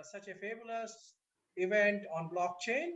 such a fabulous event on blockchain.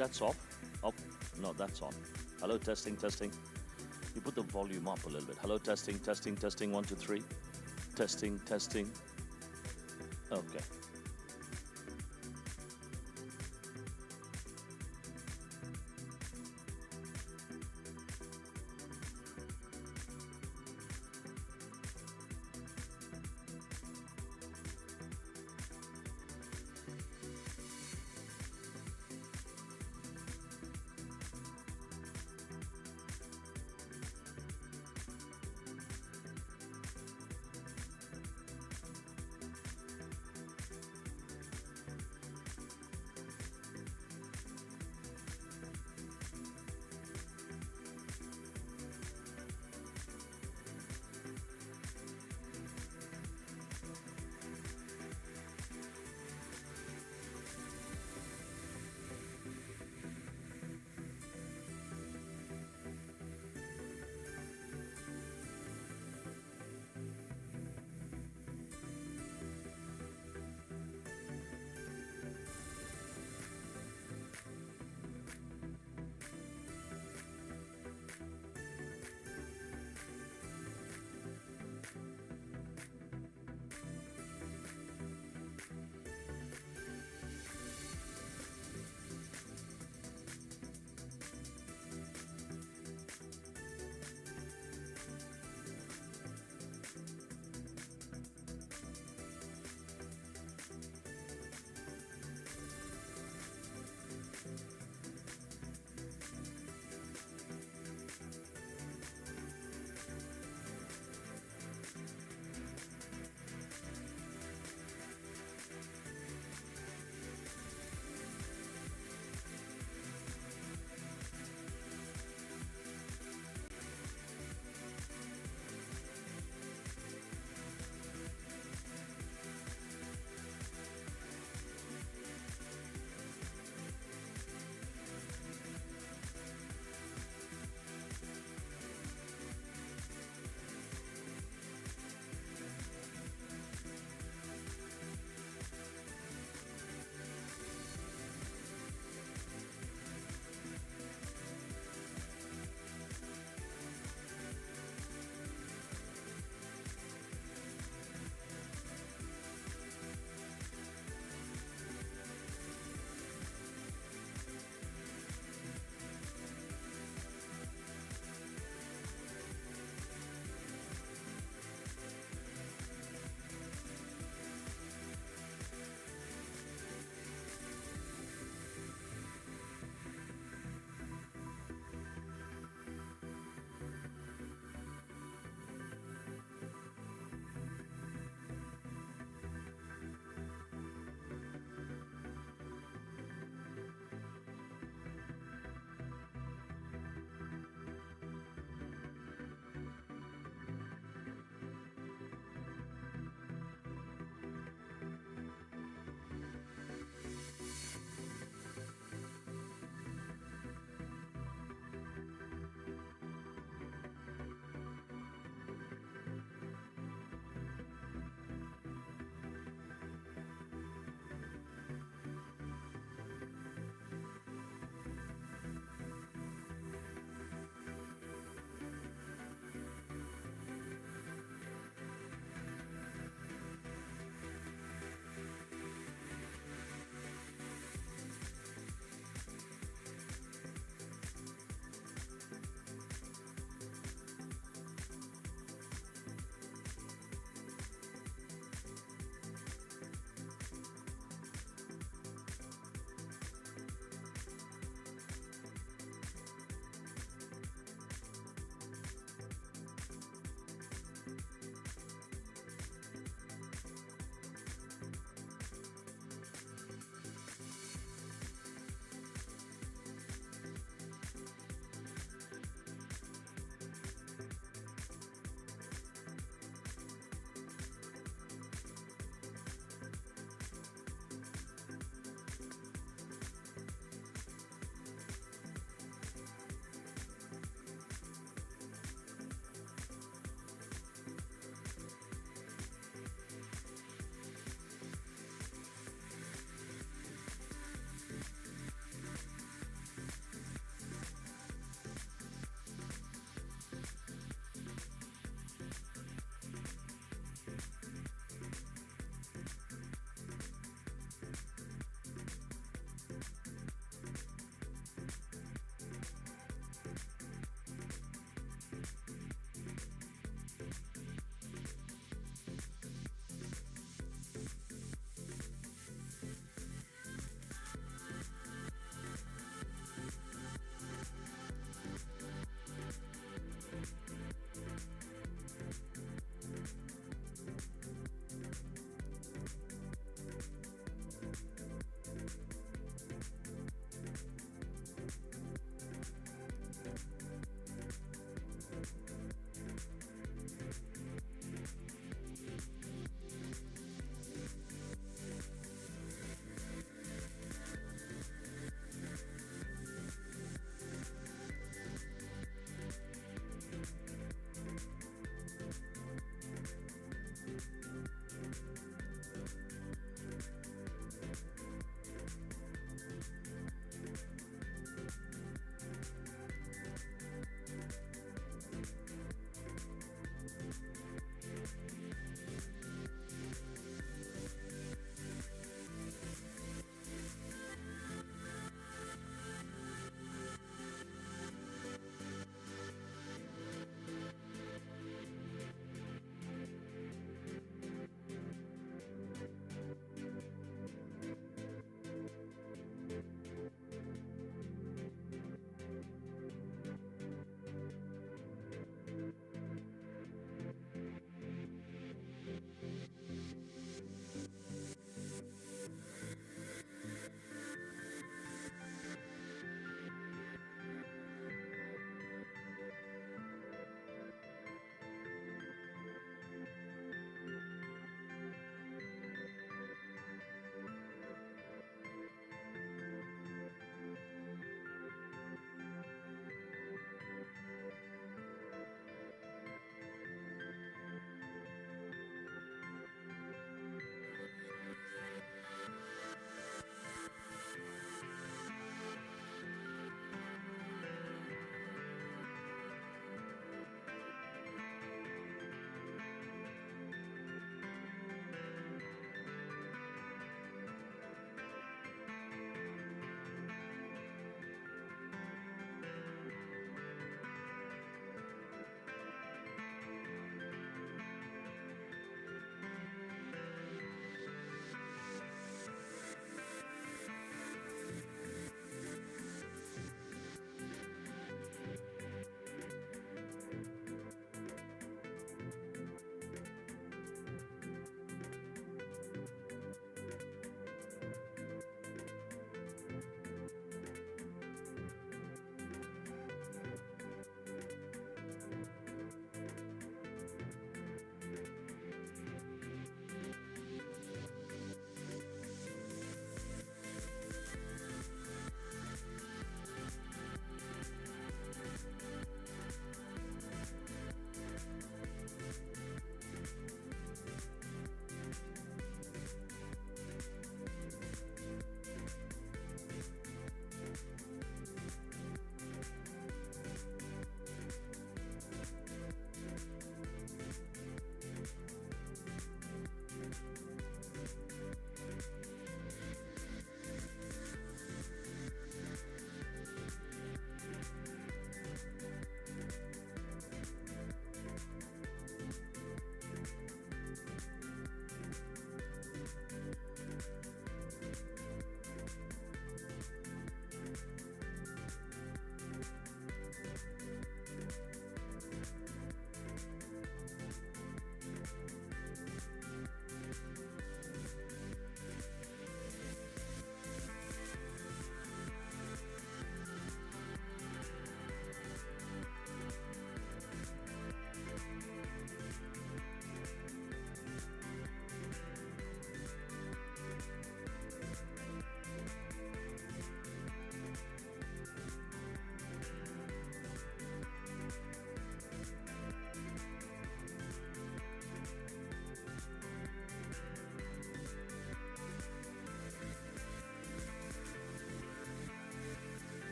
That's off. Oh, no, that's on. Hello, testing, testing. You put the volume up a little bit. Hello, testing, testing, testing. 1, 2, 3. Testing, testing. Okay.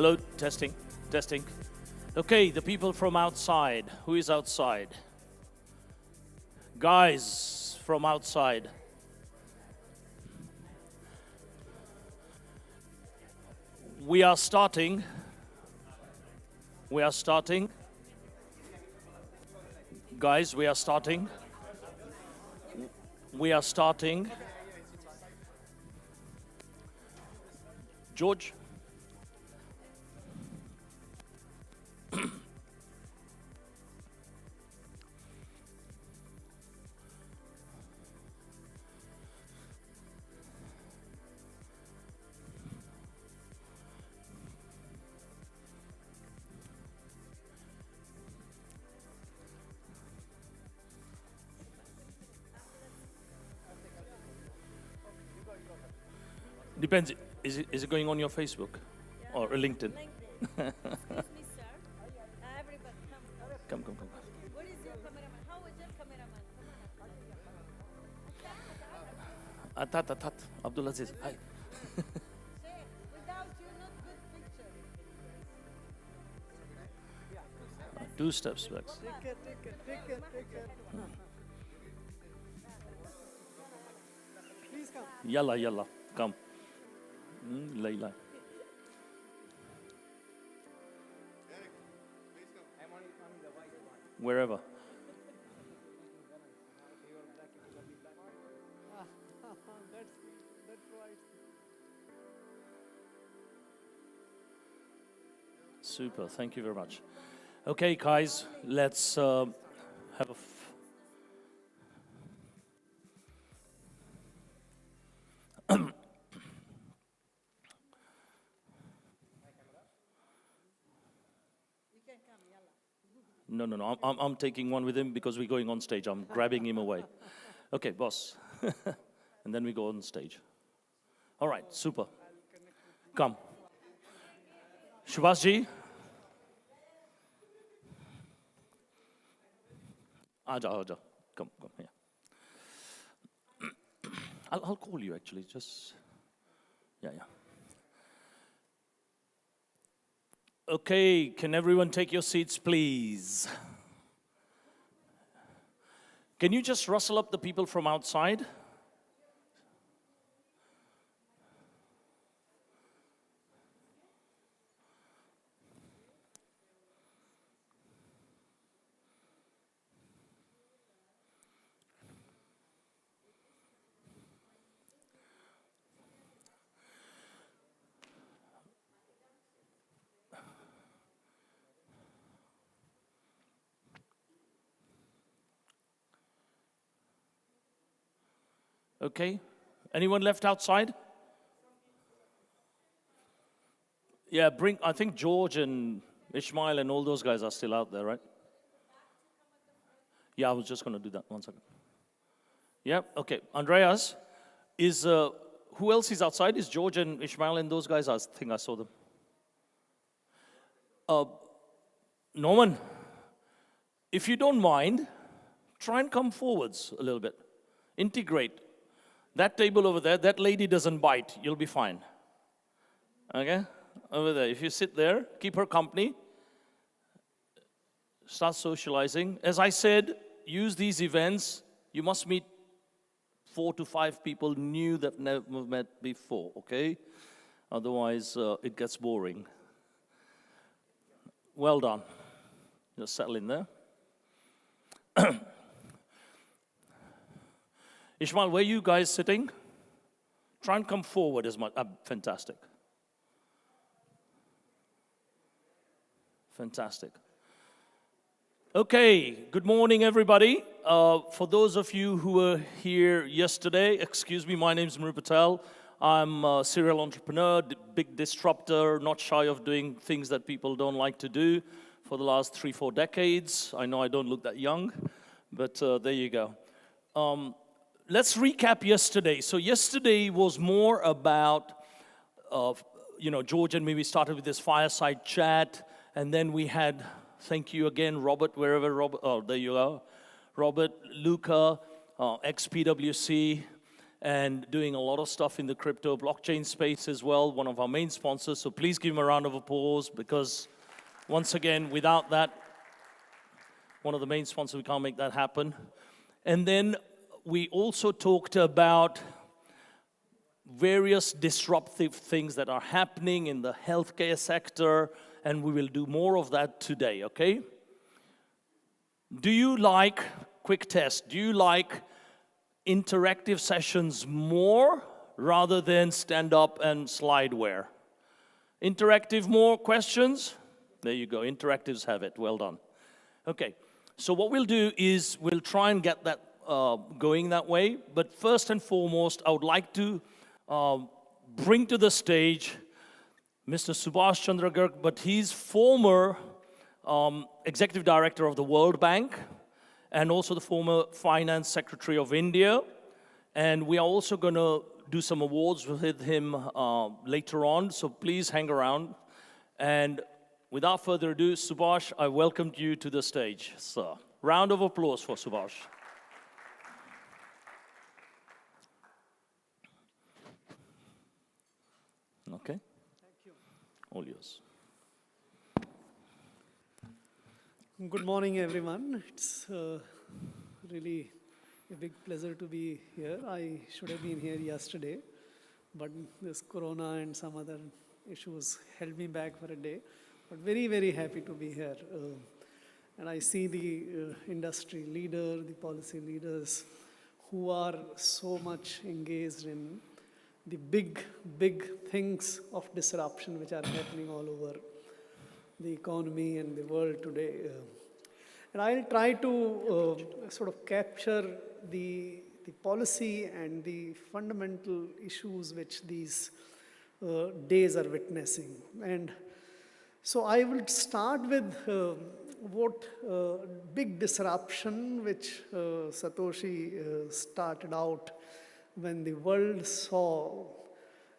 Hello, testing, testing. Okay, the people from outside. Who is outside? Guys from outside. We are starting. We are starting. Guys, we are starting. We are starting. George? Depends. Is it going on your Facebook or LinkedIn? LinkedIn. Excuse me, sir. Everybody, come. Come. What is your cameraman? How is your cameraman? Atat. Abdulaziz. Hi. Say, without you, not good picture. Two steps back. Take care. Please come. Yalla. Come. Layla. Wherever. That's right. Super. Thank you very much. Okay, guys, let's have a. No. I'm taking one with him because we're going on stage. I'm grabbing him away. Okay, boss. And then we go on stage. All right, super. Come. Shubhasji. Aja. Come here. I'll call you actually, just, yeah. Okay, can everyone take your seats, please? Can you just rustle up the people from outside? Okay. Anyone left outside? Yeah, I think George and Ishmael and all those guys are still out there, right? Yeah, I was just going to do that. 1 second. Yeah, okay. Andreas, who else is outside? Is George and Ishmael and those guys? I think I saw them. Norman, if you don't mind, try and come forwards a little bit. Integrate. That table over there, that lady doesn't bite. You'll be fine. Okay? Over there. If you sit there, keep her company. Start socializing. As I said, use these events. You must meet 4 to 5 people new that never met before, okay? Otherwise, it gets boring. Well done. Just settle in there. Ishmael, where are you guys sitting? Try and come forward as much. Fantastic. Fantastic. Okay, good morning, everybody. For those of you who were here yesterday, excuse me, my name is Mru Patel. I'm a serial entrepreneur, big disruptor, not shy of doing things that people don't like to do for the last 3-4 decades. I know I don't look that young, but there you go. Let's recap yesterday. So yesterday was more about, George and me, we started with this fireside chat, and then we had, thank you again, Robert, wherever Robert, oh, there you are. Robert, Luca, ex-PwC, and doing a lot of stuff in the crypto blockchain space as well, one of our main sponsors. So please give him a round of applause, because once again, without that, one of the main sponsors, we can't make that happen. And then we also talked about various disruptive things that are happening in the healthcare sector, and we will do more of that today, okay? Do you like, quick test, do you like interactive sessions more rather than stand up and slideware? Interactive more questions? There you go, interactives have it, well done. Okay, so what we'll do is we'll try and get that going that way, but first and foremost, I would like to bring to the stage Mr. Subhash Chandra Garg, but he's former Executive Director of the World Bank and also the former Finance Secretary of India. And we are also going to do some awards with him later on, so please hang around. And without further ado, Subhash, I welcome you to the stage, sir. Round of applause for Subhash. Okay. Thank you. All yours. Good morning, everyone. It's really a big pleasure to be here. I should have been here yesterday, but this corona and some other issues held me back for a day. But very, very happy to be here. And I see the industry leader, the policy leaders who are so much engaged in the big, big things of disruption which are happening all over the economy and the world today. And I'll try to sort of capture the policy and the fundamental issues which these days are witnessing. And so I will start with what big disruption which Satoshi started out when the world saw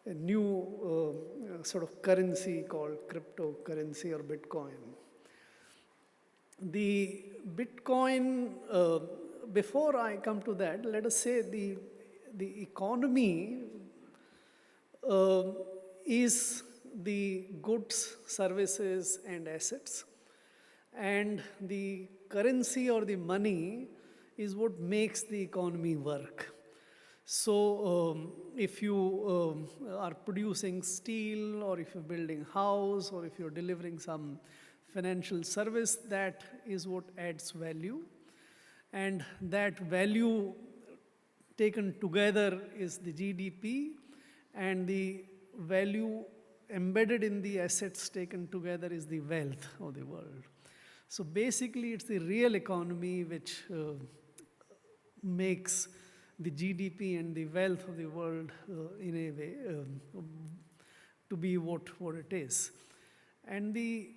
a new sort of currency called cryptocurrency or Bitcoin. The Bitcoin, before I come to that, let us say the economy is the goods, services, and assets. And the currency or the money is what makes the economy work. So if you are producing steel, or if you're building a house, or if you're delivering some financial service, that is what adds value. And that value taken together is the GDP, and the value embedded in the assets taken together is the wealth of the world. So basically, it's the real economy which makes the GDP and the wealth of the world in a way to be what it is. And the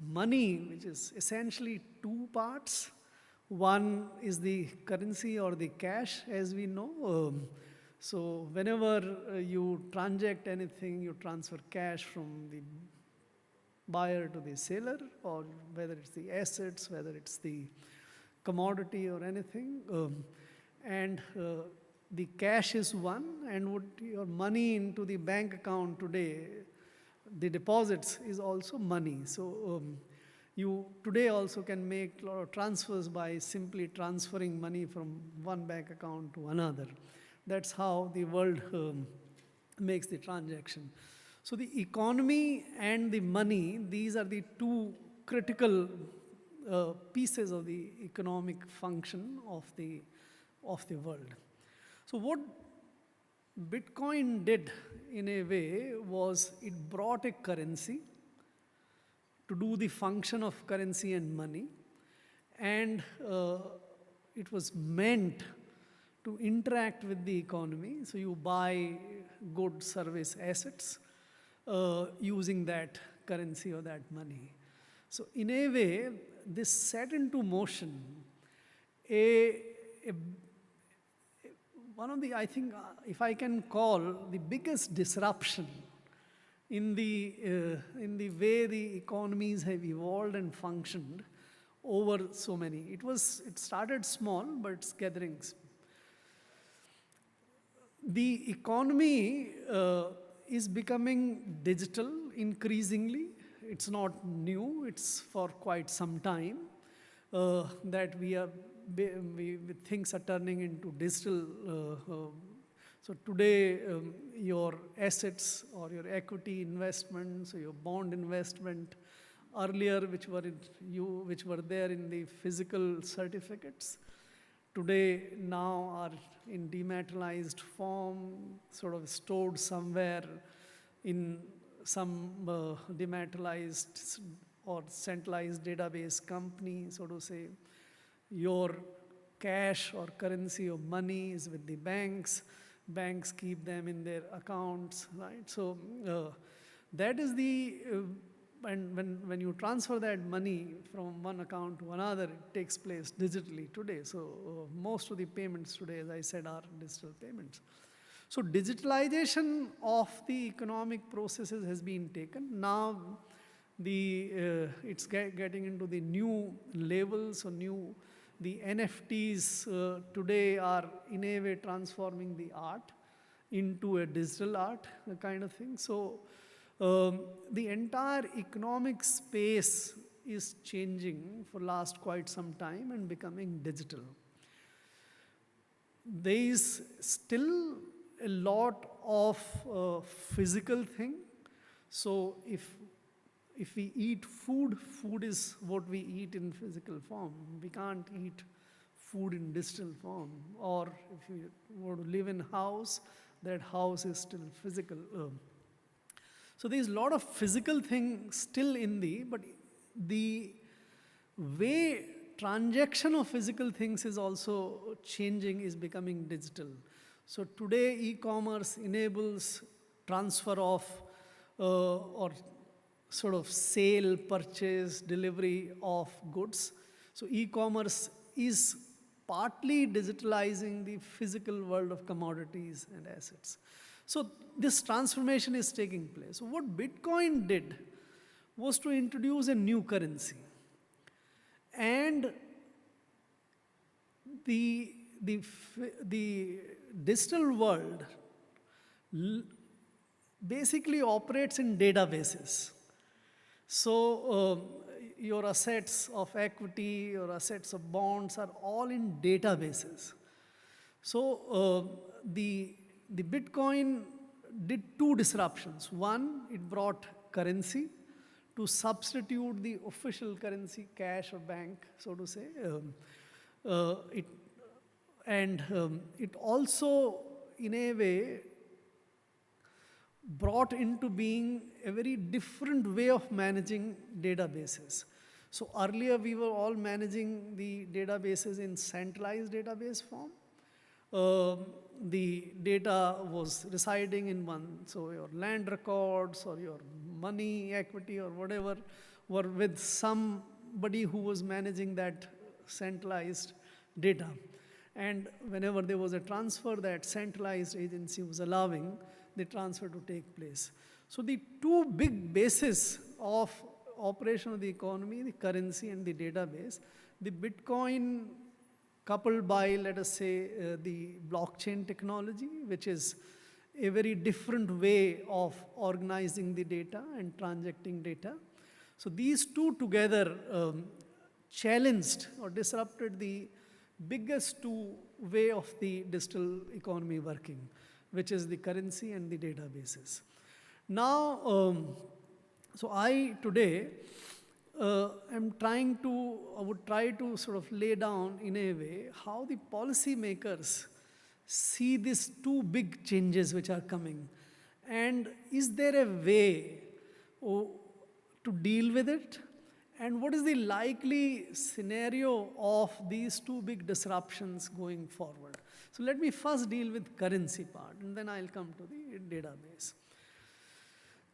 money, which is essentially two parts. One is the currency or the cash, as we know. So whenever you transact anything, you transfer cash from the buyer to the seller, or whether it's the assets, whether it's the commodity or anything. And the cash is one, and what your money into the bank account today, the deposits is also money. So you today also can make a lot of transfers by simply transferring money from one bank account to another. That's how the world makes the transaction. So the economy and the money, these are the two critical pieces of the economic function of the world. So what Bitcoin did in a way was it brought a currency to do the function of currency and money, and it was meant to interact with the economy. So you buy goods, service, assets using that currency or that money. So in a way, this set into motion one of the, I think, if I can call the biggest disruption in the way the economies have evolved and functioned over so many. It started small, but it's gathering. The economy is becoming digital increasingly. It's not new, it's for quite some time that things are turning into digital. So today, your assets or your equity investments or your bond investment earlier, which were there in the physical certificates, today now are in dematerialized form, sort of stored somewhere in some dematerialized or centralized database company, so to say. Your cash or currency or money is with the banks. Banks keep them in their accounts, right? So that is the and when you transfer that money from one account to another, it takes place digitally today. So most of the payments today, as I said, are digital payments. So digitalization of the economic processes has been taken. Now it's getting into the new levels or the NFTs today are in a way transforming the art into a digital art kind of thing. So the entire economic space is changing for last quite some time and becoming digital. There is still a lot of physical thing. So if we eat food, food is what we eat in physical form. We can't eat food in digital form. Or if you want to live in a house, that house is still physical. So there's a lot of physical things still but the way transaction of physical things is also changing, is becoming digital. So today e-commerce enables transfer of or sort of sale, purchase, delivery of goods. So e-commerce is partly digitalizing the physical world of commodities and assets. So this transformation is taking place. So what Bitcoin did was to introduce a new currency. And the digital world basically operates in databases. So your assets of equity, your assets of bonds are all in databases. So the Bitcoin did two disruptions. One, it brought currency to substitute the official currency, cash or bank, so to say. It also, in a way, brought into being a very different way of managing databases. So earlier we were all managing the databases in centralized database form. The data was residing in one, so your land records or your money, equity or whatever were with somebody who was managing that centralized data. And whenever there was a transfer, that centralized agency was allowing the transfer to take place. So the two big bases of operation of the economy, the currency and the database, the Bitcoin coupled by, let us say, the blockchain technology, which is a very different way of organizing the data and transacting data. So these two together challenged or disrupted the biggest two way of the digital economy working, which is the currency and the databases. Now, so I today would try to sort of lay down in a way how the policymakers see these two big changes which are coming. And is there a way to deal with it? And what is the likely scenario of these two big disruptions going forward? So let me first deal with currency part, and then I'll come to the database.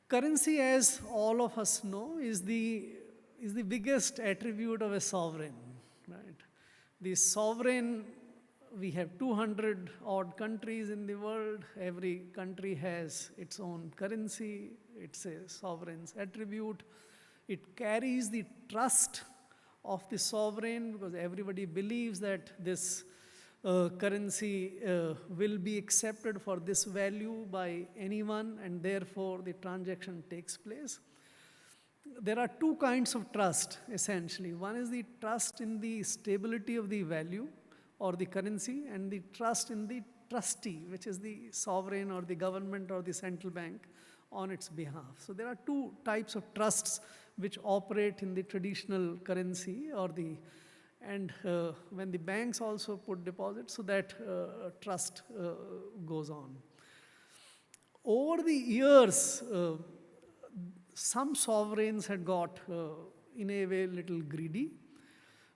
Currency, as all of us know, is the biggest attribute of a sovereign, right? The sovereign, we have 200 odd countries in the world. Every country has its own currency. It's a sovereign's attribute. It carries the trust of the sovereign because everybody believes that this currency will be accepted for this value by anyone, and therefore the transaction takes place. There are two kinds of trust, essentially. One is the trust in the stability of the value or the currency, and the trust in the trustee, which is the sovereign or the government or the central bank on its behalf. So there are two types of trusts which operate in the traditional currency or the, and when the banks also put deposits, so that trust goes on. Over the years, some sovereigns had got, in a way, little greedy,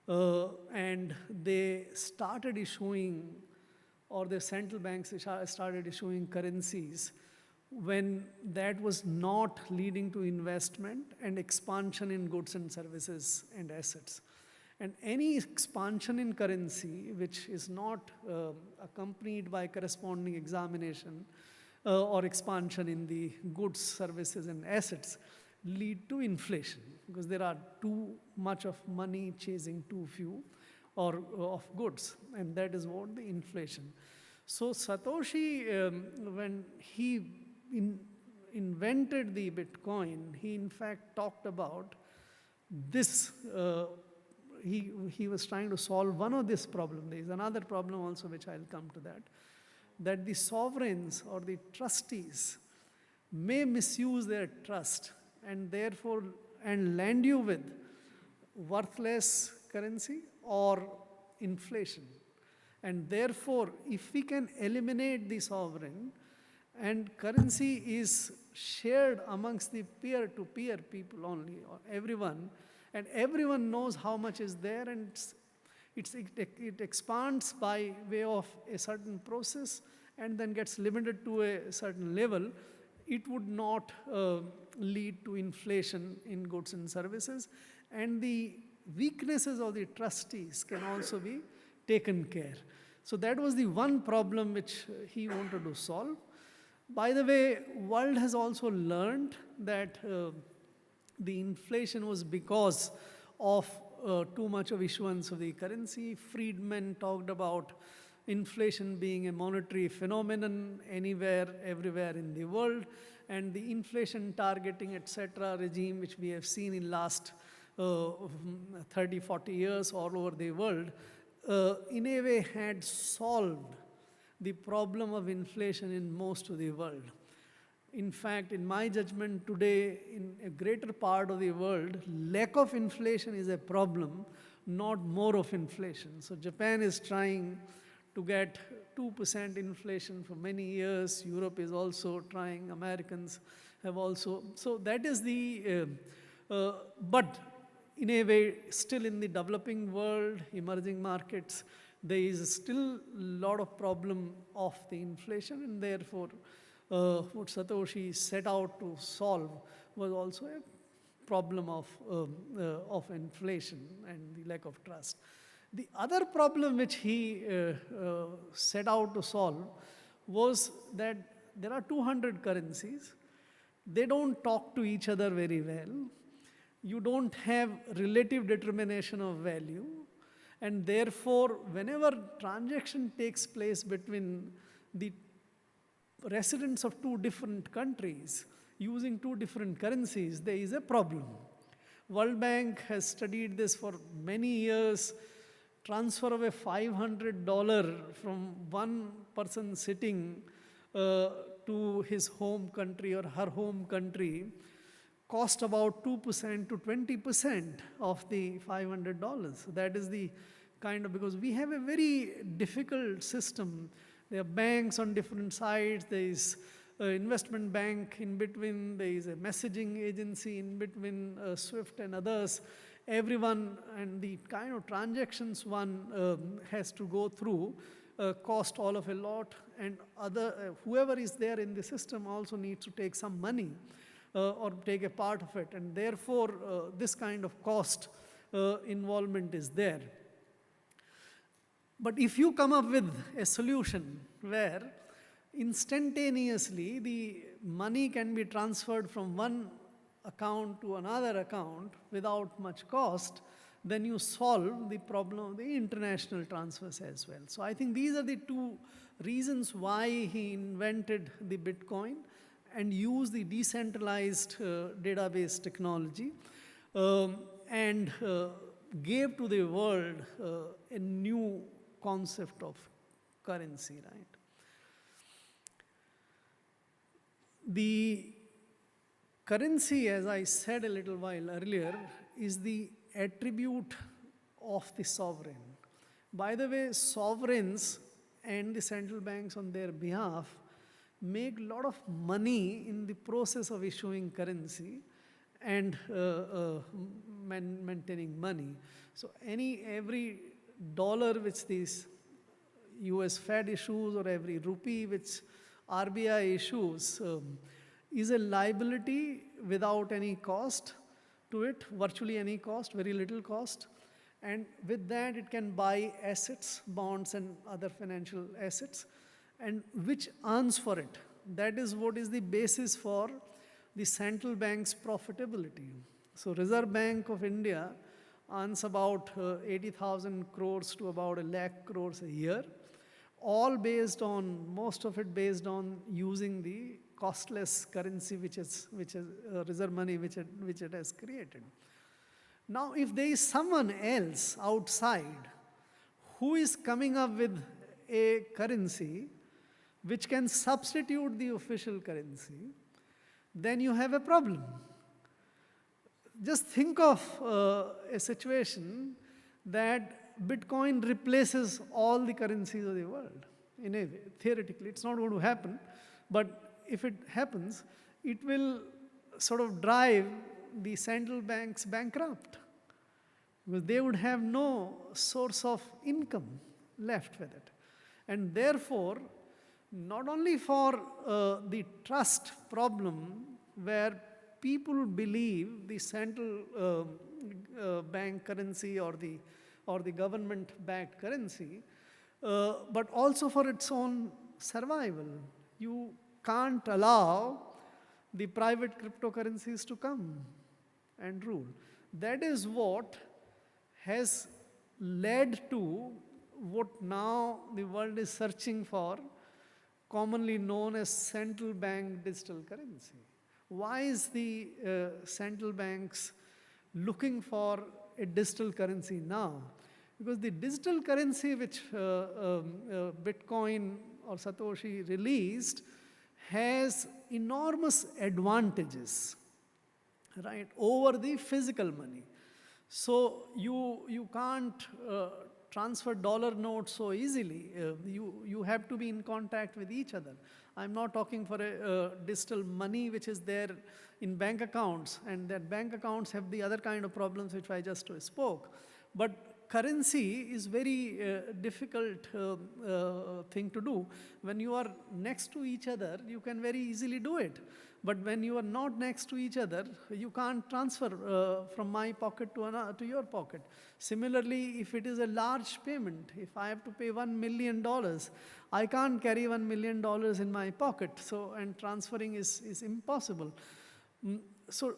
and they started issuing, or the central banks started issuing currencies when that was not leading to investment and expansion in goods and services and assets. And any expansion in currency which is not accompanied by corresponding examination or expansion in the goods, services, and assets lead to inflation, because there are too much of money chasing too few or of goods, and that is what the inflation. So Satoshi, when he invented the Bitcoin, he in fact talked about this. He was trying to solve one of this problem. There is another problem also, which I'll come to that the sovereigns or the trustees may misuse their trust and therefore land you with worthless currency or inflation. And therefore, if we can eliminate the sovereign and currency is shared amongst the peer-to-peer people only, or everyone, and everyone knows how much is there, and it expands by way of a certain process and then gets limited to a certain level, it would not lead to inflation in goods and services, and the weaknesses of the trustees can also be taken care. So that was the one problem which he wanted to solve. By the way, world has also learned that the inflation was because of too much of issuance of the currency. Friedman talked about inflation being a monetary phenomenon anywhere, everywhere in the world, and the inflation targeting, etc. regime which we have seen in last 30, 40 years all over the world, in a way had solved the problem of inflation in most of the world. In fact, in my judgment today, in a greater part of the world, lack of inflation is a problem, not more of inflation. So Japan is trying to get 2% inflation for many years. Europe is also trying. Americans have also. So that is the, but in a way, still in the developing world, emerging markets, there is still a lot of problem of the inflation, and therefore what Satoshi set out to solve was also a problem of inflation and the lack of trust. The other problem which he set out to solve was that there are 200 currencies. They don't talk to each other very well. You don't have relative determination of value. And therefore, whenever transaction takes place between the residents of two different countries using two different currencies, there is a problem. World Bank has studied this for many years. Transfer of a $500 from one person sitting to his home country or her home country cost about 2% to 20% of the $500. So that is the kind of, because we have a very difficult system. There are banks on different sides. There is an investment bank in between. There is a messaging agency in between, SWIFT and others. Everyone, and the kind of transactions one has to go through cost all of a lot, and whoever is there in the system also needs to take some money or take a part of it, and therefore this kind of cost involvement is there. But if you come up with a solution where instantaneously the money can be transferred from one account to another account without much cost, then you solve the problem of the international transfers as well. So I think these are the two reasons why he invented the Bitcoin and used the decentralized database technology and gave to the world a new concept of currency, right? The currency, as I said a little while earlier, is the attribute of the sovereign. By the way, sovereigns and the central banks on their behalf make a lot of money in the process of issuing currency and maintaining money. So every dollar which these US Fed issues or every rupee which RBI issues is a liability without any cost to it, virtually any cost, very little cost. And with that, it can buy assets, bonds, and other financial assets, and which earns for it. That is what is the basis for the central bank's profitability. So Reserve Bank of India earns about 80,000 crores to about 1 lakh crores a year, all based on, most of it based on using the costless currency which is reserve money which it has created. Now, if there is someone else outside who is coming up with a currency which can substitute the official currency, then you have a problem. Just think of a situation that Bitcoin replaces all the currencies of the world. In a way, theoretically, it's not going to happen, but if it happens, it will sort of drive the central banks bankrupt, because they would have no source of income left with it. And therefore, not only for the trust problem where people believe the central bank currency or the government-backed currency, but also for its own survival. You can't allow the private cryptocurrencies to come and rule. That is what has led to what now the world is searching for, commonly known as central bank digital currency. Why is the central banks looking for a digital currency now? Because the digital currency which Bitcoin or Satoshi released has enormous advantages, right, over the physical money. So you can't transfer dollar notes so easily. You have to be in contact with each other. I'm not talking for a digital money which is there in bank accounts, and that bank accounts have the other kind of problems which I just spoke. But currency is very difficult thing to do. When you are next to each other, you can very easily do it. But when you are not next to each other, you can't transfer from my pocket to your pocket. Similarly, if it is a large payment, if I have to pay $1 million, I can't carry $1 million in my pocket. So, and transferring is impossible. So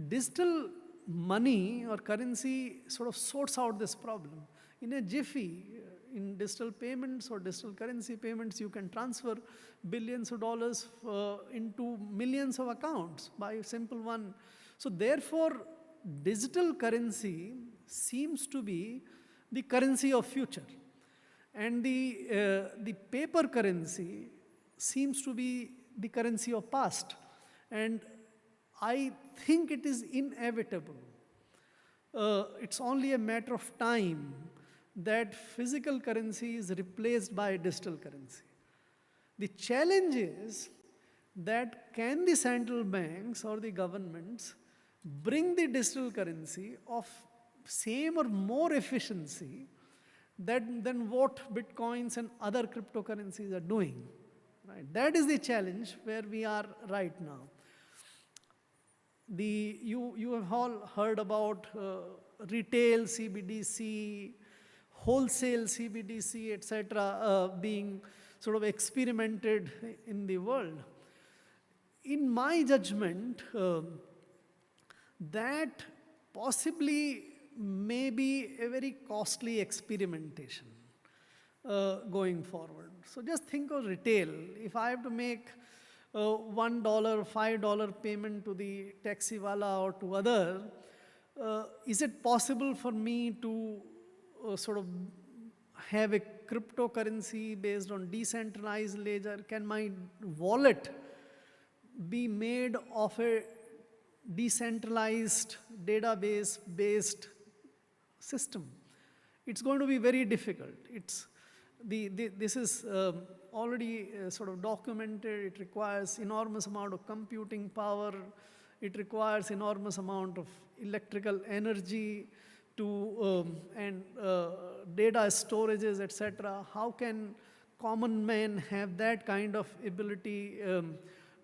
digital money or currency sort of sorts out this problem. In a jiffy, in digital payments or digital currency payments, you can transfer billions of dollars into millions of accounts by a simple one. So therefore, digital currency seems to be the currency of future. And the paper currency seems to be the currency of past. And I think it is inevitable. It's only a matter of time that physical currency is replaced by digital currency. The challenge is that can the central banks or the governments bring the digital currency of same or more efficiency than what bitcoins and other cryptocurrencies are doing. Right? That is the challenge where we are right now. You have all heard about retail CBDC, wholesale CBDC, etc., being sort of experimented in the world. In my judgment, that possibly may be a very costly experimentation going forward. So just think of retail. If I have to make $1, $5 payment to the taxiwala or to other, is it possible for me to sort of have a cryptocurrency based on decentralized ledger? Can my wallet be made of a decentralized database based system? It's going to be very difficult. This is already sort of documented. It requires enormous amount of computing power. It requires enormous amount of electrical energy to and data storages, etc. How can common man have that kind of ability?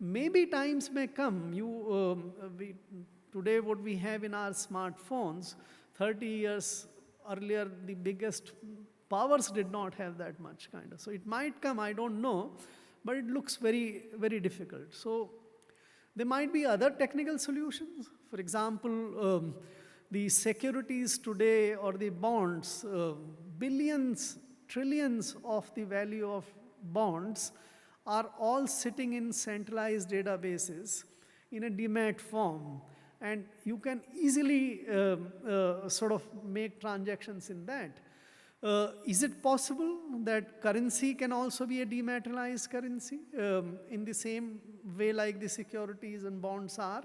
Maybe times may come. Today what we have in our smartphones, 30 years earlier, the biggest powers did not have that much kind of. So it might come, I don't know, but it looks very, very difficult. So there might be other technical solutions. For example, the securities today or the bonds, billions, trillions of the value of bonds are all sitting in centralized databases in a demat form. And you can easily sort of make transactions in that. Is it possible that currency can also be a dematerialized currency in the same way like the securities and bonds are,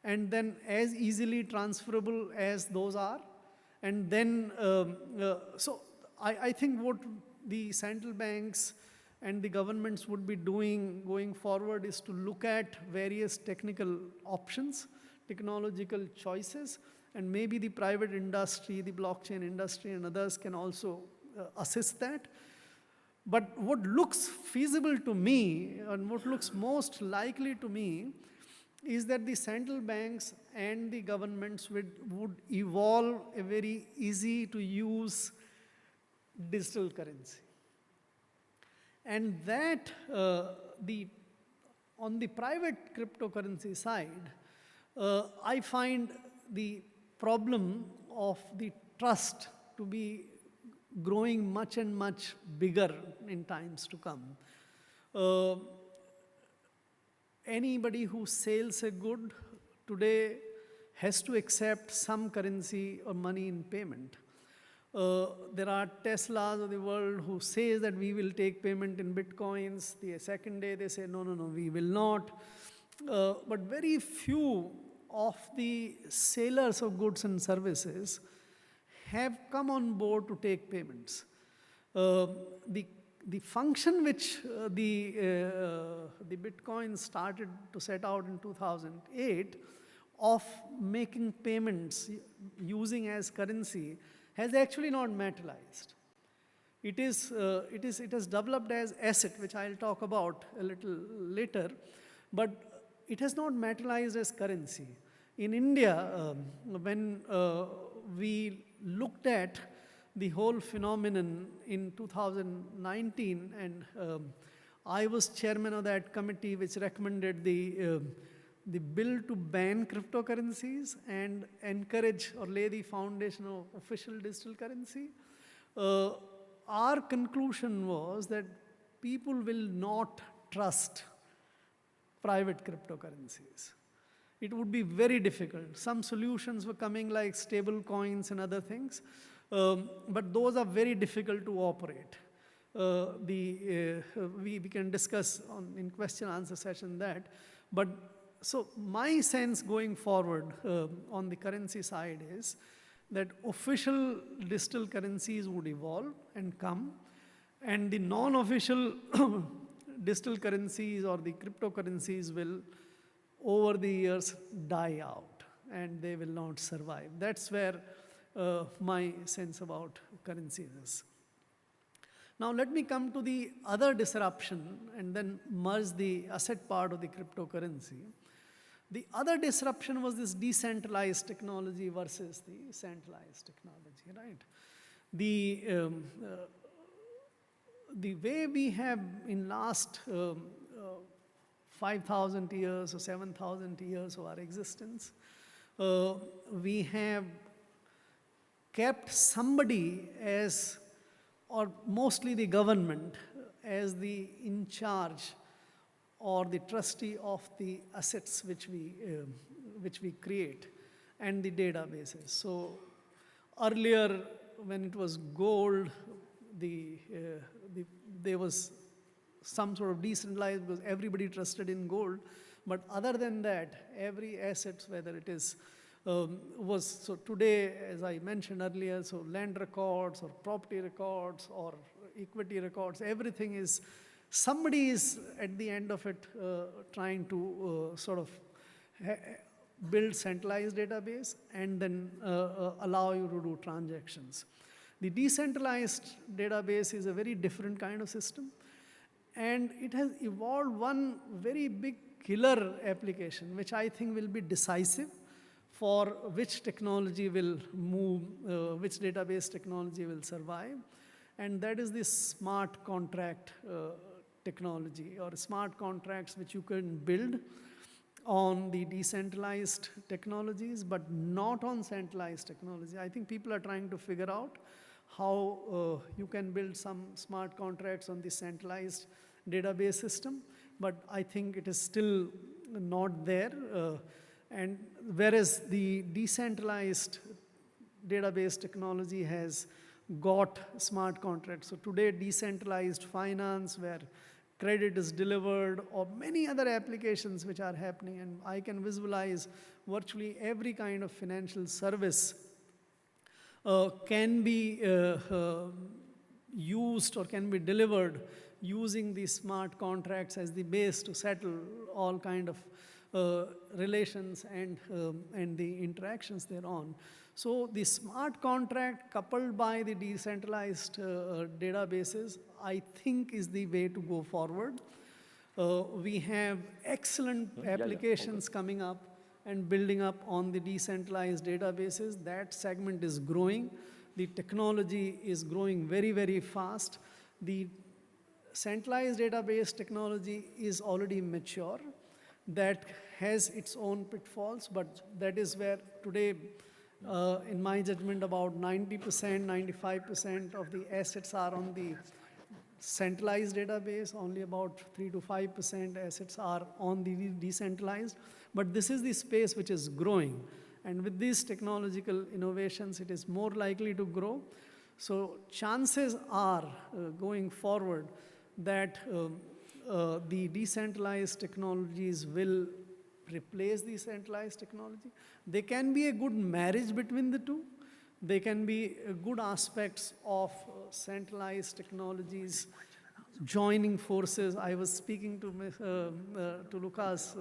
and then as easily transferable as those are? And then, so I think what the central banks and the governments would be doing going forward is to look at various technical options, technological choices, and maybe the private industry, the blockchain industry and others can also assist that. But what looks feasible to me and what looks most likely to me is that the central banks and the governments would evolve a very easy to use digital currency. And that on the private cryptocurrency side, I find the problem of the trust to be growing much and much bigger in times to come. Anybody who sells a good today has to accept some currency or money in payment. There are Teslas of the world who say that we will take payment in bitcoins. The second day they say, no, we will not. But very few of the sellers of goods and services have come on board to take payments. The function which the Bitcoin started to set out in 2008 of making payments using as currency has actually not materialized. It has developed as asset, which I'll talk about a little later, but it has not materialized as currency. In India, when we looked at the whole phenomenon in 2019, and I was chairman of that committee which recommended the bill to ban cryptocurrencies and encourage or lay the foundation of official digital currency. Our conclusion was that people will not trust private cryptocurrencies. It would be very difficult. Some solutions were coming like stable coins and other things, but those are very difficult to operate. We can discuss in question answer session that, but so my sense going forward on the currency side is that official digital currencies would evolve and come, and the non-official digital currencies or the cryptocurrencies will over the years die out and they will not survive. That's where my sense about currency is. Now let me come to the other disruption and then merge the asset part of the cryptocurrency. The other disruption was this decentralized technology versus the centralized technology, right? The way we have in last 5,000 years or 7,000 years of our existence, we have kept somebody as, or mostly the government, as the in charge or the trustee of the assets which we create and the databases. So earlier, when it was gold, there was some sort of decentralized because everybody trusted in gold. But other than that, every asset, whether it is so today, as I mentioned earlier, so land records or property records or equity records, everything is, somebody is at the end of it trying to sort of build centralized database and then allow you to do transactions. The decentralized database is a very different kind of system, and it has evolved one very big killer application, which I think will be decisive for which technology will move, which database technology will survive, and that is the smart contract technology, or smart contracts which you can build on the decentralized technologies, but not on centralized technology. I think people are trying to figure out how you can build some smart contracts on the centralized database system, but I think it is still not there. And whereas the decentralized database technology has got smart contracts. So today, decentralized finance, where credit is delivered, or many other applications which are happening, and I can visualize virtually every kind of financial service can be used or can be delivered using these smart contracts as the base to settle all kind of relations and the interactions thereon. So the smart contract coupled by the decentralized databases, I think is the way to go forward. We have excellent applications coming up and building up on the decentralized databases. That segment is growing. The technology is growing very, very fast. The centralized database technology is already mature. That has its own pitfalls, but that is where today, in my judgment, about 90%, 95% of the assets are on the centralized database. Only about 3 to 5% assets are on the decentralized. But this is the space which is growing. And with these technological innovations, it is more likely to grow. So chances are, going forward, that the decentralized technologies will replace the centralized technology. They can be a good marriage between the two. They can be good aspects of centralized technologies joining forces. I was speaking to Lucas,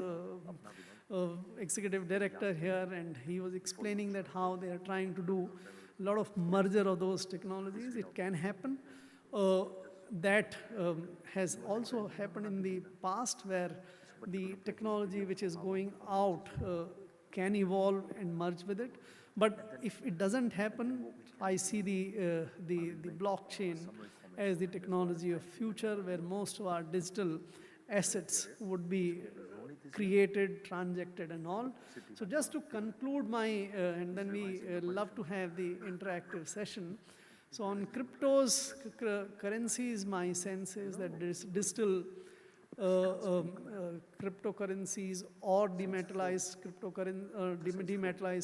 executive director here, and he was explaining that how they are trying to do a lot of merger of those technologies. It can happen. That has also happened in the past, where the technology which is going out can evolve and merge with it. But if it doesn't happen, I see the blockchain as the technology of future, where most of our digital assets would be created, transacted, and all. So just to conclude my, and then we love to have the interactive session. So on cryptos, currencies, my sense is that digital cryptocurrencies or dematerialized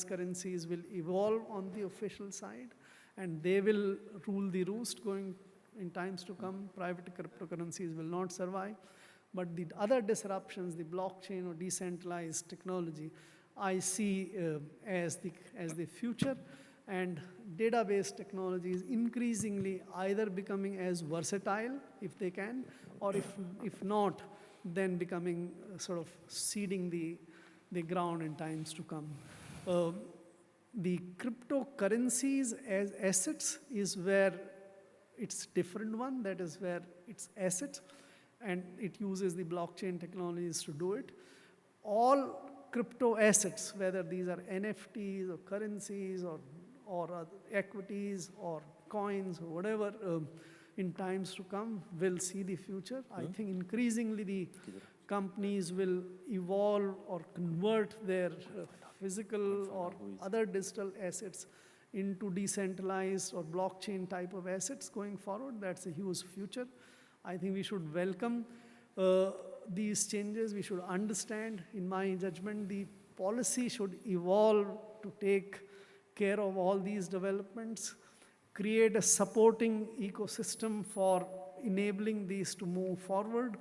currencies will evolve on the official side, and they will rule the roost going in times to come. Private cryptocurrencies will not survive. But the other disruptions, the blockchain or decentralized technology, I see as the future. And database technology is increasingly either becoming as versatile, if they can, or if not, then becoming sort of seeding the ground in times to come. The cryptocurrencies as assets is where it's different one. That is where it's assets, and it uses the blockchain technologies to do it. All crypto assets, whether these are NFTs or currencies or equities or coins or whatever, in times to come will see the future. I think increasingly the companies will evolve or convert their physical or other digital assets into decentralized or blockchain type of assets going forward. That's a huge future. I think we should welcome these changes. We should understand, in my judgment, the policy should evolve to take care of all these developments, create a supporting ecosystem for enabling these to move forward.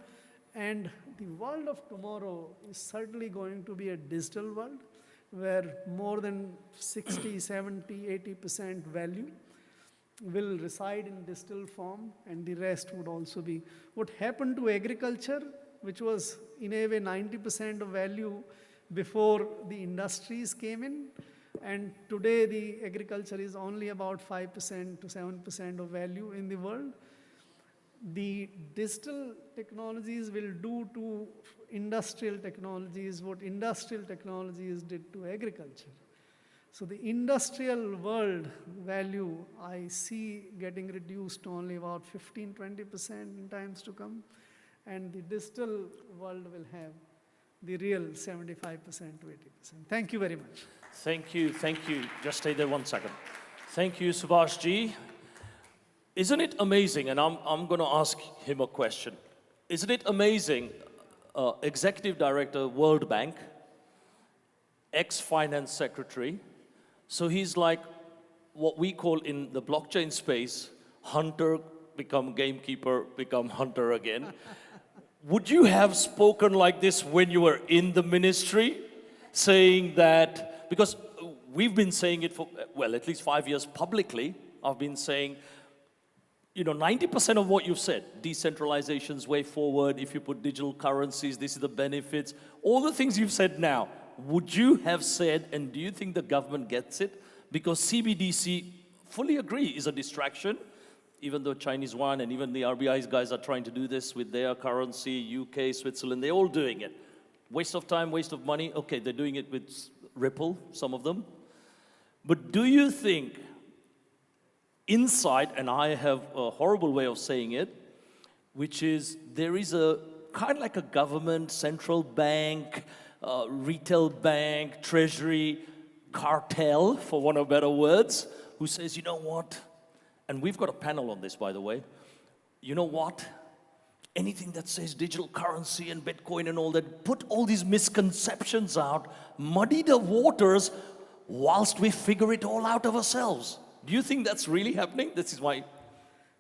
And the world of tomorrow is certainly going to be a digital world where more than 60, 70, 80% value will reside in digital form, and the rest would also be. What happened to agriculture, which was in a way 90% of value before the industries came in, and today the agriculture is only about 5% to 7% of value in the world. The digital technologies will do to industrial technologies what industrial technologies did to agriculture. So the industrial world value I see getting reduced to only about 15-20% in times to come, and the digital world will have the real 75% to 80%. Thank you very much. Thank you, thank you. Just stay there 1 second. Thank you, Subhash ji. Isn't it amazing, and I'm going to ask him a question. Isn't it amazing, Executive Director, World Bank, ex-finance secretary, so he's like what we call in the blockchain space, hunter become gamekeeper, become hunter again. Would you have spoken like this when you were in the ministry, saying that, because we've been saying it for, well, at least 5 years publicly, I've been saying, 90% of what you've said, decentralization's way forward, if you put digital currencies, this is the benefits, all the things you've said now, would you have said, and do you think the government gets it? Because CBDC, fully agree, is a distraction, even though Chinese yuan and even the RBI's guys are trying to do this with their currency, UK, Switzerland, they're all doing it. Waste of time, waste of money, okay, they're doing it with Ripple, some of them. But do you think, inside, and I have a horrible way of saying it, which is there is a kind of like a government, central bank, retail bank, treasury cartel, for want of better words, who says, you know what, and we've got a panel on this, by the way, you know what, anything that says digital currency and Bitcoin and all that, put all these misconceptions out, muddy the waters whilst we figure it all out of ourselves. Do you think that's really happening? This is why.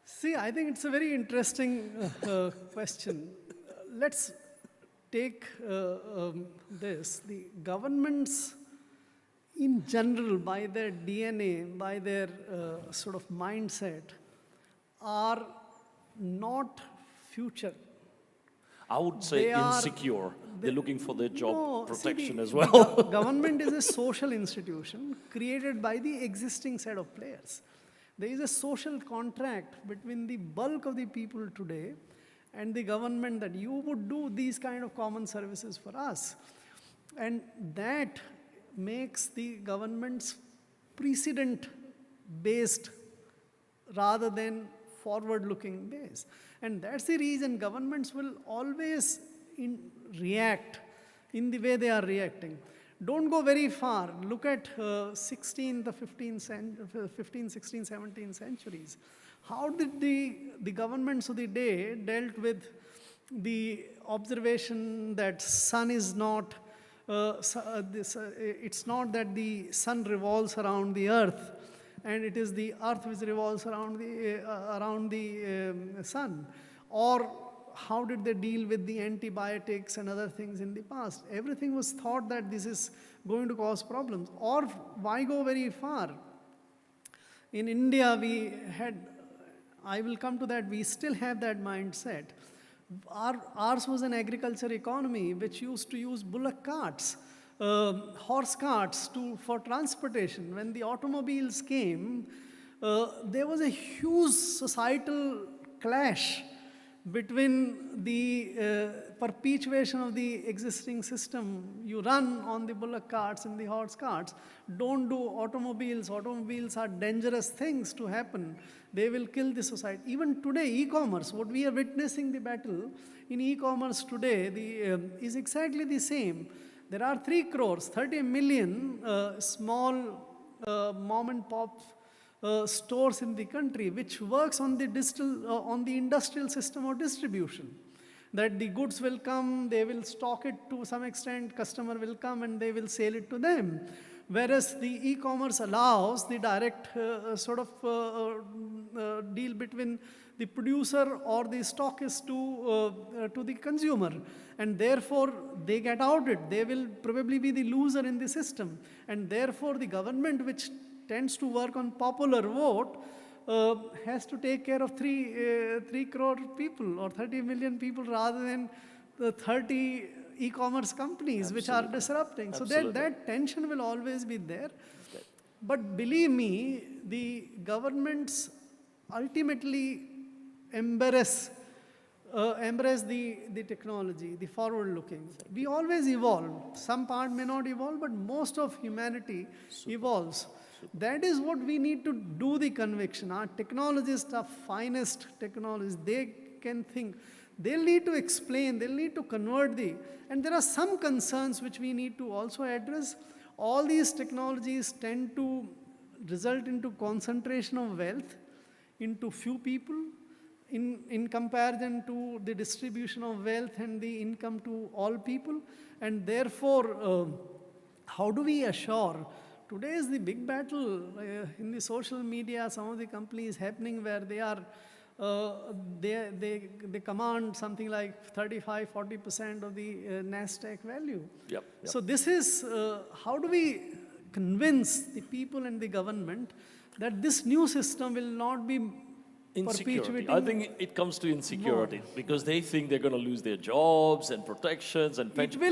See, I think it's a very interesting question. Let's take this. The governments in general, by their DNA, by their sort of mindset, are not future. I would say insecure. They're looking for their job protection as the well. Government is a social institution created by the existing set of players. There is a social contract between the bulk of the people today and the government that you would do these kind of common services for us. And that makes the government's precedent-based rather than forward-looking base. And that's the reason governments will always react in the way they are reacting. Don't go very far. Look at 15th, 16th, 17th centuries. How did the governments of the day dealt with the observation that sun is not, it's not that the sun revolves around the earth, and it is the earth which revolves around the sun? Or how did they deal with the antibiotics and other things in the past? Everything was thought that this is going to cause problems. Or why go very far? In India, we had, I will come to that, we still have that mindset. Ours was an agriculture economy which used to use bullock carts, horse carts for transportation. When the automobiles came, there was a huge societal clash between the perpetuation of the existing system. You run on the bullock carts and the horse carts. Don't do automobiles. Automobiles are dangerous things to happen. They will kill the society. Even today, e-commerce, what we are witnessing the battle in e-commerce today is exactly the same. There are 3 crores, 30 million small mom and pop stores in the country, which works on the digital, on the industrial system of distribution. That the goods will come, they will stock it to some extent, customer will come and they will sell it to them. Whereas the e-commerce allows the direct deal between the producer or the stockist to the consumer. And therefore, they get outed. They will probably be the loser in the system. And therefore, the government, which tends to work on popular vote, has to take care of 3 crore people or 30 million people rather than the 30 e-commerce companies which are disrupting. So that tension will always be there. Okay. But believe me, the governments ultimately embrace the technology, the forward-looking. We always evolve. Some part may not evolve, but most of humanity evolves. That is what we need to do the conviction. Our technologists are finest technologists. They can think. They'll need to explain. They'll need to convert and there are some concerns which we need to also address. All these technologies tend to result into concentration of wealth into few people in comparison to the distribution of wealth and the income to all people. And therefore, how do we assure? Today is the big battle in the social media, some of the companies happening where they are, they command something like 35–40% of the NASDAQ value. Yep. So this is, how do we convince the people and the government that this new system will not be Insecurity. I think it comes to insecurity because they think they're going to lose their jobs and protections and pensions.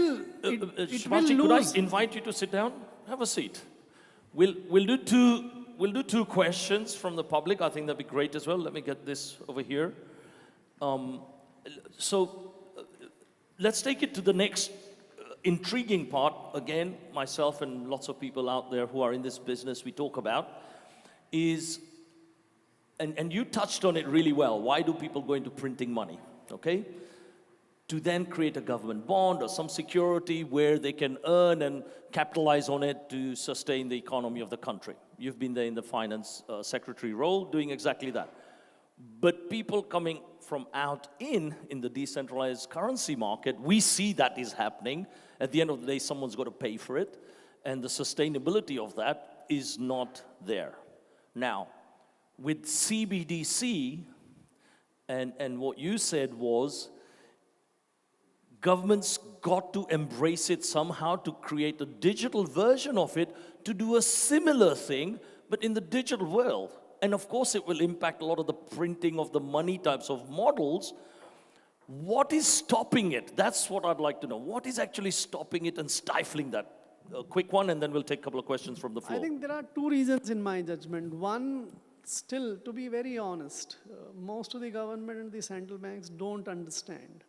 It will Shivaji, could I lose. invite you to sit down? Have a seat. We'll do two questions from the public. I think that'd be great as well. Let me get this over here. Let's take it to the next intriguing part. Again, myself and lots of people out there who are in this business we talk about is, and you touched on it really well. Why do people go into printing money? Okay? To then create a government bond or some security where they can earn and capitalize on it to sustain the economy of the country. You've been there in the finance secretary role doing exactly that. But people coming from out in the decentralized currency market, we see that is happening. At the end of the day, someone's got to pay for it. And the sustainability of that is not there. Now, with CBDC, and what you said was, governments got to embrace it somehow to create a digital version of it to do a similar thing, but in the digital world. And of course, it will impact a lot of the printing of the money types of models. What is stopping it? That's what I'd like to know. What is actually stopping it and stifling that? A quick one, and then we'll take a couple of questions from the floor. I think there are two reasons in my judgment. One, still, to be very honest, most of the government and the central banks don't understand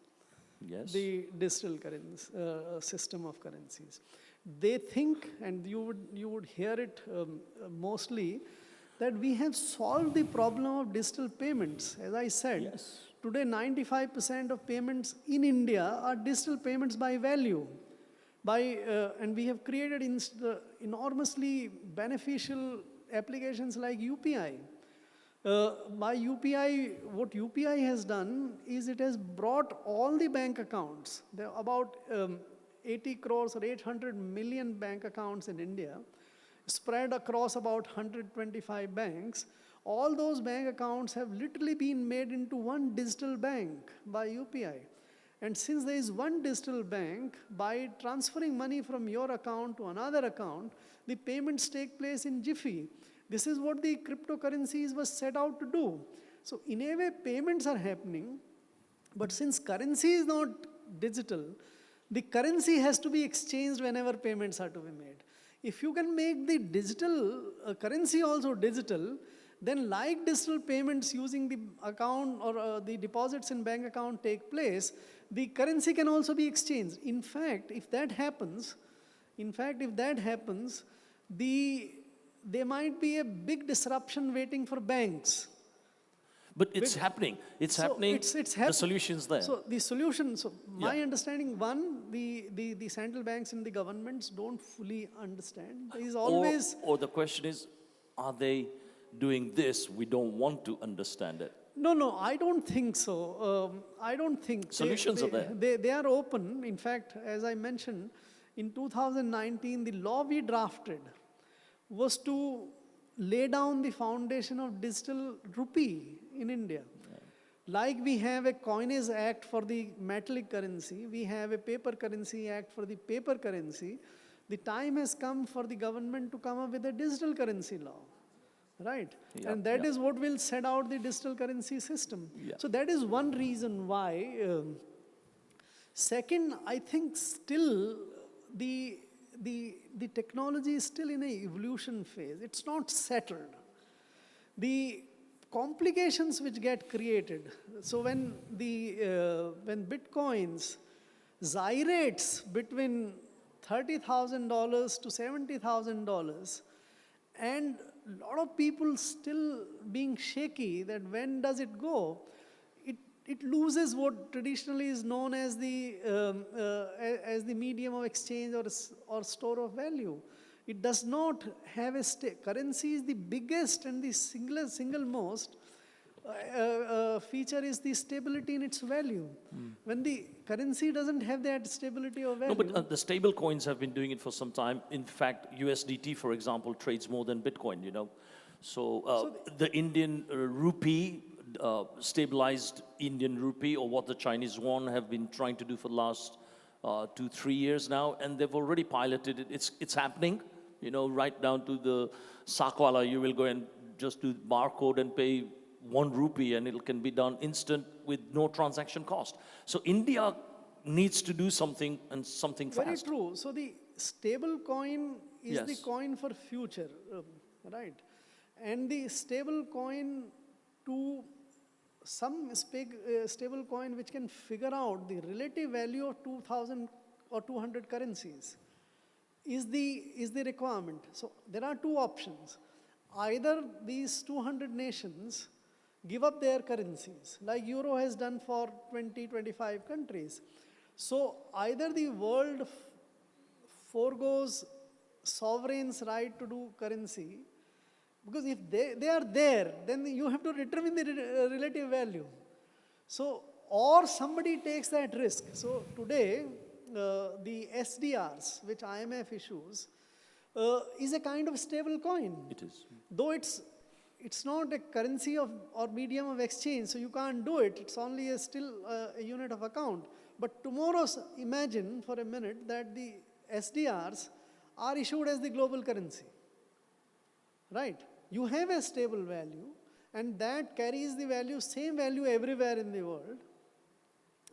the digital currency, system of currencies. They think, and you would hear it mostly, that we have solved the problem of digital payments. As I said, today 95% of payments in India are digital payments by value. And we have created enormously beneficial applications like UPI. By UPI, what UPI has done is it has brought all the bank accounts. There are about 80 crores or 800 million bank accounts in India, spread across about 125 banks. All those bank accounts have literally been made into one digital bank by UPI. And since there is one digital bank, by transferring money from your account to another account, the payments take place in jiffy. This is what the cryptocurrencies was set out to do. So in a way, payments are happening, but since currency is not digital, the currency has to be exchanged whenever payments are to be made. If you can make the digital currency also digital, then like digital payments using the account or the deposits in bank account take place, the currency can also be exchanged. In fact, if that happens, there might be a big disruption waiting for banks. But it's happening. It's So happening. it's The hap- solution's there. So the solution, so my Yeah. understanding, one, the central banks and the governments don't fully understand. There is Or, always, or the question is, are they doing this? We don't want to understand it. no, I don't think so. I don't think. Solutions are there. They are open. In fact, as I mentioned, in 2019, the law we drafted was to lay down the foundation of digital rupee in India. Like we have a coinage act for the metallic currency, we have a paper currency act for the paper currency. The time has come for the government to come up with a digital currency law, right? Yeah, And that yeah. is what will set out the digital currency system. Yeah. So that is one reason why. Second, I think still the technology is still in a evolution phase. It's not settled. The complications which get created. So when Bitcoins gyrates between $30,000 to $70,000, and a lot of people still being shaky that when does it go, it loses what traditionally is known as the medium of exchange or store of value. It does not have a currency is the biggest and the single most feature is the stability in its value. When the currency doesn't have that stability or value. No, but the stable coins have been doing it for some time. In fact, USDT, for example, trades more than Bitcoin, you know. So the Indian rupee, stabilized Indian rupee, or what the Chinese yuan have been trying to do for the last 2-3 years now, and they've already piloted it. It's happening, you know, right down to the Sakwala. You will go and just do barcode and pay 1 rupee, and it can be done instant with no transaction cost. So India needs to do something, and something fast. Very true. So the stable coin is the Yes. coin for future, right? And the stable coin to some stable coin which can figure out the relative value of 2,000 or 200 currencies is the requirement. So there are two options. Either these 200 nations give up their currencies, like Euro has done for 20-25 countries. So either the world foregoes sovereign's right to do currency, because if they are there, then you have to determine the relative value. So, or somebody takes that risk. So today, the SDRs, which IMF issues, is a kind of stable coin. It is. Though it's not a currency or medium of exchange, so you can't do it. It's only still a unit of account. But tomorrow, imagine for a minute that the SDRs are issued as the global currency, right? You have a stable value, and that carries the value, same value everywhere in the world,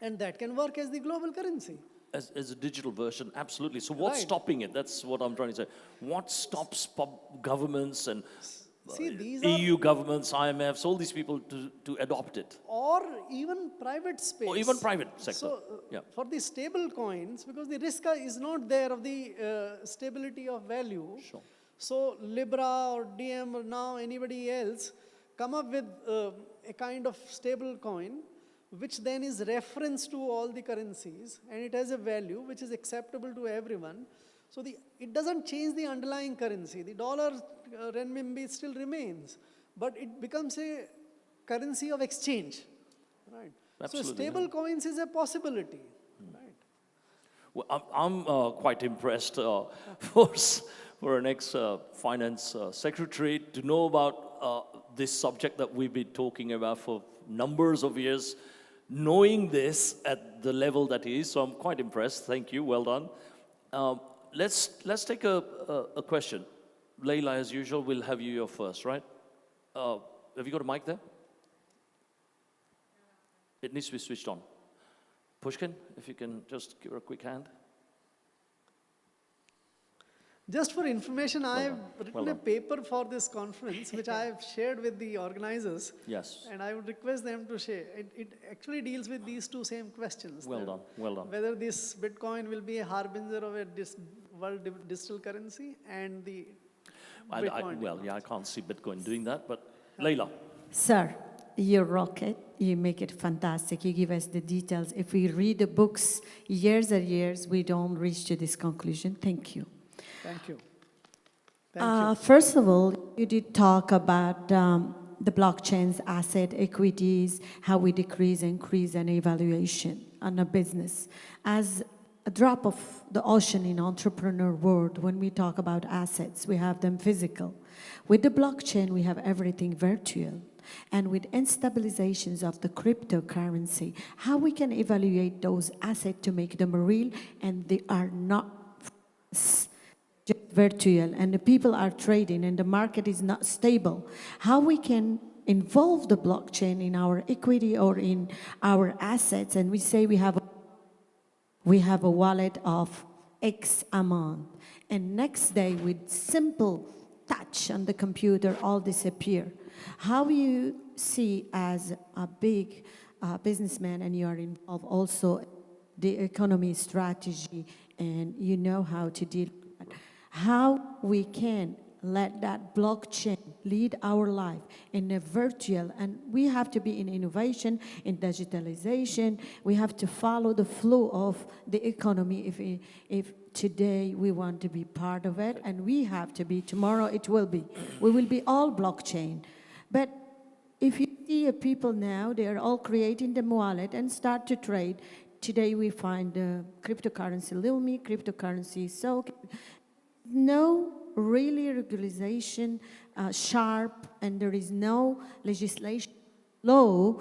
and that can work as the global currency. As a digital version, absolutely. So what's Right. stopping it? That's what I'm trying to say. What stops governments and See, these EU governments, IMFs, all these people to adopt it? or even private space. Or even private sector. So, Yeah. for the stable coins, because the risk is not there of the stability of value. Sure. So, Libra or DM or now anybody else come up with a kind of stable coin, which then is reference to all the currencies, and it has a value which is acceptable to everyone. So it doesn't change the underlying currency. The dollar, renminbi still remains, but it becomes a currency of exchange, right? Absolutely, So stable coins is a possibility, right? Well, I'm quite impressed for an ex-finance secretary to know about this subject that we've been talking about for numbers of years, knowing this at the level that he is. So I'm quite impressed. Thank you. Well done. Let's take a question. Layla, as usual, we'll have you first, right? Have you got a mic there? It needs to be switched on. Pushkin, if you can just give her a quick hand. Just for information, I have written Well a done. paper for this conference, which I have shared with the organizers. Yes. And I would request them to share. It actually deals with these two same questions. Well done. Well done. Whether this Bitcoin will be a harbinger of a world digital currency and the Bitcoin. Well, yeah, I can't see Bitcoin doing that, but Layla. Sir, you rock it. You make it fantastic. You give us the details. If we read the books years and years, we don't reach to this conclusion. Thank you. Thank you. Thank you. First of all, you did talk about the blockchain's asset equities, how we decrease, increase, and evaluation on a business. As a drop of the ocean in entrepreneur world, when we talk about assets, we have them physical. With the blockchain, we have everything virtual. And with instabilizations of the cryptocurrency, how we can evaluate those assets to make them real, and they are not just virtual, and the people are trading and the market is not stable. How we can involve the blockchain in our equity or in our assets, and we say we have a wallet of X amount, and next day with simple touch on the computer all disappear. How you see as a big businessman, and you are involved also the economy strategy, and you know how to deal with that, how we can let that blockchain lead our life in a virtual, and we have to be in innovation, in digitalization. We have to follow the flow of the economy if today we want to be part of it, and we have to be, tomorrow it will be. We will be all blockchain. But if you see people now, they are all creating the wallet and start to trade. Today we find cryptocurrency Lumi, cryptocurrency so no really regulation sharp, and there is no legislation law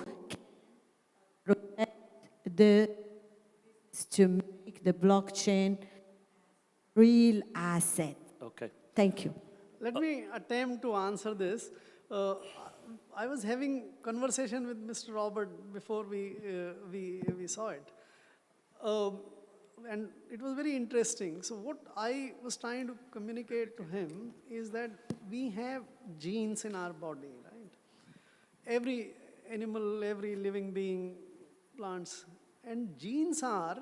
to make the blockchain real asset. Okay. Thank you. Let me attempt to answer this. I was having conversation with Mr. Robert before we saw it. And it was very interesting. So what I was trying to communicate to him is that we have genes in our body, right? Every animal, every living being, plants, and genes are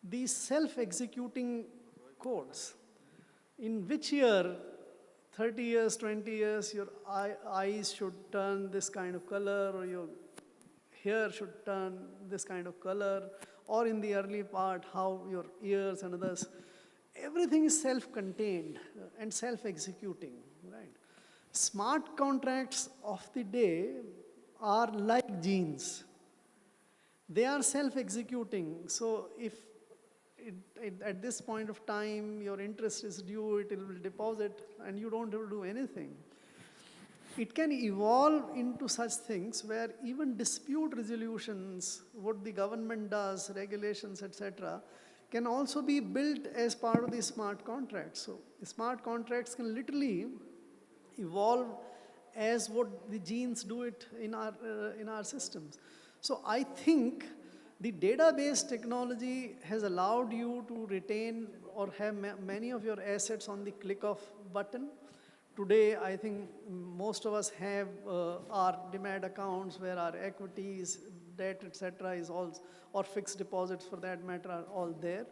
these self-executing codes. In which year, 30 years, 20 years, your eyes should turn this kind of color, or your hair should turn this kind of color, or in the early part, how your ears and others. Everything is self-contained and self-executing, right? Smart contracts of the day are like genes. They are self-executing. So if at this point of time, your interest is due, it will deposit, and you don't have to do anything. It can evolve into such things where even dispute resolutions, what the government does, regulations, etc., can also be built as part of the smart contracts. So the smart contracts can literally evolve as what the genes do it in our systems. So I think the database technology has allowed you to retain or have many of your assets on the click of button. Today, I think most of us have our demat accounts where our equities, debt, etc. is all, or fixed deposits for that matter, are all there.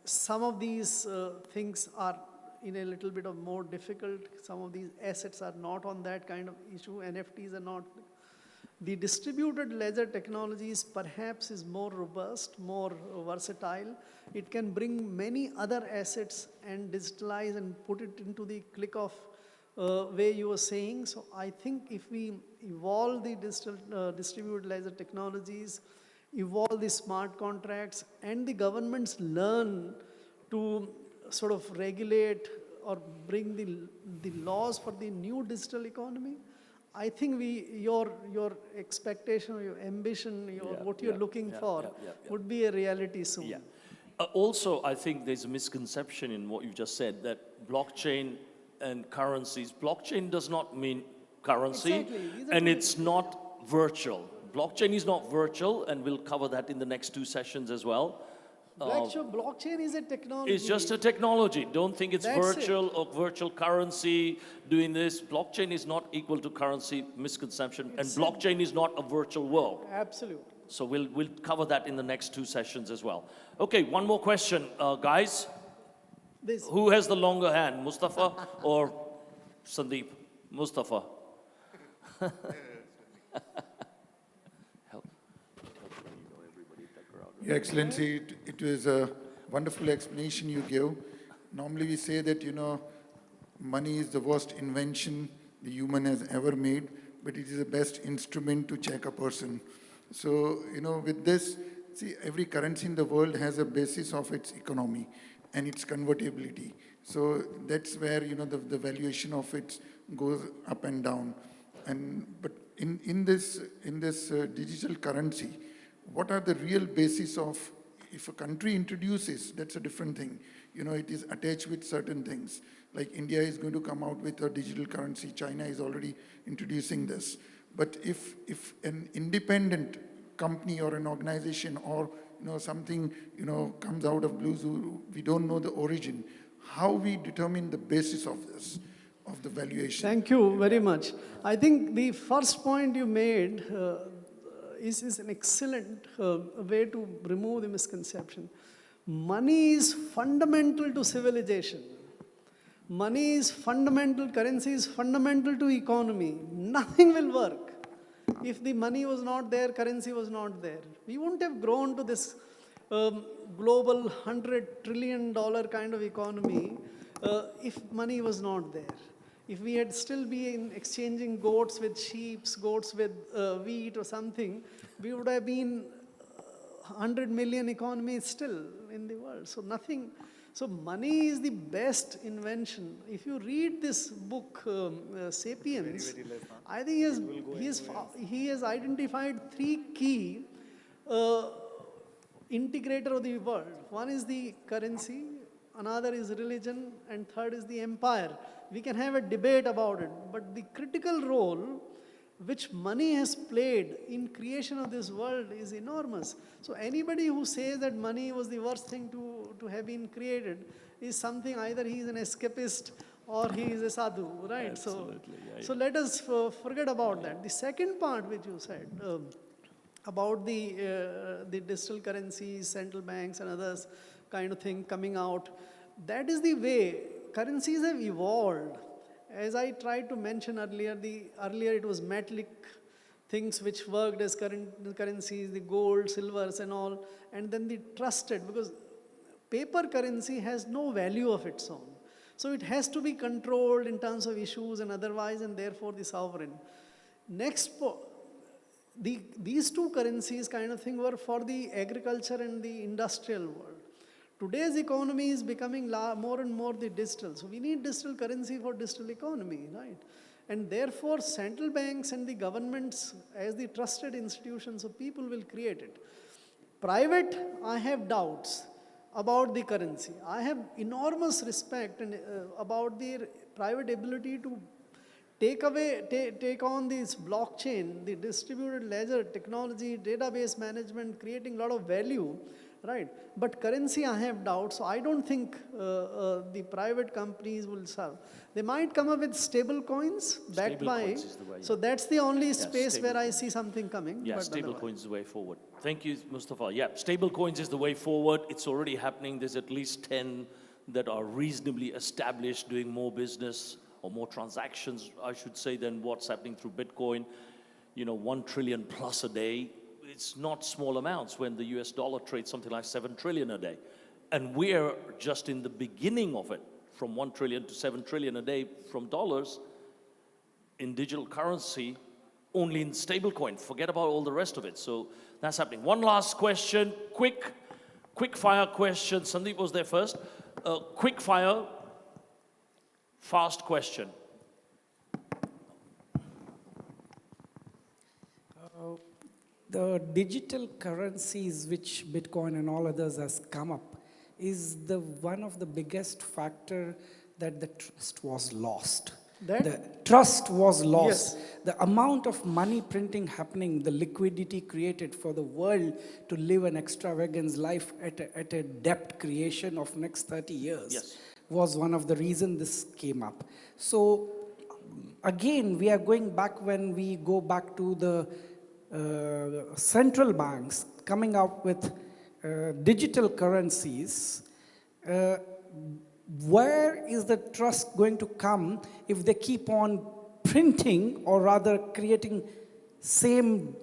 Some of these things are in a little bit of more difficult. Some of these assets are not on that kind of issue. NFTs are not. The distributed ledger technologies perhaps is more robust, more versatile. It can bring many other assets and digitalize and put it into the click of way you were saying. So I think if we evolve the distributed ledger technologies, evolve the smart contracts, and the governments learn to sort of regulate or bring the laws for the new digital economy, I think your expectation, or your ambition, what you're looking for would be a reality soon. Yeah. Also, I think there's a misconception in what you just said, that blockchain and currencies. Blockchain does not mean currency, Exactly. and it's not virtual. Blockchain is not virtual, and we'll cover that in the next two sessions as well. Blockchain is a technology. It's just a technology. Don't think it's That's virtual or virtual currency doing this. Blockchain is not equal to currency, misconception, and blockchain is not a virtual world. Absolutely. So we'll cover that in the next two sessions as well. Okay, one more question, guys. Who has the longer hand, Mustafa or Sandeep? Mustafa. Help. Your Excellency, it was a wonderful explanation you gave. Normally we say that, money is the worst invention the human has ever made, but it is the best instrument to check a person. So, with this, see, every currency in the world has a basis of its economy and its convertibility. So that's where, the valuation of it goes up and down. But in this digital currency, what are the real basis of, if a country introduces, that's a different thing. It is attached with certain things. Like India is going to come out with a digital currency. China is already introducing this. But if an independent company or an organization or something comes out of blues, we don't know the origin, how we determine the basis of this, of the valuation? Thank you very much. I think the first point you made is an excellent way to remove the misconception. Money is fundamental to civilization. Money is fundamental, currency is fundamental to economy. Nothing will work if the money was not there, currency was not there. We wouldn't have grown to this global $100 trillion kind of economy if money was not there. If we had still been exchanging goats with sheep, goats with wheat or something, we would have been 100 million economy still in the world. So nothing. So money is the best invention. If you read this book, Sapiens, I think he has identified three key integrator of the world. One is the currency, another is religion, and third is the empire. We can have a debate about it, but the critical role which money has played in creation of this world is enormous. So anybody who says that money was the worst thing to have been created is something, either he is an escapist or he is a sadhu, right? Absolutely, So let us forget about that. The second part which you said about the digital currencies, central banks and others kind of thing coming out, that is the way currencies have evolved. As I tried to mention earlier, earlier it was metallic things which worked as currencies, the gold, silvers and all, and then the trusted, because paper currency has no value of its own. So it has to be controlled in terms of issues and otherwise, and therefore the sovereign. Next, these two currencies kind of thing were for the agriculture and the industrial world. Today's economy is becoming more and more the digital. So we need digital currency for digital economy, right? And therefore, central banks and the governments as the trusted institutions of people will create it. Private, I have doubts about the currency. I have enormous respect about their private ability to take on this blockchain, the distributed ledger technology, database management, creating a lot of value. Right, but currency I have doubts, so I don't think the private companies will serve. They might come up with stable coins backed by, so that's the only space where I see something coming. Yeah, stable coins is the way forward. Thank you, Mustafa. Yeah, stable coins is the way forward. It's already happening. There's at least 10 that are reasonably established, doing more business or more transactions, I should say, than what's happening through Bitcoin. 1 trillion plus a day. It's not small amounts when the US dollar trades something like 7 trillion a day. And we're just in the beginning of it, from 1 trillion to 7 trillion a day from dollars in digital currency, only in stablecoin. Forget about all the rest of it. So that's happening. One last question, quick fire question. Sandeep was there first. Quick fire, fast question. The digital currencies which Bitcoin and all others has come up is one of the biggest factor that the trust was lost. The trust was lost. Yes. The amount of money printing happening, the liquidity created for the world to live an extravagant life at a depth creation of next 30 years was one of the reasons this came up. So again, we are going back when we go back to the central banks coming up with digital currencies. Where is the trust going to come if they keep on printing or rather creating same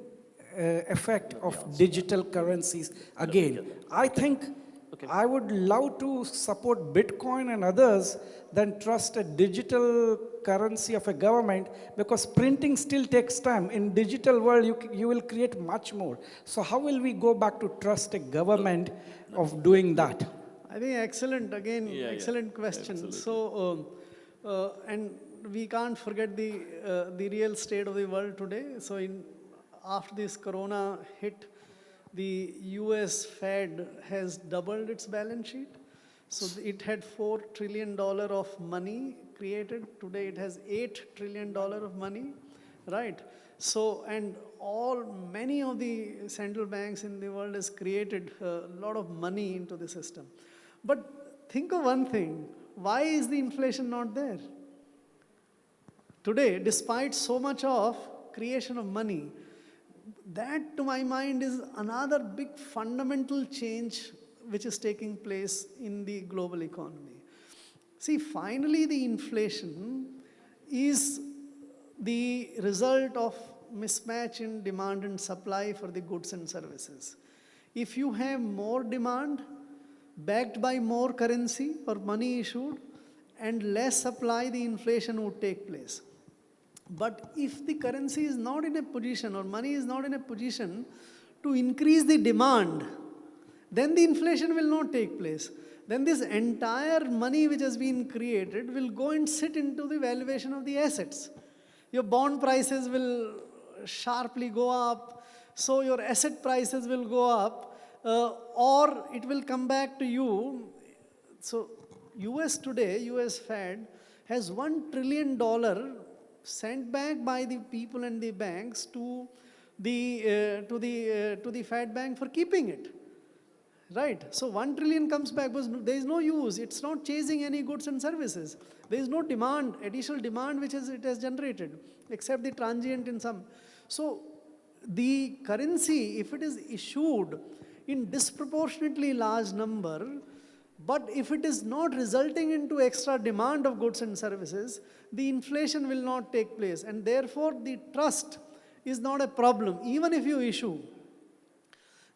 effect of digital currencies again. I think I would love to support Bitcoin and others than trust a digital currency of a government, because printing still takes time. In digital world, you will create much more. So how will we go back to trust a government of doing that? I think excellent, again, excellent question. absolutely. So, and we can't forget the real state of the world today. So after this corona hit, the US Fed has doubled its balance sheet. So it had $4 trillion of money created. Today it has $8 trillion of money, right? So, and many of the central banks in the world has created a lot of money into the system. But think of one thing, why is the inflation not there? Today, despite so much of creation of money, that to my mind is another big fundamental change which is taking place in the global economy. See, finally the inflation is the result of mismatch in demand and supply for the goods and services. If you have more demand backed by more currency or money issued and less supply, the inflation would take place. But if the currency is not in a position or money is not in a position to increase the demand, then the inflation will not take place. Then this entire money which has been created will go and sit into the valuation of the assets. Your bond prices will sharply go up, so your asset prices will go up, or it will come back to you. So US today, US Fed has $1 trillion sent back by the people and the banks to the Fed Bank for keeping it. Right? So 1 trillion comes back because there is no use. It's not chasing any goods and services. There is no demand, additional demand which it has generated, except the transient in some. So the currency, if it is issued in disproportionately large number, but if it is not resulting into extra demand of goods and services, the inflation will not take place. And therefore, the trust is not a problem, even if you issue.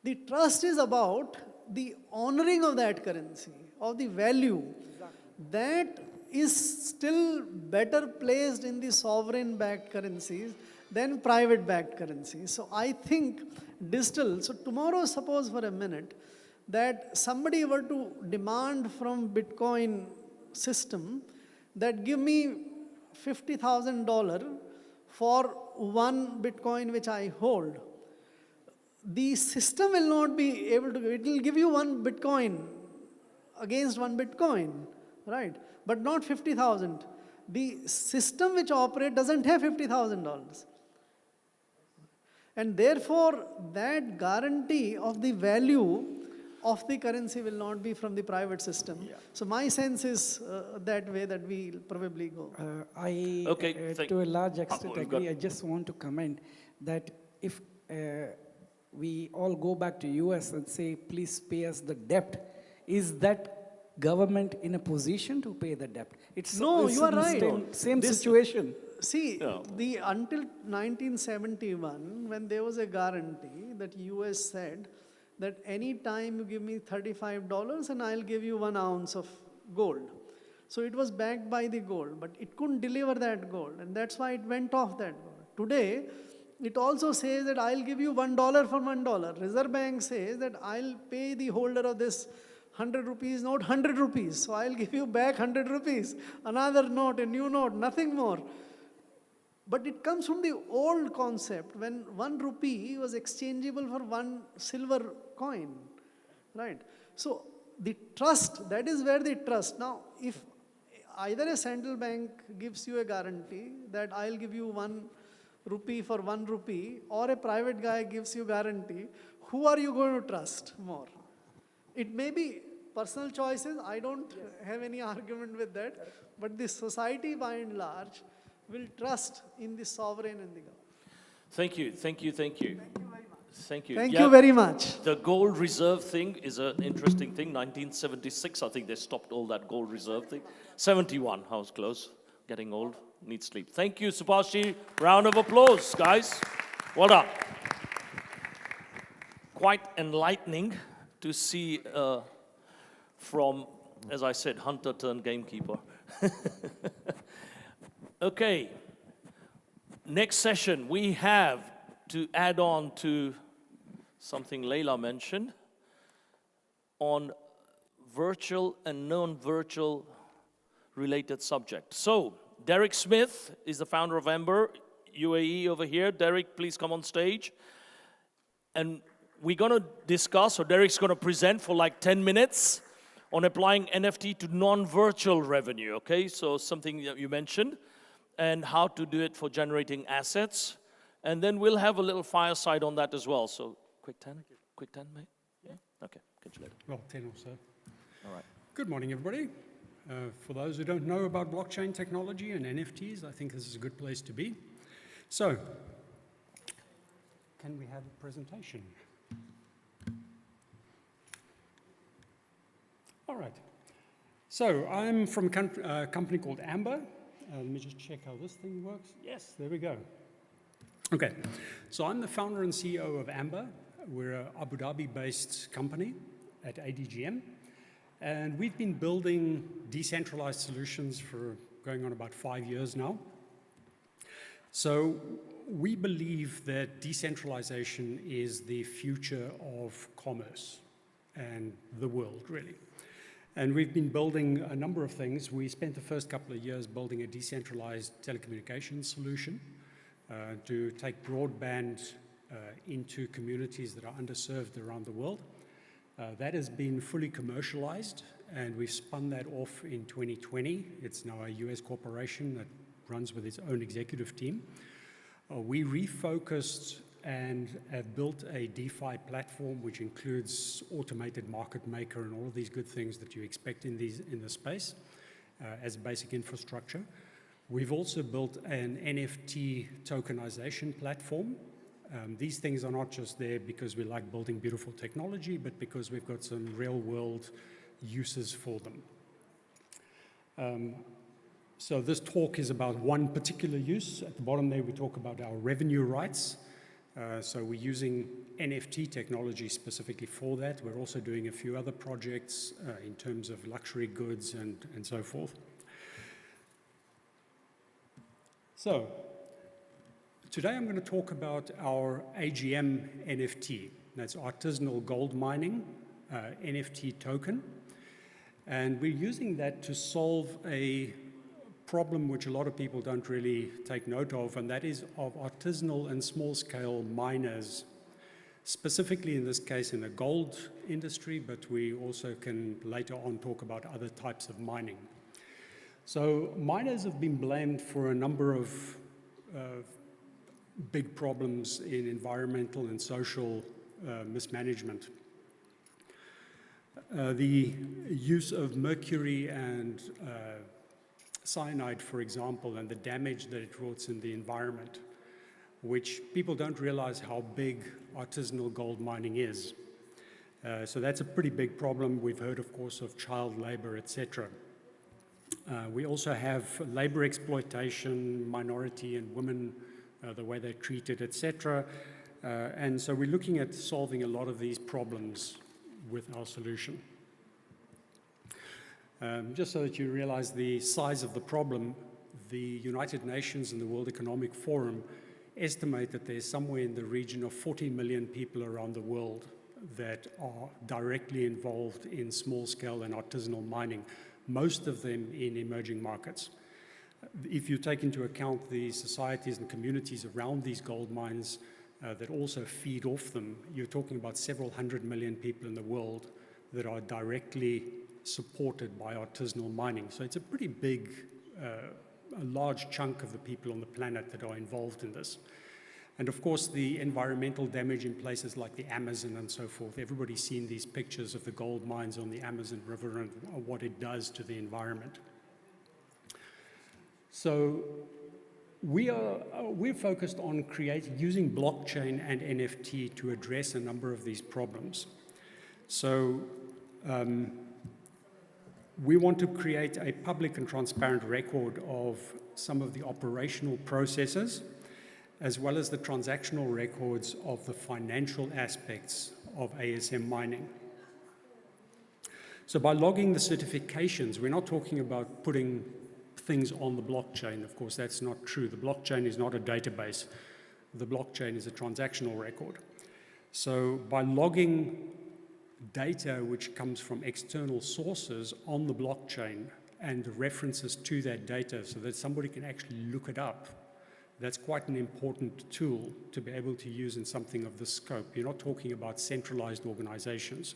The trust is about the honoring of that currency, of the value. That is still better placed in the sovereign-backed currencies than private-backed currencies. So I think digital, so tomorrow, suppose for a minute, that somebody were to demand from Bitcoin system that give me $50,000 for one Bitcoin which I hold. The system will not be able to, it will give you one Bitcoin against one Bitcoin, right? But not 50,000. The system which operates doesn't have $50,000. And therefore, that guarantee of the value of the currency will not be from the private system. Yeah. So my sense is that way that we'll probably go. To a large extent agree. I just want to comment that if we all go back to US and say, please pay us the debt, is that government in a position to pay the debt? No, you are right. Same situation. See, until 1971, when there was a guarantee that US said that any time you give me $35 and I'll give you 1 ounce of gold. So it was backed by the gold, but it couldn't deliver that gold, and that's why it went off that gold. Today, it also says that I'll give you $1 for $1. Reserve Bank says that I'll pay the holder of this 100 rupees note 100 rupees. So I'll give you back 100 rupees. Another note, a new note, nothing more. But it comes from the old concept when 1 rupee was exchangeable for 1 silver coin, right? So the trust, that is where the trust. Now, if either a central bank gives you a guarantee that I'll give you 1 rupee for 1 rupee, or a private guy gives you guarantee, who are you going to trust more? It may be personal choices. I don't have any argument with that. But the society by and large will trust in the sovereign and the government. Thank you. Thank you very much. Thank you. Thank you very much. The gold reserve thing is an interesting thing. 1976, I think they stopped all that gold reserve thing. 71, I was close. getting old, need sleep. Thank you, Subhashi. Round of applause, guys. Well done. Quite enlightening to see from, as I said, hunter turned gamekeeper. Okay, next session we have to add on to something Leila mentioned on virtual and non-virtual related subjects. So, Derek Smith is the founder of Ember UAE over here. Derek, please come on stage. And we're going to discuss, or Derek's going to present for like 10 minutes on applying NFT to non-virtual revenue, okay? So something that you mentioned, and how to do it for generating assets. And then we'll have a little fireside on that as well. So quick 10, mate? Yeah? Okay, catch you later. Well, 10 or so. All right. Good morning, everybody. For those who don't know about blockchain technology and NFTs, I think this is a good place to be. So, can we have a presentation? All right. So, I'm from a company called Amber. Let me just check how this thing works. Yes, there we go. Okay, so I'm the founder and CEO of Amber. We're an Abu Dhabi-based company at ADGM. And we've been building decentralized solutions for going on about 5 years now. So we believe that decentralization is the future of commerce and the world, really. And we've been building a number of things. We spent the first couple of years building a decentralized telecommunications solution to take broadband into communities that are underserved around the world. That has been fully commercialized, and we've spun that off in 2020. It's now a US corporation that runs with its own executive team. We refocused and have built a DeFi platform, which includes automated market maker and all of these good things that you expect in the space as basic infrastructure. We've also built an NFT tokenization platform. These things are not just there because we like building beautiful technology, but because we've got some real-world uses for them. So this talk is about one particular use. At the bottom there, we talk about our revenue rights. So we're using NFT technology specifically for that. We're also doing a few other projects in terms of luxury goods and so forth. So, today I'm going to talk about our AGM NFT. That's artisanal gold mining NFT token. And we're using that to solve a problem which a lot of people don't really take note of, and that is of artisanal and small-scale miners, specifically in this case in the gold industry, but we also can later on talk about other types of mining. So miners have been blamed for a number of big problems in environmental and social mismanagement. The use of mercury and cyanide, for example, and the damage that it wrought in the environment, which people don't realize how big artisanal gold mining is. So that's a pretty big problem. We've heard, of course, of child labor, etc. We also have labor exploitation, minority and women, the way they're treated, etc. And so we're looking at solving a lot of these problems with our solution. Just so that you realize the size of the problem, the United Nations and the World Economic Forum estimate that there's somewhere in the region of 40 million people around the world that are directly involved in small-scale and artisanal mining, most of them in emerging markets. If you take into account the societies and communities around these gold mines that also feed off them, you're talking about several 100 million people in the world that are directly supported by artisanal mining. So it's a pretty big, a large chunk of the people on the planet that are involved in this. And of course, the environmental damage in places like the Amazon and so forth. Everybody's seen these pictures of the gold mines on the Amazon River and what it does to the environment. So we're focused on using blockchain and NFT to address a number of these problems. So We want to create a public and transparent record of some of the operational processes, as well as the transactional records of the financial aspects of ASM mining. So by logging the certifications, we're not talking about putting things on the blockchain. Of course, that's not true. The blockchain is not a database. The blockchain is a transactional record. So by logging data which comes from external sources on the blockchain and references to that data so that somebody can actually look it up, that's quite an important tool to be able to use in something of this scope. You're not talking about centralized organizations.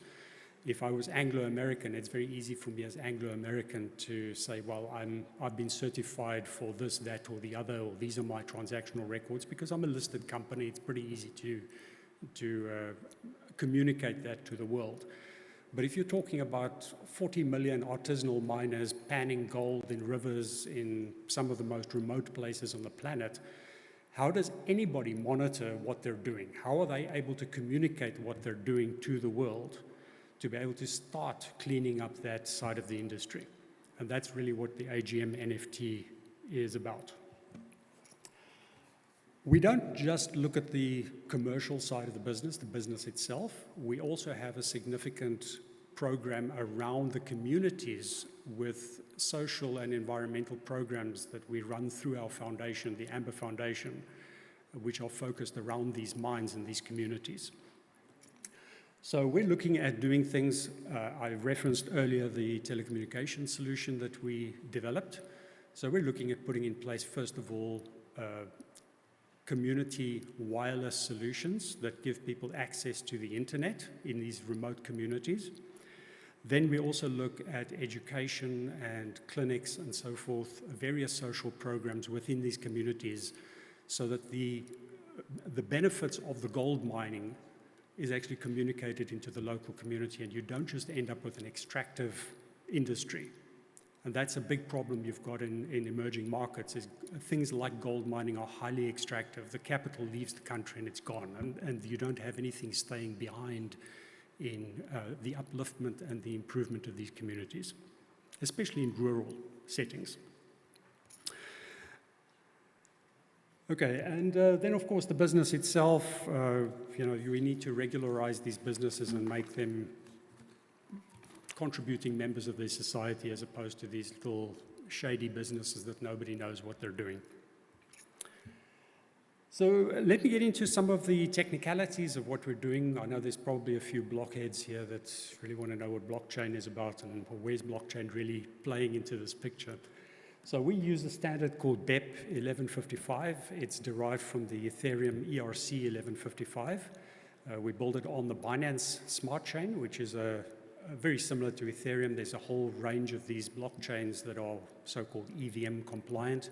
If I was Anglo-American, it's very easy for me as Anglo-American to say, well, I've been certified for this, that, or the other, or these are my transactional records, because I'm a listed company. It's pretty easy to communicate that to the world. But if you're talking about 40 million artisanal miners panning gold in rivers in some of the most remote places on the planet, how does anybody monitor what they're doing? How are they able to communicate what they're doing to the world to be able to start cleaning up that side of the industry? And that's really what the AGM NFT is about. We don't just look at the commercial side of the business itself. We also have a significant program around the communities with social and environmental programs that we run through our foundation, the Amber Foundation, which are focused around these mines and these communities. So we're looking at doing things, I referenced earlier the telecommunication solution that we developed. So we're looking at putting in place, first of all, community wireless solutions that give people access to the internet in these remote communities. Then we also look at education and clinics and so forth, various social programs within these communities so that the benefits of the gold mining is actually communicated into the local community and you don't just end up with an extractive industry. And that's a big problem you've got in emerging markets, is things like gold mining are highly extractive. The capital leaves the country and it's gone, and you don't have anything staying behind in the upliftment and the improvement of these communities, especially in rural settings. Okay, and then of course the business itself, we need to regularize these businesses and make them contributing members of their society as opposed to these little shady businesses that nobody knows what they're doing. So let me get into some of the technicalities of what we're doing. I know there's probably a few blockheads here that really want to know what blockchain is about and where's blockchain really playing into this picture. So we use a standard called BEP 1155. It's derived from the Ethereum ERC 1155. We build it on the Binance Smart Chain, which is very similar to Ethereum. There's a whole range of these blockchains that are so-called EVM compliant,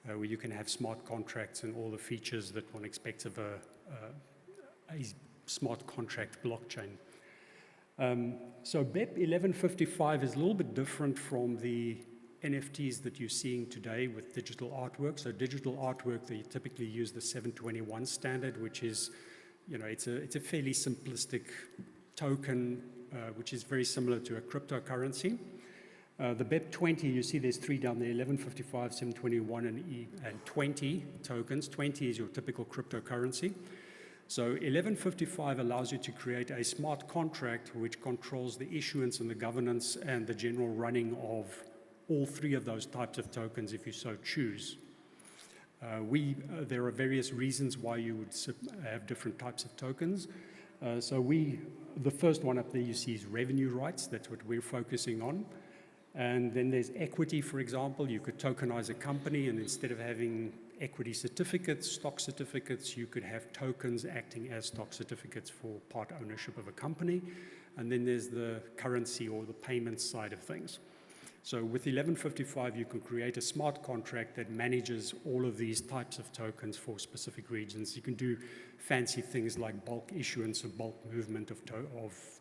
where you can have smart contracts and all the features that one expects of a smart contract blockchain. So BEP 1155 is a little bit different from the NFTs that you're seeing today with digital artwork. So digital artwork, they typically use the 721 standard, which is, it's a fairly simplistic token, which is very similar to a cryptocurrency. The BEP 20, you see there's three down there, 1155, 721, and 20 tokens. 20 is your typical cryptocurrency. So 1155 allows you to create a smart contract which controls the issuance and the governance and the general running of all three of those types of tokens if you so choose. There are various reasons why you would have different types of tokens. The first one up there you see is revenue rights. That's what we're focusing on. And then there's equity, for example. You could tokenize a company, and instead of having equity certificates, stock certificates, you could have tokens acting as stock certificates for part ownership of a company. And then there's the currency or the payment side of things. So with 1155, you can create a smart contract that manages all of these types of tokens for specific regions. You can do fancy things like bulk issuance or bulk movement of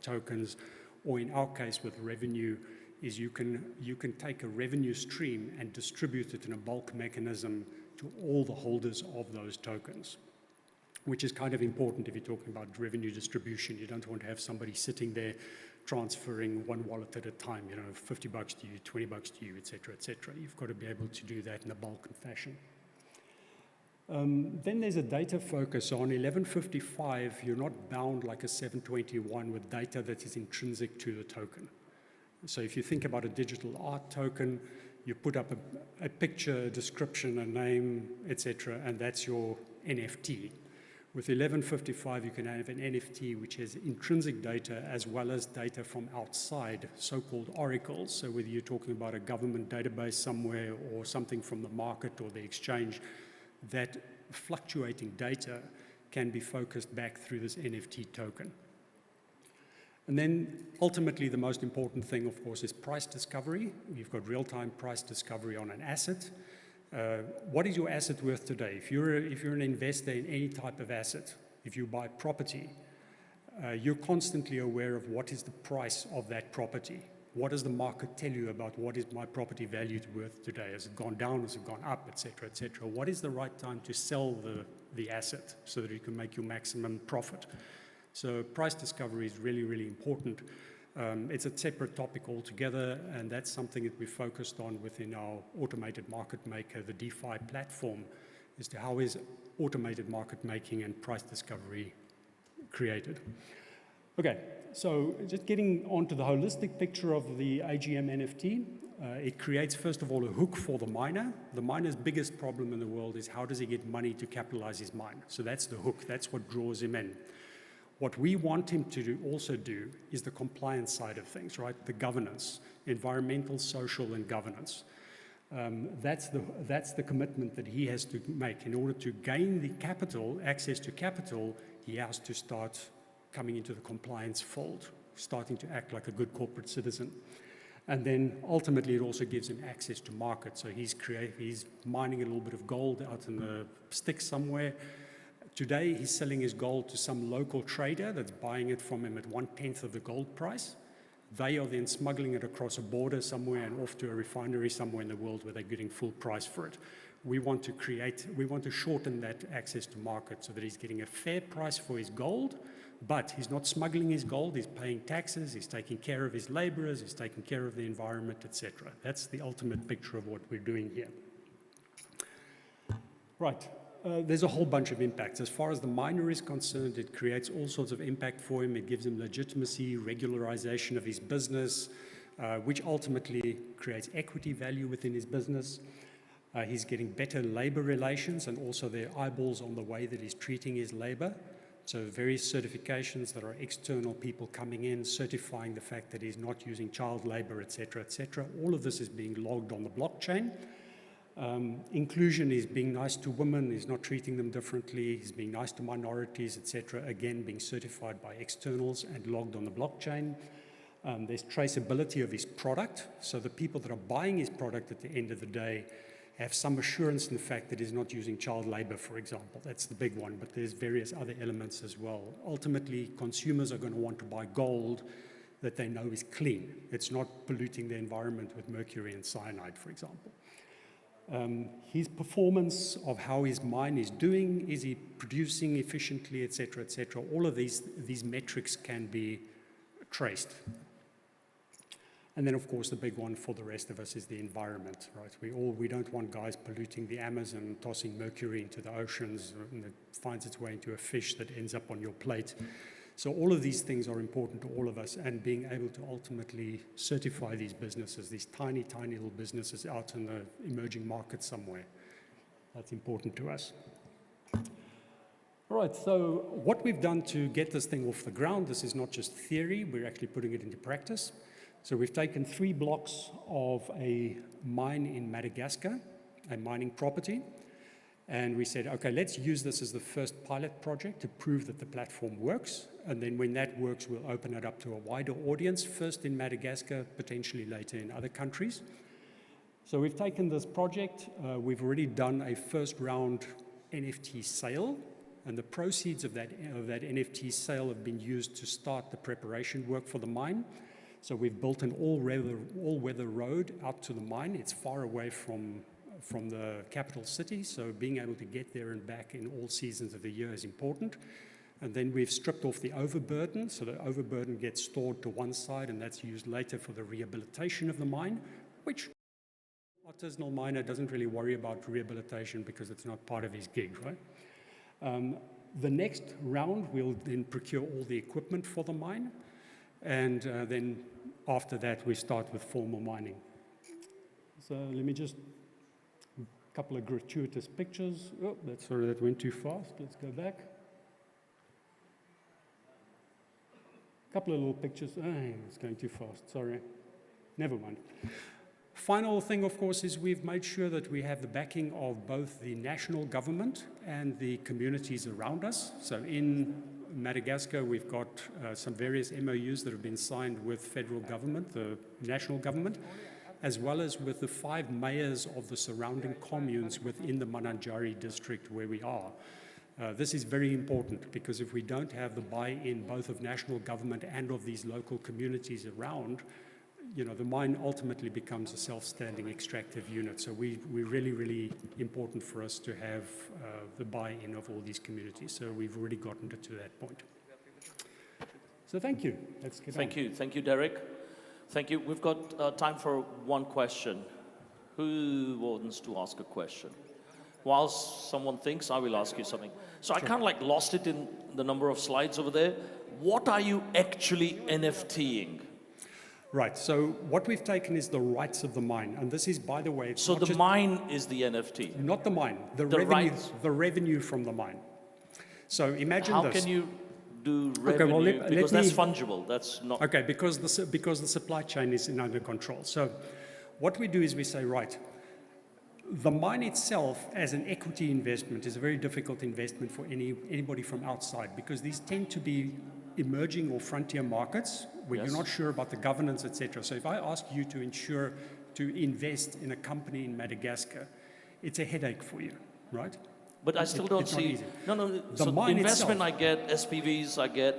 tokens, or in our case with revenue, is you can take a revenue stream and distribute it in a bulk mechanism to all the holders of those tokens, which is kind of important if you're talking about revenue distribution. You don't want to have somebody sitting there transferring one wallet at a time, you know, $50 to you, $20 to you, et cetera, et cetera. You've got to be able to do that in a bulk fashion. Then there's a data focus. On 1155, you're not bound like a 721 with data that is intrinsic to the token. So if you think about a digital art token, you put up a picture, a description, a name, etc., and that's your NFT. With 1155, you can have an NFT which has intrinsic data as well as data from outside, so-called oracles. So whether you're talking about a government database somewhere or something from the market or the exchange, that fluctuating data can be focused back through this NFT token. And then ultimately the most important thing, of course, is price discovery. You've got real-time price discovery on an asset. What is your asset worth today? If you're an investor in any type of asset, if you buy property, you're constantly aware of what is the price of that property. What does the market tell you about what is my property valued worth today? Has it gone down? Has it gone up? Et cetera, et cetera. What is the right time to sell the asset so that you can make your maximum profit? So price discovery is really, really important. It's a separate topic altogether, and that's something that we focused on within our automated market maker, the DeFi platform, as to how is automated market making and price discovery created. Okay, so just getting onto the holistic picture of the AGM NFT, it creates, first of all, a hook for the miner. The miner's biggest problem in the world is how does he get money to capitalize his mine? So that's the hook, that's what draws him in. What we want him to also do is the compliance side of things, right? The governance, environmental, social, and governance. That's the commitment that he has to make. In order to gain the capital, access to capital, he has to start coming into the compliance fold, starting to act like a good corporate citizen. And then ultimately it also gives him access to market. So he's mining a little bit of gold out in the sticks somewhere. Today, he's selling his gold to some local trader that's buying it from him at 1/10 of the gold price. They are then smuggling it across a border somewhere and off to a refinery somewhere in the world where they're getting full price for it. We want to shorten that access to market so that he's getting a fair price for his gold, but he's not smuggling his gold, he's paying taxes, he's taking care of his laborers, he's taking care of the environment, etc. That's the ultimate picture of what we're doing here. Right. There's a whole bunch of impacts. As far as the miner is concerned, it creates all sorts of impact for him. It gives him legitimacy, regularization of his business, which ultimately creates equity value within his business. He's getting better labor relations and also their eyeballs on the way that he's treating his labor. So various certifications that are external people coming in, certifying the fact that he's not using child labor, et cetera, et cetera. All of this is being logged on the blockchain. Inclusion is being nice to women, he's not treating them differently, he's being nice to minorities, etc. Again, being certified by externals and logged on the blockchain. There's traceability of his product, so the people that are buying his product at the end of the day have some assurance in the fact that he's not using child labor, for example. That's the big one, but there's various other elements as well. Ultimately, consumers are going to want to buy gold that they know is clean. It's not polluting the environment with mercury and cyanide, for example. His performance of how his mine is doing, is he producing efficiently, et cetera, all of these metrics can be traced. And then, of course, the big one for the rest of us is the environment, right? We don't want guys polluting the Amazon, tossing mercury into the oceans, and it finds its way into a fish that ends up on your plate. So all of these things are important to all of us, and being able to ultimately certify these businesses, these tiny, tiny little businesses out in the emerging market somewhere. That's important to us. All right, so what we've done to get this thing off the ground, this is not just theory, we're actually putting it into practice. So we've taken 3 blocks of a mine in Madagascar, a mining property, and we said, okay, let's use this as the first pilot project to prove that the platform works. And then when that works, we'll open it up to a wider audience, first in Madagascar, potentially later in other countries. So we've taken this project, we've already done a first round NFT sale, and the proceeds of that NFT sale have been used to start the preparation work for the mine. So we've built an all-weather road out to the mine. It's far away from the capital city, so being able to get there and back in all seasons of the year is important. And then we've stripped off the overburden, so the overburden gets stored to one side, and that's used later for the rehabilitation of the mine, which artisanal miner doesn't really worry about rehabilitation because it's not part of his gig, right? The next round, we'll then procure all the equipment for the mine, and then after that, we start with formal mining. So let me just, a couple of gratuitous pictures. Oh, sorry, that went too fast. Let's go back. A couple of little pictures. It's going too fast, sorry. Never mind. Final thing, of course, is we've made sure that we have the backing of both the national government and the communities around us. So in Madagascar, we've got some various MOUs that have been signed with federal government, the national government, as well as with the 5 mayors of the surrounding communes within the Mananjari district where we are. This is very important because if we don't have the buy-in both of national government and of these local communities around, you know, the mine ultimately becomes a self-standing extractive unit. So we're really, really important for us to have the buy-in of all these communities. So we've already gotten to that point. So thank you. Let's get on. Thank you, Derek. Thank you. We've got time for one question. Who wants to ask a question? Whilst someone thinks, I will ask you something. So I kind of like lost it in the number of slides over there. What are you actually NFTing? Right, so what we've taken is the rights of the mine, and this is, by the way, so the mine is the NFT? Not the mine, the revenue from the mine. So imagine this. How can you do revenue? Okay, well, because that's fungible, that's not... Okay, because the supply chain is under control. So what we do is we say, right, the mine itself as an equity investment is a very difficult investment for anybody from outside because these tend to be emerging or frontier markets where you're not sure about the governance, etc. So if I ask you to invest in a company in Madagascar, it's a headache for you, right? But I still don't see... No, the so investment itself, I get, SPVs I get,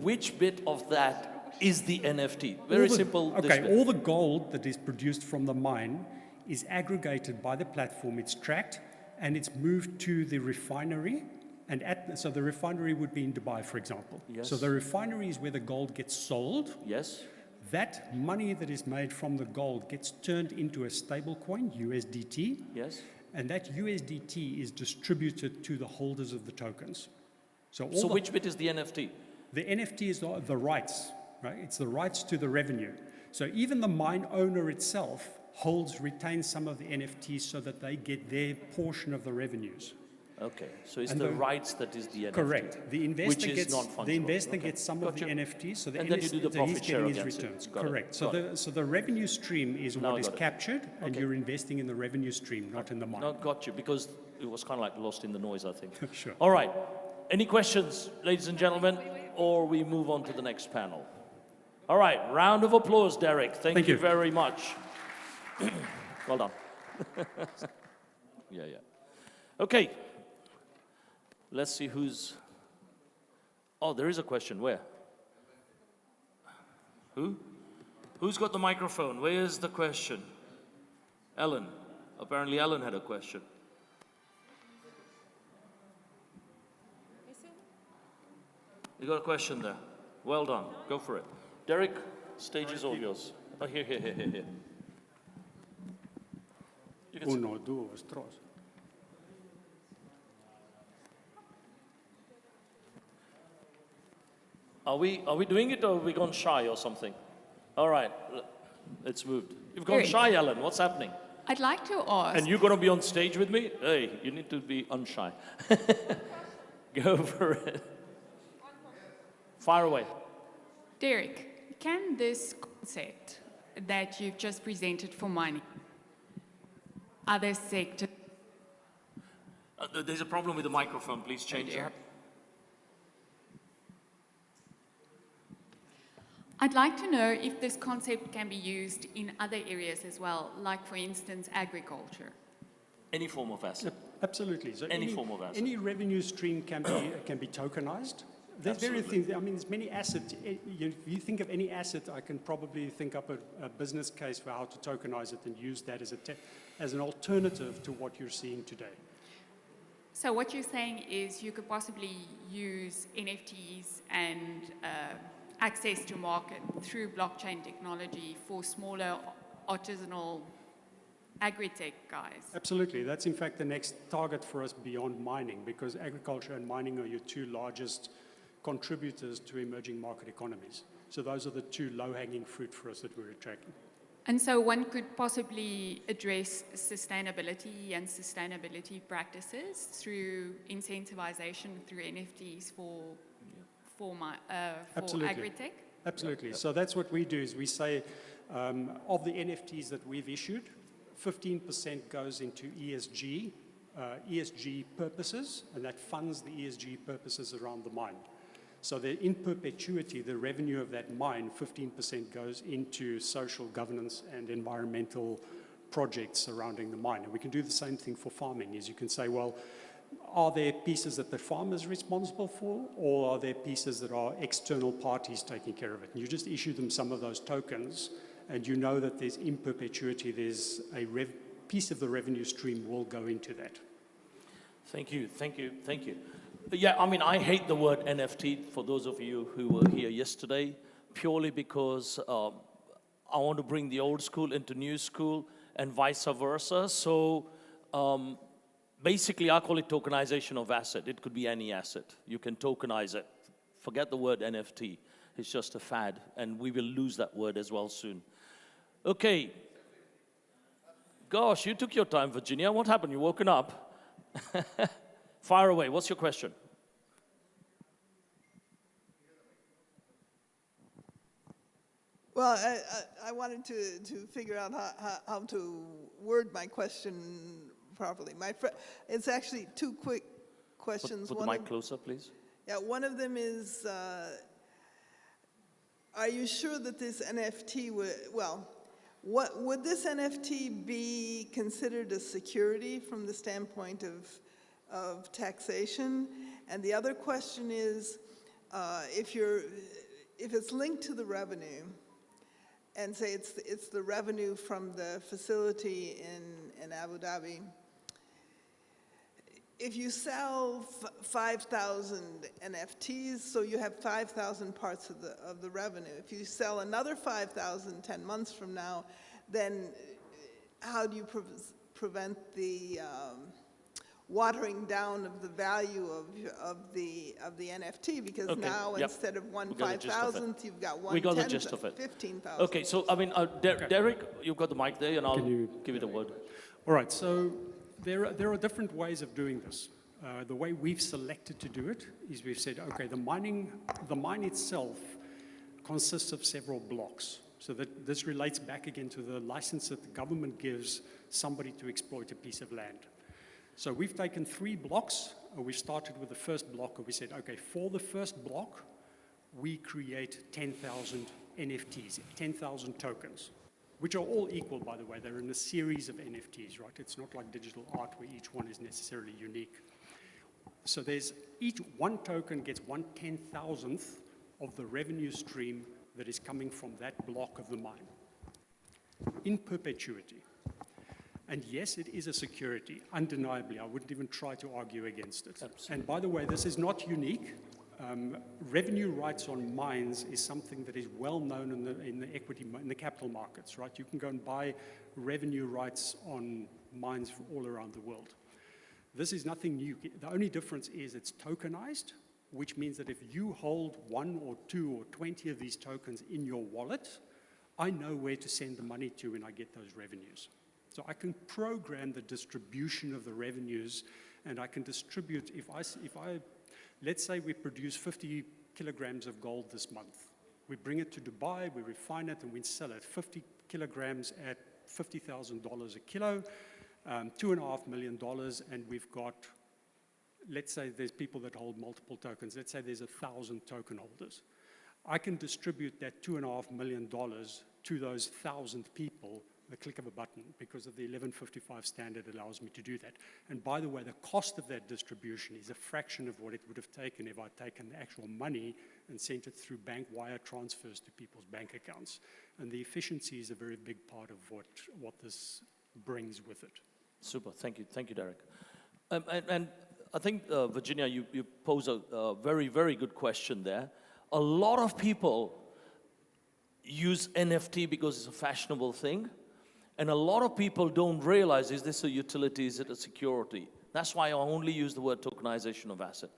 which bit of that is the NFT? Very simple. Okay, all the gold that is produced from the mine is aggregated by the platform, it's tracked, and it's moved to the refinery. And so the refinery would be in Dubai, for example. Yes. So the refinery is where the gold gets sold. Yes. That money that is made from the gold gets turned into a stable coin, USDT. Yes. And that USDT is distributed to the holders of the tokens. So which bit is the NFT? The NFT is the rights, right? It's the rights to the revenue. So even the mine owner itself retains some of the NFTs so that they get their portion of the revenues. Okay, so it's the rights that is the NFT. Correct. The investor gets some of the NFTs, so he's getting his returns. Correct. So the revenue stream is what is captured, and you're investing in the revenue stream, not in the mine. No, got you, because it was kind of like lost in the noise, I think. Sure. All right. Any questions, ladies and gentlemen, or we move on to the next panel? All right. Round of applause, Derek. Thank you very much. Well done. Yeah. Okay. Let's see who's... Oh, there is a question. Where? Who? Who's got the microphone? Where's the question? Ellen. Apparently Ellen had a question. You got a question there. Well done. Go for it. Derek, stage is all yours. Oh, here. Uno, dos, tres. Are we doing it, or have we gone shy or something? All right, it's moved. You've gone shy, Ellen. What's happening? I'd like to ask... And you're going to be on stage with me? Hey, you need to be unshy. Go for it. Fire away. Derek, can this concept that you've just presented for mining, other sectors... There's a problem with the microphone. Please change that. I'd like to know if this concept can be used in other areas as well, like, for instance, agriculture. Any form of asset. Absolutely. So any form of asset. Any revenue stream can be tokenized. There's various things. I mean, there's many assets. If you think of any asset, I can probably think up a business case for how to tokenize it and use that as an alternative to what you're seeing today. So what you're saying is you could possibly use NFTs and access to market through blockchain technology for smaller artisanal agri-tech guys. Absolutely. That's in fact the next target for us beyond mining, because agriculture and mining are your two largest contributors to emerging market economies. So those are the two low-hanging fruit for us that we're attracting. And so one could possibly address sustainability and sustainability practices through incentivization through NFTs for agri-tech? Absolutely. So that's what we do, is we say of the NFTs that we've issued, 15% goes into ESG purposes, and that funds the ESG purposes around the mine. So that in perpetuity, the revenue of that mine, 15% goes into social governance and environmental projects surrounding the mine. And we can do the same thing for farming, is you can say, well, are there pieces that the farmer is responsible for, or are there pieces that are external parties taking care of it? And you just issue them some of those tokens, and you know that there's in perpetuity, there's a piece of the revenue stream will go into that. Thank you, thank you, thank you. Yeah, I mean, I hate the word NFT, for those of you who were here yesterday, purely because I want to bring the old school into new school and vice versa. So basically, I call it tokenization of asset. It could be any asset. You can tokenize it. Forget the word NFT. It's just a fad, and we will lose that word as well soon. Okay. Gosh, you took your time, Virginia. What happened? You woken up? Fire away. What's your question? Well, I wanted to figure out how to word my question properly. It's actually two quick questions. Put the mic closer, please. Yeah, one of them is, are you sure that this NFT would this NFT be considered a security from the standpoint of taxation? And the other question is, if it's linked to the revenue, and say it's the revenue from the facility in Abu Dhabi, if you sell 5,000 NFTs, so you have 5,000 parts of the revenue. If you sell another 5,000 10 months from now, then how do you prevent the watering down of the value of the NFT? Because now instead of one 5,000th, you've got one 10th, 15,000. Okay, so I mean, Derek, you've got the mic there, and I'll give it a word. All right, so there are different ways of doing this. The way we've selected to do it is we've said, okay, the mine itself consists of several blocks. So that this relates back again to the license that the government gives somebody to exploit a piece of land. So we've taken 3 blocks, and we started with the first block, and we said, okay, for the first block, we create 10,000 NFTs, 10,000 tokens, which are all equal, by the way. They're in a series of NFTs, right? It's not like digital art where each one is necessarily unique. So each one token gets 1/10,000th of the revenue stream that is coming from that block of the mine in perpetuity. And yes, it is a security, undeniably. I wouldn't even try to argue against it. Absolutely. And by the way, this is not unique. Revenue rights on mines is something that is well known in the capital markets, right? You can go and buy revenue rights on mines from all around the world. This is nothing new. The only difference is it's tokenized, which means that if you hold 1 or 2 or 20 of these tokens in your wallet, I know where to send the money to when I get those revenues. So I can program the distribution of the revenues, and I can distribute, let's say we produce 50 kilograms of gold this month. We bring it to Dubai, we refine it, and we sell it. 50 kilograms at $50,000 a kilo, $2.5 million, and we've got, let's say there's people that hold multiple tokens. Let's say there's 1,000 token holders. I can distribute that $2.5 million to those 1,000 people the click of a button, because of the 1155 standard allows me to do that. And by the way, the cost of that distribution is a fraction of what it would have taken if I'd taken the actual money and sent it through bank wire transfers to people's bank accounts. And the efficiency is a very big part of what this brings with it. Super, thank you, Derek. And I think, Virginia, you pose a very, very good question there. A lot of people use NFT because it's a fashionable thing. And a lot of people don't realize, is this a utility, is it a security? That's why I only use the word tokenization of asset.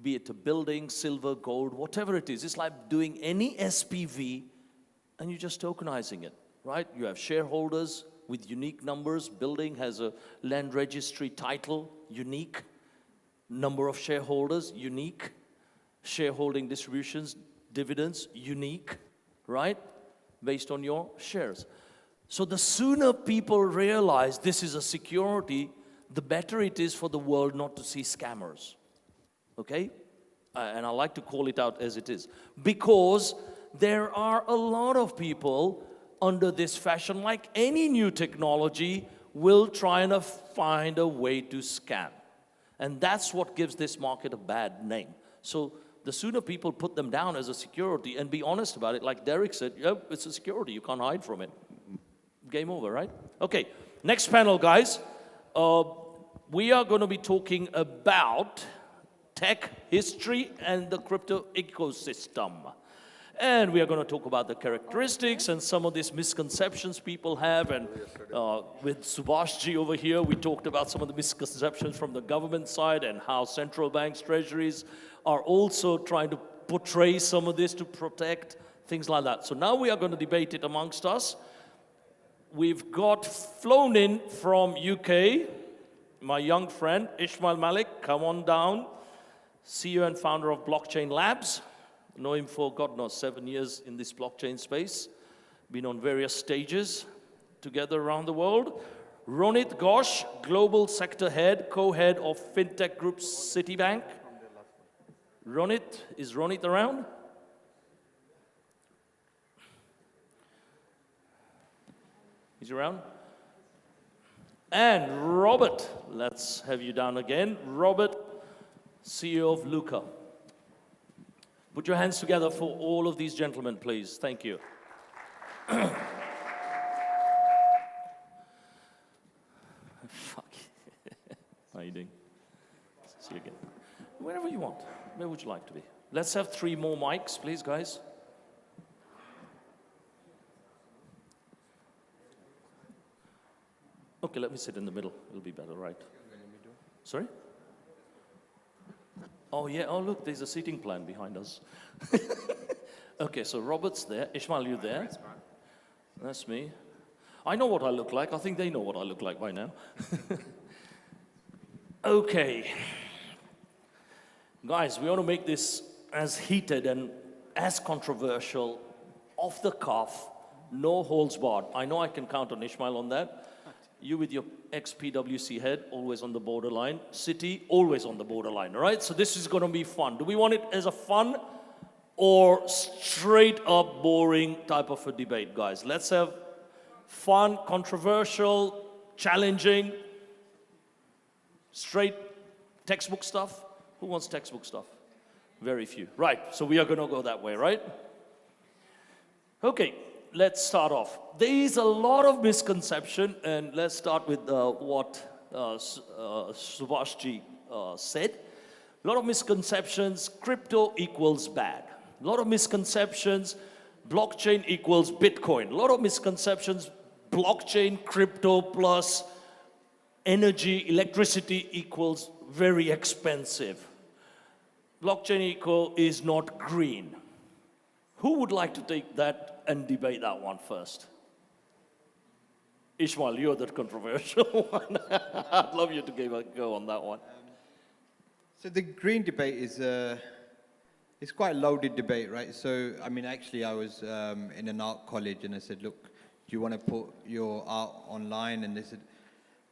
Be it a building, silver, gold, whatever it is. It's like doing any SPV and you're just tokenizing it, right? You have shareholders with unique numbers. Building has a land registry title, unique. Number of shareholders, unique. Shareholding distributions, dividends, unique, right? Based on your shares. So the sooner people realize this is a security, the better it is for the world not to see scammers. Okay? And I like to call it out as it is. Because there are a lot of people under this fashion, like any new technology, will try and find a way to scam. And that's what gives this market a bad name. So the sooner people put them down as a security and be honest about it, like Derek said, yep, it's a security, you can't hide from it. Game over, right? Okay, next panel, guys. We are going to be talking about tech history and the crypto ecosystem. And we are going to talk about the characteristics and some of these misconceptions people have. And with Subhashji over here, we talked about some of the misconceptions from the government side and how central banks, treasuries are also trying to portray some of this to protect, things like that. So now we are going to debate it amongst us. We've got flown in from UK, my young friend, Ismail Malik. Come on down. CEO and founder of Blockchain Labs. Know him for, God knows, 7 years in this blockchain space. Been on various stages together around the world. Ronit Ghosh, Global Sector Head, Co-Head of FinTech Group Citibank. Ronit, is Ronit around? He's around? And Robert, let's have you down again. Robert, CEO of Luca. Put your hands together for all of these gentlemen, please. Thank you. Fuck. How are you doing? See you again. Wherever you want. Where would you like to be? Let's have 3 more mics, please, guys. Okay, let me sit in the middle. It'll be better, right? Sorry? Oh, yeah. Oh, look, there's a seating plan behind us. Okay, so Robert's there. Ishmael, you there? That's me. I know what I look like. I think they know what I look like by now. Okay. Guys, we want to make this as heated and as controversial, off the cuff, no holds barred. I know I can count on Ishmael on that. You with your ex-PwC head, always on the borderline. City, always on the borderline, all right? So this is going to be fun. Do we want it as a fun or straight up boring type of a debate, guys? Let's have fun, controversial, challenging, straight textbook stuff. Who wants textbook stuff? Very few. Right, so we are going to go that way, right? Okay. Let's start off. There is a lot of misconception, and let's start with what Subhashji said. A lot of misconceptions, crypto equals bad. A lot of misconceptions, blockchain equals Bitcoin. A lot of misconceptions, blockchain, crypto plus energy, electricity equals very expensive. Blockchain is not green. Who would like to take that and debate that one first? Ishmael, you're the controversial one. I'd love you to give a go on that one. So the green debate is it's quite a loaded debate, right? So, I mean, actually, I was in an art college and I said, look, do you want to put your art online? And they said,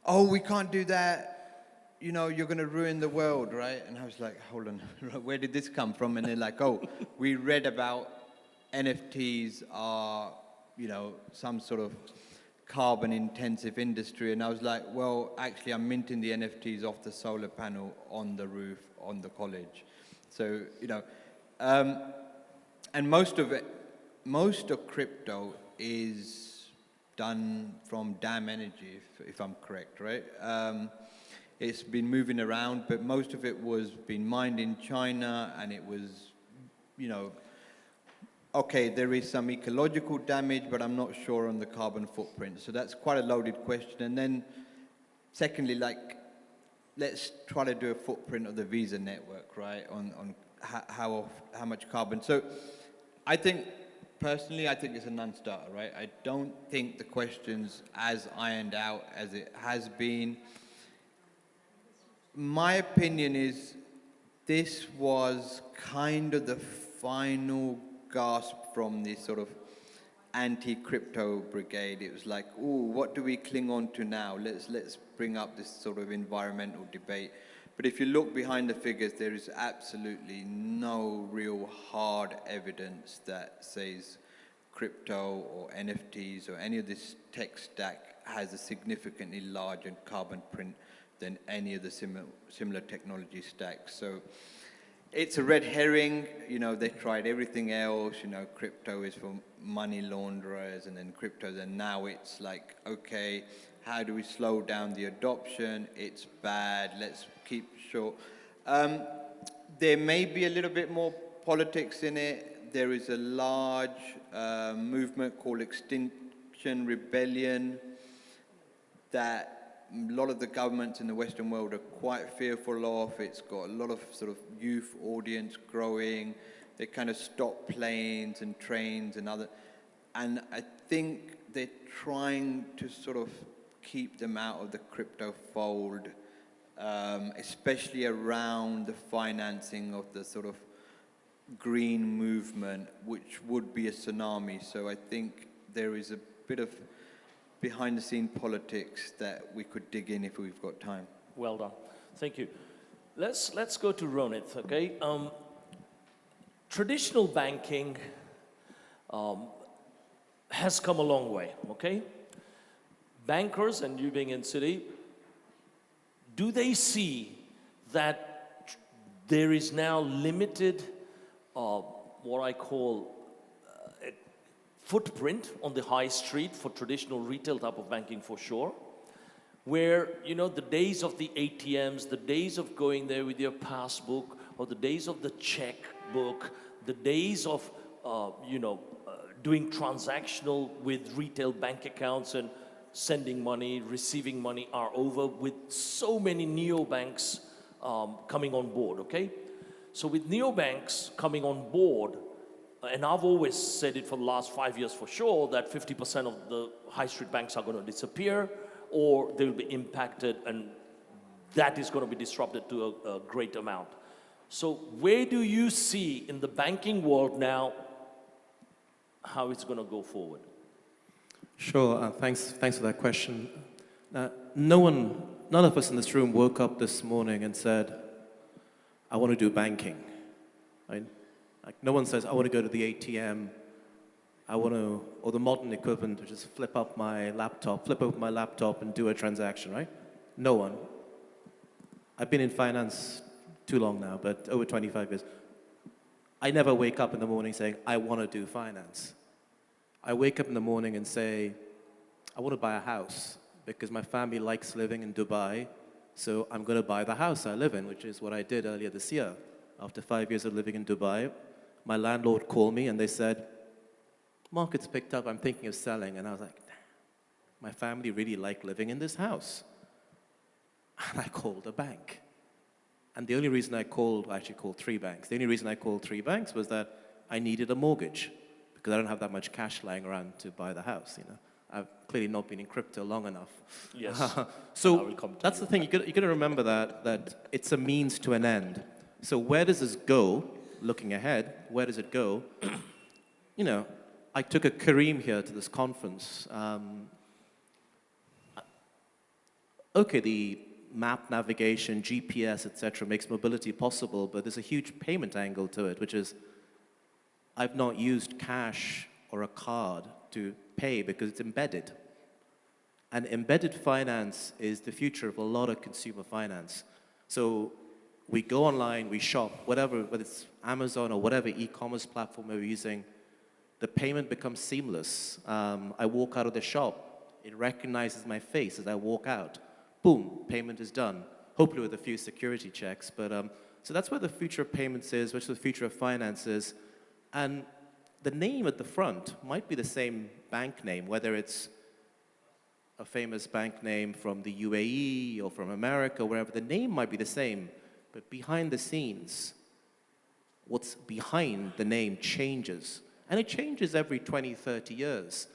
oh, we can't do that. You know, you're going to ruin the world, right? And I was like, hold on, where did this come from? And they're like, oh, we read about NFTs are, you know, some sort of carbon-intensive industry. And I was like, well, actually, I'm minting the NFTs off the solar panel on the roof on the college. So, you know, and most of crypto is done from DAM energy, if I'm correct, right? it's been moving around, but most of it was being mined in China, and it was, you know, okay, there is some ecological damage, but I'm not sure on the carbon footprint. So that's quite a loaded question. And then secondly, like, let's try to do a footprint of the Visa network, right, on how much carbon. So I think, personally, I think it's a non-starter, right? I don't think the question's as ironed out as it has been. My opinion is this was kind of the final gasp from this sort of anti-crypto brigade. It was like, ooh, what do we cling on to now? Let's bring up this sort of environmental debate. But if you look behind the figures, there is absolutely no real hard evidence that says crypto or NFTs or any of this tech stack has a significantly larger carbon print than any of the similar technology stacks. So it's a red herring. You know, they tried everything else. You know, crypto is for money launderers, and then and now it's like, okay, how do we slow down the adoption? It's bad. Let's keep short. There may be a little bit more politics in it. There is a large movement called Extinction Rebellion that a lot of the governments in the Western world are quite fearful of. It's got a lot of sort of youth audience growing. They kind of stop planes and trains and and I think they're trying to sort of keep them out of the crypto fold, especially around the financing of the sort of green movement, which would be a tsunami. So I think there is a bit of behind-the-scene politics that we could dig in if we've got time. Well done. Thank you. Let's go to Ronit, okay? Traditional banking has come a long way, okay? Bankers, and you being in City, do they see that there is now limited, what I call footprint on the high street for traditional retail type of banking for sure, where, you know, the days of the ATMs, the days of going there with your passbook, or the days of the checkbook, the days of, doing transactional with retail bank accounts and sending money, receiving money are over, with so many neobanks coming on board, okay? So with neobanks coming on board, and I've always said it for the last 5 years for sure, that 50% of the high street banks are going to disappear, or they'll be impacted, and that is going to be disrupted to a great amount. So where do you see in the banking world now how it's going to go forward? Sure, thanks for that question. None of us in this room woke up this morning and said, I want to do banking, right? Like, no one says, I want to go to the ATM, or the modern equivalent, which is flip open my laptop and do a transaction, right? No one. I've been in finance too long now, but over 25 years. I never wake up in the morning saying, I want to do finance. I wake up in the morning and say, I want to buy a house because my family likes living in Dubai, so I'm going to buy the house I live in, which is what I did earlier this year. After 5 years of living in Dubai, my landlord called me and they said, market's picked up, I'm thinking of selling. And I was like, my family really like living in this house. And I called a bank. And the only reason I actually called 3 banks. The only reason I called 3 banks was that I needed a mortgage because I don't have that much cash lying around to buy the house, you know. I've clearly not been in crypto long enough. Yes. So that's the thing, you got to remember that it's a means to an end. So where does this go, looking ahead, where does it go? You know, I took a Kareem here to this conference. Okay, the map navigation, GPS, etc., makes mobility possible, but there's a huge payment angle to it, which is I've not used cash or a card to pay because it's embedded. And embedded finance is the future of a lot of consumer finance. So we go online, we shop, whether it's Amazon or whatever e-commerce platform we're using, the payment becomes seamless. I walk out of the shop, it recognizes my face as I walk out. Boom, payment is done. hopefully with a few security checks. But so that's where the future of payments is, which is the future of finance is. And the name at the front might be the same bank name, whether it's a famous bank name from the UAE or from America, wherever. The name might be the same, but behind the scenes, what's behind the name changes. And it changes every 20, 30 years.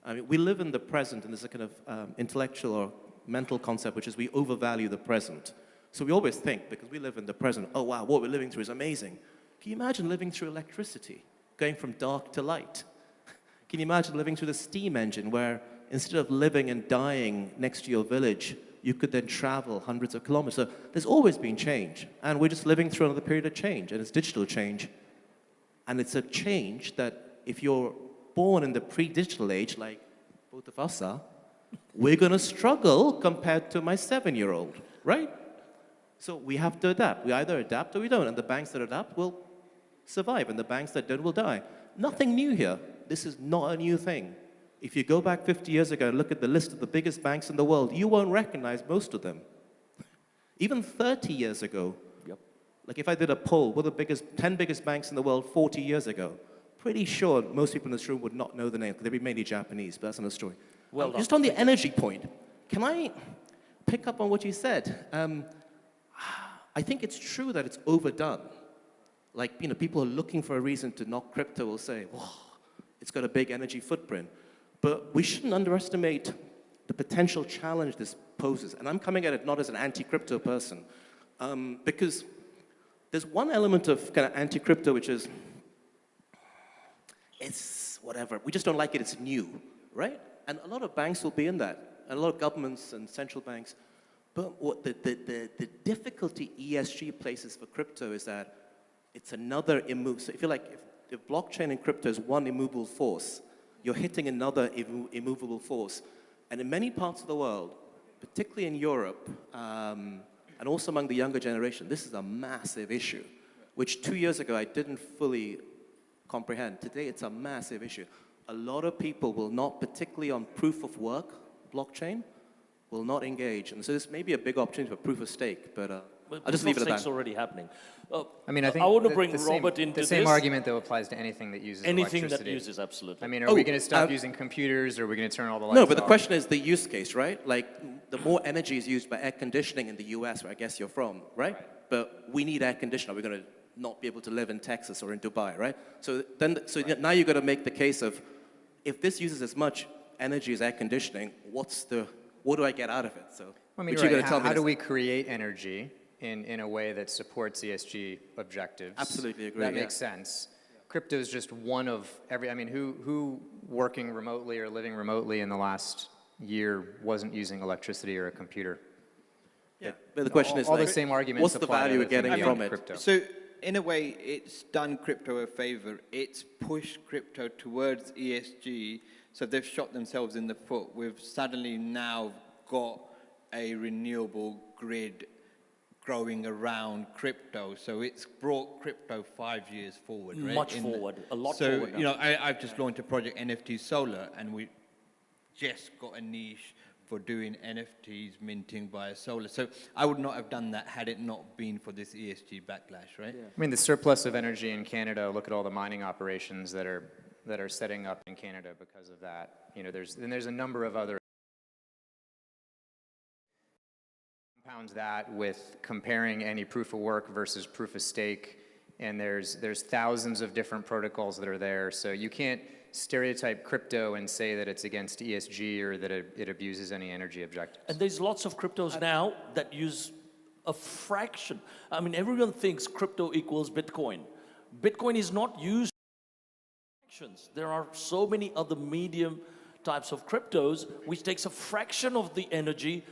I mean, we live in the present, and there's a kind of intellectual or mental concept, which is we overvalue the present. So we always think, because we live in the present, oh wow, what we're living through is amazing. Can you imagine living through electricity, going from dark to light? Can you imagine living through the steam engine, where instead of living and dying next to your village, you could then travel hundreds of kilometers? So there's always been change, and we're just living through another period of change, and it's digital change. And it's a change that if you're born in the pre-digital age, like both of us are, we're going to struggle compared to my 7-year-old, right? So we have to adapt. We either adapt or we don't, and the banks that adapt will survive, and the banks that don't will die. Nothing new here. This is not a new thing. If you go back 50 years ago and look at the list of the biggest banks in the world, you won't recognize most of them. Even 30 years ago, like if I did a poll, what are the 10 biggest banks in the world 40 years ago? Pretty sure most people in this room would not know the name, because they'd be mainly Japanese, but that's another story. Well done. Just on the energy point, can I pick up on what you said? I think it's true that it's overdone. Like, you know, people are looking for a reason to knock crypto will say, whoa, it's got a big energy footprint. But we shouldn't underestimate the potential challenge this poses. And I'm coming at it not as an anti-crypto person, because there's one element of kind of anti-crypto, which is, it's whatever. We just don't like it, it's new, right? And a lot of banks will be in that, and a lot of governments and central banks. But what the difficulty ESG places for crypto is that it's another immovable. So if you're like, if blockchain and crypto is one immovable force, you're hitting another immovable force. And in many parts of the world, particularly in Europe, and also among the younger generation, this is a massive issue, which 2 years ago I didn't fully comprehend. Today it's a massive issue. A lot of people will not, particularly on proof of work, blockchain, will not engage. And so this may be a big opportunity for proof of stake, but I'll just leave it at that. It's already happening. I mean, I think I want to bring Robert into the same this. argument, though, applies to anything that uses Anything electricity. that uses, absolutely. I mean, are we going to stop using computers, or are we going to turn all the lights off? No, but the question is the use case, right? Like, the more energy is used by air conditioning in the US, where I guess you're from, right? But we need air conditioning. We're going to not be able to live in Texas or in Dubai, right? So now you've got to make the case of, if this uses as much energy as air conditioning, what do I get out of it? So, I mean, how do we create energy in a way that supports ESG objectives? Absolutely agree. That makes sense. Crypto is just one of every. I mean, who working remotely or living remotely in the last year wasn't using electricity or a computer? Yeah, but the question is, all like, the same arguments. what's the value we're getting from it? Crypto. So in a way, it's done crypto a favor. It's pushed crypto towards ESG. So they've shot themselves in the foot. We've suddenly now got a renewable grid growing around crypto. So it's brought crypto 5 years forward, right? Much forward, a lot so, forward. So, you know, I've just launched a project, NFT Solar, and we just got a niche for doing NFTs minting via solar. So I would not have done that had it not been for this ESG backlash, right? I mean, the surplus of energy in Canada, look at all the mining operations that are setting up in Canada because of that. You know, there's a number of other compounds that with comparing any proof of work versus proof of stake, and there's thousands of different protocols that are there. So you can't stereotype crypto and say that it's against ESG or that it abuses any energy objectives. And there's lots of cryptos now that use a fraction. I mean, everyone thinks crypto equals Bitcoin. Bitcoin is not used for fractions. There are so many other medium types of cryptos which takes a fraction of the energy.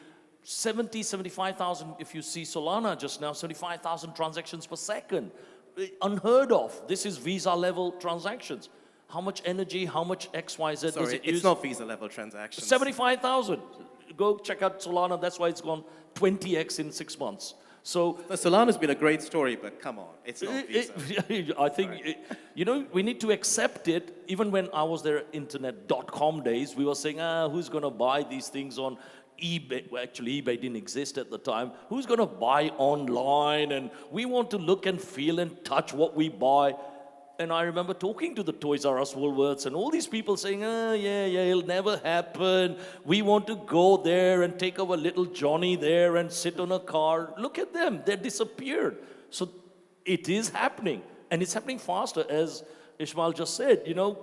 75,000, if you see Solana just now, 75,000 transactions per second. Unheard of. This is Visa level transactions. How much energy, how much XYZ does it use? It's not Visa level transactions. 75,000. Go check out Solana. That's why it's gone 20x in 6 months. So Solana's been a great story, but come on, it's not Visa. I think, you know, we need to accept it. Even when I was there, internet.com days, we were saying, who's going to buy these things on eBay, well, actually eBay didn't exist at the time. Who's going to buy online? And we want to look and feel and touch what we buy. And I remember talking to the Toys R Us, Woolworths, and all these people saying, oh, yeah, it'll never happen. We want to go there and take our little Johnny there and sit on a car. Look at them, they disappeared. So it is happening, and it's happening faster, as Ishmael just said. You know,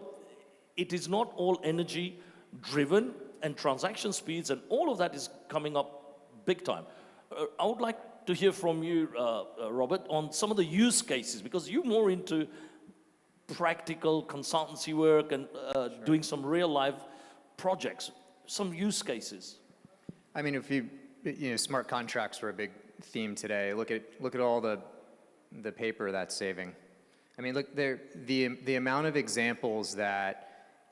it is not all energy driven, and transaction speeds and all of that is coming up big time. I would like to hear from you, Robert, on some of the use cases, because you're more into practical consultancy work and doing some real life projects, some use cases. I mean, if you know, smart contracts were a big theme today. Look at all the paper that's saving. I mean, look there, the amount of examples that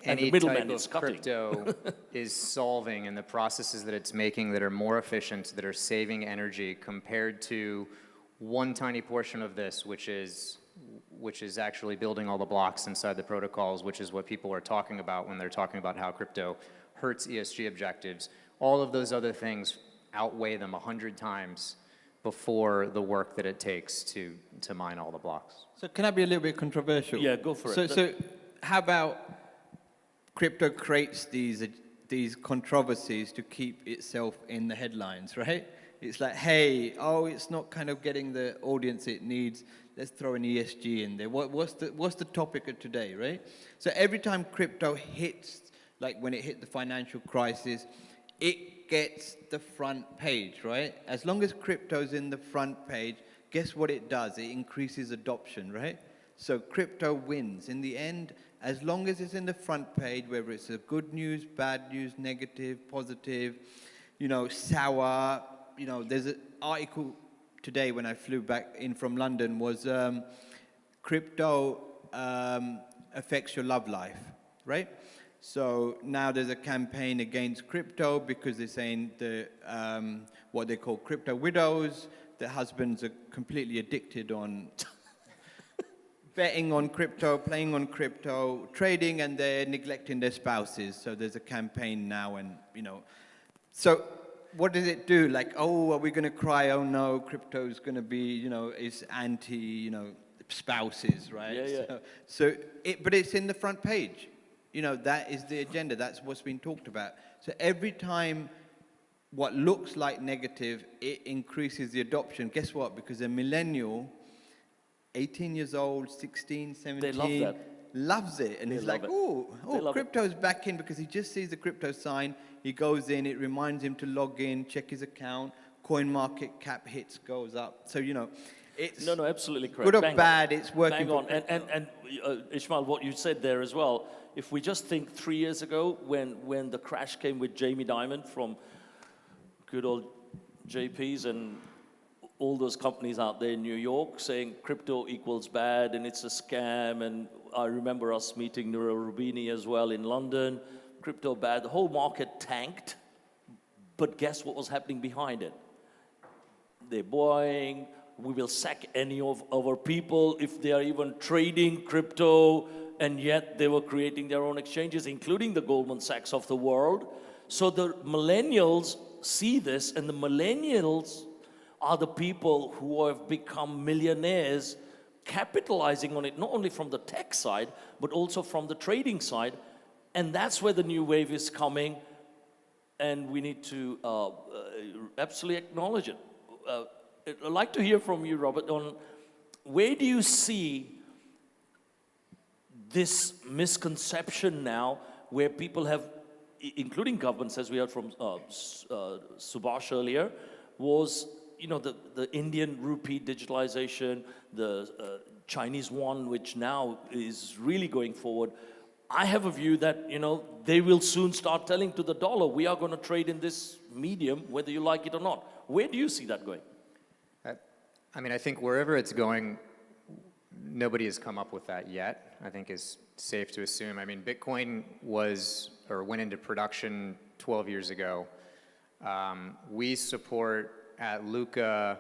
any type of crypto is solving and the processes that it's making that are more efficient, that are saving energy compared to one tiny portion of this, which is actually building all the blocks inside the protocols, which is what people are talking about when they're talking about how crypto hurts ESG objectives. All of those other things outweigh them 100 times before the work that it takes to mine all the blocks. So can I be a little bit controversial? Yeah, go for it. So how about crypto creates these controversies to keep itself in the headlines, right? It's like, hey, it's not kind of getting the audience it needs. Let's throw an ESG in there. What's the topic of today, right? So every time crypto hits, like when it hit the financial crisis, it gets the front page, right? As long as crypto's in the front page, guess what it does? It increases adoption, right? So crypto wins. In the end, as long as it's in the front page, whether it's a good news, bad news, negative, positive, you know, sour, you know, there's an article today when I flew back in from London was crypto affects your love life, right? So now there's a campaign against crypto because they're saying the what they call crypto widows, the husbands are completely addicted on betting on crypto, playing on crypto, trading, and they're neglecting their spouses. So there's a campaign now, and you know, so what does it do? Like, oh, are we going to cry? Oh no, crypto's going to be, you know, it's anti, you know, spouses, right? Yeah. But it's in the front page. You know, that is the agenda. That's what's been talked about. So every time what looks like negative, it increases the adoption. Guess what? Because a millennial, 18 years old, 16, 17, they love that. Loves it. And he's like, crypto's back in, because he just sees the crypto sign. He goes in, it reminds him to log in, check his account, coin market cap hits, goes up. So, you know, it's no, absolutely correct. Good or Bang bad, on. it's working. Bang on. And Ishmael, what you said there as well, if we just think 3 years ago when the crash came with Jamie Dimon from good old JP's and all those companies out there in New York saying crypto equals bad and it's a scam, and I remember us meeting Nura Rubini as well in London, crypto bad, the whole market tanked, but guess what was happening behind it? They're buying, we will sack any of our people if they are even trading crypto, and yet they were creating their own exchanges, including the Goldman Sachs of the world. So the millennials see this, and the millennials are the people who have become millionaires, capitalizing on it, not only from the tech side, but also from the trading side. And that's where the new wave is coming, and we need to absolutely acknowledge it. I'd like to hear from you, Robert, on where do you see this misconception now, where people have, including governments, as we heard from Subhash earlier, was, you know, the Indian rupee digitalization, the Chinese yuan, which now is really going forward. I have a view that, you know, they will soon start telling to the dollar, we are going to trade in this medium, whether you like it or not. Where do you see that going? I mean, I think wherever it's going, nobody has come up with that yet, I think is safe to assume. I mean, Bitcoin went into production 12 years ago. We support at Luca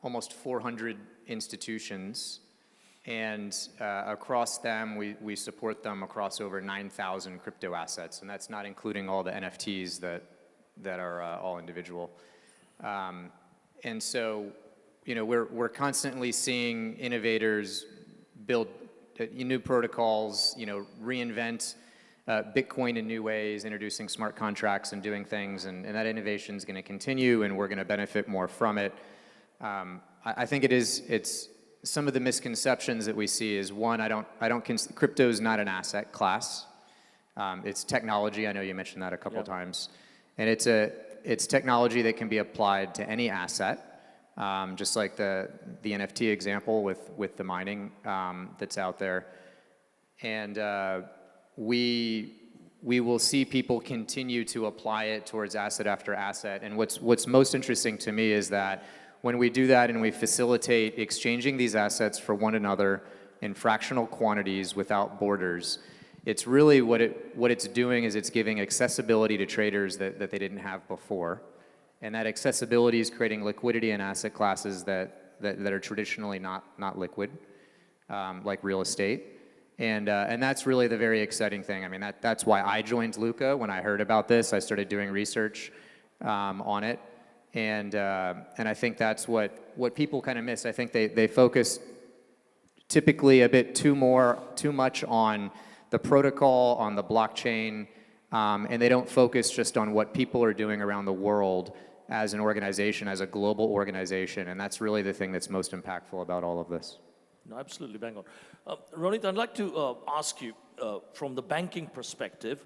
almost 400 institutions, and across them, we support them across over 9,000 crypto assets, and that's not including all the NFTs that that are all individual. And so, you know, we're constantly seeing innovators build new protocols, you know, reinvent Bitcoin in new ways, introducing smart contracts and doing things, and that innovation is going to continue, and we're going to benefit more from it. I think it's some of the misconceptions that we see is, one, crypto is not an asset class. It's technology. I know you mentioned that a couple times, and it's technology that can be applied to any asset, just like the NFT example with the mining that's out there, and we will see people continue to apply it towards asset after asset. And what's most interesting to me is that when we do that and we facilitate exchanging these assets for one another in fractional quantities without borders, it's really what it's doing is it's giving accessibility to traders that they didn't have before. And that accessibility is creating liquidity in asset classes that are traditionally not liquid, like real estate. And that's really the very exciting thing. I mean, that's why I joined Luca. When I heard about this, I started doing research on it. And I think that's what people kind of miss. I think they focus typically a bit too much on the protocol, on the blockchain, and they don't focus just on what people are doing around the world as an organization, as a global organization. And that's really the thing that's most impactful about all of this. No, absolutely, bang on. Ronit, I'd like to ask you, from the banking perspective,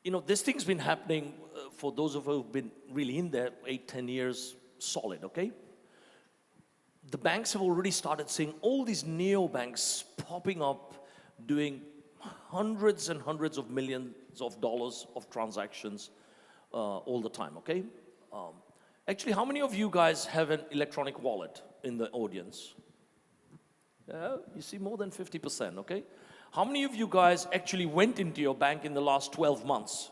you know, this thing's been happening for those of us who've been really in there 8-10 years solid, okay? The banks have already started seeing all these neobanks popping up, doing hundreds and hundreds of millions of dollars of transactions all the time, okay? Actually, how many of you guys have an electronic wallet in the audience? You see more than 50%, okay? How many of you guys actually went into your bank in the last 12 months?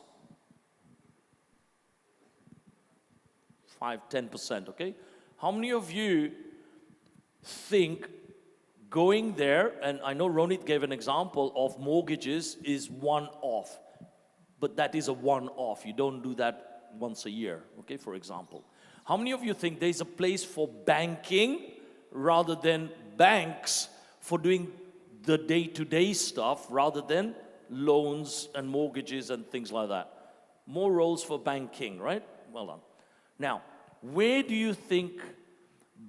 5-10%, okay? How many of you think going there, and I know Ronit gave an example of mortgages is one-off, but that is a one-off. You don't do that once a year, okay, for example. How many of you think there's a place for banking rather than banks for doing the day-to-day stuff rather than loans and mortgages and things like that? More roles for banking, right? Well done. Now, where do you think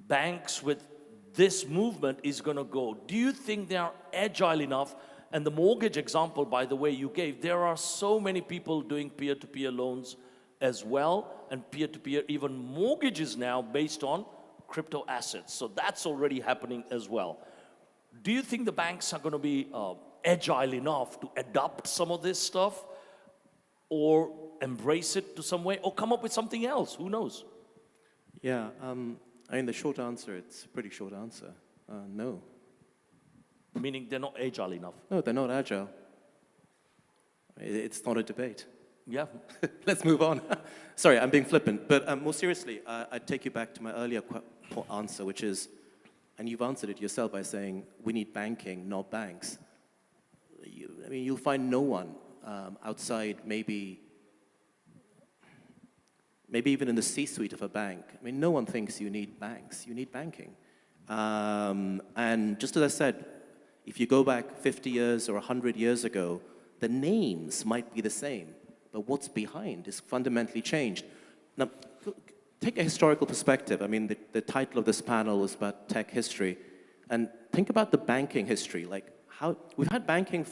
banks with this movement is going to go? Do you think they are agile enough? And the mortgage example, by the way, you gave, there are so many people doing peer-to-peer loans as well, and peer-to-peer even mortgages now based on crypto assets. So that's already happening as well. Do you think the banks are going to be agile enough to adopt some of this stuff, or embrace it to some way, or come up with something else? Who knows? Yeah, I mean, the short answer, it's a pretty short answer. No. Meaning they're not agile enough? No, they're not agile. It's not a debate. Yeah. Let's move on. Sorry, I'm being flippant. But more seriously, I'd take you back to my earlier answer, which is, and you've answered it yourself by saying, we need banking, not banks. I mean, you'll find no one outside maybe even in the C-suite of a bank. I mean, no one thinks you need banks. You need banking. And just as I said, if you go back 50 years or 100 years ago, the names might be the same, but what's behind is fundamentally changed. Now, take a historical perspective. I mean, the title of this panel is about tech history. And think about the banking history. Like, how we've had banking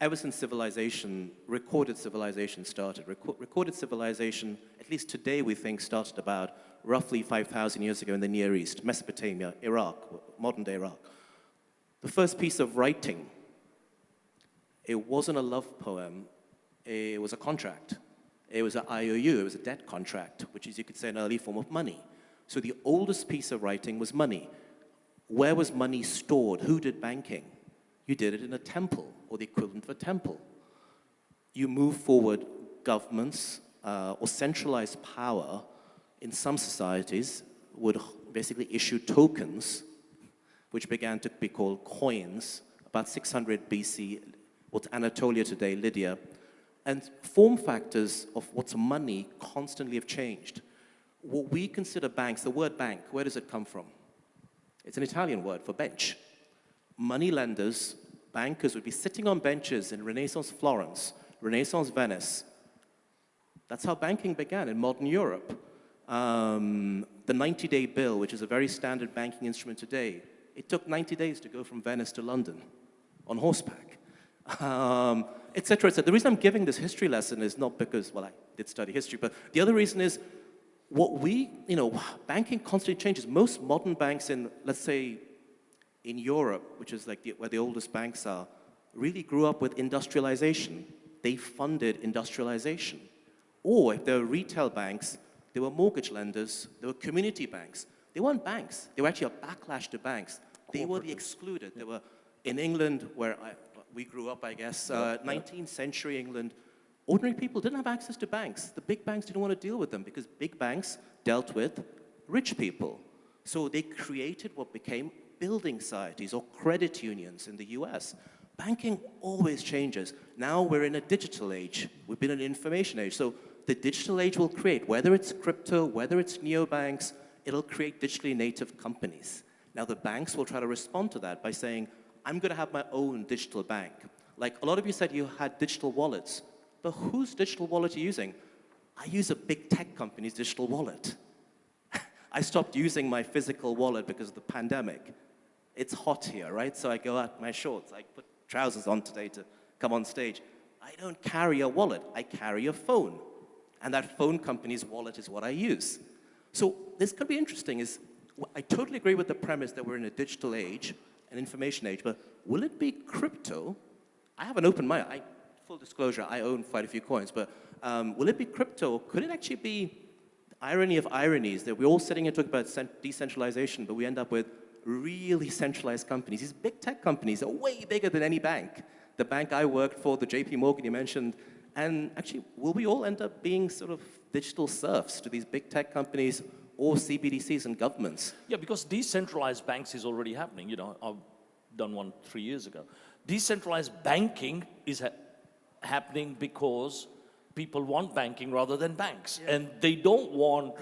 ever since civilization, recorded civilization started. Recorded civilization, at least today we think, started about roughly 5,000 years ago in the Near East, Mesopotamia, Iraq, modern-day Iraq. The first piece of writing, it wasn't a love poem, it was a contract. It was an IOU, it was a debt contract, which is, you could say, an early form of money. So the oldest piece of writing was money. Where was money stored? Who did banking? You did it in a temple, or the equivalent of a temple. You move forward, governments or centralized power in some societies would basically issue tokens, which began to be called coins, about 600 BC, what's Anatolia today, Lydia. And form factors of what's money constantly have changed. What we consider banks, the word bank, where does it come from? It's an Italian word for bench. Money lenders, bankers would be sitting on benches in Renaissance Florence, Renaissance Venice. That's how banking began in modern Europe. The 90-day bill, which is a very standard banking instrument today, it took 90 days to go from Venice to London on horseback, et cetera, et cetera. The reason I'm giving this history lesson is not because, well, I did study history, but the other reason is banking constantly changes. Most modern banks in, let's say, in Europe, which is like where the oldest banks are, really grew up with industrialization. They funded industrialization. Or if they were retail banks, they were mortgage lenders, they were community banks. They weren't banks. They were actually a backlash to banks. They were the excluded. They were in England, where we grew up, I guess, 19th century England. Ordinary people didn't have access to banks. The big banks didn't want to deal with them because big banks dealt with rich people. So they created what became building societies or credit unions in the US. Banking always changes. Now we're in a digital age. We've been in an information age. So the digital age will create, whether it's crypto, whether it's neobanks, it'll create digitally native companies. Now the banks will try to respond to that by saying, I'm going to have my own digital bank. Like a lot of you said you had digital wallets, but whose digital wallet are you using? I use a big tech company's digital wallet. I stopped using my physical wallet because of the pandemic. It's hot here, right? So I go out my shorts. I put trousers on today to come on stage. I don't carry a wallet. I carry a phone. And that phone company's wallet is what I use. So this could be interesting. I totally agree with the premise that we're in a digital age, an information age, but will it be crypto? I have an open mind. Full disclosure, I own quite a few coins, but will it be crypto? Could it actually be the irony of ironies that we're all sitting here talking about decentralization, but we end up with really centralized companies? These big tech companies are way bigger than any bank. The bank I worked for, the JP Morgan you mentioned, and actually, will we all end up being sort of digital serfs to these big tech companies or CBDCs and governments? Yeah, because decentralized banks is already happening. You know, I've done one 3 years ago. Decentralized banking is happening because people want banking rather than banks. Yeah. And they don't want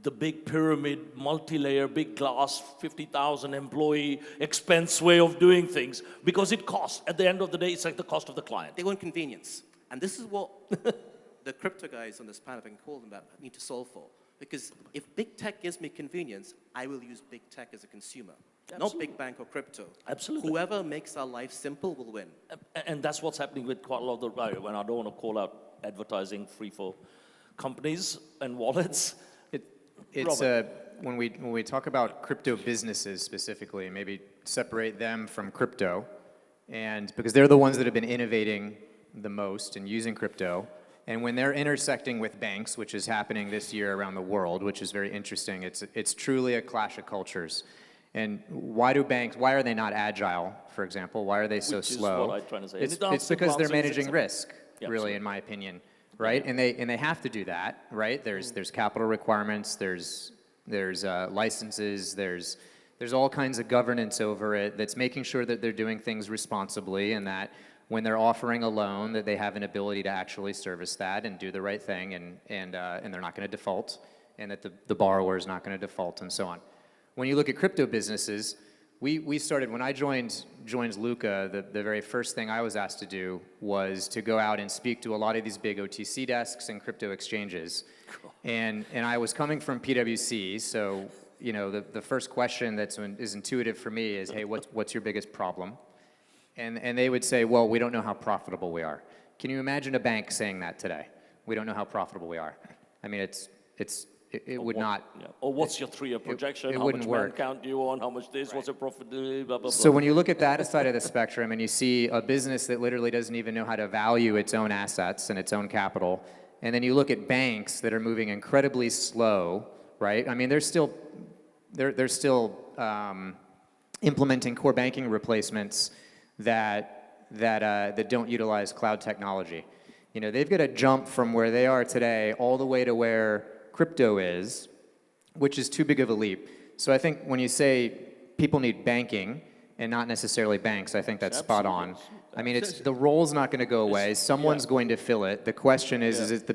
the big pyramid, multi-layer, big glass, 50,000 employee expense way of doing things because it costs. At the end of the day, it's like the cost of the client. They want convenience. And this is what the crypto guys on this panel, if I can call them that, need to solve for. Because if big tech gives me convenience, I will use big tech as a consumer. Absolutely. Not big bank or crypto. Absolutely. Whoever makes our life simple will win. And that's what's happening with quite a lot of the, when I don't want to call out advertising free for companies and wallets. It's when we talk about crypto businesses specifically, maybe separate them from crypto, and because they're the ones that have been innovating the most and using crypto, and when they're intersecting with banks, which is happening this year around the world, which is very interesting, it's truly a clash of cultures. And why are they not agile, for example? Why are they so slow? What I'm trying to say. It's because they're managing risk, really, in my opinion, right? And they have to do that, right? There's capital requirements, there's licenses, there's all kinds of governance over it that's making sure that they're doing things responsibly, and that when they're offering a loan, that they have an ability to actually service that and do the right thing, and they're not going to default, and that the borrower is not going to default, and so on. When you look at crypto businesses, we started, when I joined Luca, the very first thing I was asked to do was to go out and speak to a lot of these big OTC desks and crypto exchanges. Cool. And I was coming from PwC, so you know the first question is intuitive for me is, hey, what's your biggest problem? And they would say, well, we don't know how profitable we are. Can you imagine a bank saying that today? We don't know how profitable we are. I mean, it would not. Yeah. Or what's your 3-year projection? It how wouldn't much work. count do you want? How much this? Right. What's your profitability? Blah, blah, blah. So when you look at that side of the spectrum and you see a business that literally doesn't even know how to value its own assets and its own capital, and then you look at banks that are moving incredibly slow, right? I mean, they're still implementing core banking replacements that don't utilize cloud technology. You know, they've got to jump from where they are today all the way to where crypto is, which is too big of a leap. So I think when you say people need banking, and not necessarily banks. I think that's spot on. Absolutely. I mean, the role's not going to go away. Someone's going to fill it. The question is it the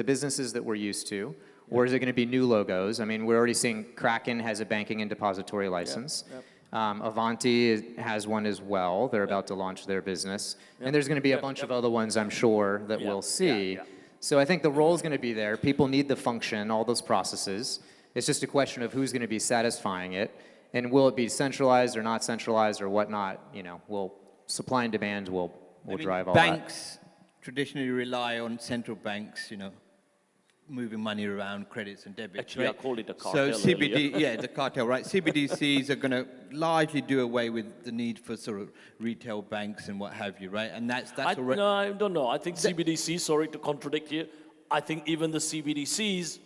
businesses that we're used to, or is it going to be new logos? I mean, we're already seeing Kraken has a banking and depository license. Avanti has one as well. They're about to launch their business. And there's going to be a bunch of other ones, I'm sure, that we'll see. So I think the role's going to be there. People need the function, all those processes. It's just a question of who's going to be satisfying it. And will it be centralized or not centralized or whatnot? You know, supply and demand will drive all that. Banks traditionally rely on central banks, you know, moving money around, credits and debits. Actually, right? I called it a cartel So CBD, earlier. the cartel, right? CBDCs are going to largely do away with the need for sort of retail banks and what have you, right? And that's already. No, I don't know. I think CBDC, sorry to contradict you, I think even the CBDCs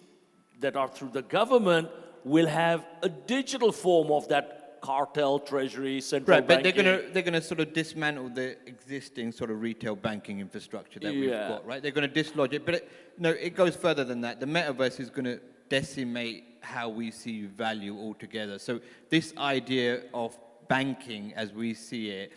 that are through the government will have a digital form of that cartel, treasury, central Right, but banking. they're gonna sort of dismantle the existing sort of retail banking infrastructure that we've got, right? They're going to dislodge it, but it goes further than that. The metaverse is going to decimate how we see value altogether. So this idea of banking, as we see it,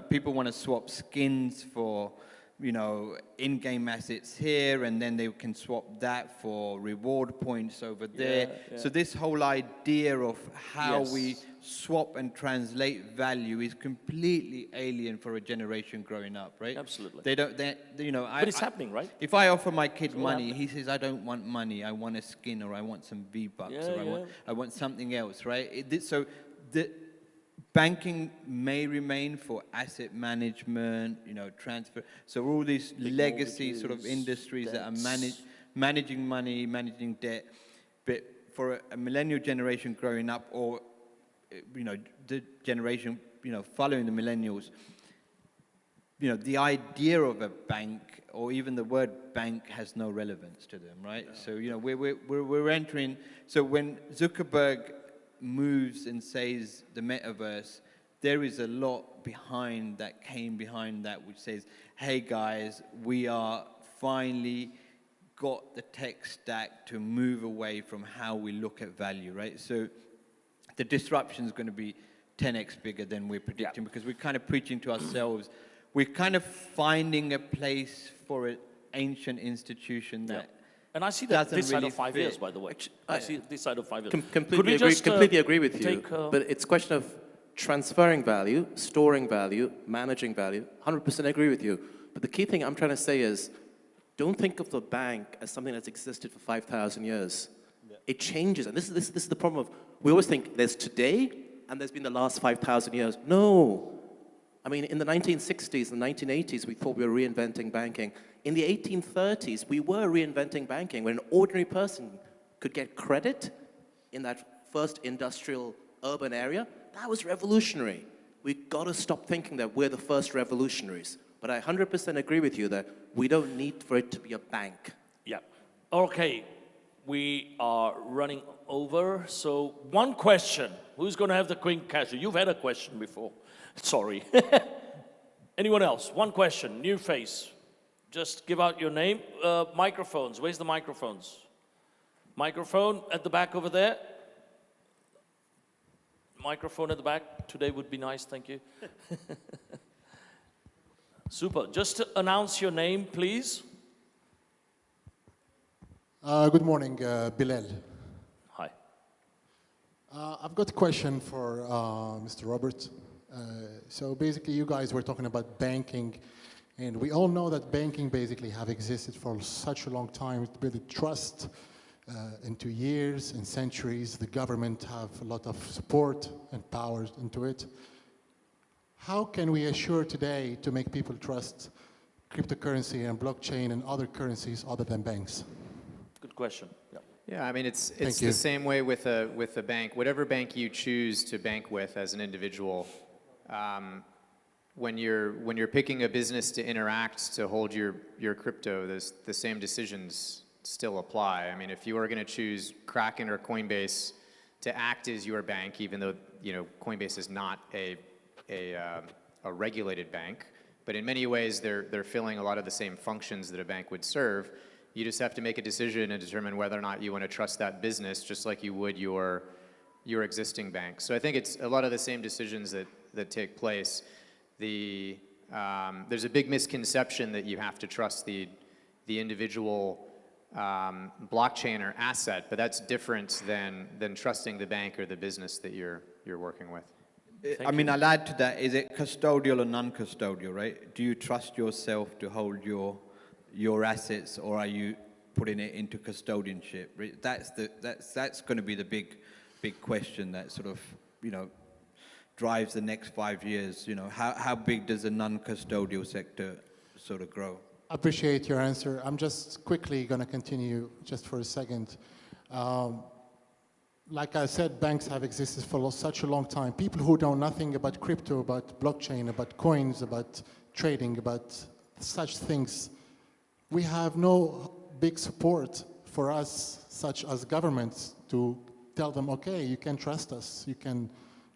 people want to swap skins for, you know, in-game assets here, and then they can swap that for reward points over there. So this whole idea of how we swap and translate value is completely alien for a generation growing up, right? Absolutely. But it's happening, right? If I offer my kid money, he says, I don't want money, I want a skin, or I want some V-Bucks, or I want something else, right? So the banking may remain for asset management, you know, transfer. So all these legacy sort of industries that are managing money, managing debt. But for a millennial generation growing up, or, you know, the generation, you know, following the millennials, you know, the idea of a bank or even the word bank has no relevance to them, right? No. So, you know, we're entering. So when Zuckerberg moves and says the metaverse, there is a lot behind that, which says, hey guys, we are finally got the tech stack to move away from how we look at value, right? So the disruption is going to be 10x bigger than we're predicting, because we're kind of preaching to ourselves. We're kind of finding a place for an ancient institution that And I see that this side really of 5 years, by the way. I see this side of 5 years. Completely agree with you. But it's a question of transferring value, storing value, managing value. 100% agree with you. But the key thing I'm trying to say is, don't think of the bank as something that's existed for 5,000 years. It changes, and this is the problem of, we always think there's today and there's been the last 5,000 years. No. I mean, in the 1960s and 1980s, we thought we were reinventing banking. In the 1830s, we were reinventing banking when an ordinary person could get credit in that first industrial urban area. That was revolutionary. We've got to stop thinking that we're the first revolutionaries. But I 100% agree with you that we don't need for it to be a bank. Yeah. Okay. We are running over. So one question. Who's going to have the quick question? You've had a question before. Sorry. Anyone else? One question. New face. Just give out your name. Microphones. Where's the microphones? Microphone at the back over there. Microphone at the back. Today would be nice. Thank you. Super. Just to announce your name, please. Good morning, Bilal. Hi. I've got a question for Mr. Robert. So basically, you guys were talking about banking, and we all know that banking basically have existed for such a long time to build trust into years and centuries. The government have a lot of support and power into it. How can we assure today to make people trust cryptocurrency and blockchain and other currencies other than banks? Good question. Yeah, I mean, it's the same way with a bank. Whatever bank you choose to bank with as an individual, when you're picking a business to interact to hold your crypto, the same decisions still apply. I mean, if you are going to choose Kraken or Coinbase to act as your bank, even though Coinbase is not a regulated bank, but in many ways they're filling a lot of the same functions that a bank would serve. You just have to make a decision and determine whether or not you want to trust that business, just like you would your existing bank. So I think it's a lot of the same decisions that take place, there's a big misconception that you have to trust the individual blockchain or asset, but that's different than trusting the bank or the business that you're working with. I mean, I'll add to that, is it custodial or non-custodial, right? Do you trust yourself to hold your assets, or are you putting it into custodianship? That's going to be the big question that sort of, drives the next 5 years. How big does the non-custodial sector sort of grow? I appreciate your answer. I'm just quickly going to continue just for a second. Like I said, banks have existed for such a long time. People who know nothing about crypto, about blockchain, about coins, about trading, about such things, we have no big support for us, such as governments, to tell them, okay, you can trust us. You can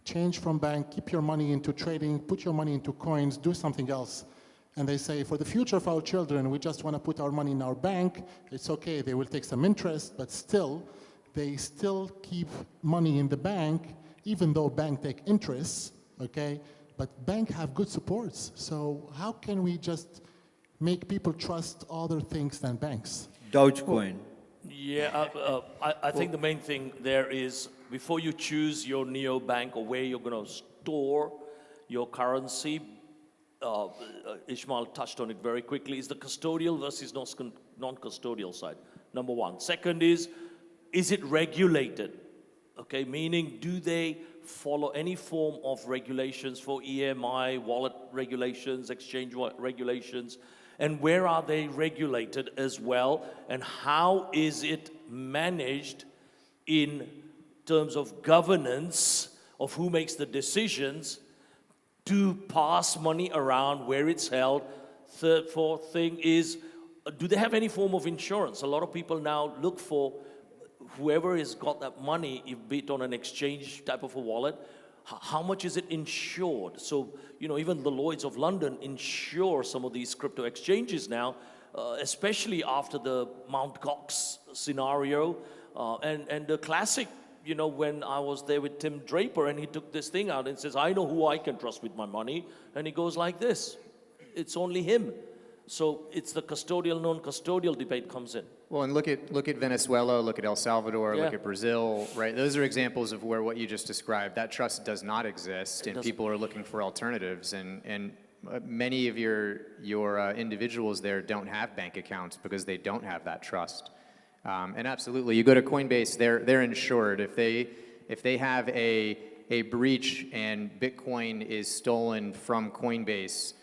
change from bank, keep your money into trading, put your money into coins, do something else. And they say, for the future of our children, we just want to put our money in our bank. It's okay, they will take some interest, but still, they still keep money in the bank, even though bank take interest, okay? But bank have good supports. So how can we just make people trust other things than banks? Dogecoin. Yeah, I think the main thing there is, before you choose your neobank or where you're going to store your currency, Ishmael touched on it very quickly, is the custodial versus non-custodial side, number one. Second is it regulated? Okay, meaning do they follow any form of regulations for EMI, wallet regulations, exchange regulations, and where are they regulated as well, and how is it managed in terms of governance of who makes the decisions to pass money around, where it's held. Third, fourth thing is, do they have any form of insurance? A lot of people now look for whoever has got that money, be it on an exchange type of a wallet, how much is it insured? So, even the Lloyds of London insure some of these crypto exchanges now, especially after the Mt. Gox scenario. And the classic, when I was there with Tim Draper and he took this thing out and says, I know who I can trust with my money. And he goes like this. It's only him. So it's the custodial, non-custodial debate comes in. Well, and look at Venezuela, look at El Salvador, look at Brazil, right? Those are examples of where what you just described, that trust does not exist, and people are looking for alternatives. And many of your individuals there don't have bank accounts because they don't have that trust. And absolutely, you go to Coinbase, they're insured. If they have a breach and Bitcoin is stolen from Coinbase,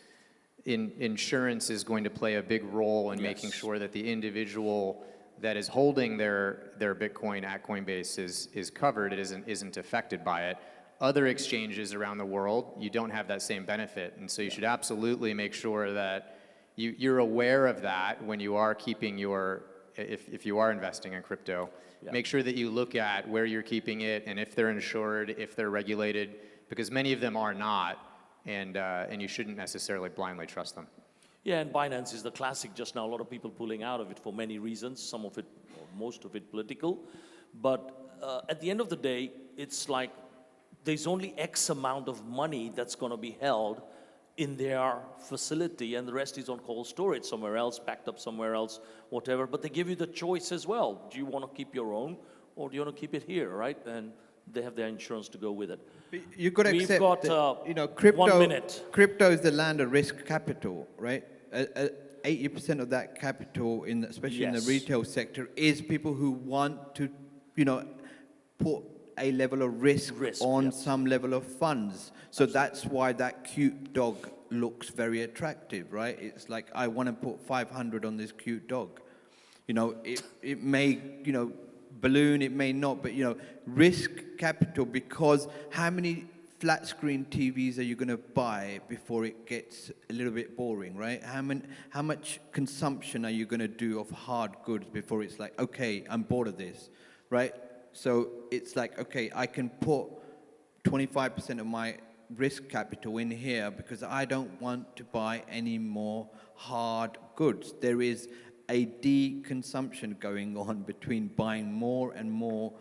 insurance is going to play a big role in making sure that the individual that is holding their Bitcoin at Coinbase is covered, it isn't affected by it. Other exchanges around the world, you don't have that same benefit, and so you should absolutely make sure that you're aware of that when you are keeping if you are investing in crypto. Make sure that you look at where you're keeping it and if they're insured, if they're regulated, because many of them are not. And you shouldn't necessarily blindly trust them. Yeah, and Binance is the classic just now. A lot of people pulling out of it for many reasons, some of it, or most of it political. But at the end of the day, it's like there's only X amount of money that's going to be held in their facility, and the rest is on cold storage somewhere else, backed up somewhere else, whatever. But they give you the choice as well. Do you want to keep your own, or do you want to keep it here, right? And they have their insurance to go with it. You've got to accept that, crypto, 1 minute. Crypto is the land of risk capital, right? 80% of that capital, especially in the retail sector, is people who want to, put a level of risk on some level of funds. So that's why that cute dog looks very attractive, right? It's like, I want to put 500 on this cute dog. It may, balloon, it may not, but risk capital, because how many flat screen TVs are you going to buy before it gets a little bit boring, right? How much consumption are you going to do of hard goods before it's like, okay, I'm bored of this, right? So it's like, okay, I can put 25% of my risk capital in here because I don't want to buy any more hard goods. There is a deconsumption going on between buying more and more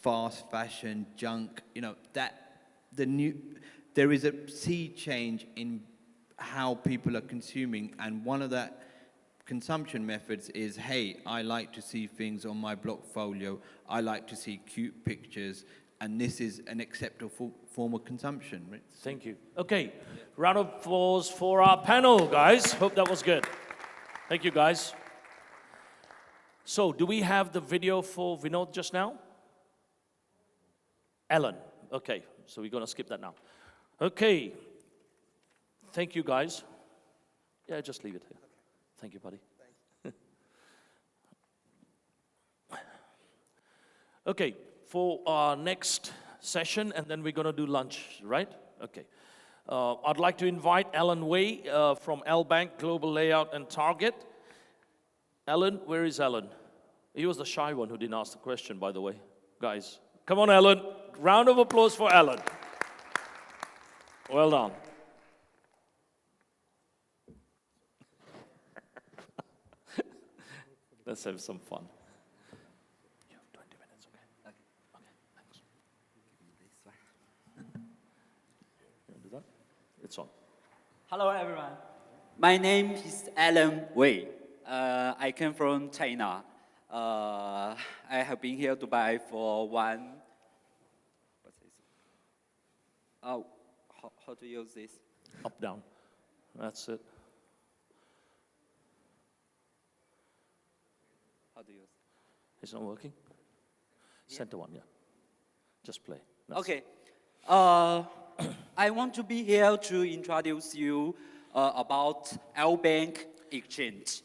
fast fashion junk, that there is a sea change in how people are consuming, and one of that consumption methods is, hey, I like to see things on my Blockfolio, I like to see cute pictures, and this is an acceptable form of consumption. Right? Thank you. Okay, round of applause for our panel, guys. Hope that was good. Thank you, guys. So, do we have the video for Vinod just now? Ellen. Okay, so we're going to skip that now. Okay. Thank you, guys. Yeah, just leave it here. Thank you, buddy. Okay, for our next session, and then we're going to do lunch, right? Okay. I'd like to invite Alan Way from LBank Global Layout and Target. Alan, where is Alan? He was the shy one who didn't ask the question, by the way. Guys, come on, Alan. Round of applause for Alan. Well done. Let's have some fun. You have 20 minutes, okay? Okay, thanks. You want to do that? It's on. Hello, everyone. My name is Alan Wei. I came from China. I have been here to Dubai for how to use this? Up, down. That's it. How to use? It's not working? Yeah. Center one, yeah. Just play. Okay. I want to be here to introduce you about LBank exchange.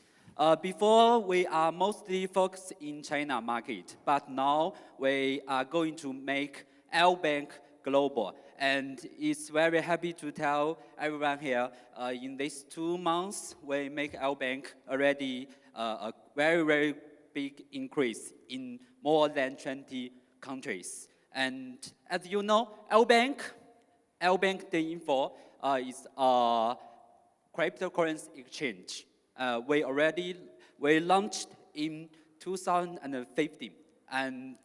Before, we are mostly focused in China market, but now we are going to make LBank global. And it's very happy to tell everyone here, in these 2 months, we make LBank already a very, very big increase in more than 20 countries. And as you know, LBank the info is a cryptocurrency exchange. We launched in 2015, and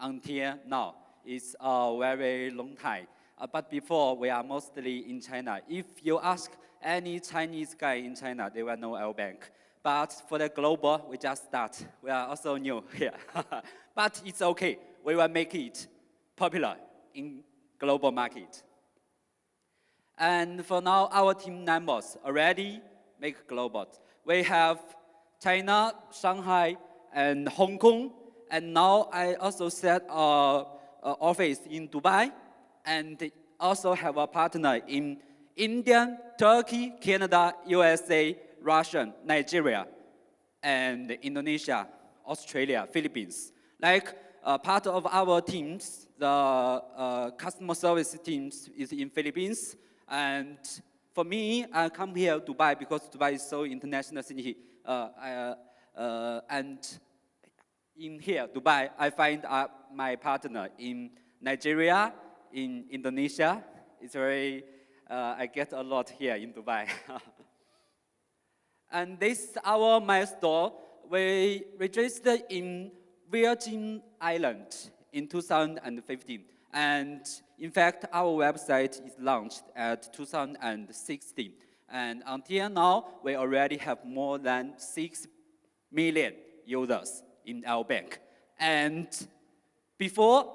until now, it's a very long time. But before, we are mostly in China. If you ask any Chinese guy in China, they will know LBank. But for the global, we just start. We are also new here. But it's okay. We will make it popular in global market. And for now, our team members already make global. We have China, Shanghai, and Hong Kong. And now I also set an office in Dubai, and also have a partner in India, Turkey, Canada, USA, Russia, Nigeria, and Indonesia, Australia, Philippines. Like part of our teams, the customer service teams is in Philippines. And for me, I come here to Dubai because Dubai is so international city. And in here, Dubai, I find my partner in Nigeria, in Indonesia. It's very, I get a lot here in Dubai. And this is our milestone. We registered in Virgin Islands in 2015. And in fact, our website is launched at 2016. And until now, we already have more than 6 million users in our bank. And before,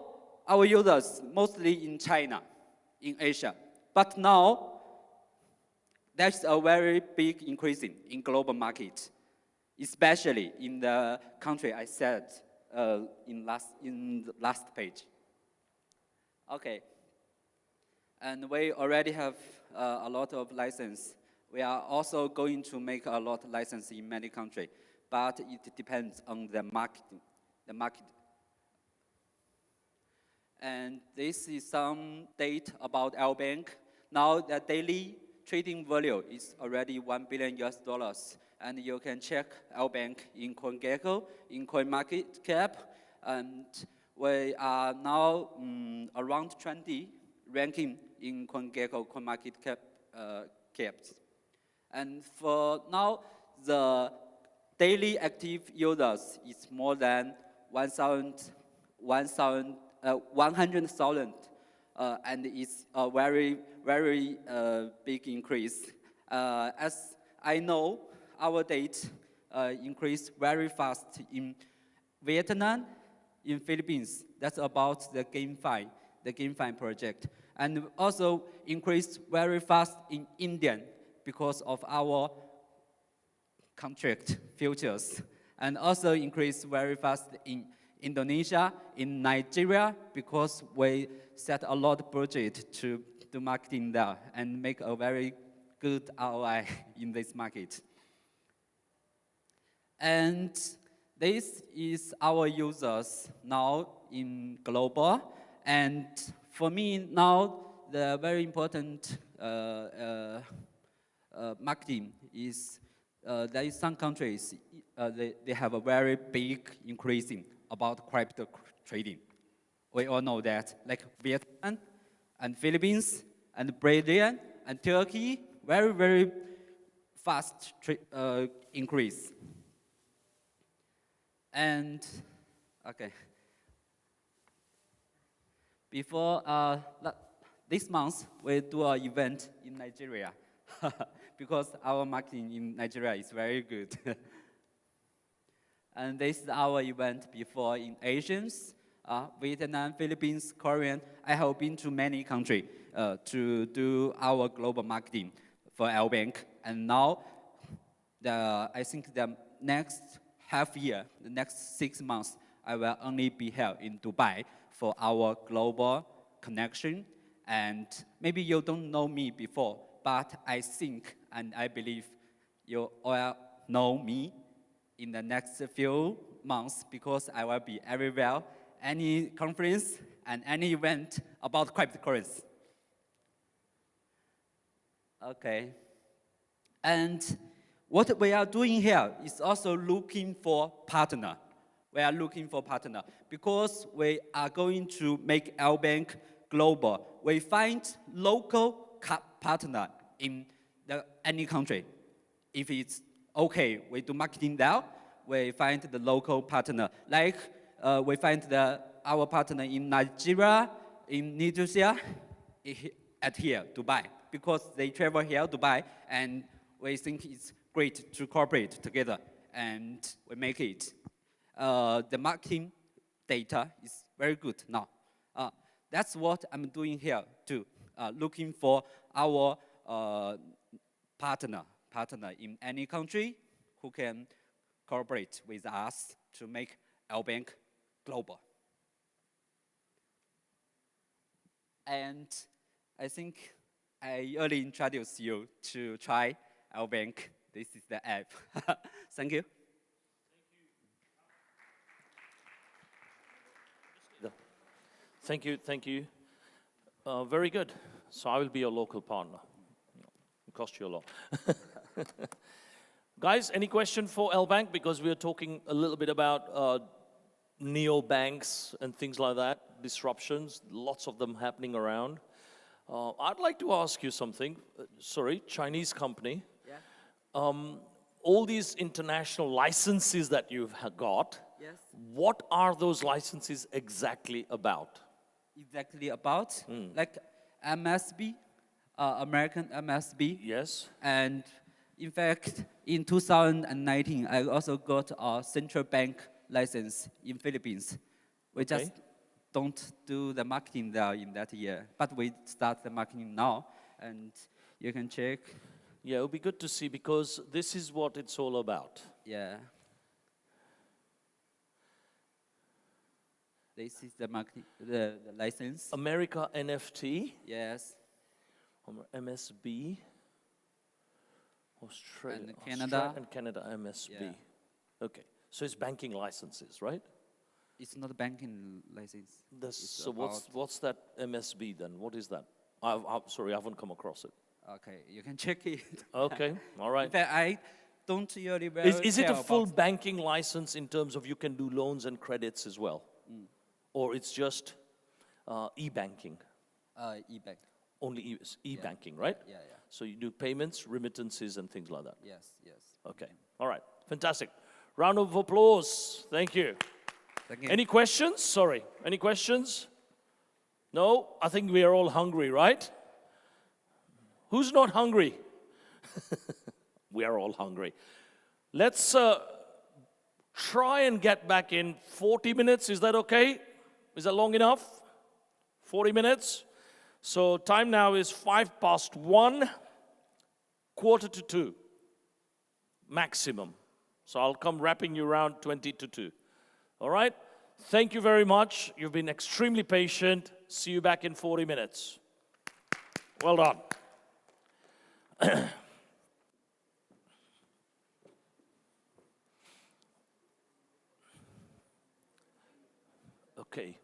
our users mostly in China, in Asia. But now, there's a very big increase in global market, especially in the country I said in the last page. Okay, and we already have a lot of license. We are also going to make a lot of license in many countries, but it depends on the market. And this is some data about LBank. Now the daily trading value is already $1 billion US. And you can check LBank in CoinGecko, in CoinMarketCap, and we are now around 20 ranking in CoinGecko, CoinMarketCap caps. And for now, the daily active users is more than 100,000 and it's a very, very big increase. As I know, our date increased very fast in Vietnam, in Philippines. That's about the GameFi project. And also increased very fast in India because of our contract futures. And also increased very fast in Indonesia, in Nigeria, because we set a lot of budget to do marketing there and make a very good ROI in this market. And this is our users now in global. And for me now, the very important marketing is there is some countries, they have a very big increasing about crypto trading. We all know that, like Vietnam and Philippines and Brazil and Turkey, very, very fast increase. And, okay. Before this month, we do an event in Nigeria because our marketing in Nigeria is very good. And this is our event before in Asians, Vietnam, Philippines, Korean. I have been to many countries to do our global marketing for LBank. And now, I think the next half year, the next 6 months, I will only be here in Dubai for our global connection. And maybe you don't know me before, but I think and I believe you all know me in the next few months because I will be everywhere, any conference and any event about cryptocurrency. Okay. And what we are doing here is also looking for partner. We are looking for partner because we are going to make LBank global. We find local partner in any country. If it's okay, we do marketing there. We find the local partner. Like we find our partner in Nigeria, in Indonesia, at here, Dubai, because they travel here, Dubai, and we think it's great to cooperate together, and we make it. The marketing data is very good now. That's what I'm doing here too, looking for our partner in any country who can cooperate with us to make LBank global. And I think I already introduced you to try LBank. This is the app. Thank you. Thank you. Very good. So I will be your local partner. It cost you a lot. Guys, any question for LBank? Because we are talking a little bit about neobanks and things like that, disruptions, lots of them happening around. I'd like to ask you something. Sorry, Chinese company. Yeah. All these international licenses that you've got, yes. What are those licenses exactly about? Exactly about? Like MSB, American MSB. Yes. And in fact, in 2019, I also got a central bank license in Philippines. We just don't do the marketing there in that year, but we start the marketing now, and you can check. Yeah, it would be good to see because this is what it's all about. Yeah. This is the marketing, the license. America NFT. Yes. MSB. Australia and Canada. And Canada MSB. Yeah. Okay. So it's banking licenses, right? It's not a banking license. So what's that MSB then? What is that? I'm sorry, I haven't come across it. Okay, you can check it. Okay, all right. In fact, I don't really Is it a full banking license in terms of you can do loans and credits as well? Or it's just e-banking? E-bank. Only e-banking, right? Yeah. So you do payments, remittances, and things like that? Yes. Okay, all right, fantastic. Round of applause. Thank you. Thank you. Any questions? Sorry, any questions? No, I think we are all hungry, right? Who's not hungry? We are all hungry. Let's try and get back in 40 minutes. Is that okay? Is that long enough? 40 minutes? So time now is 1:05, 1:45, maximum. So I'll come wrapping you around 20 to 2. All right? Thank you very much. You've been extremely patient. See you back in 40 minutes. Well done. Okay.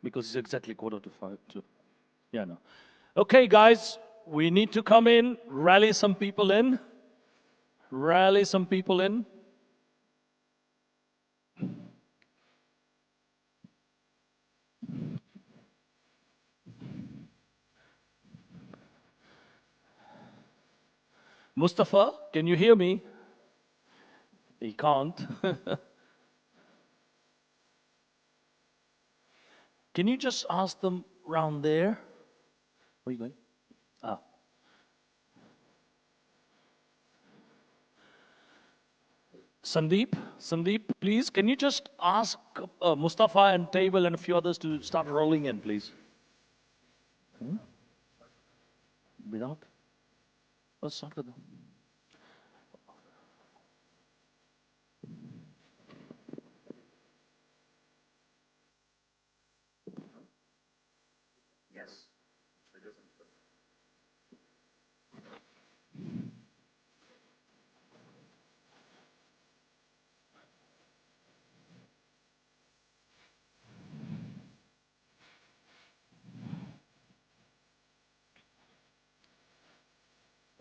Because it's exactly 4:45 to, yeah, no. Okay, guys, we need to come in, rally some people in, rally some people in. Mustafa, can you hear me? He can't. Can you just ask them round there? Where are you going? Ah. Sandeep, please, can you just ask Mustafa and Table and a few others to start rolling in, please? Hmm? Without? Let's start with them. Yes.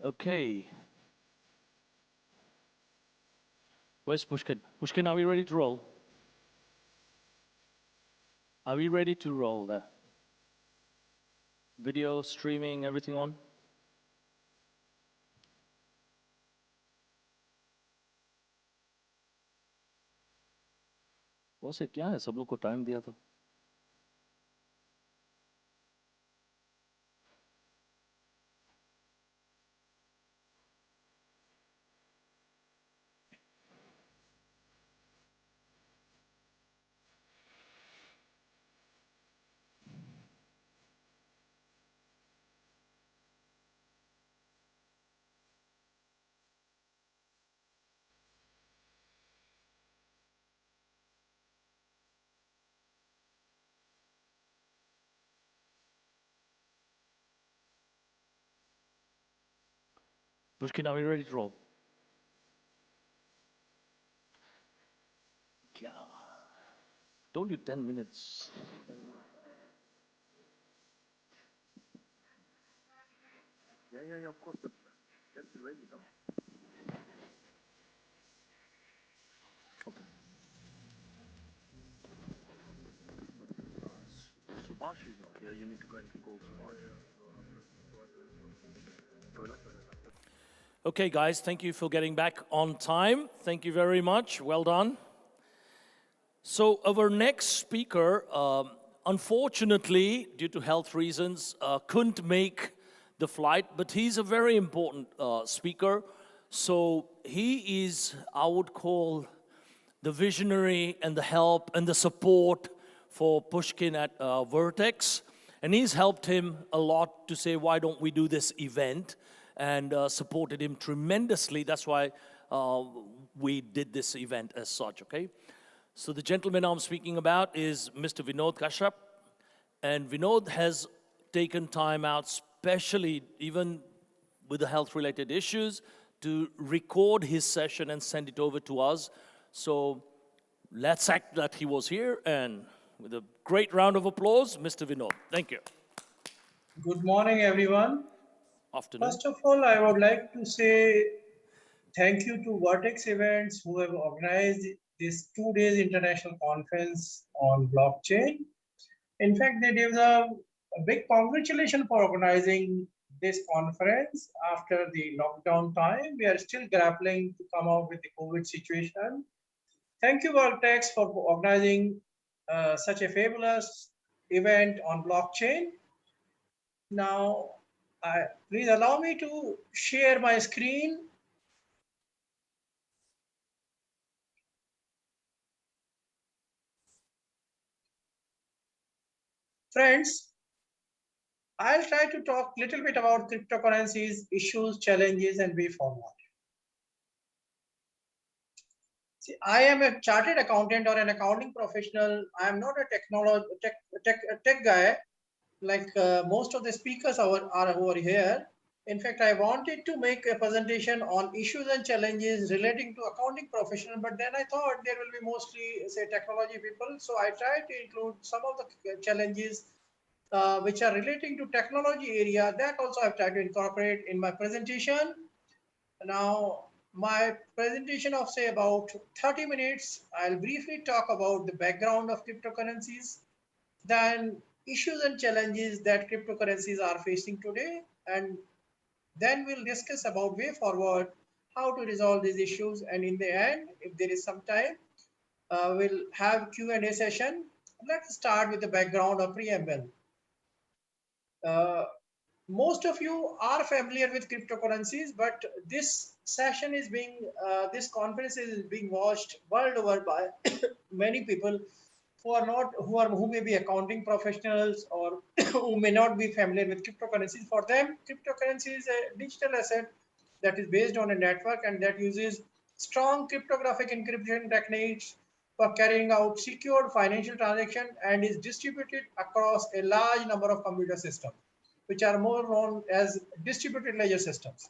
Okay. Where's Pushkin? Pushkin, are we ready to roll? Are we ready to roll there? Video, streaming, everything on? Boss ये क्या है सब लोग को time दिया था Pushkin, are we ready to roll? क्या told you 10 minutes. Yeah, of course. Get ready now. Okay. Subhash is not here. You need to go and call Subhash. Okay, guys, thank you for getting back on time. Thank you very much. Well done. So our next speaker, unfortunately, due to health reasons, couldn't make the flight, but he's a very important speaker. So he is, I would call, the visionary and the help and the support for Pushkin at Vertex. And he's helped him a lot to say, why don't we do this event? And supported him tremendously. That's why we did this event as such, okay? So the gentleman I'm speaking about is Mr. Vinod Kashyap. And Vinod has taken time out, especially even with the health-related issues, to record his session and send it over to us. So let's act that he was here, and with a great round of applause, Mr. Vinod. Thank you. Good morning, everyone. Afternoon. First of all, I would like to say thank you to Vertex Events who have organized this 2 days international conference on blockchain. In fact, they deserve a big congratulations for organizing this conference after the lockdown time. We are still grappling to come out with the COVID situation. Thank you, Vertex, for organizing such a fabulous event on blockchain. Now, please allow me to share my screen. Friends, I'll try to talk a little bit about cryptocurrencies, issues, challenges, and way forward. See, I am a chartered accountant or an accounting professional. I am not a tech guy like most of the speakers are over here. In fact, I wanted to make a presentation on issues and challenges relating to accounting professional, but then I thought there will be mostly, say, technology people. So I tried to include some of the challenges which are relating to technology area. That also I've tried to incorporate in my presentation. Now, my presentation of say about 30 minutes, I'll briefly talk about the background of cryptocurrencies, then issues and challenges that cryptocurrencies are facing today, and then we'll discuss about way forward, how to resolve these issues, and in the end, if there is some time, we'll have Q&A session. Let's start with the background or preamble. Uh, most of you are familiar with cryptocurrencies, but this session is this conference is being watched world over by many people who are not, who may be accounting professionals or who may not be familiar with cryptocurrencies. For them, cryptocurrency is a digital asset that is based on a network and that uses strong cryptographic encryption techniques for carrying out secured financial transaction and is distributed across a large number of computer systems, which are more known as distributed ledger systems.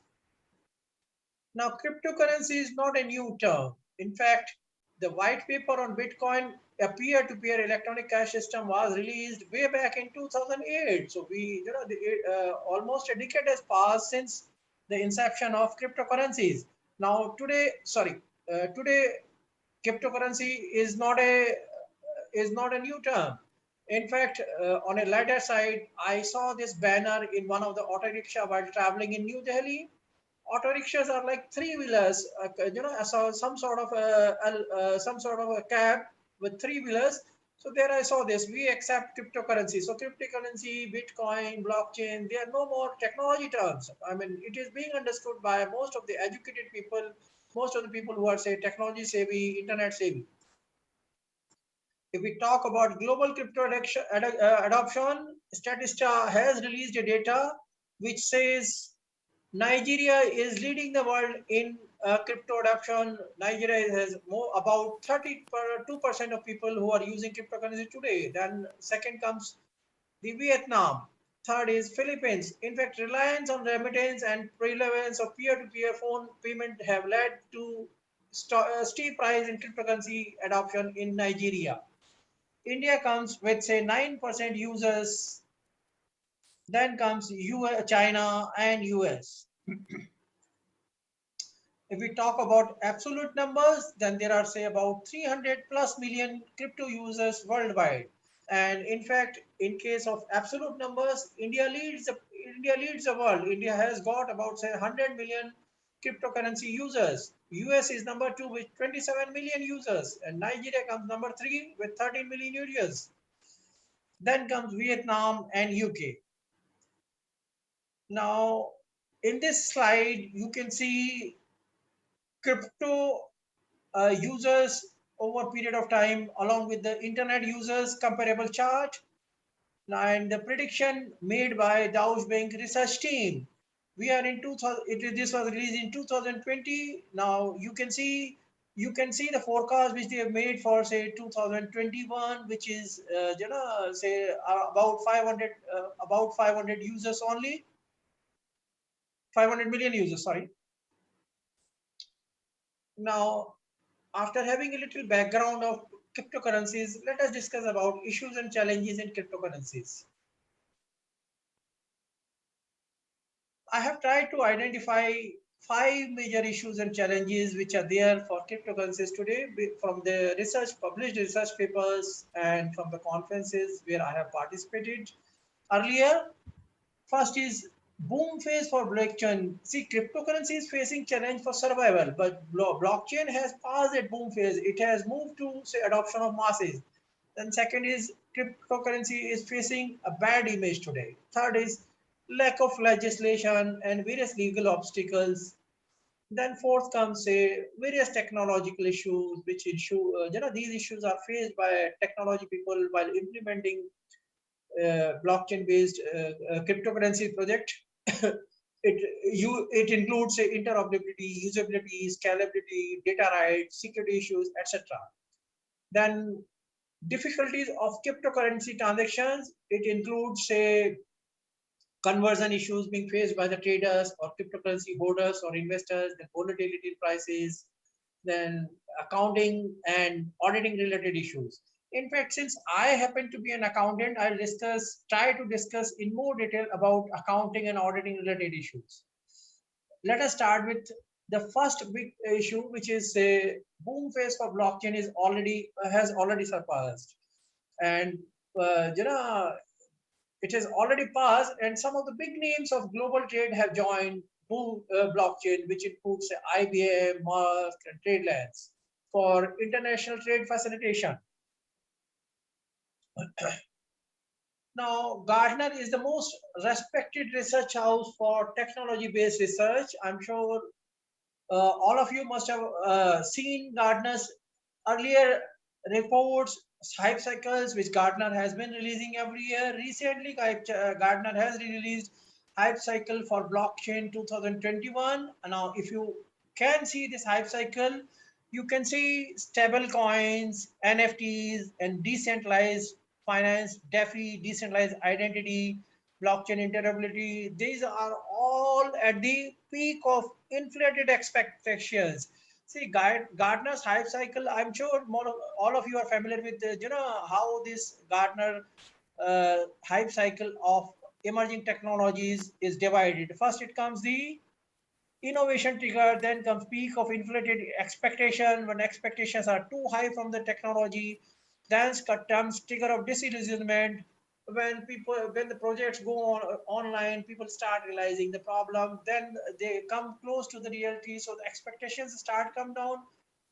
Now, cryptocurrency is not a new term. In fact, the white paper on Bitcoin, a peer-to-peer electronic cash system, was released way back in 2008. So we, almost a decade has passed since the inception of cryptocurrencies. Now, today, cryptocurrency is not a new term. In fact, on a lighter side, I saw this banner in one of the auto rickshaw while traveling in New Delhi. Auto rickshaws are like three-wheelers. I saw some sort of a cab with three-wheelers. So there I saw this. We accept cryptocurrency. So cryptocurrency, Bitcoin, blockchain, they are no more technology terms. I mean, it is being understood by most of the educated people, most of the people who are, say, technology savvy, internet savvy. If we talk about global crypto adoption, Statista has released a data which says Nigeria is leading the world in crypto adoption. Nigeria has about 32% of people who are using cryptocurrency today. Then second comes the Vietnam. Third is Philippines. In fact, reliance on remittance and prevalence of peer-to-peer phone payment have led to steep rise in cryptocurrency adoption in Nigeria. India comes with say 9% users, then comes China and US. If we talk about absolute numbers, then there are say about 300 plus million crypto users worldwide. And in fact, in case of absolute numbers, India leads the world. India has got about say 100 million cryptocurrency users. US is number 2 with 27 million users, and Nigeria comes number 3 with 13 million users. Then comes Vietnam and UK. Now, in this slide, you can see crypto users over a period of time along with the internet users comparable chart and the prediction made by LBank research team. We are in 2000, this was released in 2020. Now you can see the forecast which they have made for say 2021, which is say about 500 users only, 500 million users, sorry. Now, after having a little background of cryptocurrencies, let us discuss about issues and challenges in cryptocurrencies. I have tried to identify 5 major issues and challenges which are there for cryptocurrencies today from the published research papers and from the conferences where I have participated earlier. First is boom phase for blockchain. See, cryptocurrency is facing challenge for survival, but blockchain has passed that boom phase. It has moved to say adoption of masses. Then second is cryptocurrency is facing a bad image today. Third is lack of legislation and various legal obstacles. Then fourth comes say various technological issues, which these issues are faced by technology people while implementing blockchain-based cryptocurrency project. it includes say, interoperability, usability, scalability, data rights, security issues, etc. Then difficulties of cryptocurrency transactions. It includes say conversion issues being faced by the traders or cryptocurrency holders or investors, then volatility in prices, then accounting and auditing related issues. In fact, since I happen to be an accountant, I'll try to discuss in more detail about accounting and auditing related issues. Let us start with the first big issue, which is a boom phase for blockchain has already surpassed, and you know it has already passed, and some of the big names of global trade have joined blockchain, which includes IBM, Musk, and TradeLens for international trade facilitation. Now, Gartner is the most respected research house for technology-based research. I'm sure all of you must have seen Gartner's earlier reports, hype cycles, which Gartner has been releasing every year. Recently, Gartner has released hype cycle for blockchain 2021. Now, if you can see this hype cycle, you can see stable coins, NFTs, and decentralized finance, DeFi, decentralized identity, blockchain interoperability. These are all at the peak of inflated expectations. See, Gartner's hype cycle, I'm sure all of you are familiar with, how this Gartner hype cycle of emerging technologies is divided. First, it comes the innovation trigger, then comes peak of inflated expectation when expectations are too high from the technology, then comes trigger of disillusionment when the projects go online, people start realizing the problem, then they come close to the reality, so the expectations start come down.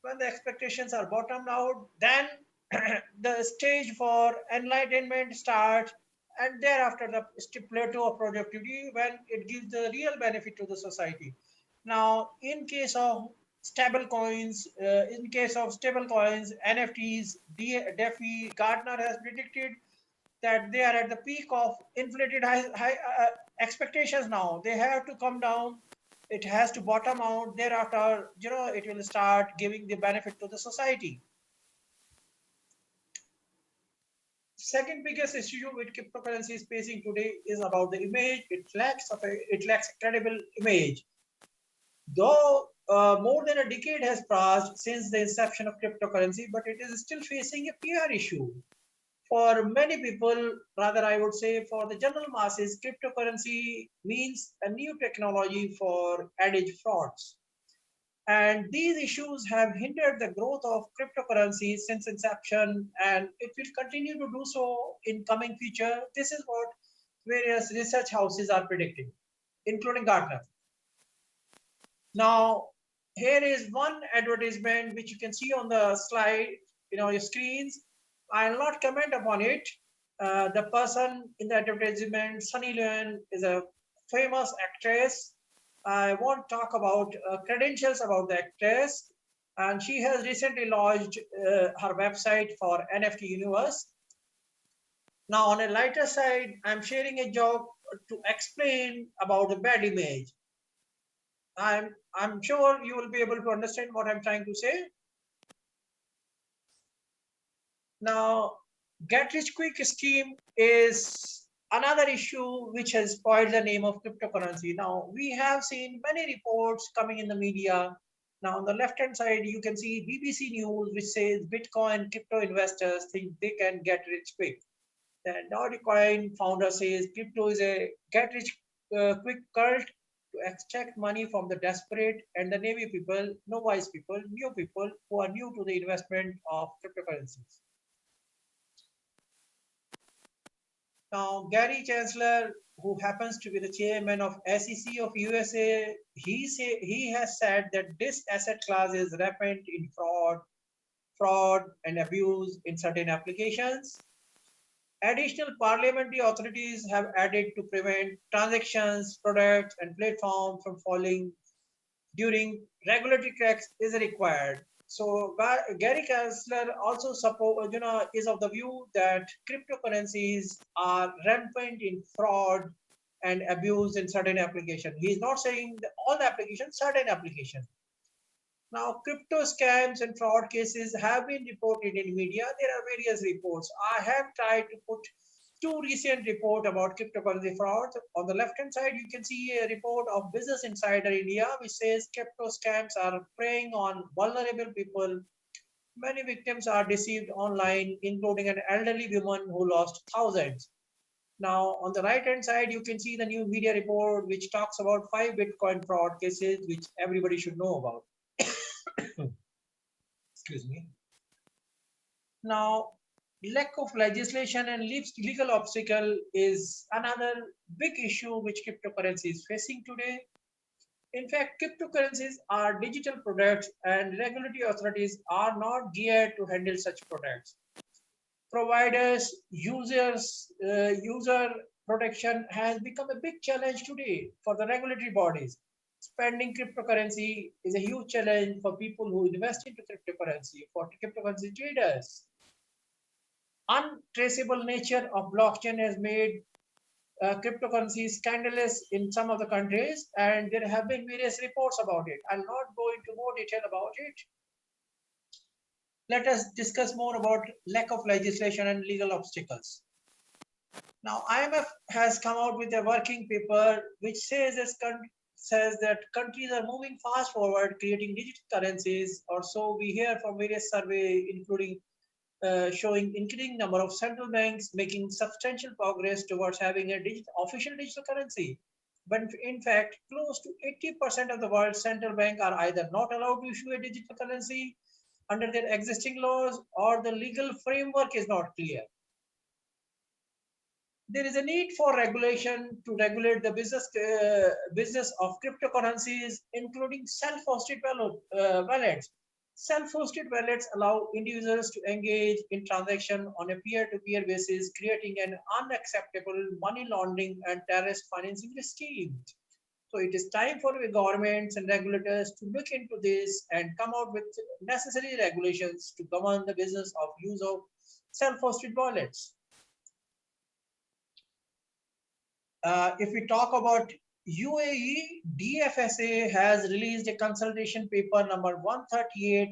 When the expectations are bottomed out, then the stage for enlightenment starts, and thereafter the plateau of productivity when it gives the real benefit to the society. Now, in case of stable coins, NFTs, DeFi, Gartner has predicted that they are at the peak of inflated high expectations now. They have to come down. It has to bottom out. Thereafter, it will start giving the benefit to the society. Second biggest issue which cryptocurrency is facing today is about the image. It lacks a credible image. Though more than a decade has passed since the inception of cryptocurrency, but it is still facing a PR issue. For many people, rather I would say for the general masses, cryptocurrency means a new technology for adage frauds. And these issues have hindered the growth of cryptocurrency since inception, and it will continue to do so in coming future. This is what various research houses are predicting, including Gartner. Now, here is one advertisement which you can see on the slide, your screens. I'll not comment upon it. The person in the advertisement, Sunny Leon, is a famous actress. I won't talk about credentials about the actress. And she has recently launched her website for NFT Universe. Now, on a lighter side, I'm sharing a joke to explain about the bad image. I'm sure you will be able to understand what I'm trying to say. Now, get rich quick scheme is another issue which has spoiled the name of cryptocurrency. Now, we have seen many reports coming in the media. Now, on the left-hand side, you can see BBC News, which says Bitcoin crypto investors think they can get rich quick. The Dogecoin founder says crypto is a get rich quick cult to extract money from the desperate and the navy people, no wise people, new people who are new to the investment of cryptocurrencies. Now, Gary Chancellor, who happens to be the chairman of SEC of USA, he has said that this asset class is rampant in fraud and abuse in certain applications. Additional parliamentary authorities have added to prevent transactions, products, and platforms from falling during regulatory checks is required. So Gary Kessler also is of the view that cryptocurrencies are rampant in fraud and abuse in certain applications. He's not saying all the applications, certain applications. Now, crypto scams and fraud cases have been reported in media. There are various reports. I have tried to put two recent reports about cryptocurrency fraud. On the left-hand side, you can see a report of Business Insider India, which says crypto scams are preying on vulnerable people. Many victims are deceived online, including an elderly woman who lost thousands. Now, on the right-hand side, you can see the new media report, which talks about 5 Bitcoin fraud cases, which everybody should know about. Excuse me. Now, lack of legislation and legal obstacle is another big issue which cryptocurrency is facing today. In fact, cryptocurrencies are digital products and regulatory authorities are not geared to handle such products. Providers, user protection has become a big challenge today for the regulatory bodies. Spending cryptocurrency is a huge challenge for people who invest into cryptocurrency, for cryptocurrency traders. Untraceable nature of blockchain has made cryptocurrency scandalous in some of the countries, and there have been various reports about it. I'll not go into more detail about it. Let us discuss more about lack of legislation and legal obstacles. Now, IMF has come out with a working paper which says that countries are moving fast forward creating digital currencies, or so we hear from various surveys, including showing increasing number of central banks making substantial progress towards having a official digital currency. But in fact, close to 80% of the world's central bank are either not allowed to issue a digital currency under their existing laws, or the legal framework is not clear. There is a need for regulation to regulate the business of cryptocurrencies, including self-hosted wallets. Self-hosted wallets allow individuals to engage in transaction on a peer-to-peer basis, creating an unacceptable money laundering and terrorist financing scheme. So it is time for the governments and regulators to look into this and come out with necessary regulations to govern the business of use of self-hosted wallets. If we talk about UAE, DFSA has released a consultation paper number 138,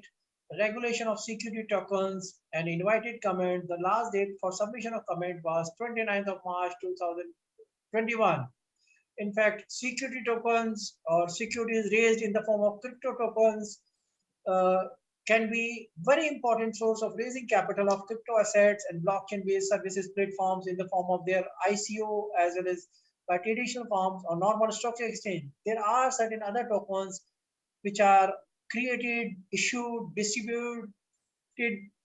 regulation of security tokens, and invited comment. The last date for submission of comment was 29th of March 2021. In fact, security tokens or securities raised in the form of crypto tokens can be very important source of raising capital of crypto assets and blockchain-based services platforms in the form of their ICO as well as by traditional forms or normal stock exchange. There are certain other tokens which are created, issued, distributed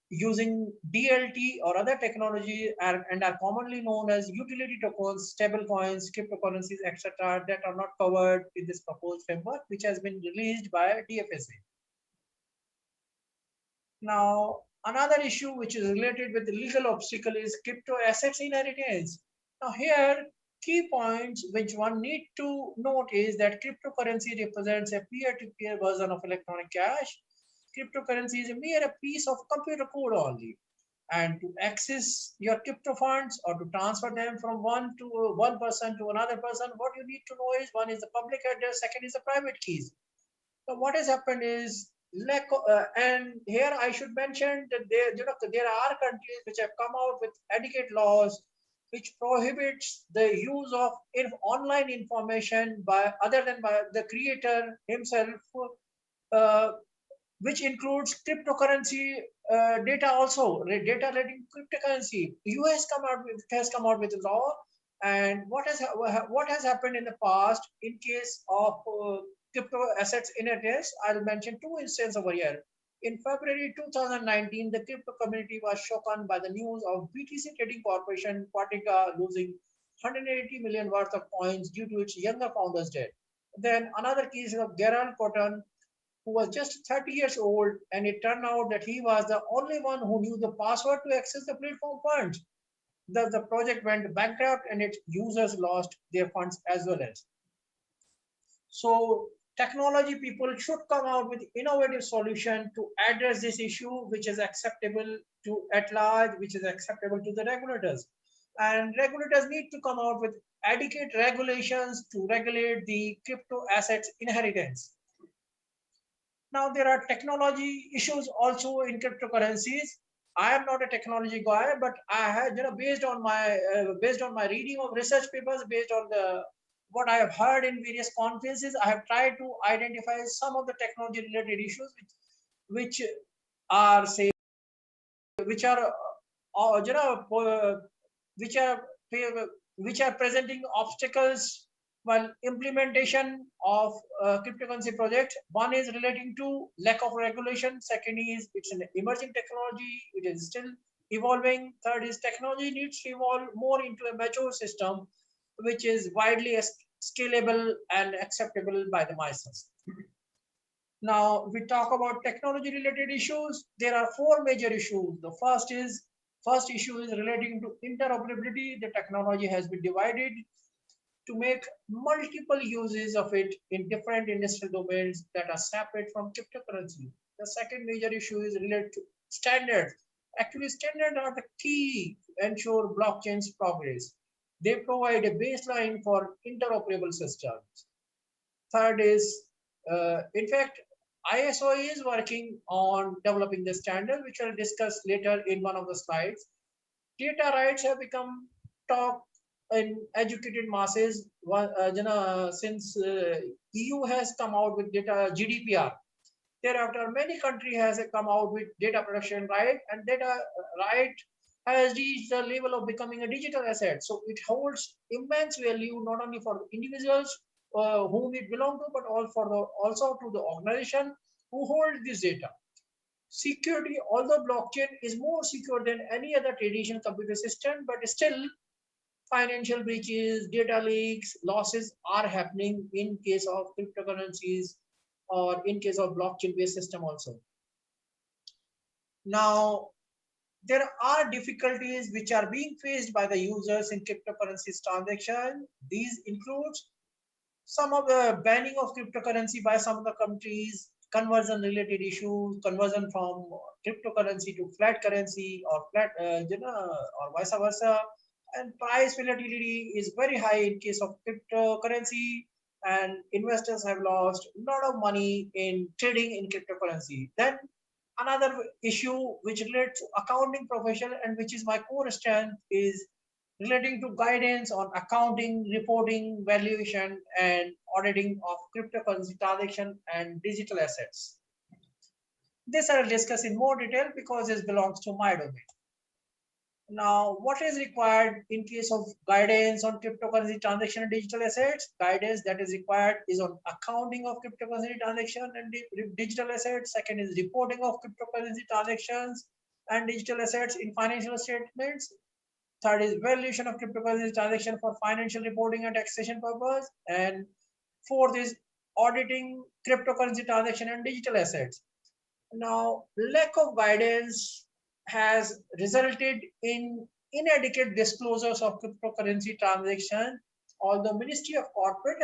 using DLT or other technology and are commonly known as utility tokens, stable coins, cryptocurrencies, etc. that are not covered in this proposed framework, which has been released by DFSA. Now, another issue which is related with the legal obstacle is crypto assets inheritance. Now here, key points which one need to note is that cryptocurrency represents a peer-to-peer version of electronic cash. Cryptocurrency is a mere piece of computer code only. And to access your crypto funds or to transfer them from one person to another person, what you need to know is one is the public address, second is the private keys. So what has happened is and here I should mention that there are countries which have come out with adequate laws which prohibits the use of online information other than by the creator himself, which includes cryptocurrency data also, data relating cryptocurrency. US has come out with a law, and what has happened in the past in case of crypto assets inheritance, I'll mention two instances over here. In February 2019, the crypto community was shocked by the news of BTC Trading Corporation, Pushkinagha, losing 180 million worth of coins due to its younger founder's death. Then another case of Gerald Cotton, who was just 30 years old, and it turned out that he was the only one who knew the password to access the platform funds. The project went bankrupt and its users lost their funds as well as. So technology people should come out with innovative solution to address this issue, which is acceptable to at large, which is acceptable to the regulators. And regulators need to come out with adequate regulations to regulate the crypto assets inheritance. Now there are technology issues also in cryptocurrencies. I am not a technology guy, but I have, based on my reading of research papers, based on what I have heard in various conferences, I have tried to identify some of the technology related issues which are say which are which are which are presenting obstacles while implementation of cryptocurrency project. One is relating to lack of regulation. Second is it's an emerging technology, it is still evolving. Third is technology needs to evolve more into a mature system which is widely scalable and acceptable by the masses. Now, we talk about technology related issues. There are four major issues. The first issue is relating to interoperability. The technology has been divided to make multiple uses of it in different industrial domains that are separate from cryptocurrency. The second major issue is related to standards. Actually, standards are the key to ensure blockchain's progress. They provide a baseline for interoperable systems. Third is, in fact, ISO is working on developing the standard, which I'll discuss later in one of the slides. Data rights have become talked in educated masses since EU has come out with data GDPR. Thereafter, many countries has come out with data protection right, and data right has reached the level of becoming a digital asset. So it holds immense value not only for individuals whom it belongs to, but also to the organization who hold this data. Security, although blockchain is more secure than any other traditional computer system, but still financial breaches, data leaks, losses are happening in case of cryptocurrencies or in case of blockchain-based system also. Now, there are difficulties which are being faced by the users in cryptocurrencies transaction. These include some of the banning of cryptocurrency by some of the countries, conversion related issues, conversion from cryptocurrency to flat currency or or vice versa. And price volatility is very high in case of cryptocurrency, and investors have lost a lot of money in trading in cryptocurrency. Then another issue which relates to accounting profession and which is my core strength is relating to guidance on accounting, reporting, valuation, and auditing of cryptocurrency transaction and digital assets. This I will discuss in more detail because this belongs to my domain. Now, what is required in case of guidance on cryptocurrency transaction and digital assets? Guidance that is required is on accounting of cryptocurrency transaction and digital assets. Second is reporting of cryptocurrency transactions and digital assets in financial statements. Third is valuation of cryptocurrency transaction for financial reporting and taxation purpose. And fourth is auditing cryptocurrency transaction and digital assets. Now, lack of guidance has resulted in inadequate disclosures of cryptocurrency transaction. Although Ministry of Corporate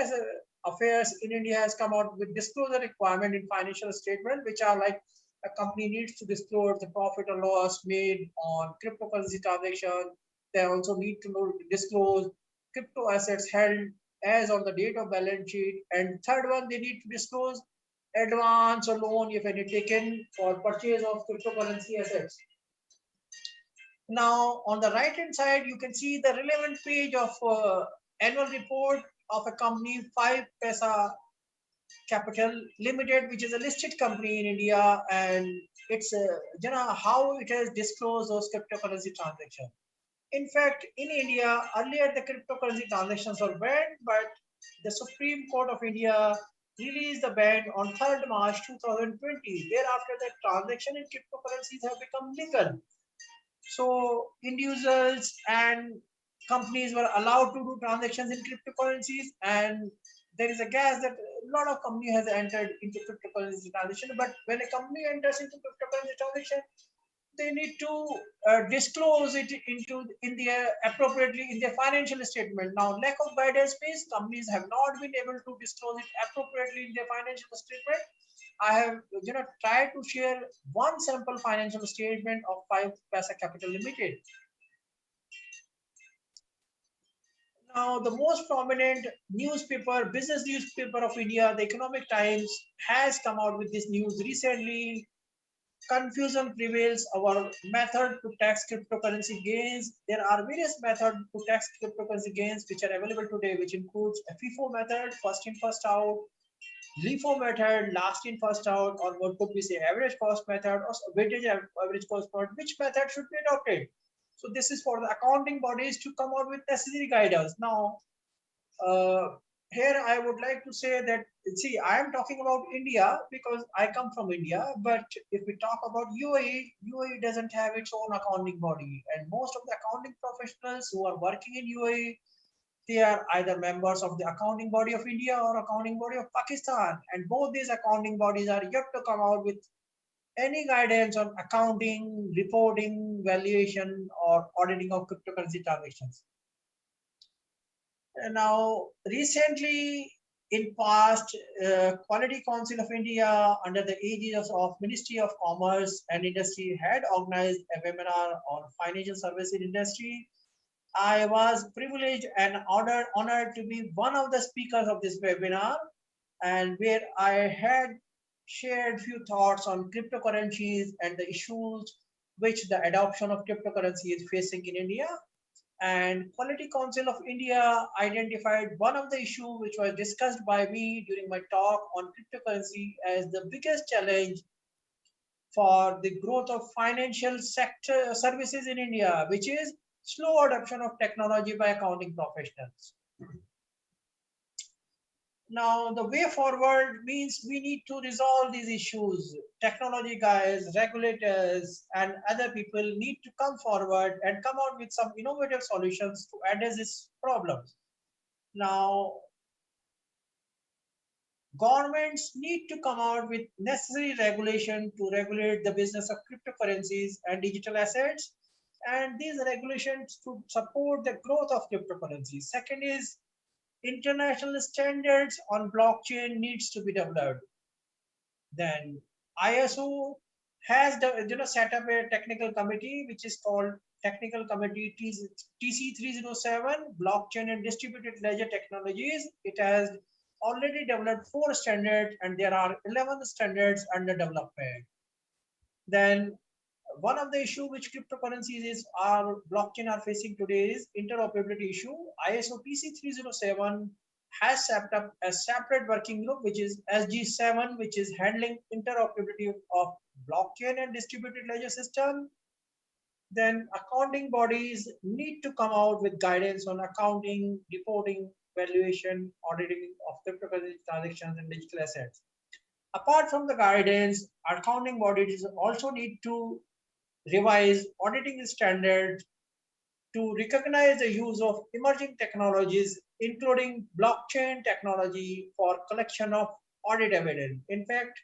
Affairs in India has come out with disclosure requirement in financial statement, which are like a company needs to disclose the profit or loss made on cryptocurrency transaction. They also need to disclose crypto assets held as on the date of balance sheet. And third one, they need to disclose advance or loan if any taken for purchase of cryptocurrency assets. Now, on the right hand side, you can see the relevant page of annual report of a company 5 Paisa Capital Limited, which is a listed company in India, and it's how it has disclosed those cryptocurrency transactions. In fact, in India, earlier the cryptocurrency transactions were banned, but the Supreme Court of India released the ban on 3rd March 2020. Thereafter, the transaction in cryptocurrencies have become legal. So individuals and companies were allowed to do transactions in cryptocurrencies, and there is a guess that a lot of company has entered into cryptocurrency transaction. But when a company enters into cryptocurrency transaction, they need to disclose it appropriately in their financial statement. Now, lack of guidance means companies have not been able to disclose it appropriately in their financial statement. I have tried to share one sample financial statement of 5 Paisa Capital Limited. Now, the most prominent newspaper, business newspaper of India, the Economic Times, has come out with this news recently. confusion prevails our method to tax cryptocurrency gains. There are various methods to tax cryptocurrency gains which are available today, which includes a FIFO method, first in, first out, LIFO method, last in, first out, or what could we say, average cost method, or weighted average cost method. Which method should be adopted? So this is for the accounting bodies to come out with necessary guidance. Now, here I would like to say that, see, I am talking about India because I come from India, but if we talk about UAE, UAE doesn't have its own accounting body, and most of the accounting professionals who are working in UAE, they are either members of the accounting body of India or accounting body of Pakistan, and both these accounting bodies are yet to come out with any guidance on accounting, reporting, valuation, or auditing of cryptocurrency transactions. Now, recently, in past, Quality Council of India, under the aegis of Ministry of Commerce and Industry, had organized a webinar on financial services industry. I was privileged and honored to be one of the speakers of this webinar, and where I had shared few thoughts on cryptocurrencies and the issues which the adoption of cryptocurrency is facing in India. And Quality Council of India identified one of the issues which was discussed by me during my talk on cryptocurrency as the biggest challenge for the growth of financial sector services in India, which is slow adoption of technology by accounting professionals. Now, the way forward means we need to resolve these issues. Technology guys, regulators, and other people need to come forward and come out with some innovative solutions to address these problems. Now, governments need to come out with necessary regulation to regulate the business of cryptocurrencies and digital assets. And these regulations to support the growth of cryptocurrencies. Second is, international standards on blockchain needs to be developed. Then ISO has set up a technical committee which is called Technical Committee TC307, Blockchain and Distributed Ledger Technologies. It has already developed 4 standards, and there are 11 standards under development. Then one of the issue which cryptocurrencies is our blockchain are facing today is interoperability issue. ISO TC307 has set up a separate working group which is SG7, which is handling interoperability of blockchain and distributed ledger system. Then accounting bodies need to come out with guidance on accounting, reporting, valuation, auditing of cryptocurrency transactions and digital assets. Apart from the guidance, accounting bodies also need to revise auditing standards to recognize the use of emerging technologies, including blockchain technology for collection of audit evidence. In fact,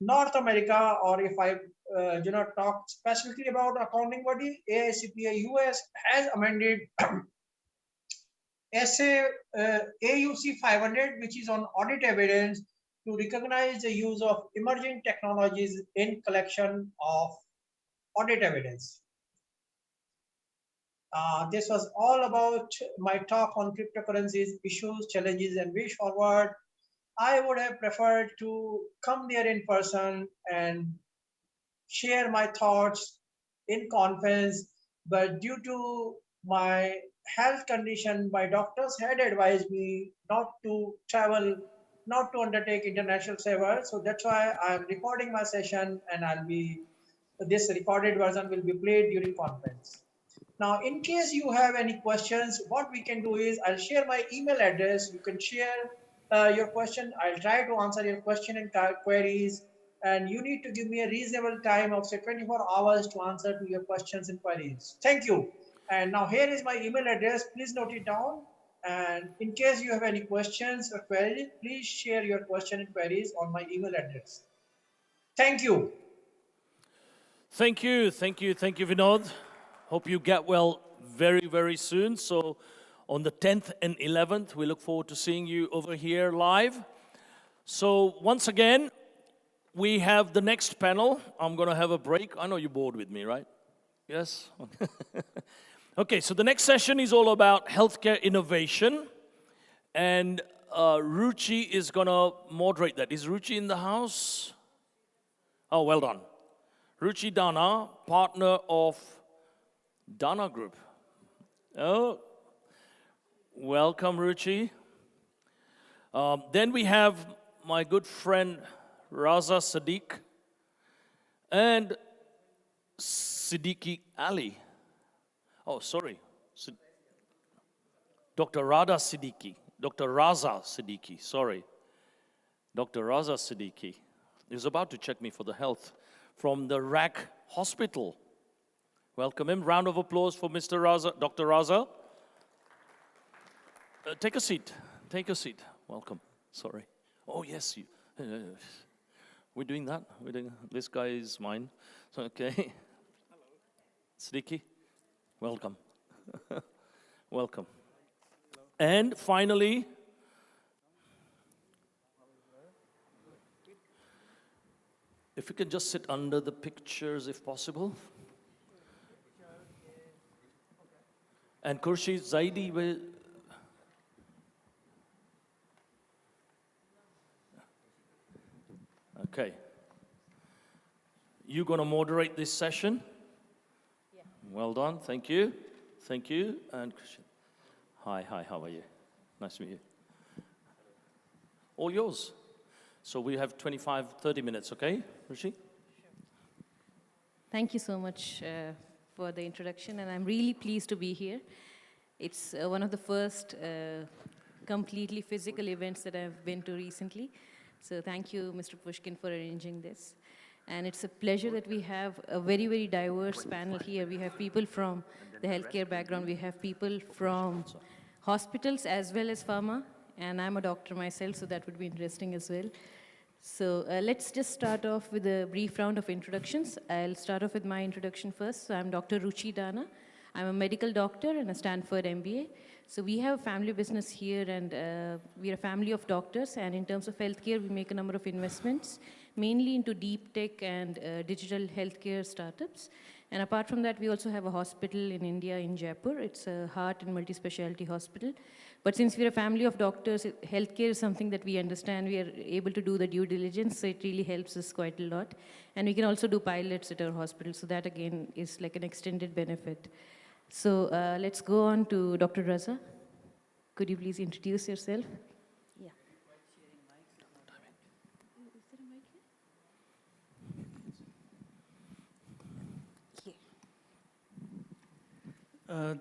North America, or if I talk specifically about accounting body, AICPA US has amended AUC 500, which is on audit evidence, to recognize the use of emerging technologies in collection of audit evidence. This was all about my talk on cryptocurrencies, issues, challenges, and way forward. I would have preferred to come there in person and share my thoughts in conference, but due to my health condition, my doctors had advised me not to travel, not to undertake international travel. So that's why I'm recording my session, and this recorded version will be played during conference. Now, in case you have any questions, what we can do is I'll share my email address. You can share your question. I'll try to answer your question and queries. And you need to give me a reasonable time of say 24 hours to answer to your questions and queries. Thank you. And now here is my email address. Please note it down. And in case you have any questions or queries, please share your question and queries on my email address. Thank you. Thank you, Vinod. Hope you get well very, very soon. So on the 10th and 11th, we look forward to seeing you over here live. So once again, we have the next panel. I'm going to have a break. I know you're bored with me, right? Yes? Okay, so the next session is all about healthcare innovation. And Ruchi is going to moderate that. Is Ruchi in the house? Oh, well done. Ruchi Dana, partner of Dana Group. Oh, welcome, Ruchi. Then we have my good friend Raza Sadiq and Siddiqui Ali. Oh, sorry. Dr. Rada Siddiqui. Dr. Raza Siddiqui, sorry. Dr. Raza Siddiqui is about to check me for the health from the RAC Hospital. Welcome him. Round of applause for Mr. Raza, Dr. Raza. Take a seat. Take a seat. Welcome. Sorry. Oh, yes. We're doing that. This guy is mine. So, okay. Hello. Siddiqui, welcome. Welcome. Hello. And finally, if you can just sit under the pictures if possible. And Khurshid Zaidi will. Okay. You're going to moderate this session? Yeah. Well done. Thank you. Thank you. And hi, how are you? Nice to meet you. All yours. So we have 25, 30 minutes, okay, Rishi? Thank you so much for the introduction, and I'm really pleased to be here. It's one of the first completely physical events that I've been to recently. So thank you, Mr. Pushkin, for arranging this. And it's a pleasure that we have a very, very diverse panel here. We have people from the healthcare background. We have people from hospitals as well as pharma. And I'm a doctor myself, so that would be interesting as well. So let's just start off with a brief round of introductions. I'll start off with my introduction first. So I'm Dr. Ruchi Dana. I'm a medical doctor and a Stanford MBA. So we have a family business here, and we're a family of doctors. And in terms of healthcare, we make a number of investments, mainly into deep tech and digital healthcare startups. And apart from that, we also have a hospital in India, in Jaipur. It's a heart and multi-specialty hospital. But since we're a family of doctors, healthcare is something that we understand. We are able to do the due diligence, so it really helps us quite a lot. And we can also do pilots at our hospital, so that again is like an extended benefit. So let's go on to Dr. Raza. Could you please introduce yourself? Yeah.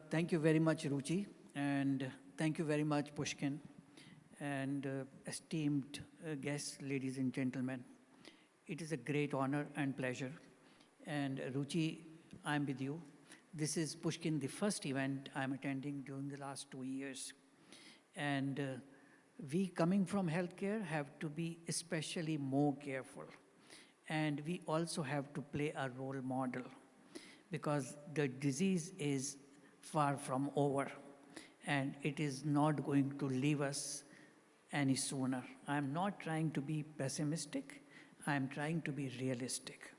Thank you very much, Ruchi, and thank you very much, Pushkin, and esteemed guests, ladies and gentlemen. It is a great honor and pleasure. And Ruchi, I'm with you. This is Pushkin, the first event I'm attending during the last 2 years. And we coming from healthcare have to be especially more careful. And we also have to play a role model because the disease is far from over and it is not going to leave us any sooner. I'm not trying to be pessimistic. I'm trying to be realistic.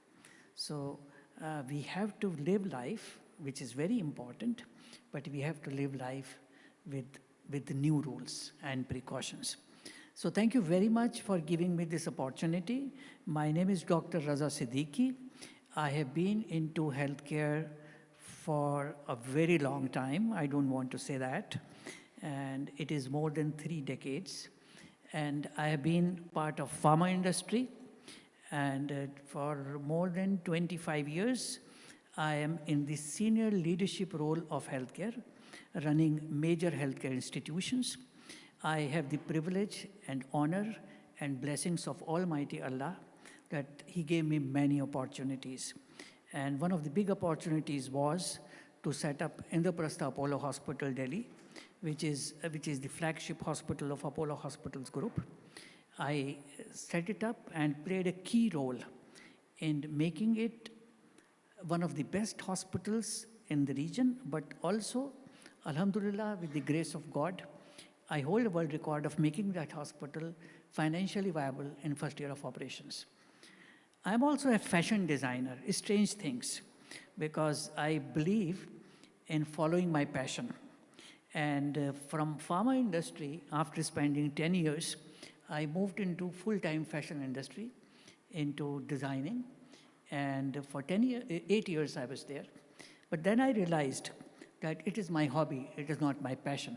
So we have to live life, which is very important, but we have to live life with the new rules and precautions. So thank you very much for giving me this opportunity. My name is Dr. Raza Siddiqui. I have been into healthcare for a very long time. I don't want to say that. And it is more than 3 decades. And I have been part of pharma industry. And for more than 25 years, I am in the senior leadership role of healthcare, running major healthcare institutions. I have the privilege and honor and blessings of Almighty Allah that He gave me many opportunities. And one of the big opportunities was to set up Indraprastha Apollo Hospital, Delhi, which is the flagship hospital of Apollo Hospitals Group. I set it up and played a key role in making it one of the best hospitals in the region, but also, alhamdulillah, with the grace of God, I hold a world record of making that hospital financially viable in first year of operations. I'm also a fashion designer, strange things, because I believe in following my passion. And from pharma industry, after spending 10 years, I moved into full-time fashion industry, into designing. And for 8 years I was there. But then I realized that it is my hobby, it is not my passion.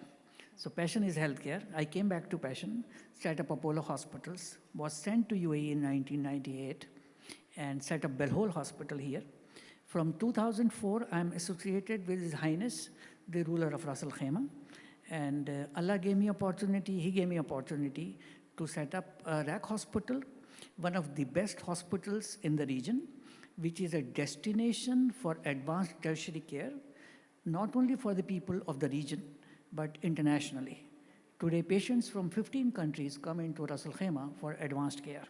So passion is healthcare. I came back to passion, set up Apollo Hospitals, was sent to UAE in 1998, and set up Belhol Hospital here. From 2004, I'm associated with His Highness, the ruler of Ras Al Khaimah. And Allah gave me opportunity, He gave me opportunity to set up a RAC hospital, one of the best hospitals in the region, which is a destination for advanced tertiary care, not only for the people of the region, but internationally. Today, patients from 15 countries come into Ras Al Khaimah for advanced care.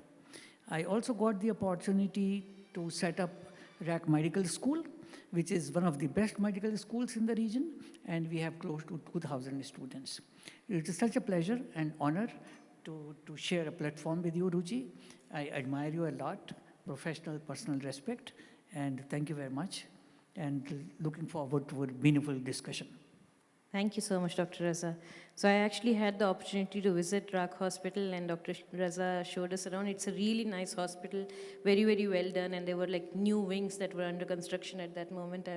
I also got the opportunity to set up RAC Medical School, which is one of the best medical schools in the region, and we have close to 2,000 students. It is such a pleasure and honor to share a platform with you, Ruchi. I admire you a lot, professional, personal respect, and thank you very much, and looking forward to a meaningful discussion. Thank you so much, Dr. Raza. So I actually had the opportunity to visit RAC Hospital, and Dr. Raza showed us around. It's a really nice hospital, very, very well done, and there were like new wings that were under construction at that moment.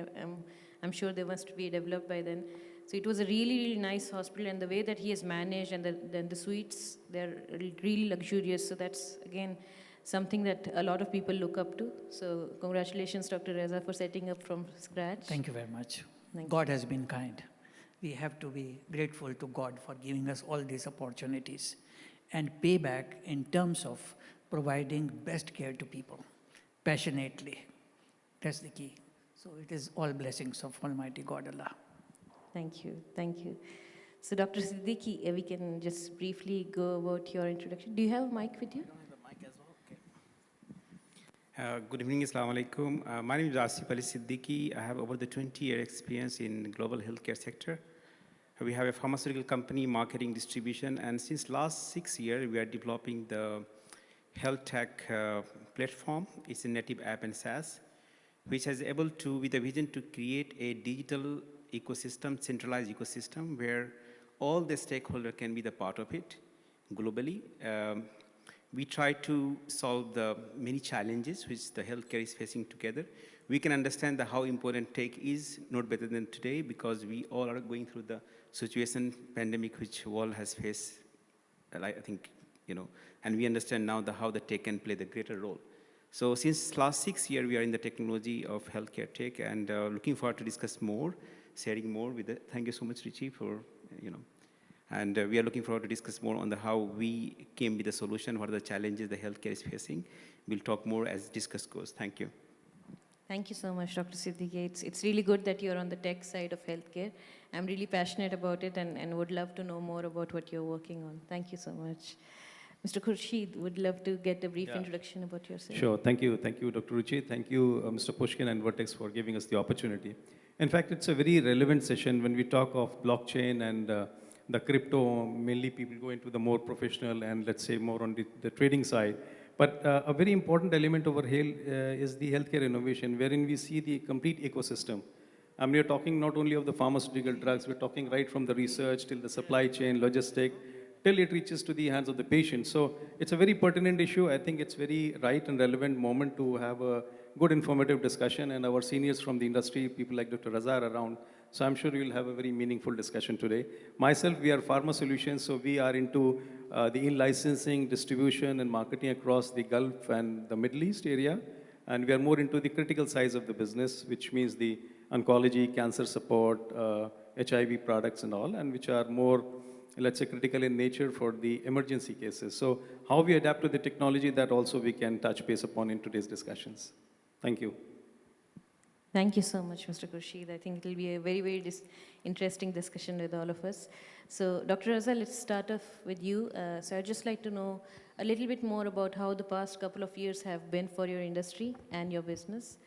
I'm sure they must be developed by then. So it was a really, really nice hospital, and the way that he has managed, and then the suites, they're really luxurious. So that's, again, something that a lot of people look up to. So congratulations, Dr. Raza, for setting up from scratch. Thank you very much. Thank God has been kind. We have to be grateful to God for giving us all these opportunities and pay back in terms of providing best care to people, passionately. That's the key. So it is all blessings of Almighty God Allah. Thank you, thank you. So Dr. Siddiqui, we can just briefly go about your introduction. Do you have a mic with you? Good evening, Assalamu alaikum. My name is Asif Ali Siddiqui. I have over the 20-year experience in global healthcare sector. We have a pharmaceutical company, marketing, distribution, and since last 6 years, we are developing the health tech platform. It's a native app and SaaS, which is able to, with a vision to create a digital ecosystem, centralized ecosystem, where all the stakeholders can be the part of it globally. We try to solve the many challenges which the healthcare is facing together. We can understand how important tech is, not better than today, because we all are going through the situation, pandemic, which world has faced, I think, and we understand now how the tech can play the greater role. So since last 6 years, we are in the technology of healthcare tech, and looking forward to discuss more, sharing more with it. Thank you so much, Richie, for, and we are looking forward to discuss more on how we came with the solution, what are the challenges the healthcare is facing. We'll talk more as discussion goes. Thank you. Thank you so much, Dr. Siddiqui. It's really good that you're on the tech side of healthcare. I'm really passionate about it and would love to know more about what you're working on. Thank you so much. Mr. Khurshid, would love to get a brief introduction about yourself. Sure, thank you, Dr. Ruchi. Thank you, Mr. Pushkin and Vertex for giving us the opportunity. In fact, it's a very relevant session when we talk of blockchain and the crypto. Mainly people go into the more professional and let's say more on the trading side. But a very important element over here is the healthcare innovation, wherein we see the complete ecosystem. We are talking not only of the pharmaceutical drugs, we're talking right from the research till the supply chain, logistic, till it reaches to the hands of the patient. So it's a very pertinent issue. I think it's very right and relevant moment to have a good informative discussion, and our seniors from the industry, people like Dr. Raza are around. So I'm sure we'll have a very meaningful discussion today. Myself, we are Pharma Solutions, so we are into the in-licensing, distribution, and marketing across the Gulf and the Middle East area. And we are more into the critical size of the business, which means the oncology, cancer support, HIV products and all, and which are more, let's say, critical in nature for the emergency cases. So how we adapt to the technology, that also we can touch base upon in today's discussions. Thank you. Thank you so much, Mr. Khurshid. I think it will be a very, very interesting discussion with all of us. So, Dr. Raza, let's start off with you. So I'd just like to know a little bit more about how the past couple of years have been for your industry and your business.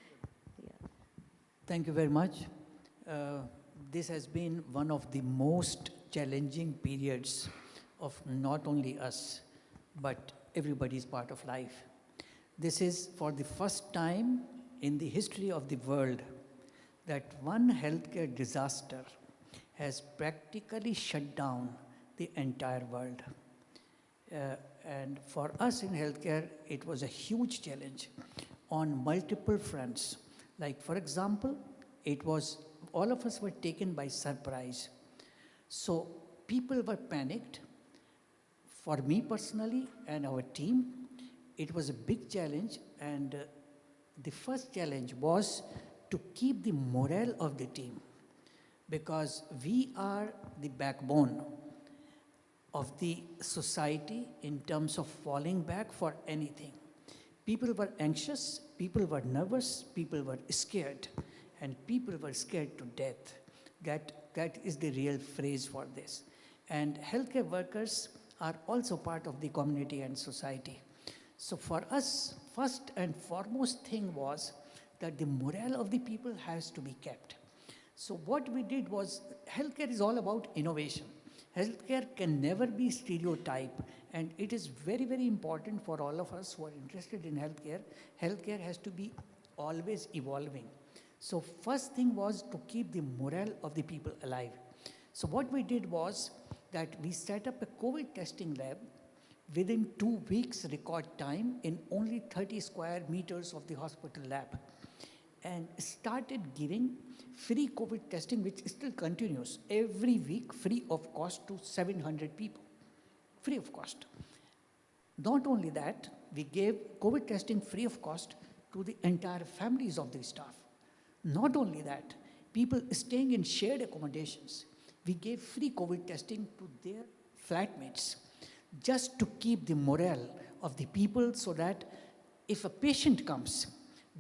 Thank you very much. This has been one of the most challenging periods of not only us, but everybody's part of life. This is for the first time in the history of the world that one healthcare disaster has practically shut down the entire world. And for us in healthcare, it was a huge challenge on multiple fronts. Like, for example, it was, all of us were taken by surprise. So people were panicked. For me personally and our team, it was a big challenge, and the first challenge was to keep the morale of the team, because we are the backbone of the society in terms of falling back for anything. People were anxious, people were nervous, people were scared, and people were scared to death. That is the real phrase for this. And healthcare workers are also part of the community and society. So for us, first and foremost thing was that the morale of the people has to be kept. So what we did was, healthcare is all about innovation. Healthcare can never be stereotype, and it is very, very important for all of us who are interested in healthcare. Healthcare has to be always evolving. So first thing was to keep the morale of the people alive. So what we did was that we set up a COVID testing lab within 2 weeks record time in only 30 square meters of the hospital lab, and started giving free COVID testing, which still continues every week, free of cost to 700 people, free of cost. Not only that, we gave COVID testing free of cost to the entire families of the staff. Not only that, people staying in shared accommodations, we gave free COVID testing to their flatmates, just to keep the morale of the people, so that if a patient comes,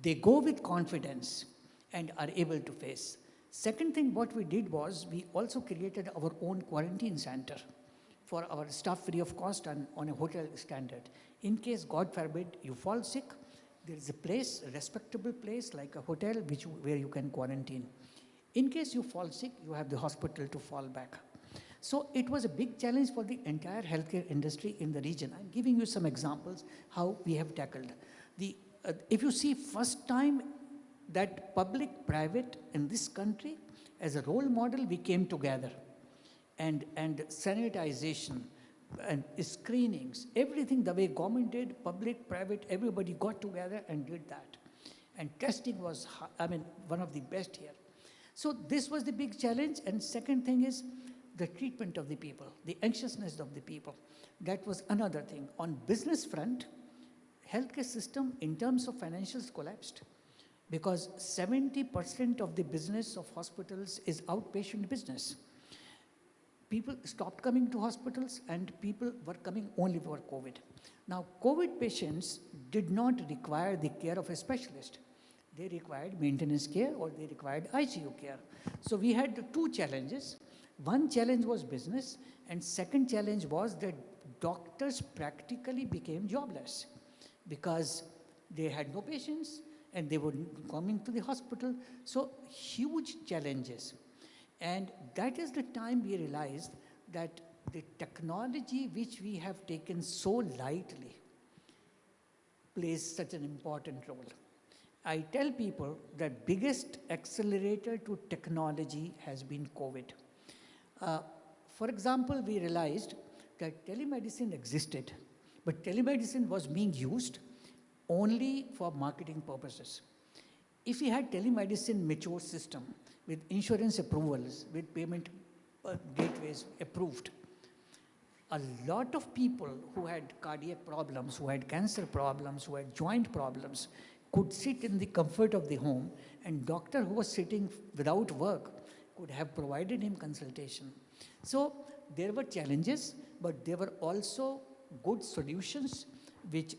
they go with confidence and are able to face. Second thing what we did was, we also created our own quarantine center for our staff free of cost and on a hotel standard. In case, God forbid, you fall sick, there is a place, a respectable place like a hotel where you can quarantine. In case you fall sick, you have the hospital to fall back. So it was a big challenge for the entire healthcare industry in the region. I'm giving you some examples how we have tackled. If you see, first time that public-private in this country, as a role model, we came together. And sanitization and screenings, everything the way government did, public, private, everybody got together and did that. And testing was, one of the best here. So this was the big challenge. And second thing is the treatment of the people, the anxiousness of the people. That was another thing. On business front, healthcare system in terms of financials collapsed, because 70% of the business of hospitals is outpatient business. People stopped coming to hospitals, and people were coming only for COVID. Now, COVID patients did not require the care of a specialist. They required maintenance care, or they required ICU care. So we had two challenges. One challenge was business, and second challenge was that doctors practically became jobless, because they had no patients and they were coming to the hospital. So huge challenges. And that is the time we realized that the technology which we have taken so lightly plays such an important role. I tell people that biggest accelerator to technology has been COVID. For example, we realized that telemedicine existed, but telemedicine was being used only for marketing purposes. If we had telemedicine mature system with insurance approvals, with payment gateways approved, a lot of people who had cardiac problems, who had cancer problems, who had joint problems, could sit in the comfort of the home, and doctor who was sitting without work could have provided him consultation. So there were challenges, but there were also good solutions which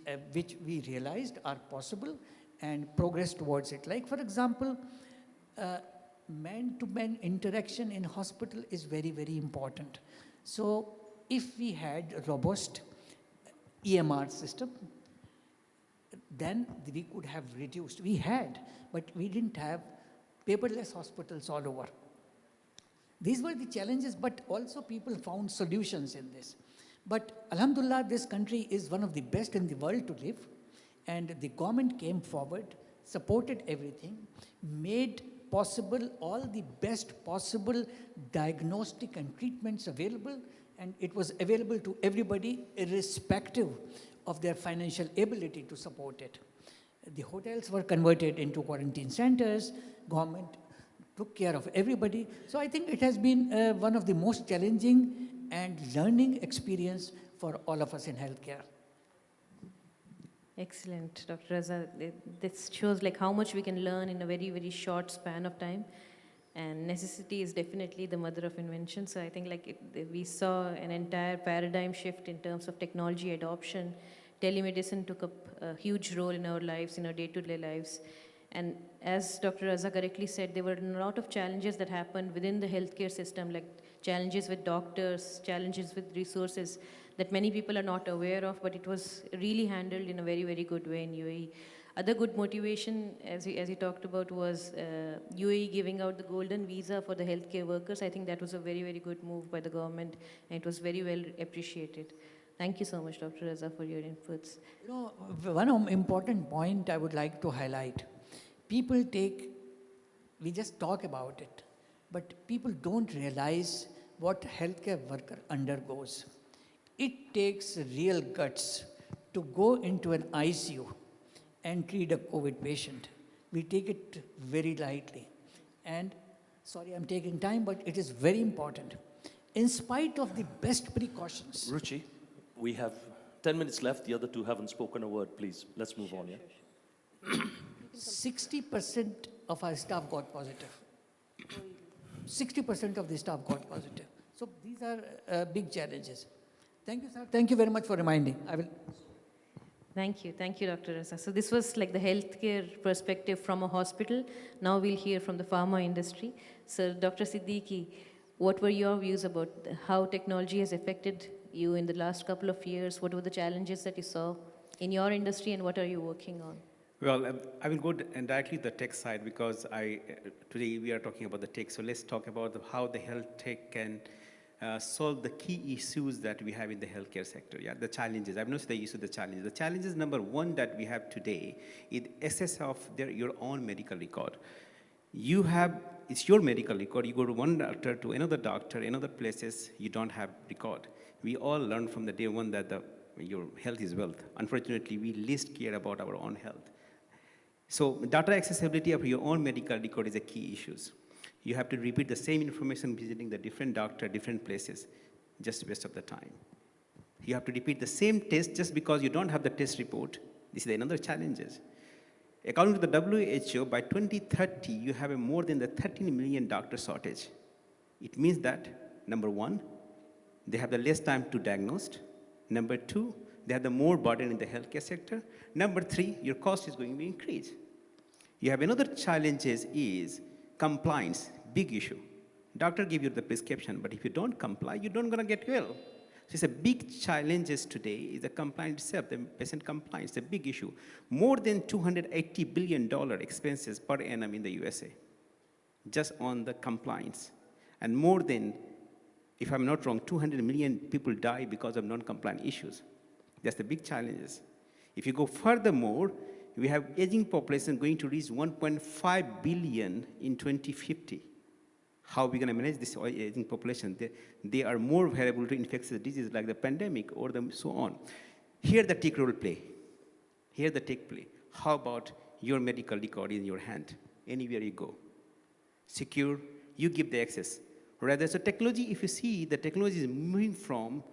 we realized are possible and progress towards it. Like, for example, man-to-man interaction in hospital is very, very important. So if we had a robust EMR system, then we could have reduced. We had, but we didn't have paperless hospitals all over. These were the challenges, but also people found solutions in this. But alhamdulillah, this country is one of the best in the world to live, and the government came forward, supported everything, made possible all the best possible diagnostic and treatments available, and it was available to everybody irrespective of their financial ability to support it. The hotels were converted into quarantine centers, government took care of everybody. So I think it has been one of the most challenging and learning experience for all of us in healthcare. Excellent, Dr. Raza. This shows like how much we can learn in a very, very short span of time. And necessity is definitely the mother of invention. So I think like we saw an entire paradigm shift in terms of technology adoption. Telemedicine took up a huge role in our lives, in our day-to-day lives. And as Dr. Raza correctly said, there were a lot of challenges that happened within the healthcare system, like challenges with doctors, challenges with resources that many people are not aware of, but it was really handled in a very, very good way in UAE. Other good motivation, as he talked about, was UAE giving out the golden visa for the healthcare workers. I think that was a very, very good move by the government, and it was very well appreciated. Thank you so much, Dr. Raza, for your inputs. You know, one important point I would like to highlight. People we just talk about it, but people don't realize what healthcare worker undergoes. It takes real guts to go into an ICU and treat a COVID patient. We take it very lightly. And sorry, I'm taking time, but it is very important. In spite of the best precautions. Ruchi, we have 10 minutes left. The other two haven't spoken a word. Please, let's move on, yeah? 60% of our staff got positive. 60% of the staff got positive. So these are big challenges. Thank you, sir. Thank you very much for reminding. I will. Thank you, Dr. Raza. So this was like the healthcare perspective from a hospital. Now we'll hear from the pharma industry. So Dr. Siddiqui, what were your views about how technology has affected you in the last couple of years? What were the challenges that you saw in your industry, and what are you working on? Well, I will go directly to the tech side because today we are talking about the tech. So let's talk about how the health tech can solve the key issues that we have in the healthcare sector. Yeah, the challenges. I've noticed the issue, the challenges. The challenges number one that we have today is access of your own medical record. It's your medical record. You go to one doctor, to another doctor, in other places, you don't have record. We all learned from the day one that your health is wealth. Unfortunately, we least care about our own health. So data accessibility of your own medical record is a key issue. You have to repeat the same information visiting the different doctor, different places, just waste of the time. You have to repeat the same test just because you don't have the test report. This is another challenge. According to the WHO, by 2030, you have more than the 13 million doctor shortage. It means that, number one, they have the less time to diagnose. Number two, they have the more burden in the healthcare sector. Number three, your cost is going to increase. You have another challenge is compliance, big issue. Doctor give you the prescription, but if you don't comply, you're not going to get well. So it's a big challenge today is the compliance itself, the patient compliance, a big issue. More than $280 billion expenses per annum in the USA, just on the compliance. And more than, if I'm not wrong, 200 million people die because of non-compliant issues. That's the big challenges. If you go furthermore, we have aging population going to reach 1.5 billion in 2050. How are we going to manage this aging population? They are more vulnerable to infectious diseases like the pandemic or so on. Here the tech role play. Here the tech play. How about your medical record in your hand? Anywhere you go. Secure, you give the access. Rather, so technology, if you see, the technology is moving from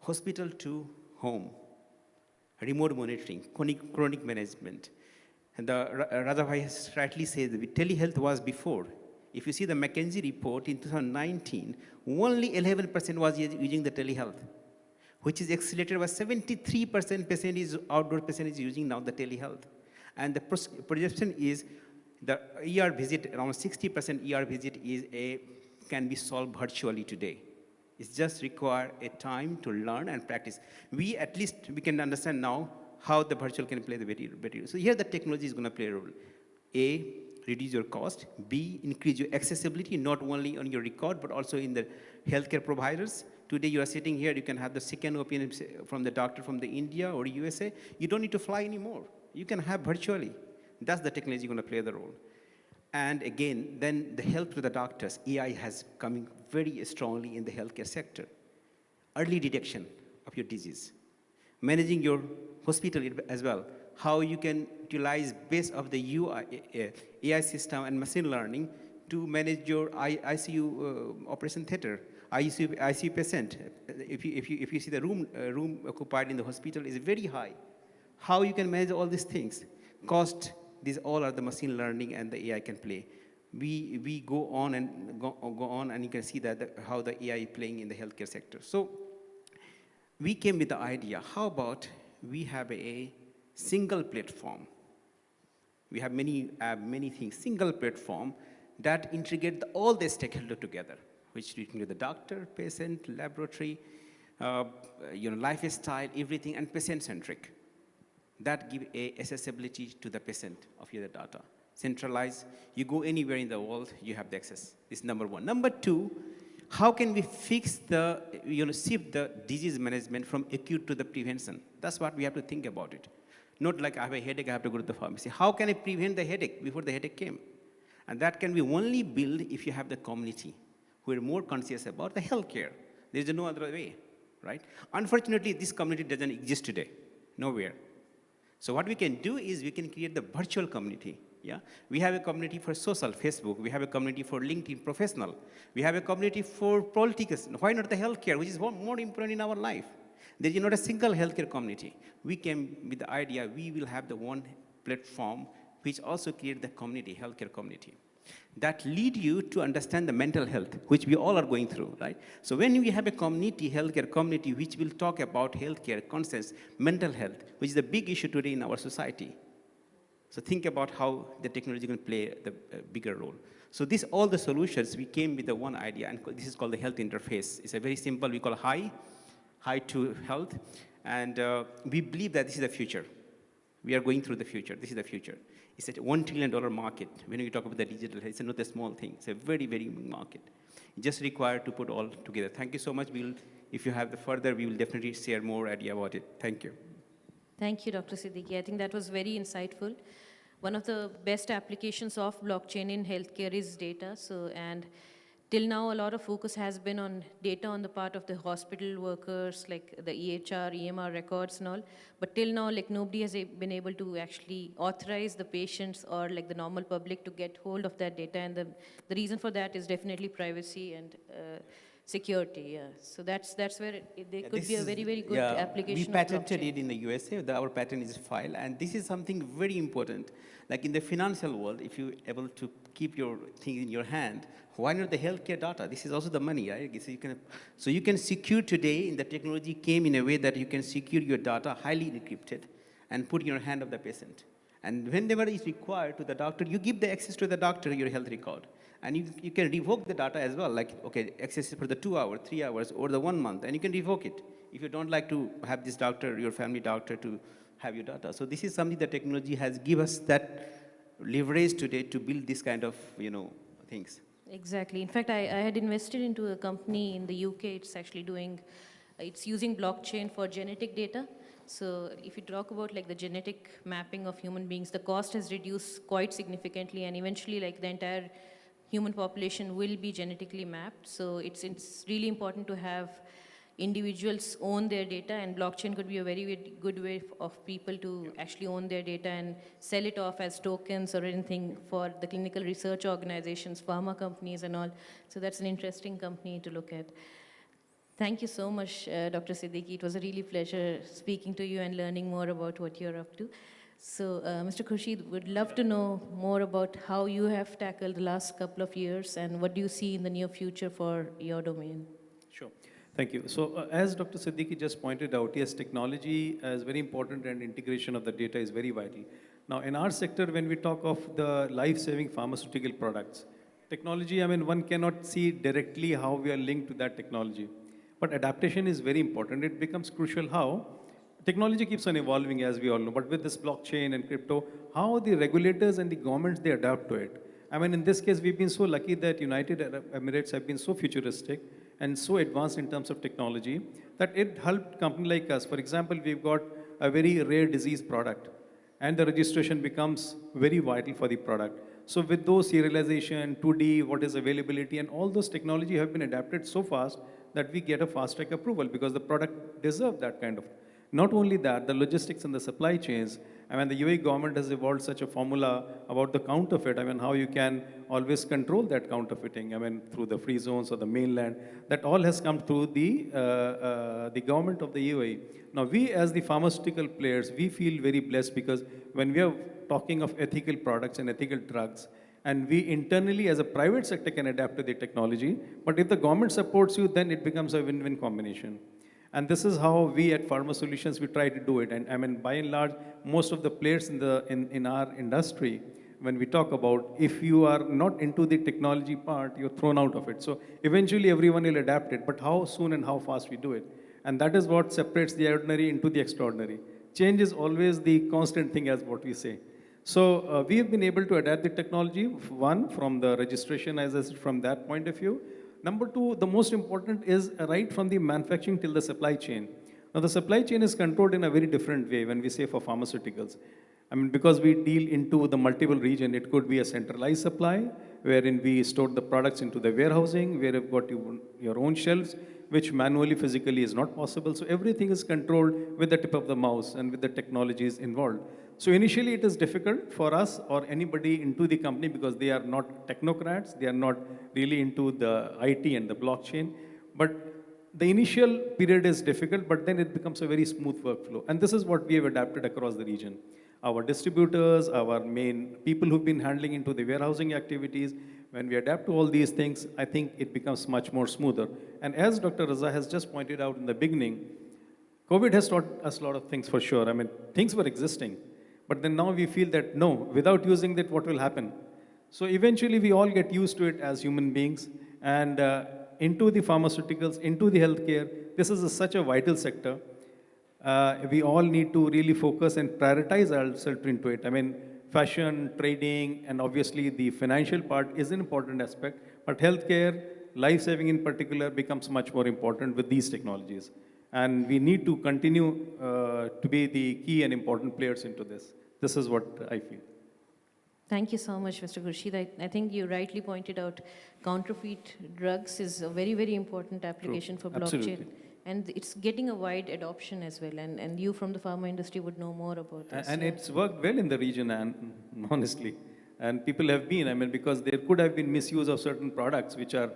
hospital to home. Remote monitoring, chronic management. And Radha Bhai has rightly said that telehealth was before. If you see the McKinsey report in 2019, only 11% was using the telehealth, which is accelerated by 73% outdoor patient is using now the telehealth. And the projection is the ER visit, around 60% ER visit can be solved virtually today. It just require a time to learn and practice. We can understand now how the virtual can play the better. So here the technology is going to play a role. A, reduce your cost. B, increase your accessibility, not only on your record, but also in the healthcare providers. Today you are sitting here, you can have the second opinion from the doctor from the India or USA. You don't need to fly anymore. You can have virtually. That's the technology going to play the role. And again, then the help to the doctors. AI has coming very strongly in the healthcare sector. Early detection of your disease. Managing your hospital as well. How you can utilize base of the AI system and machine learning to manage your ICU operation theater, ICU patient. If you see the room occupied in the hospital is very high, how you can manage all these things? Cost, these all are the machine learning and the AI can play. We go on and you can see that how the AI is playing in the healthcare sector. So we came with the idea, how about we have a single platform? We have many things, single platform that integrate all the stakeholders together, which include the doctor, patient, laboratory, lifestyle, everything, and patient-centric. That give a accessibility to the patient of your data. Centralized, you go anywhere in the world, you have the access. This is number one. Number two, how can we fix the, shift the disease management from acute to the prevention? That's what we have to think about it. Not like I have a headache, I have to go to the pharmacy. How can I prevent the headache before the headache came? And that can be only built if you have the community who are more conscious about the healthcare. There is no other way, right? Unfortunately, this community doesn't exist today, nowhere. So what we can do is we can create the virtual community. Yeah, we have a community for social, Facebook. We have a community for LinkedIn, professional. We have a community for politics. Why not the healthcare, which is more important in our life? There is not a single healthcare community. We came with the idea we will have the one platform which also create the community, healthcare community. That lead you to understand the mental health, which we all are going through, right? So when we have a community, healthcare community, which will talk about healthcare, conscious, mental health, which is a big issue today in our society. So think about how the technology can play the bigger role. So all the solutions, we came with the one idea, and this is called the health interface. It's a very simple, we call high to health, and we believe that this is the future. We are going through the future, this is the future. It's a $1 trillion market. When you talk about the digital health, it's not a small thing. It's a very, very big market. You just require to put all together. Thank you so much. If you have the further, we will definitely share more idea about it. Thank you. Thank you, Dr. Siddiqui. I think that was very insightful. One of the best applications of blockchain in healthcare is data. And till now, a lot of focus has been on data on the part of the hospital workers, like the EHR, EMR records and all. But till now, like nobody has been able to actually authorize the patients or like the normal public to get hold of that data. And the reason for that is definitely privacy and security. Yeah. So that's where there could be a very, very good application. We patented it in the USA. Our patent is filed, and this is something very important. Like in the financial world, if you're able to keep your thing in your hand, why not the healthcare data? This is also the money, right? So you can secure today, in the technology came in a way that you can secure your data highly encrypted and put in your hand of the patient. And whenever it's required to the doctor, you give the access to the doctor your health record. And you can revoke the data as well, like, okay, access for the 2 hours, 3 hours, or the 1 month, and you can revoke it if you don't like to have this doctor, your family doctor, to have your data. So this is something that technology has given us that leverage today to build this kind of, things. Exactly. In fact, I had invested into a company in the UK. It's actually it's using blockchain for genetic data. So if you talk about like the genetic mapping of human beings, the cost has reduced quite significantly, and eventually like the entire human population will be genetically mapped. So it's really important to have individuals own their data, and blockchain could be a very, very good way of people to actually own their data and sell it off as tokens or anything for the clinical research organizations, pharma companies and all. So that's an interesting company to look at. Thank you so much, Dr. Siddiqui. It was a really pleasure speaking to you and learning more about what you're up to. So, Mr. Khurshid, would love to know more about how you have tackled the last couple of years and what do you see in the near future for your domain? Sure. Thank you. So, as Dr. Siddiqui just pointed out, yes, technology is very important and integration of the data is very vital. Now, in our sector, when we talk of the life-saving pharmaceutical products, technology, one cannot see directly how we are linked to that technology. But adaptation is very important. It becomes crucial how technology keeps on evolving, as we all know, but with this blockchain and crypto, how the regulators and the governments, they adapt to it. In this case, we've been so lucky that United Arab Emirates have been so futuristic and so advanced in terms of technology that it helped companies like us. For example, we've got a very rare disease product, and the registration becomes very vital for the product. So with those serialization, 2D, what is availability, and all those technology have been adapted so fast that we get a fast track approval because the product deserves that kind of. Not only that, the logistics and the supply chains, I mean, the UAE government has evolved such a formula about the counterfeit. I mean, how you can always control that counterfeiting. I mean, through the free zones or the mainland. That all has come through the government of the UAE. Now, we as the pharmaceutical players, we feel very blessed because when we are talking of ethical products and ethical drugs, and we internally as a private sector can adapt to the technology, but if the government supports you, then it becomes a win-win combination. And this is how we at Pharma Solutions, we try to do it. And I mean, by and large, most of the players in our industry, when we talk about, if you are not into the technology part, you're thrown out of it. So eventually everyone will adapt it, but how soon and how fast we do it. And that is what separates the ordinary into the extraordinary. Change is always the constant thing, as what we say. So we have been able to adapt the technology, one, from the registration, as I said, from that point of view. Number two, the most important is right from the manufacturing till the supply chain. Now, the supply chain is controlled in a very different way when we say for pharmaceuticals. I mean, because we deal into the multiple region, it could be a centralized supply, wherein we store the products into the warehousing, where you've got your own shelves, which manually, physically is not possible. So everything is controlled with the tip of the mouse and with the technologies involved. So initially it is difficult for us or anybody into the company because they are not technocrats, they are not really into the IT and the blockchain. But the initial period is difficult, but then it becomes a very smooth workflow. And this is what we have adapted across the region. Our distributors, our main people who've been handling into the warehousing activities, when we adapt to all these things, I think it becomes much more smoother. And as Dr. Raza has just pointed out in the beginning, COVID has taught us a lot of things for sure. I mean, things were existing, but then now we feel that no, without using that, what will happen? So eventually we all get used to it as human beings, and into the pharmaceuticals, into the healthcare, this is such a vital sector. We all need to really focus and prioritize ourselves into it. I mean, fashion, trading, and obviously the financial part is an important aspect, but healthcare, life-saving in particular, becomes much more important with these technologies. And we need to continue to be the key and important players into this. This is what I feel. Thank you so much, Mr. Khurshid. I think you rightly pointed out counterfeit drugs is a very, very important application for blockchain. Absolutely. And it's getting a wide adoption as well. And you from the pharma industry would know more about this. And it's worked well in the region, and honestly. And people have been, I mean, because there could have been misuse of certain products which are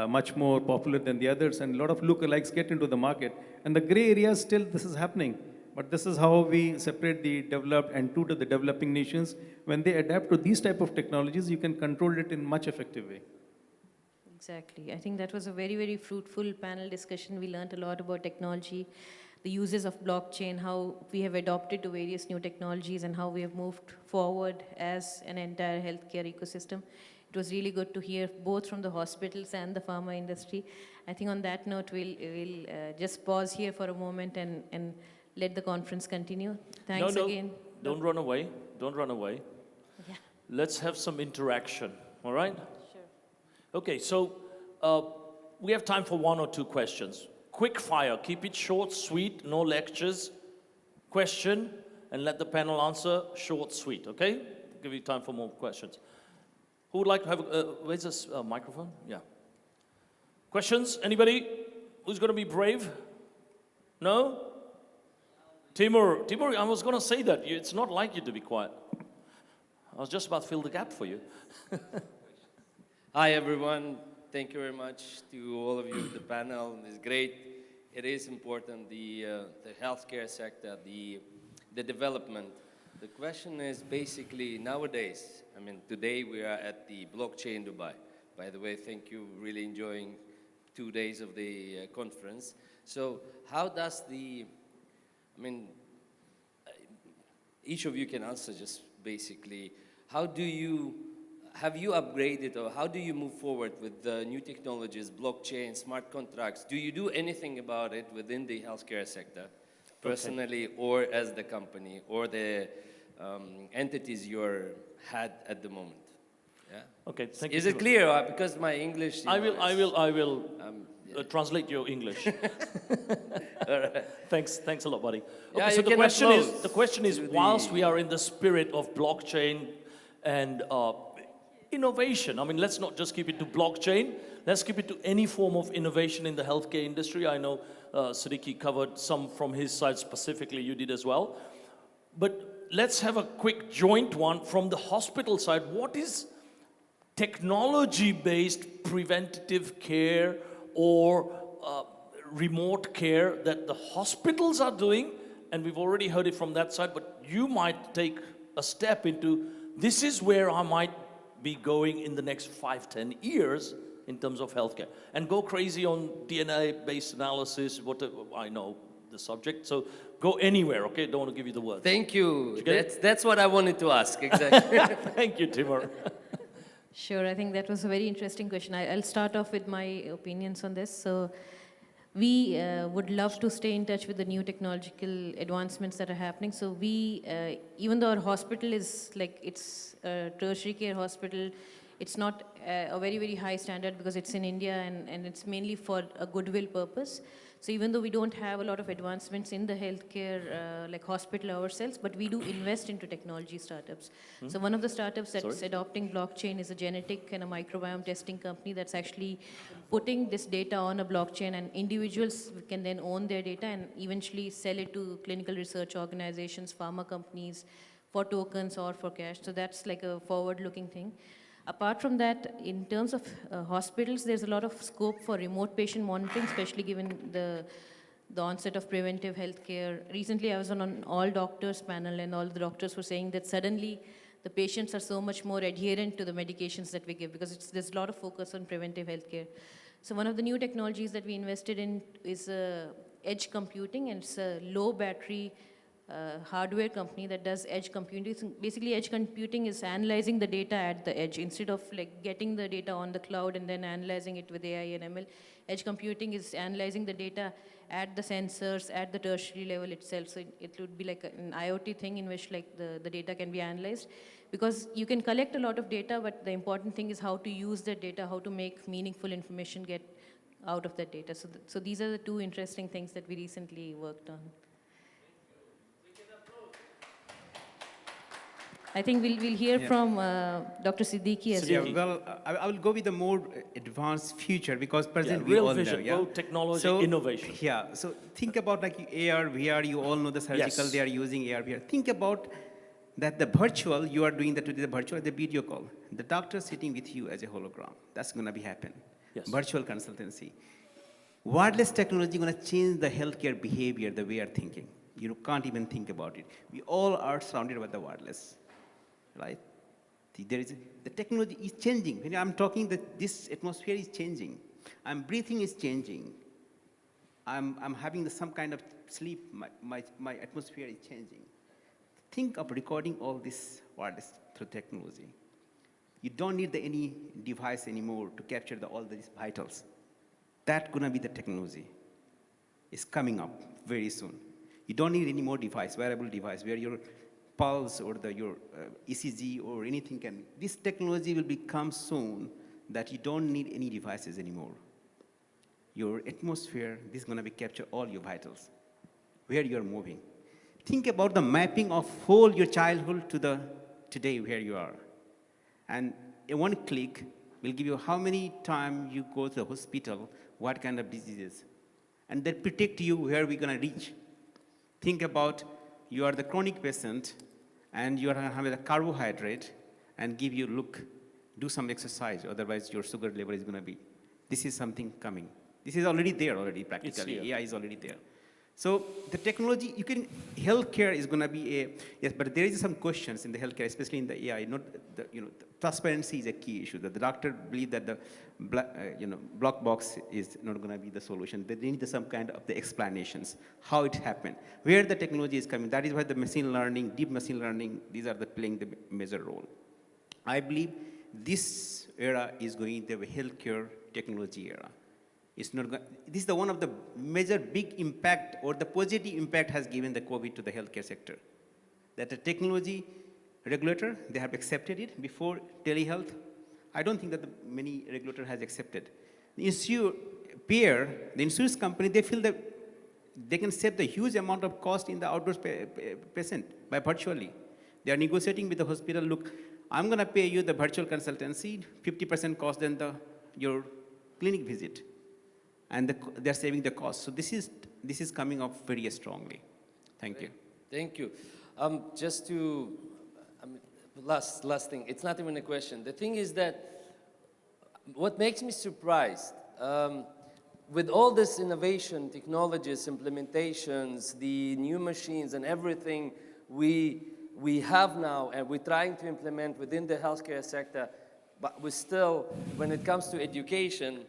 much more popular than the others, and a lot of lookalikes get into the market. And the gray areas, still this is happening. But this is how we separate the developed and to the developing nations. When they adapt to these type of technologies, you can control it in much effective way. Exactly. I think that was a very, very fruitful panel discussion. We learned a lot about technology, the uses of blockchain, how we have adopted to various new technologies, and how we have moved forward as an entire healthcare ecosystem. It was really good to hear both from the hospitals and the pharma industry. I think on that note, we'll just pause here for a moment and let the conference continue. Thanks again. Don't run away. Don't run away. Yeah. Let's have some interaction, all right? Sure. Okay, so we have time for one or two questions. Quick fire, keep it short, sweet, no lectures. Question, and let the panel answer, short, sweet, okay? Give you time for more questions. Who would like to have, where's this microphone? Yeah. Questions, anybody? Who's going to be brave? No? Timur, I was going to say that. It's not like you to be quiet. I was just about to fill the gap for you. Hi, everyone. Thank you very much to all of you. The panel is great. It is important, the healthcare sector, the development. The question is basically nowadays, I mean, today we are at the blockchain Dubai. By the way, thank you. Really enjoying 2 days of the conference. So how does I mean, each of you can answer just basically, have you upgraded, or how do you move forward with the new technologies, blockchain, smart contracts? Do you do anything about it within the healthcare sector, personally, or as the company, or the entities you're had at the moment? Yeah. Okay, thank you. Is it clear? Because my English. I will translate your English. All right. Thanks a lot, buddy. Okay, Yeah, so the question is, to whilst we are in the spirit of blockchain and innovation. I mean, let's not just keep it to blockchain. Let's keep it to any form of innovation in the healthcare industry. I know Siddiqui covered some from his side specifically. You did as well. But let's have a quick joint one from the hospital side. What is technology-based preventative care or remote care that the hospitals are doing? And we've already heard it from that side, but you might take a step into, this is where I might be going in the next 5-10 years in terms of healthcare. And go crazy on DNA-based analysis, whatever, I know the subject, so go anywhere, okay? Don't want to give you the word. Thank you. That's what I wanted to ask, exactly. Thank you, Timur. Sure, I think that was a very interesting question. I'll start off with my opinions on this. So we would love to stay in touch with the new technological advancements that are happening. So we, even though our hospital is like, it's a tertiary care hospital, it's not a very, very high standard because it's in India and it's mainly for a goodwill purpose. So even though we don't have a lot of advancements in the healthcare, like hospital ourselves, but we do invest into technology startups. So one of the startups that's adopting blockchain is a genetic and a microbiome testing company that's actually putting this data on a blockchain, and individuals can then own their data and eventually sell it to clinical research organizations, pharma companies, for tokens or for cash. So that's like a forward-looking thing. Apart from that, in terms of hospitals, there's a lot of scope for remote patient monitoring, especially given the onset of preventive healthcare. Recently, I was on an all doctors panel, and all the doctors were saying that suddenly the patients are so much more adherent to the medications that we give because there's a lot of focus on preventive healthcare. So one of the new technologies that we invested in is edge computing, and it's a low battery hardware company that does edge computing. So basically, edge computing is analyzing the data at the edge. Instead of like getting the data on the cloud and then analyzing it with AI and ML, edge computing is analyzing the data at the sensors, at the tertiary level itself. So it would be like an IoT thing in which like the data can be analyzed. Because you can collect a lot of data, but the important thing is how to use that data, how to make meaningful information get out of that data. So these are the two interesting things that we recently worked on. I think we'll hear from Dr. Siddiqui as well. Yeah, well, I will go with a more advanced future because present we real all vision, know. technology, so, innovation. Yeah, so think about like AR, VR, you all know the surgical, they are using AR, VR. Think about that the virtual, you are doing the virtual, the video call. The doctor sitting with you as a hologram. That's going to be happen. Yes. Virtual consultancy. Wireless technology going to change the healthcare behavior, the way you are thinking. You can't even think about it. We all are surrounded by the wireless. Right? The technology is changing. When I'm talking that this atmosphere is changing, I'm breathing is changing. I'm having some kind of sleep, my atmosphere is changing. Think of recording all this wireless through technology. You don't need any device anymore to capture all these vitals. That's gonna be the technology. It's coming up very soon. You don't need any more device, wearable device, where your pulse or your ECG or anything can. This technology will become soon that you don't need any devices anymore. Your atmosphere, this is going to be capture all your vitals, where you're moving. Think about the mapping of whole your childhood to today where you are. And in one click will give you how many times you go to the hospital, what kind of diseases. And that predict you where we're going to reach. Think about you are the chronic patient and you are having a carbohydrate and give you, look, do some exercise, otherwise your sugar level is going to be. This is something coming. This is already there practically. AI is already there. So the technology, healthcare is going to be yes, but there is some questions in the healthcare, especially in the AI. The transparency is a key issue. That the doctor believe that the black box is not going to be the solution. They need some kind of the explanations, how it happened, where the technology is coming. That is why the machine learning, deep machine learning, these are playing the major role. I believe this era is going the healthcare technology era. It's not this is one of the major big impact or the positive impact has given the COVID to the healthcare sector. That the technology regulator, they have accepted it before telehealth. I don't think that many regulator has accepted. The insurance company, they feel that they can save the huge amount of cost in the outdoors patient by virtually. They are negotiating with the hospital, look, I'm going to pay you the virtual consultancy, 50% cost than your clinic visit. And they're saving the cost. So this is coming up very strongly. Thank you. Thank you. Just to, last thing, it's not even a question. The thing is that what makes me surprised, with all this innovation, technologies, implementations, the new machines and everything we have now and we're trying to implement within the healthcare sector, but we still, when it comes to education,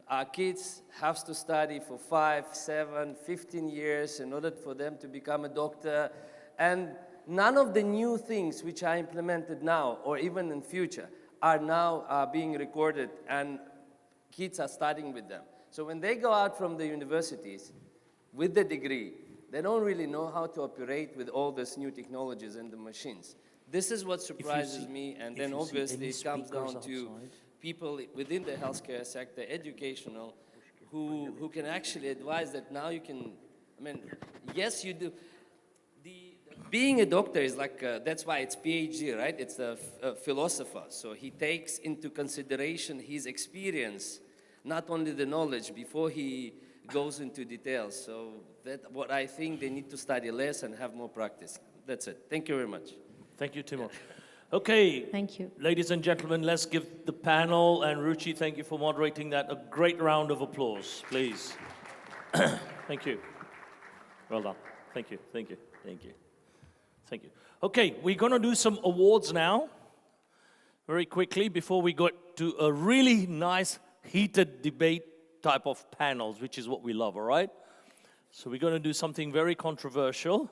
our kids have to study for 5, 7, 15 years in order for them to become a doctor. And none of the new things which are implemented now or even in future are now being recorded, and kids are studying with them. So when they go out from the universities with the degree, they don't really know how to operate with all these new technologies and the machines. This is what surprises me, and then obviously it comes down to people within the healthcare sector, educational, who can actually advise that now you can, I mean, yes, you do. Being a doctor is like, that's why it's PhD, right? It's a philosopher. So he takes into consideration his experience, not only the knowledge, before he goes into details. So that's what I think they need to study less and have more practice. That's it. Thank you very much. Thank you, Timur. Okay. Thank you. Ladies and gentlemen, let's give the panel, and Ruchi, thank you for moderating that, a great round of applause, please. Thank you. Well done. Thank you, thank you, thank you. Thank you. Okay, we're going to do some awards now, very quickly, before we go to a really nice, heated debate type of panels, which is what we love, all right? So we're going to do something very controversial.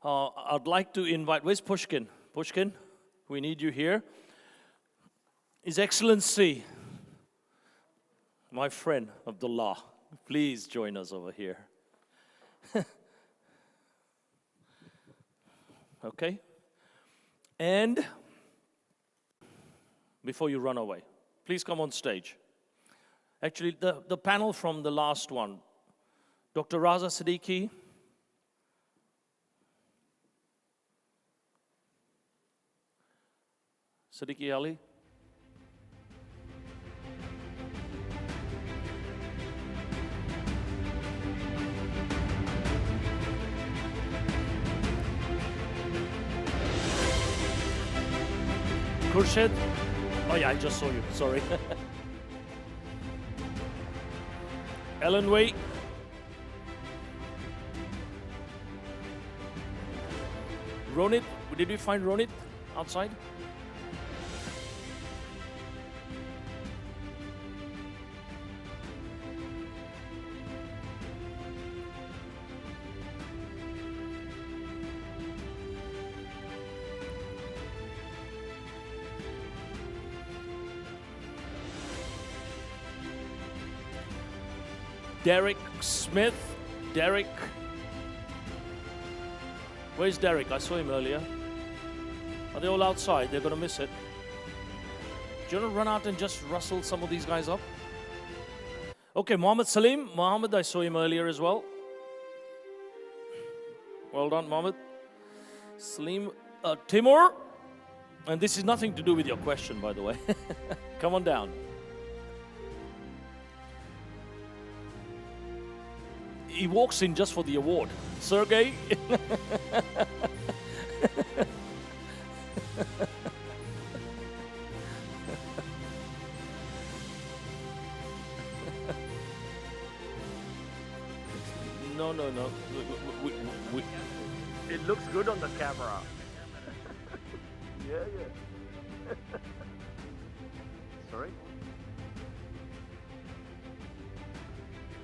I'd like to invite, where's Pushkin? Pushkin, we need you here. His Excellency, my friend Abdullah, please join us over here. Okay? And before you run away, please come on stage. Actually, the panel from the last one, Dr. Raza Siddiqui, Siddiqui Ali. Khurshid. Oh yeah, I just saw you, sorry. Ellen Wei. Ronit, did we find Ronit outside? Derek Smith. Derek. Where's Derek? I saw him earlier. Are they all outside? They're going to miss it. Do you want to run out and just rustle some of these guys up? Okay, Mohammed Salim. Mohammed, I saw him earlier as well. Well done, Mohammed. Salim. Timur. And this is nothing to do with your question, by the way. Come on down. He walks in just for the award. Sergey. No. It looks good on the camera. Yeah. Sorry?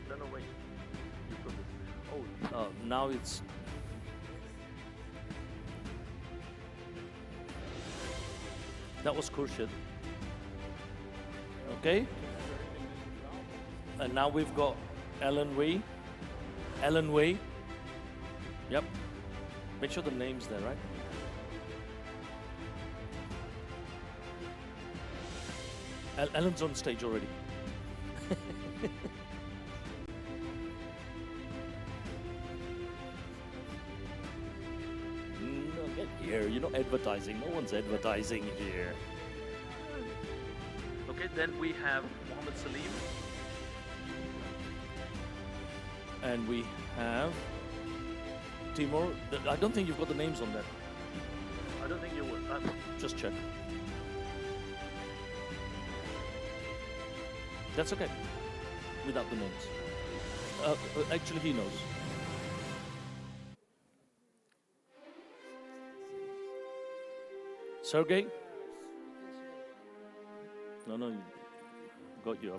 No, wait. Oh, now it's... That was Khurshid. Okay. And now we've got Ellen Wei. Ellen Wei. Yep. Make sure the name's there, right? Ellen's on stage already. here. You're not advertising. No one's advertising here. Okay, then we have Mohammed Salim. And we have Timur. I don't think you've got the names on that. I don't think you would. Just check. That's okay. Without the names. Actually, he knows. Sergey? No, I've got you.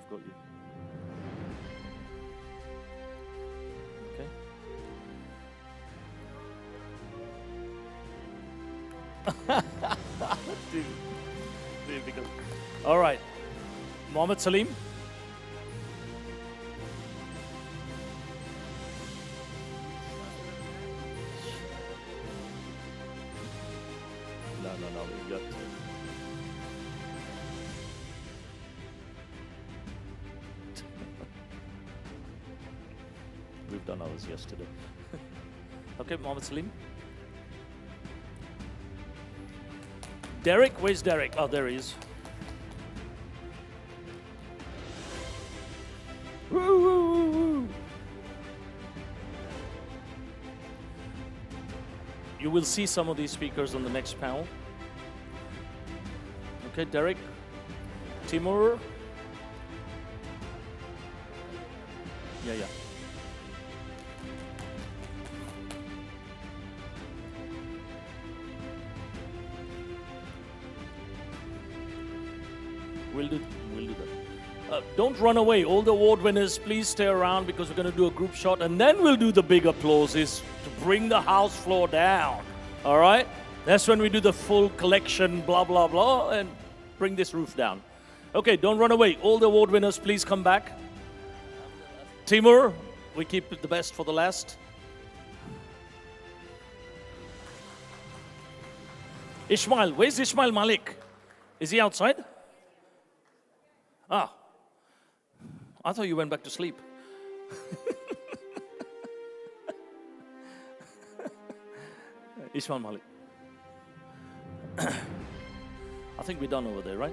Okay. Difficult. All right. Mohammed Salim? No, we got We've done ours yesterday. Okay, Mohammed Salim. Derek, where's Derek? Oh, there he is. Woo, woo, woo, woo. You will see some of these speakers on the next panel. Okay, Derek, Timur. Yeah. We'll do that. Don't run away. All the award winners, please stay around because we're going to do a group shot and then we'll do the big applauses to bring the house floor down. All right? That's when we do the full collection, blah, blah, blah, and bring this roof down. Okay, don't run away. All the award winners, please come back. Timur, we keep the best for the last. Ishmael, where's Ishmael Malik? Is he outside? Ah, I thought you went back to sleep. Ishmael Malik. I think we're done over there, right?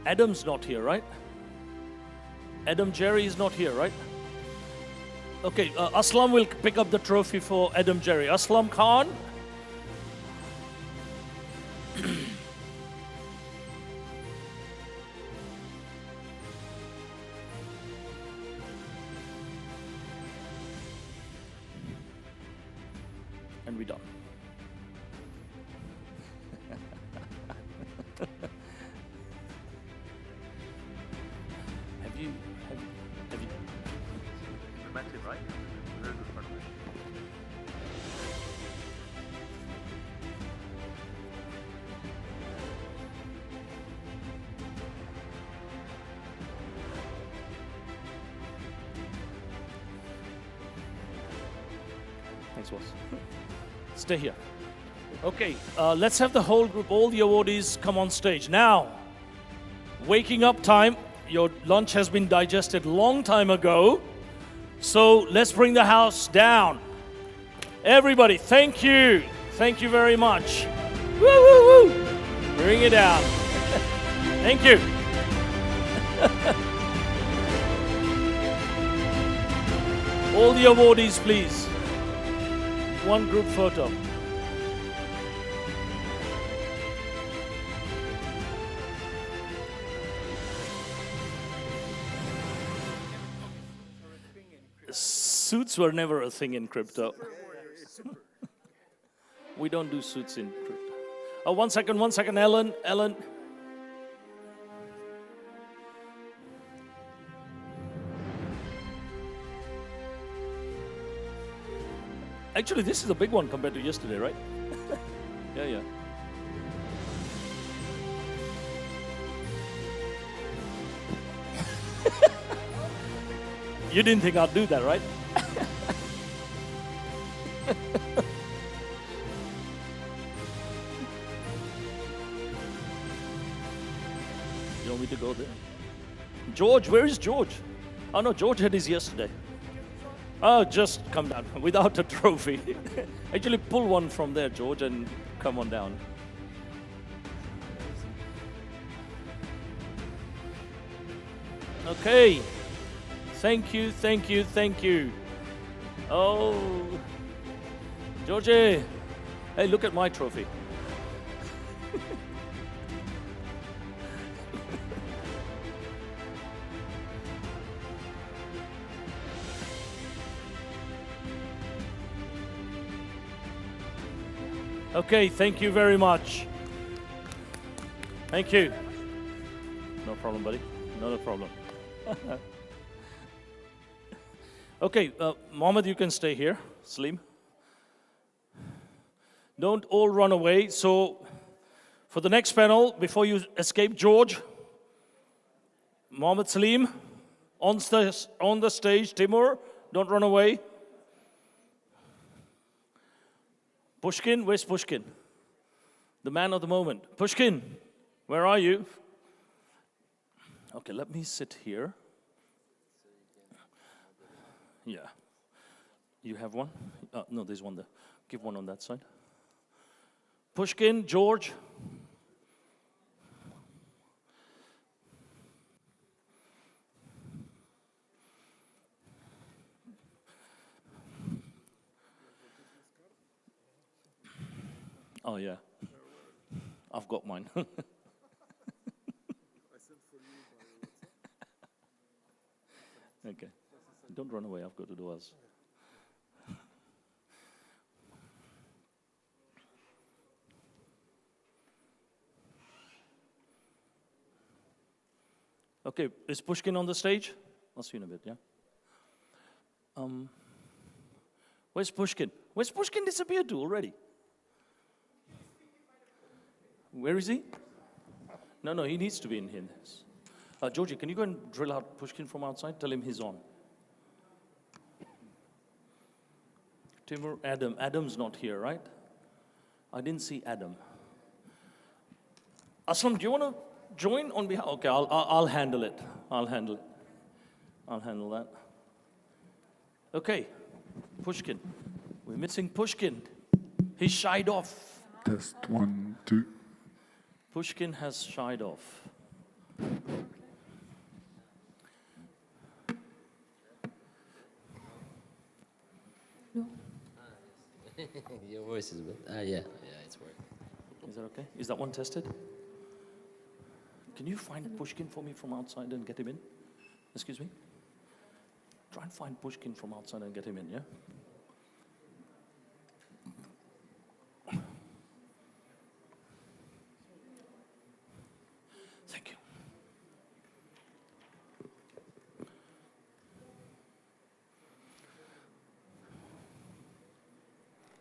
Adam's not here, right? Adam Jerry is not here, right? Okay, Aslam will pick up the trophy for Adam Jerry. Aslam Khan. And we're done. Have you met him, right? Very good friend. Thanks, boss. Stay here. Okay, let's have the whole group, all the awardees come on stage. Now, waking up time. Your lunch has been digested long time ago. So let's bring the house down. Everybody, thank you. Thank you very much. Woo, woo, woo. Bring it down. Thank you. All the awardees, please. One group photo. Suits were never a thing in crypto. We don't do suits in crypto. Oh, one second, Ellen. Actually, this is a big one compared to yesterday, right? Yeah. You didn't think I'd do that, right? You want me to go there? George, where is George? Oh no, George had his yesterday. Oh, just come down without a trophy. Actually, pull one from there, George, and come on down. Okay. Thank you, thank you, thank you. Oh, Georgie. Hey, look at my trophy. Okay, thank you very much. Thank you. No problem, buddy. Not a problem. Okay, Mohammed, you can stay here. Salim. Don't all run away. So, for the next panel, before you escape, George, Mohammed, Salim, on the stage, Timur, don't run away. Pushkin, where's Pushkin? The man of the moment. Pushkin, where are you? Okay, let me sit here. Yeah. You have one? No, there's one there. Give one on that side. Pushkin, George. Oh, yeah. I've got mine. Okay. Don't run away. I've got to do us. Okay. Is Pushkin on the stage? I'll see you in a bit, yeah? Where's Pushkin? Where's Pushkin disappeared to already? Where is he? No, he needs to be in here. Georgie, can you go and drill out Pushkin from outside? Tell him he's on. Timur, Adam. Adam's not here, right? I didn't see Adam. Aslam, do you want to join on behalf? Okay, I'll handle it. I'll handle that. Okay, Pushkin. We're missing Pushkin. He shied off. Test 1, 2. Pushkin has shied off. No. Your voice is good. Yeah, it's working. Is that okay? Is that one tested? Can you find Pushkin for me from outside and get him in? Excuse me? Try and find Pushkin from outside and get him in, yeah? Thank you.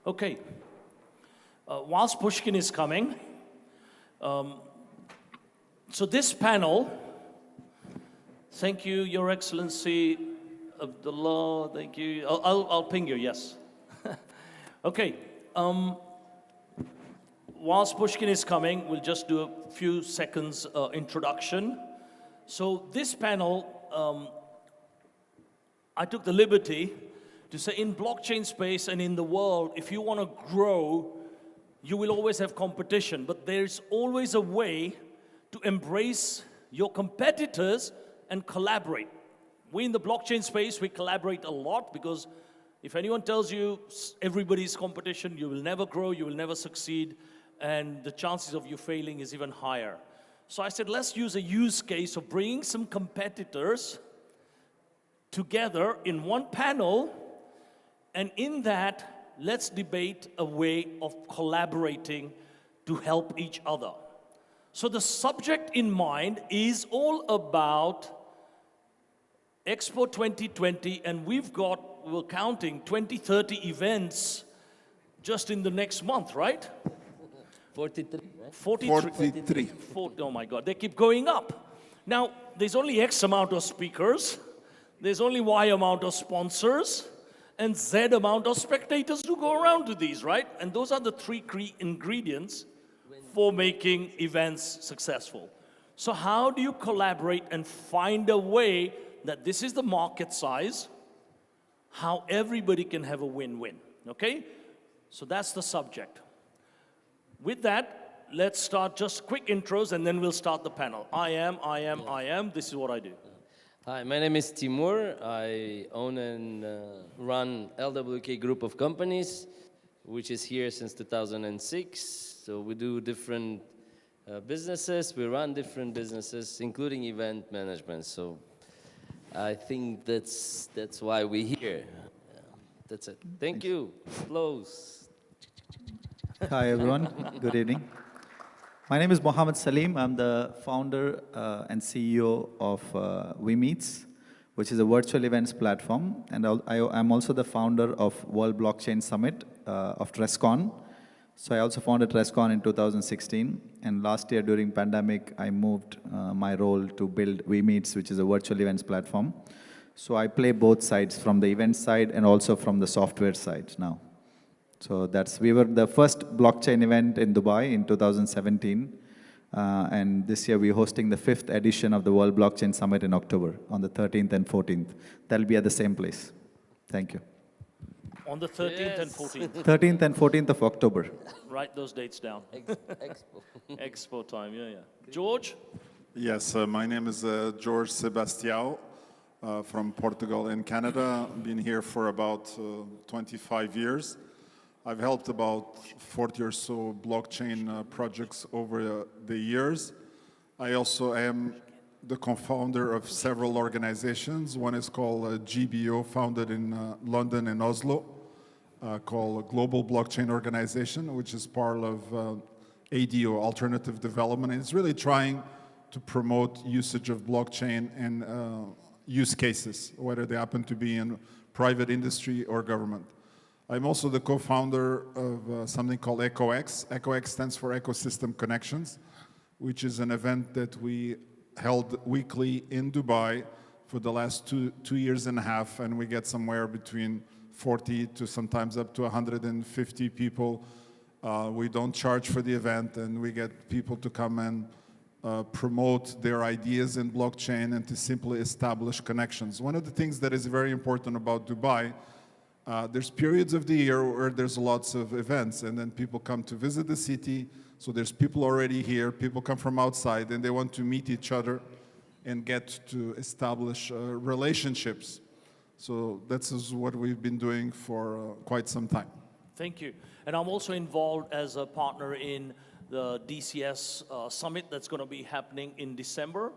Okay. Whilst Pushkin is coming, so this panel, thank you, Your Excellency, Abdullah, thank you. I'll ping you, yes. Okay. Whilst Pushkin is coming, we'll just do a few seconds introduction. So this panel, I took the liberty to say in blockchain space and in the world, if you want to grow, you will always have competition, but there's always a way to embrace your competitors and collaborate. We in the blockchain space, we collaborate a lot because if anyone tells you everybody's competition, you will never grow, you will never succeed, and the chances of you failing is even higher. So I said, let's use a use case of bringing some competitors together in one panel, and in that, let's debate a way of collaborating to help each other. So the subject in mind is all about Expo 2020, and we're counting 20, 30 events just in the next month, right? 43, right? 43. Oh my God, they keep going up. Now, there's only X amount of speakers, there's only Y amount of sponsors, and Z amount of spectators who go around to these, right? And those are the three key ingredients for making events successful. So how do you collaborate and find a way that this is the market size? how everybody can have a win-win, okay? So that's the subject. With that, let's start just quick intros and then we'll start the panel. I am, this is what I do. Hi, my name is Timur. I own and run LWK group of companies, which is here since 2006. So we do different businesses. We run different businesses, including event management. So I think that's why we're here. That's it. Thank you. Applause. Hi, everyone. Good evening. My name is Mohammed Salim. I'm the founder and CEO of WeMeets, which is a virtual events platform. And I'm also the founder of World Blockchain Summit of TRESCON. So I also founded TRESCON in 2016. And last year during pandemic, I moved my role to build WeMeets, which is a virtual events platform. So I play both sides, from the event side and also from the software side now. So we were the first blockchain event in Dubai in 2017. And this year we're hosting the 5th edition of the World Blockchain Summit in October on the 13th and 14th. That'll be at the same place. Thank you. On the 13th and 14th. 13th and 14th of October. Write those dates down. Expo. Expo time, yeah. George? Yes, my name is George Sebastião from Portugal and Canada. I've been here for about 25 years. I've helped about 40 or so blockchain projects over the years. I also am the co-founder of several organizations. One is called GBO, founded in London and Oslo, called Global Blockchain Organization, which is part of ADO, Alternative Development. And it's really trying to promote usage of blockchain and use cases, whether they happen to be in private industry or government. I'm also the co-founder of something called EcoX. EcoX stands for Ecosystem Connections, which is an event that we held weekly in Dubai for the last two years and a half, and we get somewhere between 40 to sometimes up to 150 people. We don't charge for the event, and we get people to come and promote their ideas in blockchain and to simply establish connections. One of the things that is very important about Dubai, there's periods of the year where there's lots of events, and then people come to visit the city. So there's people already here, people come from outside, and they want to meet each other and get to establish relationships. So that's what we've been doing for quite some time. Thank you. And I'm also involved as a partner in the DCS summit that's going to be happening in December.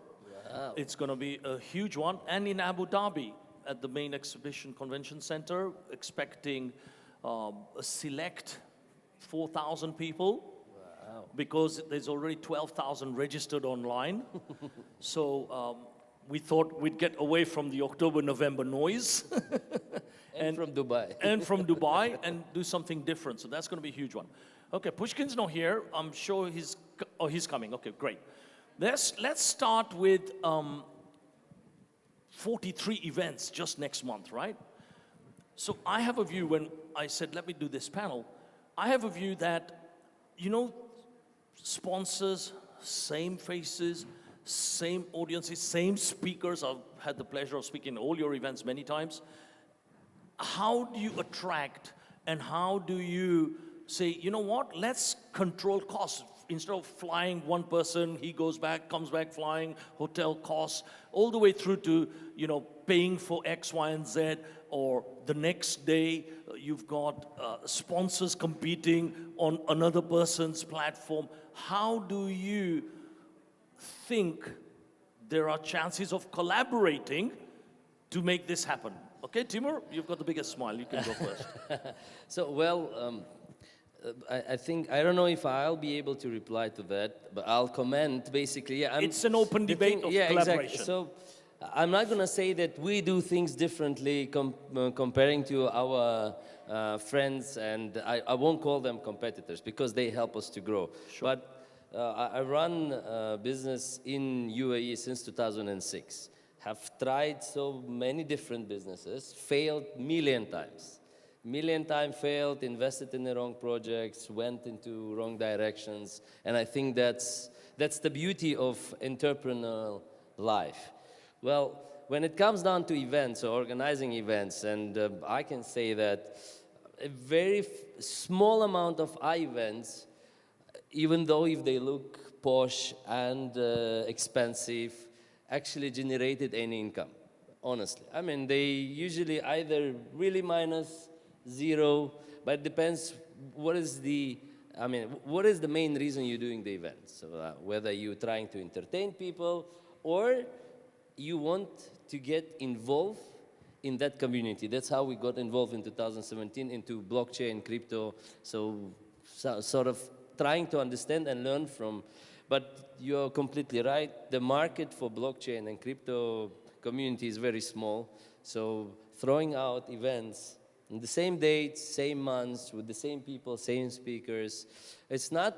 Wow. It's going to be a huge one. And in Abu Dhabi, at the main exhibition convention center, expecting a select 4,000 people. Wow. Because there's already 12,000 registered online. So we thought we'd get away from the October-November noise. and from Dubai. and from Dubai, and do something different. So that's going to be a huge one. Okay, Pushkin's not here. I'm sure he's coming. Okay, great. Let's start with 43 events just next month, right? So I have a view, when I said, let me do this panel, I have a view that, sponsors, same faces, same audiences, same speakers. I've had the pleasure of speaking at all your events many times. How do you attract and how do you say, you know what, let's control costs. Instead of flying one person, he goes back, comes back flying, hotel costs, all the way through to, paying for X, Y, and Z, or the next day you've got sponsors competing on another person's platform. How do you think there are chances of collaborating to make this happen? Okay, Timur, you've got the biggest smile. You can go first. So, I think, I don't know if I'll be able to reply to that, but I'll comment basically. It's an open debate of collaboration. Exactly. So I'm not going to say that we do things differently comparing to our friends, and I won't call them competitors because they help us to grow. Sure. But I run a business in UAE since 2006. Have tried so many different businesses, failed million times, failed, invested in the wrong projects, went into wrong directions, and I think that's the beauty of entrepreneurial life. Well, when it comes down to events or organizing events, and I can say that a very small amount of our events, even though if they look posh and expensive, actually generated any income, honestly. I mean, they usually either really minus, zero, but it depends what is the main reason you're doing the event. So whether you're trying to entertain people or you want to get involved in that community. That's how we got involved in 2017 into blockchain, crypto, so sort of trying to understand and learn from. But you're completely right. The market for blockchain and crypto community is very small. So throwing out events in the same dates, same months, with the same people, same speakers, it's not,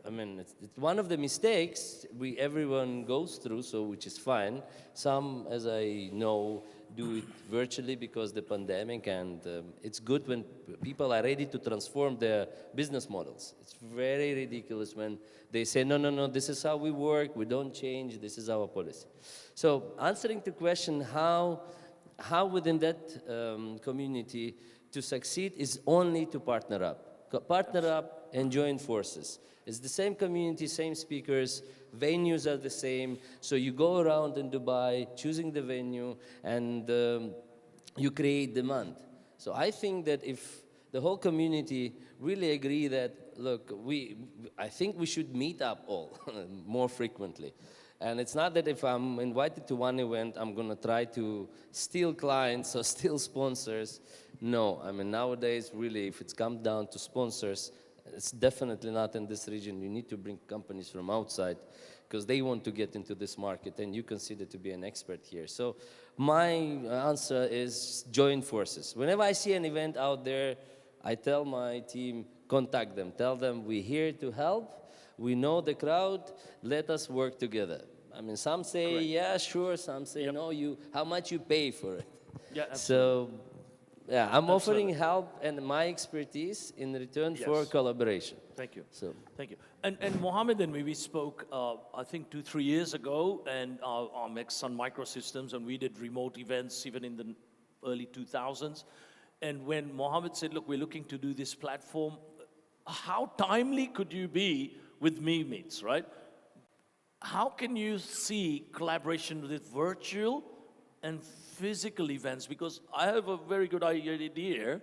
it's one of the mistakes everyone goes through, so which is fine. Some, as I know, do it virtually because the pandemic, and it's good when people are ready to transform their business models. It's very ridiculous when they say, no, this is how we work, we don't change, this is our policy. So answering the question, how within that community to succeed is only to partner up. Partner up and join forces. It's the same community, same speakers, venues are the same. So you go around in Dubai, choosing the venue, and you create demand. So I think that if the whole community really agree that, look, I think we should meet up all more frequently. And it's not that if I'm invited to one event, I'm going to try to steal clients or steal sponsors. No, nowadays, really, if it comes down to sponsors, it's definitely not in this region. You need to bring companies from outside because they want to get into this market, and you consider to be an expert here. So my answer is join forces. Whenever I see an event out there, I tell my team, contact them. Tell them we're here to help. We know the crowd. Let us work together. Some say, correct, yeah, sure. Some say, yep, no, how much you pay for it. Yeah, absolutely. So, yeah, I'm offering help and my expertise in return for collaboration. Thank you. So, thank you. And Mohammed and me, we spoke, I think 2-3 years ago, and our Sun Microsystems, and we did remote events even in the early 2000s. And when Mohammed said, look, we're looking to do this platform, how timely could you be with MeMeets, right? How can you see collaboration with virtual and physical events? Because I have a very good idea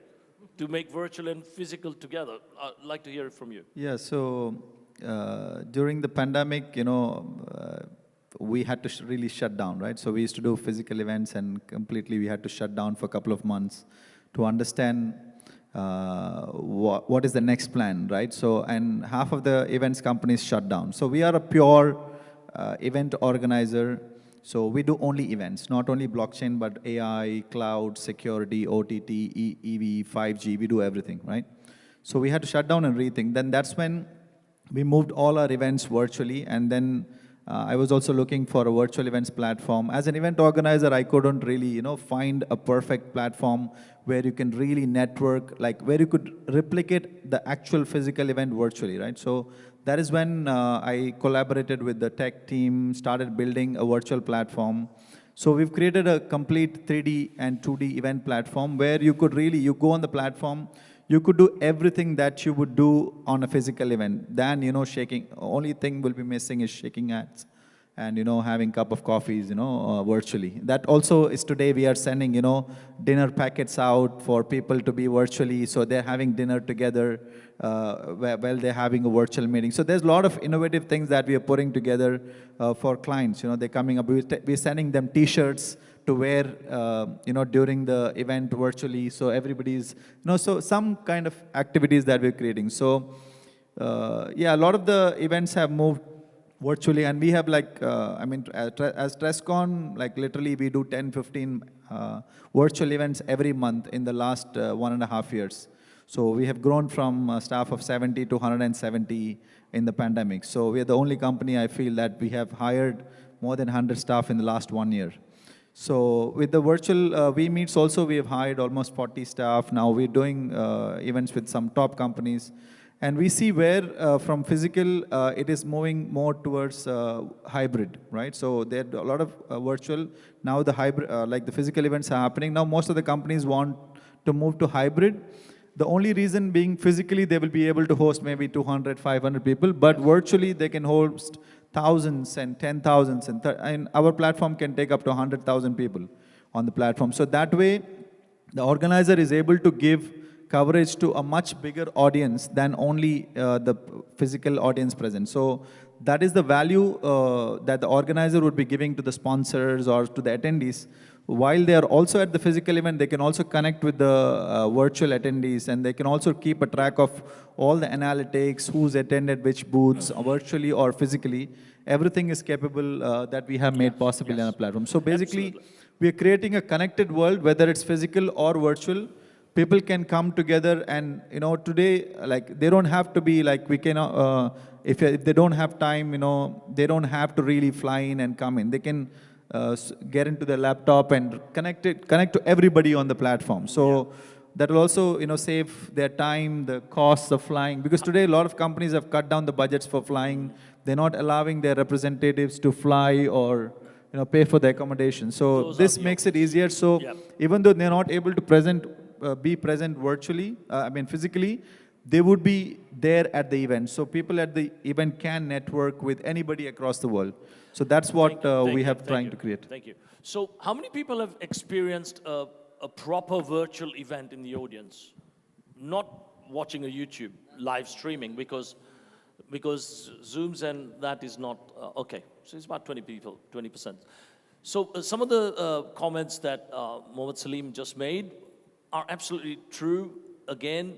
to make virtual and physical together. I'd like to hear it from you. Yeah, so during the pandemic, we had to really shut down, right? So we used to do physical events, and completely we had to shut down for a couple of months to understand what is the next plan, right? So, and half of the events companies shut down. So we are a pure event organizer. So we do only events, not only blockchain, but AI, cloud, security, OTT, EV, 5G, we do everything, right? So we had to shut down and rethink. Then that's when we moved all our events virtually, and then I was also looking for a virtual events platform. As an event organizer, I couldn't really, find a perfect platform where you can really network, like where you could replicate the actual physical event virtually, right? So that is when I collaborated with the tech team, started building a virtual platform. So we've created a complete 3D and 2D event platform where you could really, you go on the platform, you could do everything that you would do on a physical event. Then, shaking, only thing will be missing is shaking hands and, having cup of coffees, virtually. That also is today we are sending, dinner packets out for people to be virtually. So they're having dinner together while they're having a virtual meeting. So there's a lot of innovative things that we are putting together for clients. They're coming up, we're sending them T-shirts to wear, during the event virtually. So everybody's, so some kind of activities that we're creating. So, yeah, a lot of the events have moved virtually, and we have as TressCon, literally we do 10, 15 virtual events every month in the last 1.5 years. So we have grown from a staff of 70 to 170 in the pandemic. So we are the only company, I feel, that we have hired more than 100 staff in the last 1 year. So with the virtual VMeets also, we have hired almost 40 staff. Now we're doing events with some top companies. And we see where from physical, it is moving more towards hybrid, right? So there are a lot of virtual. Now the hybrid, like the physical events are happening. Now most of the companies want to move to hybrid. The only reason being physically, they will be able to host maybe 200, 500 people, but virtually they can host thousands and 10,000s. And our platform can take up to 100,000 people on the platform. So that way, the organizer is able to give coverage to a much bigger audience than only the physical audience present. So that is the value that the organizer would be giving to the sponsors or to the attendees. While they are also at the physical event, they can also connect with the virtual attendees, and they can also keep a track of all the analytics, who's attended which booths, virtually or physically. Everything is capable that we have made possible in our platform. So basically, we are creating a connected world, whether it's physical or virtual. People can come together, and today, like, they don't have to be like, we can, if they don't have time, they don't have to really fly in and come in. They can get into their laptop and connect to everybody on the platform. So that will also, save their time, the costs of flying. Because today, a lot of companies have cut down the budgets for flying. They're not allowing their representatives to fly or pay for the accommodation. So this makes it easier. So even though they're not able to be present virtually, physically, they would be there at the event. So people at the event can network with anybody across the world. So that's what we have trying to create. Thank you. So how many people have experienced a proper virtual event in the audience? Not watching a YouTube live streaming, because Zooms and that is not, okay. So it's about 20 people, 20%. So some of the comments that Mohammed Salim just made are absolutely true. Again,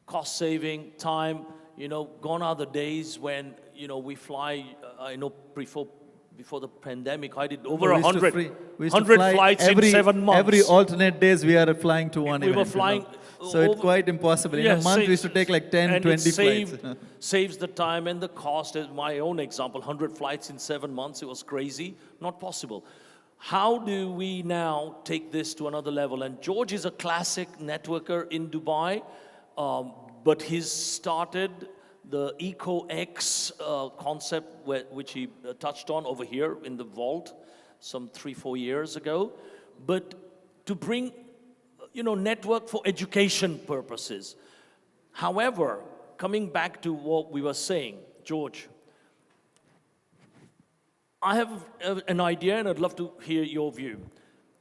cost saving, time, gone are the days when, we fly, I know before the pandemic, I did over 100 flights in 7 months. Every alternate days we are flying to one event. We were flying. So it's quite impossible. In a month, we used to take like 10, 20 flights. Saves the time and the cost. As my own example, 100 flights in 7 months, it was crazy, not possible. How do we now take this to another level? And George is a classic networker in Dubai, but he's started the EcoX concept, which he touched on over here in the vault some 3-4 years ago. But to bring, network for education purposes. However, coming back to what we were saying, George, I have an idea, and I'd love to hear your view.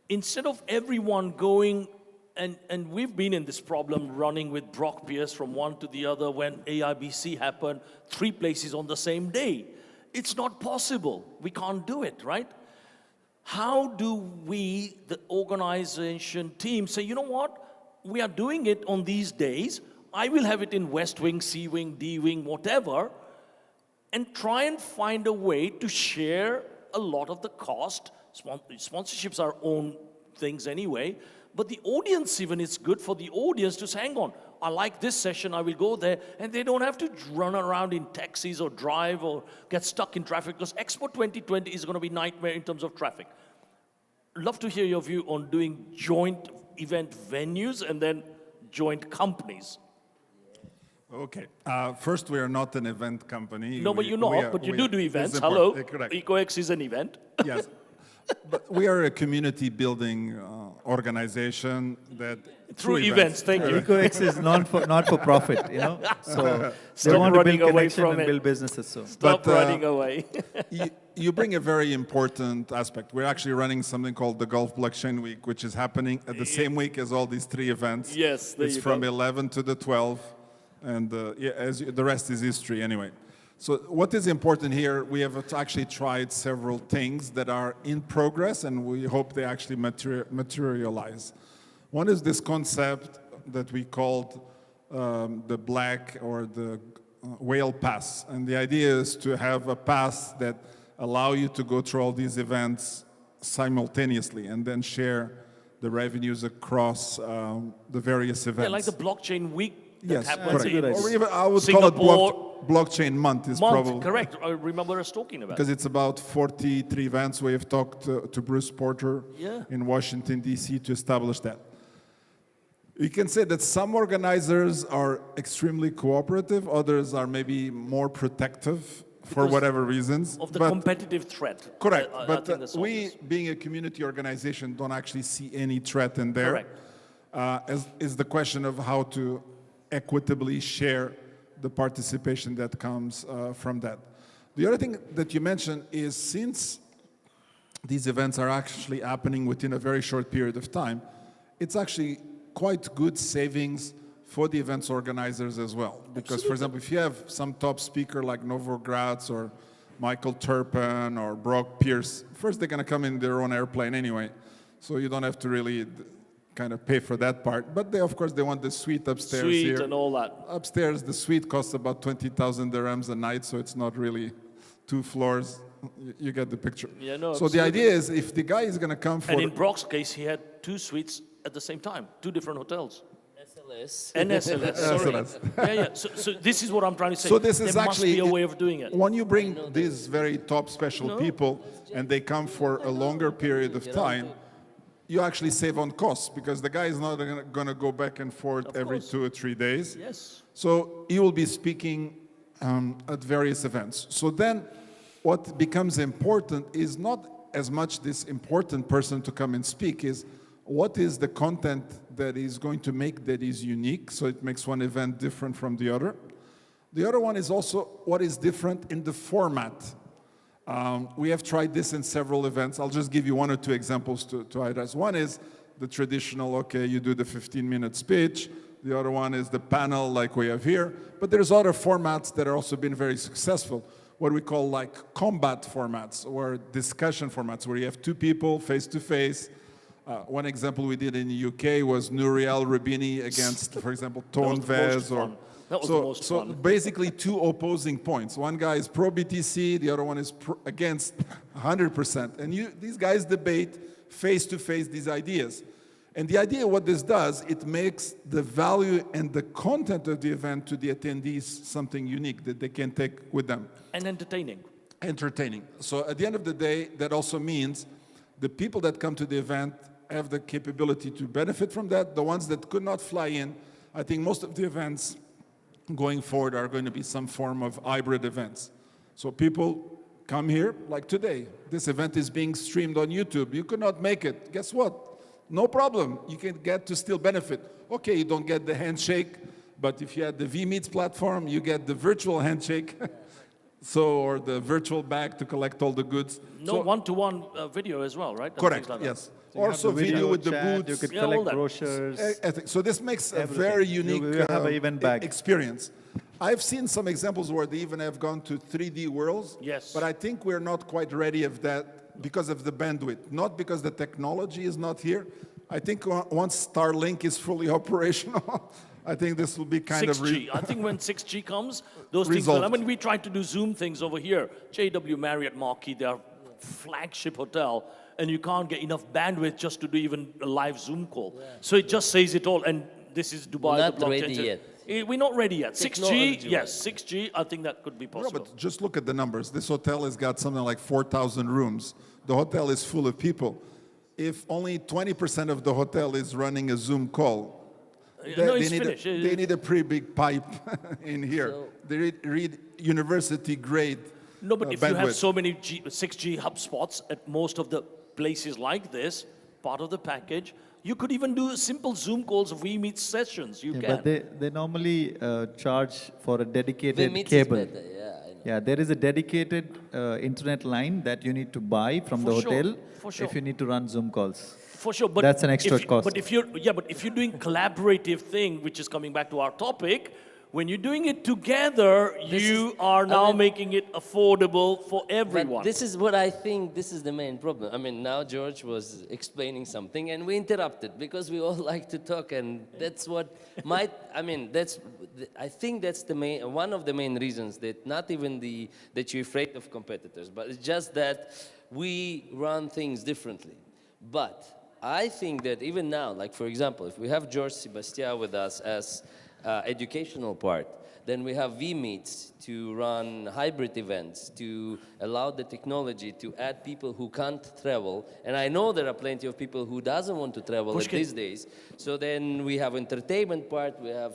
Instead of everyone going, and we've been in this problem running with Brock Pierce from one to the other when AIBC happened, 3 places on the same day. It's not possible. We can't do it, right? How do we, the organization team, say, you know what? We are doing it on these days. I will have it in West Wing, C Wing, D Wing, whatever, and try and find a way to share a lot of the cost. Sponsorships are own things anyway, but the audience, even, it's good for the audience to say, hang on, I like this session, I will go there, and they don't have to run around in taxis or drive or get stuck in traffic, because Expo 2020 is going to be a nightmare in terms of traffic. Love to hear your view on doing joint event venues and then joint companies. Okay. First, we are not an event company. No, but you're not, but you do events. Hello, EcoX is an event. Yes. But we are a community building organization that through events. Thank you. EcoX is not for profit, So they want to build connection and build businesses. So stop running away. You bring a very important aspect. We're actually running something called the Gulf Blockchain Week, which is happening at the same week as all these 3 events. Yes, it's from 11 to the 12th, and the rest is history anyway. So what is important here, we have actually tried several things that are in progress, and we hope they actually materialize. One is this concept that we called the black or the whale pass. And the idea is to have a pass that allow you to go through all these events simultaneously and then share the revenues across the various events. Yeah, like the blockchain week. Yes, happens correct. in Or even I would Singapore. call it blockchain month is probably correct. I remember us talking about because it's about 43 events. We have talked to Bruce Porter in Washington, D.C. to establish that. You can say that some organizers are extremely cooperative, others are maybe more protective for Because whatever reasons. Of the but- competitive threat. Correct, I but think that's we, obvious. being a community organization, don't actually see any threat in there. Correct. As is the question of how to equitably share the participation that comes from that. The other thing that you mentioned is since these events are actually happening within a very short period of time, it's actually quite good savings for the events organizers as well. Because, for example, if you have some top speaker like Novogratz or Michael Turpin or Brock Pierce, first they're going to come in their own airplane anyway, so you don't have to really kind of pay for that part. But they, of course, they want the suite upstairs Suite here. and all that. Upstairs, the suite costs about 20,000 dirhams a night, so it's not really 2 floors. You get the picture. Yeah, no, so the absolutely. idea is if the guy is going to come for... And in Brock's case, he had 2 suites at the same time, 2 different hotels. SLS. And SLS, sorry. SLS. Yeah. So this is what I'm trying to say. So this is there actually must be a way of doing it. When you bring these very top special people and they come for a longer period of time, you actually save on costs because the guy is not going to go back and forth every 2 or 3 days. Yes. So he will be speaking at various events. So then what becomes important is not as much this important person to come and speak, is what is the content that is going to make that is unique, so it makes one event different from the other. The other one is also what is different in the format. We have tried this in several events. I'll just give you 1 or 2 examples to address. One is the traditional, okay, you do the 15-minute speech. The other one is the panel like we have here. But there's other formats that are also been very successful, what we call like combat formats or discussion formats, where you have 2 people face-to-face. One example we did in the UK was Nouriel Rabini against, for example, Tone Vez. That was the most So fun. basically 2 opposing points. One guy is pro-BTC, the other one is against 100%. And these guys debate face-to-face these ideas. And the idea, what this does, it makes the value and the content of the event to the attendees something unique that they can take with them. And entertaining. Entertaining. So at the end of the day, that also means the people that come to the event have the capability to benefit from that. The ones that could not fly in, I think most of the events going forward are going to be some form of hybrid events. So people come here, like today. This event is being streamed on YouTube. You could not make it. Guess what? No problem. You can get to still benefit. Okay, you don't get the handshake, but if you had the vMeets platform, you get the virtual handshake. Or the virtual bag to collect all the goods. No one-to-one video as well, right? And Correct, things like that. yes. So you have Also the video video with the chat, booths. you could Yeah, all collect that. brochures. So this makes a everything. very unique You have an event bag. experience. I've seen some examples where they even have gone to 3D worlds. Yes. But I think we're not quite ready of that because of the bandwidth, not because the technology is not here. I think once Starlink is fully operational, I think this will be kind 6G. of... I think when 6G comes, those things will... I mean, we tried to do Zoom things over here. JW Marriott Marquis, their flagship hotel, and you can't get enough bandwidth just to do even a live Zoom call. Yeah. So it just says it all. And this is Dubai. Not the blockchain ready center. yet. We're not ready yet. 6G, Technology yes, 6G, I think that could be No, possible. but just look at the numbers. This hotel has got something like 4,000 rooms. The hotel is full of people. If only 20% of the hotel is running a Zoom call, No, it's finished. They need a pretty big pipe in here. So- They read university grade No, but if you have bandwidth. so many 6G hub spots at most of the places like this, part of the package, you could even do simple Zoom calls, vMeet sessions. You Yeah, can. but they normally charge for a dedicated vMeet is cable. better, yeah, I know. Yeah, there is a dedicated internet line that you need to buy from the For sure, hotel for sure. if you need to run Zoom calls. For sure, but That's an extra cost. But if you're doing collaborative thing, which is coming back to our topic, when you're doing it together, you are now making it affordable for everyone. But this is what I think, this is the main problem. I mean, now George was explaining something and we interrupted because we all like to talk, and that's what might, I think that's one of the main reasons that not even that you're afraid of competitors, but it's just that we run things differently. But I think that even now, like for example, if we have George Sebastian with us as educational part, Then we have VMeets to run hybrid events, to allow the technology to add people who can't travel. And I know there are plenty of people who doesn't want to travel these days. So then we have entertainment part, we have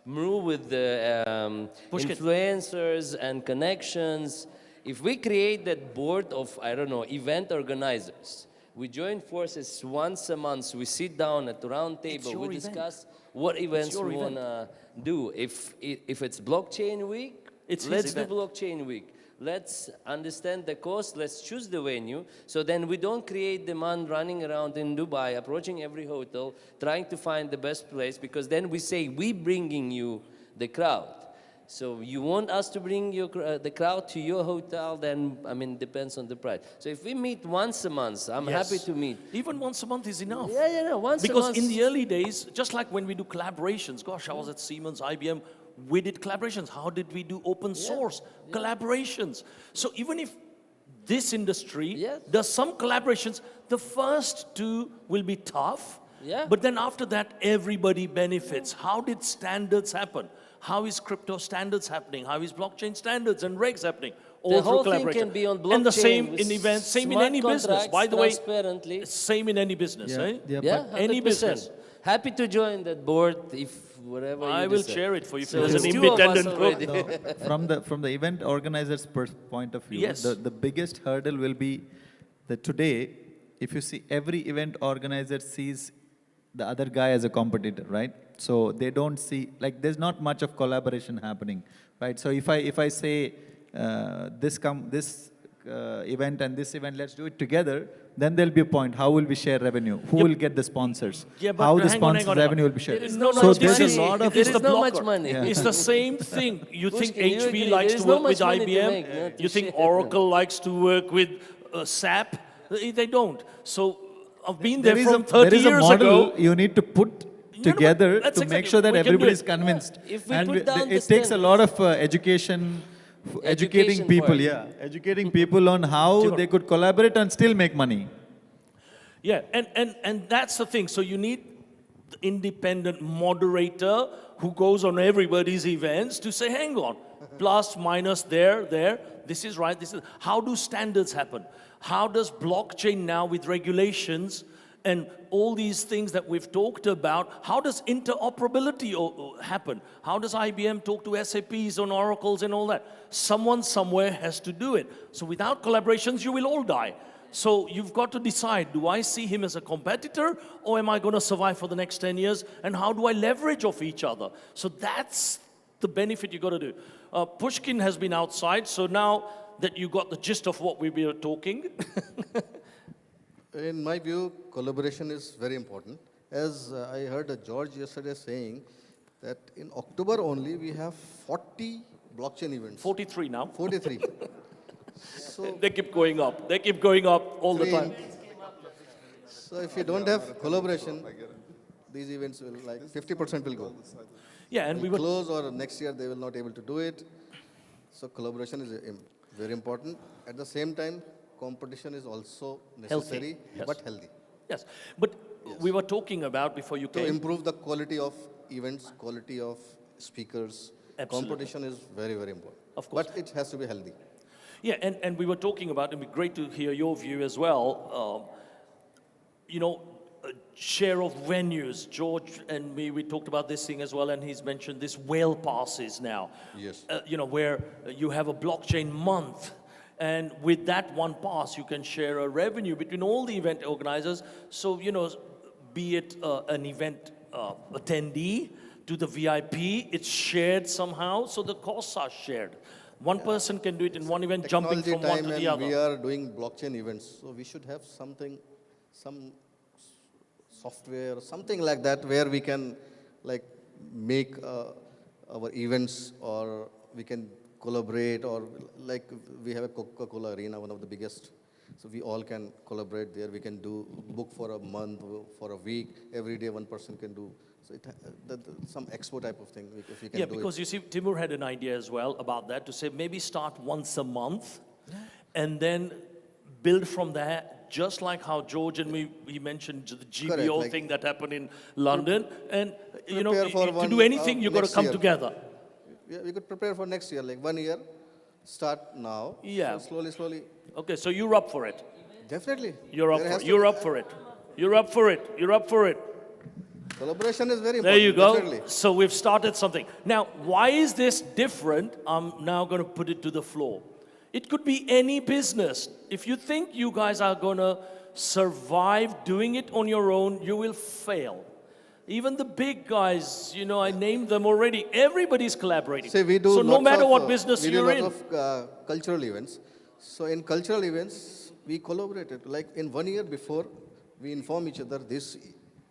Mru with the influencers and connections. If we create that board of, I don't know, event organizers, we join forces once a month, we sit down at the round table, we discuss what events we want to do. If it's blockchain week, let's do blockchain week. Let's understand the cost, let's choose the venue, so then we don't create demand running around in Dubai, approaching every hotel, trying to find the best place, because then we say, we bringing you the crowd. So you want us to bring the crowd to your hotel, then, I mean, depends on the price. So if we meet once a month, I'm happy to meet. Even once a month is enough. Yeah, once a month. Because in the early days, just like when we do collaborations, gosh, I was at Siemens, IBM, we did collaborations. How did we do open source collaborations? So even if this industry does some collaborations, the first two will be tough, but then after that, everybody benefits. How did standards happen? How is crypto standards happening? How is blockchain standards and regs happening? All whole through thing collaboration. can be on blockchain. And the same with in events, same in smart any business. By the way, same in any business, right? Yeah, any 100%. business. Happy to join that board if whatever I you will decide. chair it for you So as an two of us independent already. No, from the event organizer's point of view, Yes. the biggest hurdle will be that today, if you see every event organizer sees the other guy as a competitor, right? So they don't see, like there's not much of collaboration happening, right? So if I say this event and this event, let's do it together, then there'll be a point. How will we share revenue? Who will get the sponsors? Yeah, but How the hang on, sponsors' revenue will be shared? There is no So much there's money. a lot of There is the no much blocker. money. It's the same thing. You think Pushkin, you HP agree, likes there to is no work with much money to IBM? make, no, to You think share. Oracle likes to work with SAP? They don't. So I've been there from 30 there is a years model ago. you need to put together that's to make exactly- sure that we can do everybody is it. convinced. If we And put down the it takes a lot of education, educating people, part. educating people on how they could collaborate and still make money. Yeah, and that's the thing. So you need the independent moderator who goes on everybody's events to say, hang on, plus, minus, there, this is right, this is... How do standards happen? How does blockchain now with regulations and all these things that we've talked about, how does interoperability happen? How does IBM talk to SAPs on Oracles and all that? Someone somewhere has to do it. So without collaborations, you will all die. So you've got to decide, do I see him as a competitor or am I going to survive for the next 10 years? And how do I leverage off each other? So that's the benefit you got to do. Pushkin has been outside, so now that you got the gist of what we were talking. In my view, collaboration is very important. As I heard George yesterday saying that in October only we have 40 blockchain events. 43 now. 43. So they keep going up. They keep going up all the time. So if you don't have collaboration, these events will like 50% will go. Yeah, and we will were close or next year they will not able to do it. So collaboration is very important. At the same time, competition is also necessary, but healthy. Yes, but we were talking about before you To came. improve the quality of events, quality of speakers, Absolutely. competition is very, very important. Of course. But it has to be healthy. Yeah, and we were talking about, it'd be great to hear your view as well. You know, a share of venues. George and me, we talked about this thing as well, and he's mentioned this whale passes now. Yes. You know, where you have a blockchain month. And with that one pass, you can share a revenue between all the event organizers. So, you know, be it an event attendee to the VIP, it's shared somehow, so the costs are shared. One person can do it in one event, jumping from one to the other. We are doing blockchain events, so we should have something, some software, something like that, where we can like make our events, or we can collaborate, or like we have a Coca-Cola Arena, one of the biggest. So we all can collaborate there. We can do book for a month, for a week. Every day one person can do. So some expo type of thing, if we can do because it. you see, Timur had an idea as well about that, to say maybe start once a month and then build from there, just like how George and me, he mentioned the GBO Correct, like thing that happened in London. And, you know, prepare for to one, do anything, you've got to next come year. together. we could prepare for next year, like 1 year, start now. Yeah. So slowly. Okay, so you're up for it. Definitely. You're up for it. You're up for it. You're up for it. You're up for it. Collaboration is very important. There you go. Definitely. So we've started something. Now, why is this different? I'm now going to put it to the floor. It could be any business. If you think you guys are going to survive doing it on your own, you will fail. Even the big guys, you know, I named them already. Everybody's collaborating. Say we do so no lots matter of, what business you're in. We do lots of cultural events. So in cultural events, we collaborated. Like in 1 year before, we inform each other, this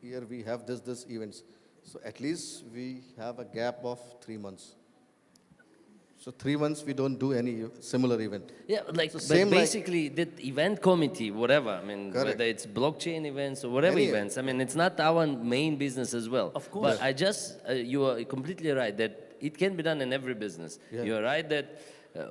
year we have this events. So at least we have a gap of 3 months. So 3 months we don't do any similar event. Yeah, like, so but basically the event committee, whatever, I mean, Correct. whether it's blockchain events or whatever Any events, I mean, it's not our main business as well. Of course. But I just, you are completely right that it can be done in every business. Yeah. You're right that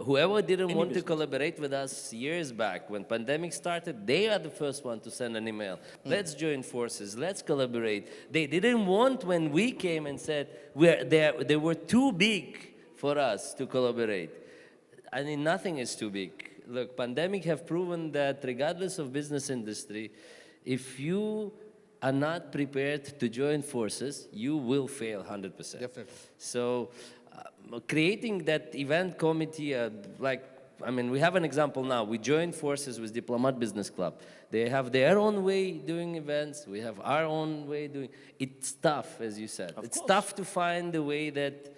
whoever didn't Any want business. to collaborate with us years back, when pandemic started, they are the first one to send an email. Let's join forces, let's collaborate. They didn't want when we came and said, they were too big for us to collaborate. I mean, nothing is too big. Look, pandemic have proven that regardless of business industry, if you are not prepared to join forces, you will fail 100%. Definitely. So creating that event committee, I mean, we have an example now. We joined forces with Diplomat Business Club. They have their own way doing events. We have our own way doing. It's tough, as you said. It's tough to find the way that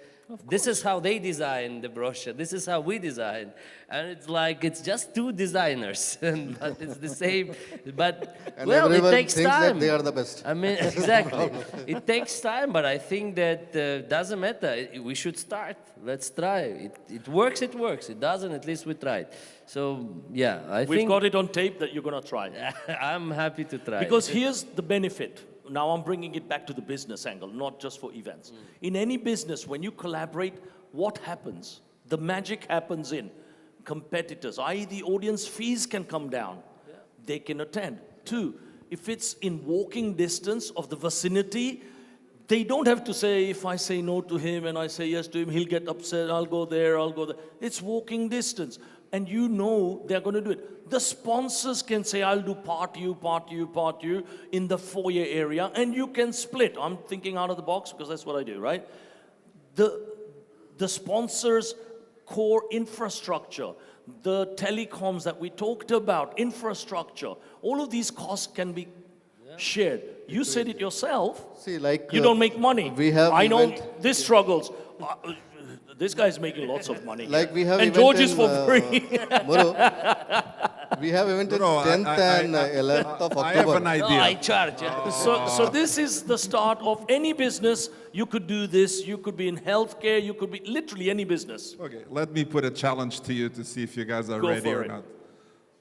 this is how they design the brochure. This is how we design. And it's like, it's just two designers. But it's the same. But, And well, it everyone takes thinks time. that they are the best. I mean, exactly. It takes time, but I think that doesn't matter. We should start. Let's try. It works, it works. It doesn't, at least we tried. So, yeah, I think... We've got it on tape that you're going to try. I'm happy to try. Because here's the benefit. Now I'm bringing it back to the business angle, not just for events. In any business, when you collaborate, what happens? The magic happens in competitors, i.e. the audience fees can come down. They can attend. 2, if it's in walking distance of the vicinity, they don't have to say, if I say no to him and I say yes to him, he'll get upset, I'll go there, I'll go there. It's walking distance. And you know they're going to do it. The sponsors can say, I'll do part you in the foyer area, and you can split. I'm thinking out of the box because that's what I do, right? The sponsors' core infrastructure, the telecoms that we talked about, infrastructure, all of these costs can be shared. You said it yourself. See, like you don't make money. we have I know event- this struggles. This guy's making lots of money. Like we have and event George is in, for free. Muru, we have event in 10th and 11th of October. I have an idea. No, I charge. So this is the start of any business. You could do this. You could be in healthcare. You could be literally any business. Okay, let me put a challenge to you to see if you guys are Go ready for or it. not.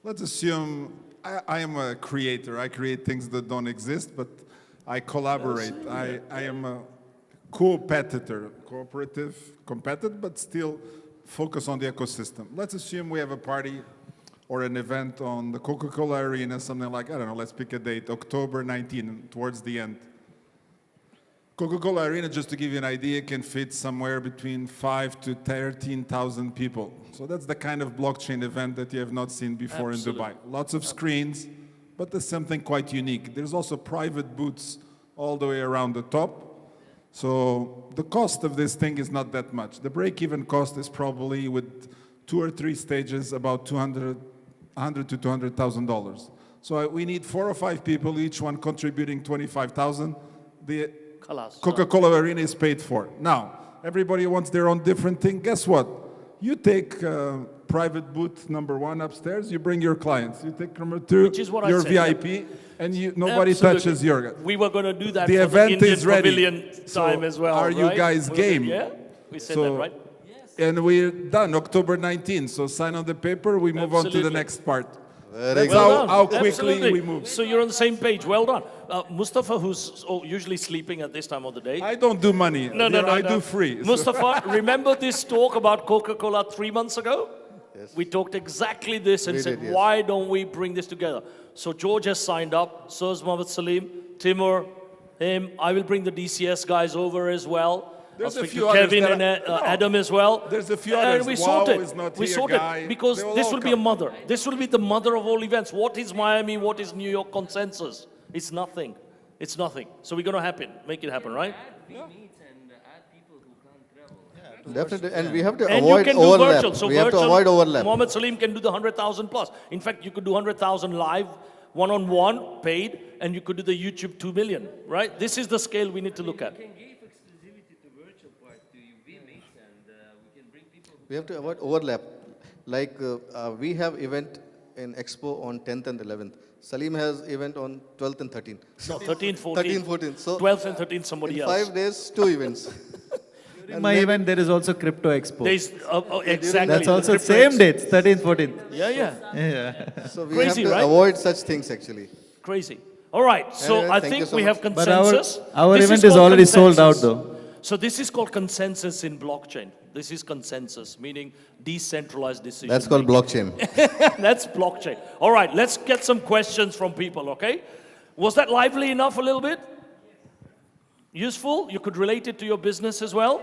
Let's assume I am a creator. I create things that don't exist, but I collaborate. I am a competitor, competitive, but still focus on the ecosystem. Let's assume we have a party or an event on the Coca-Cola Arena, something like, I don't know, let's pick a date, October 19, towards the end. Coca-Cola Arena, just to give you an idea, can fit somewhere between 5,000 to 13,000 people. So that's the kind of blockchain event that you have not seen before Absolutely. in Dubai. Lots of screens, but there's something quite unique. There's also private booths all the way around the top. So the cost of this thing is not that much. The break-even cost is probably, with 2 or 3 stages, about $100,000 to $200,000. So we need 4 or 5 people, each one contributing $25,000. The Coca-Cola Arena is paid for. Now, everybody wants their own different thing. Guess what? You take private booth number 1 upstairs, you bring your clients. You take number 2, Which is what I your said, VIP, and nobody Absolutely. touches your... We were going to do that The for event the Indian is ready. Pavilion time as well. Are you right? guys game? Yeah, we said that, right? And we're done, October 19th. So sign on the paper, we move on to the Absolutely. next part. Very That's Well how done. quickly Absolutely. we move. So you're on the same page. Well done. Mustafa, who's usually sleeping at this time of the day. I don't do money. No, no, no. I no. do free. So- Mustafa, remember this talk about Coca-Cola 3 months ago? Yes. We talked exactly this and We said, did, yes. why don't we bring this together? So George has signed up. So has Mohammed Salim, Timur, him. I will bring the DCS guys over as well. I'll There's a speak few to others Kevin that and no. Adam as well. There's a few And others. we Wow sort it. is not We here, sort Guy. it because They will this all will be a come. mother. This will be the mother of all events. What is Miami? What is New York consensus? It's nothing. It's nothing. So we're going to make it happen, right? Definitely, and we have to And avoid you can do overlap. virtual. So we have to virtual, avoid overlap. Mohammed Salim can do the 100,000 plus. In fact, you could do 100,000 live, one-on-one, paid, and you could do the YouTube 2 million, right? This is the scale we need to look at. We have to avoid overlap. Like we have event in Expo on 10th and 11th. Salim has event on 12th and 13th. No, 13, 14. 13, 14. So 12th and 13th, somebody in else. 5 days, 2 events. In my event, there is also Crypto Expo. Exactly. That's also Crypto same Expo. dates, 13th, 14th. Yeah. So we Crazy, have to right? avoid such things actually. Crazy. All right, so Anyway, I thank you think so we much. have But consensus. our This event is called already sold out, consensus. though. So this is called consensus in blockchain. This is consensus, meaning decentralized decision. That's called blockchain. That's blockchain. All right, let's get some questions from people, okay? Was that lively enough a little bit? Useful? You could relate it to your business as well?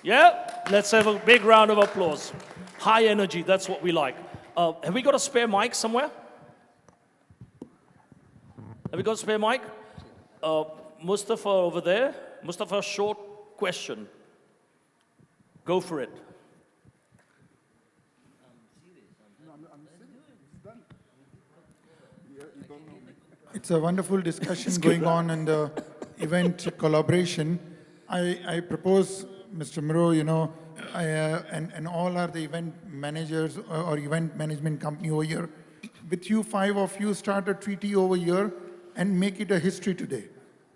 Yeah? Let's have a big round of applause. High energy, that's what we like. Have we got a spare mic somewhere? Have we got a spare mic? Mustafa over there. Mustafa, short question. Go for it. It's a wonderful discussion going on in the event collaboration. I propose, Mr. Miro, and all are the event managers or event management company over here. With you, 5 of you, start a treaty over here and make it a history today.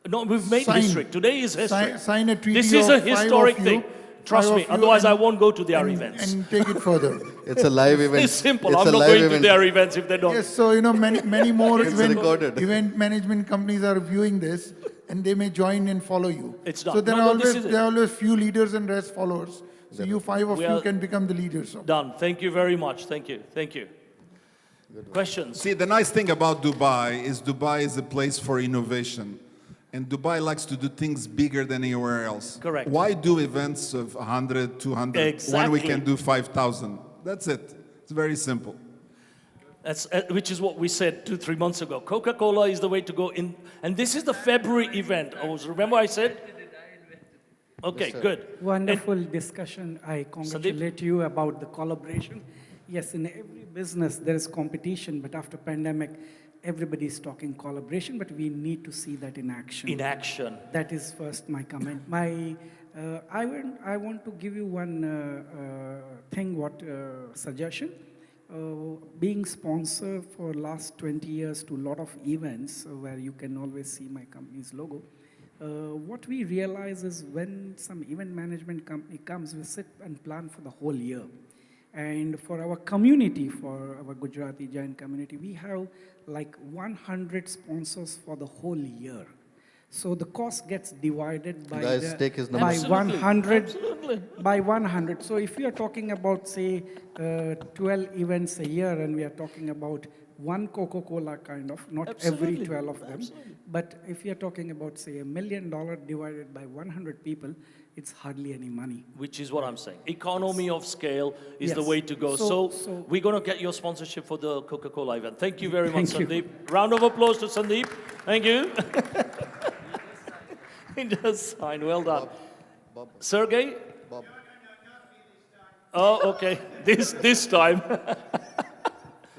No, we've made history. Today is history. Sign a treaty This is a of 5 historic of you, thing. Trust 5 me, of you, otherwise I and- won't go to their events. And take it further. It's a live event. It's simple. It's I'm a not live going event. to their events if they don't. Yes, so many more It's recorded. event management companies are viewing this, and they may join and follow you. It's done. So there No, are no, this always is it. there are always few leaders and rest followers. So you 5 of We you are- can become the leaders. Done. Thank you very much. Thank you. Thank you. Questions? See, the nice thing about Dubai is a place for innovation. And Dubai likes to do things bigger than anywhere else. Correct. Why do events of 100, 200 when we Exactly. can do 5,000? That's it. It's very simple. That's, which is what we said 2-3 months ago. Coca-Cola is the way to go in. And this is the February event. Remember I said? Okay, good. Wonderful discussion. I congratulate you about the collaboration. Yes, in every business there is competition, but after pandemic, everybody is talking collaboration, but we need to see that in action. In action. That is first my comment. I want to give you one suggestion. Being sponsor for last 20 years to a lot of events where you can always see my company's logo. What we realize is when some event management company comes, we sit and plan for the whole year. And for our community, for our Gujarati Jain community, we have like 100 sponsors for the whole year. So the cost gets divided by, Guys, take his by numbers. 100. Absolutely. By 100. So if we are talking about, say, 12 events a year, and we are talking about one Coca-Cola kind of, not every Absolutely. 12 of them. Absolutely. But if you're talking about, say, $1 million divided by 100 people, it's hardly any money. Which is what I'm saying. Economy of scale is the Yes. way to go. So- So we're going to get your sponsorship for the Coca-Cola event. Thank you very much, Thank you. Sandeep. Round of applause to Sandeep. Thank you. He does sign. Well done. Sergey? Bob. Oh, okay. This time.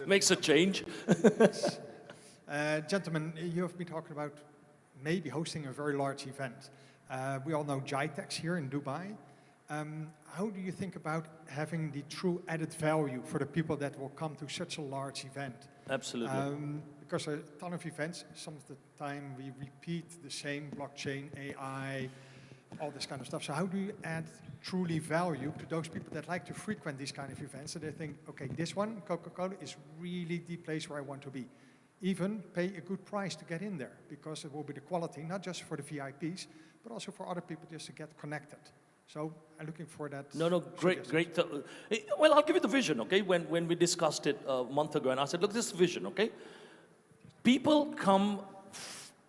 Makes a change. Gentlemen, you have been talking about maybe hosting a very large event. We all know GITEX here in Dubai. How do you think about having the true added value for the people that will come to such a large event? Absolutely. Because a ton of events, some of the time we repeat the same blockchain, AI, all this kind of stuff. So how do you add truly value to those people that like to frequent these kind of events? So they think, okay, this one, Coca-Cola, is really the place where I want to be. Even pay a good price to get in there, because it will be the quality, not just for the VIPs, but also for other people just to get connected. So I'm looking for that. No, great. Well, I'll give you the vision, okay? When we discussed it a month ago, and I said, look, this is vision, okay? People come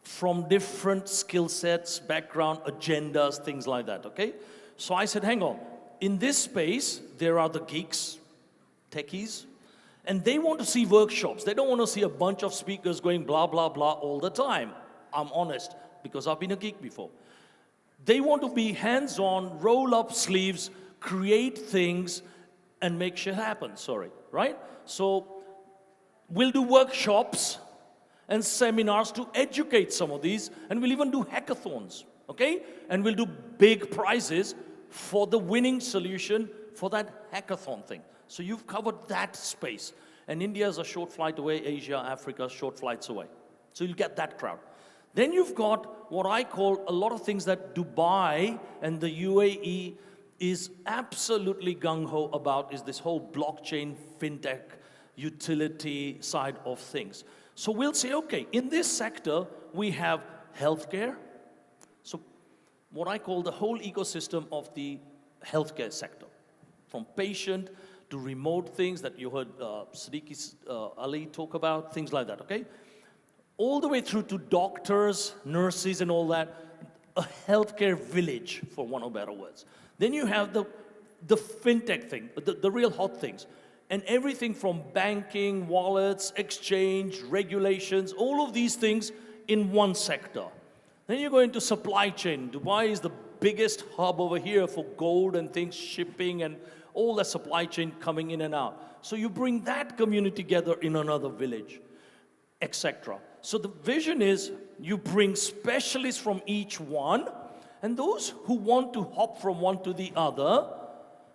from different skill sets, background, agendas, things like that, okay? So I said, hang on, in this space, there are the geeks, techies, and they want to see workshops. They don't want to see a bunch of speakers going blah, blah, blah all the time. I'm honest, because I've been a geek before. They want to be hands-on, roll up sleeves, create things, and make shit happen, right? So we'll do workshops and seminars to educate some of these, and we'll even do hackathons, okay? And we'll do big prizes for the winning solution for that hackathon thing. So you've covered that space. And India is a short flight away, Asia, Africa, short flights away. So you'll get that crowd. Then you've got what I call a lot of things that Dubai and the UAE is absolutely gung-ho about, is this whole blockchain, fintech, utility side of things. So we'll say, okay, in this sector, we have healthcare. So what I call the whole ecosystem of the healthcare sector, from patient to remote things that you heard Siddiqui Ali talk about, things like that, okay? All the way through to doctors, nurses, and all that, a healthcare village, for one of better words. Then you have the fintech thing, the real hot things. And everything from banking, wallets, exchange, regulations, all of these things in one sector. Then you go into supply chain. Dubai is the biggest hub over here for gold and things, shipping and all the supply chain coming in and out. So you bring that community together in another village, etc. So the vision is you bring specialists from each one, and those who want to hop from one to the other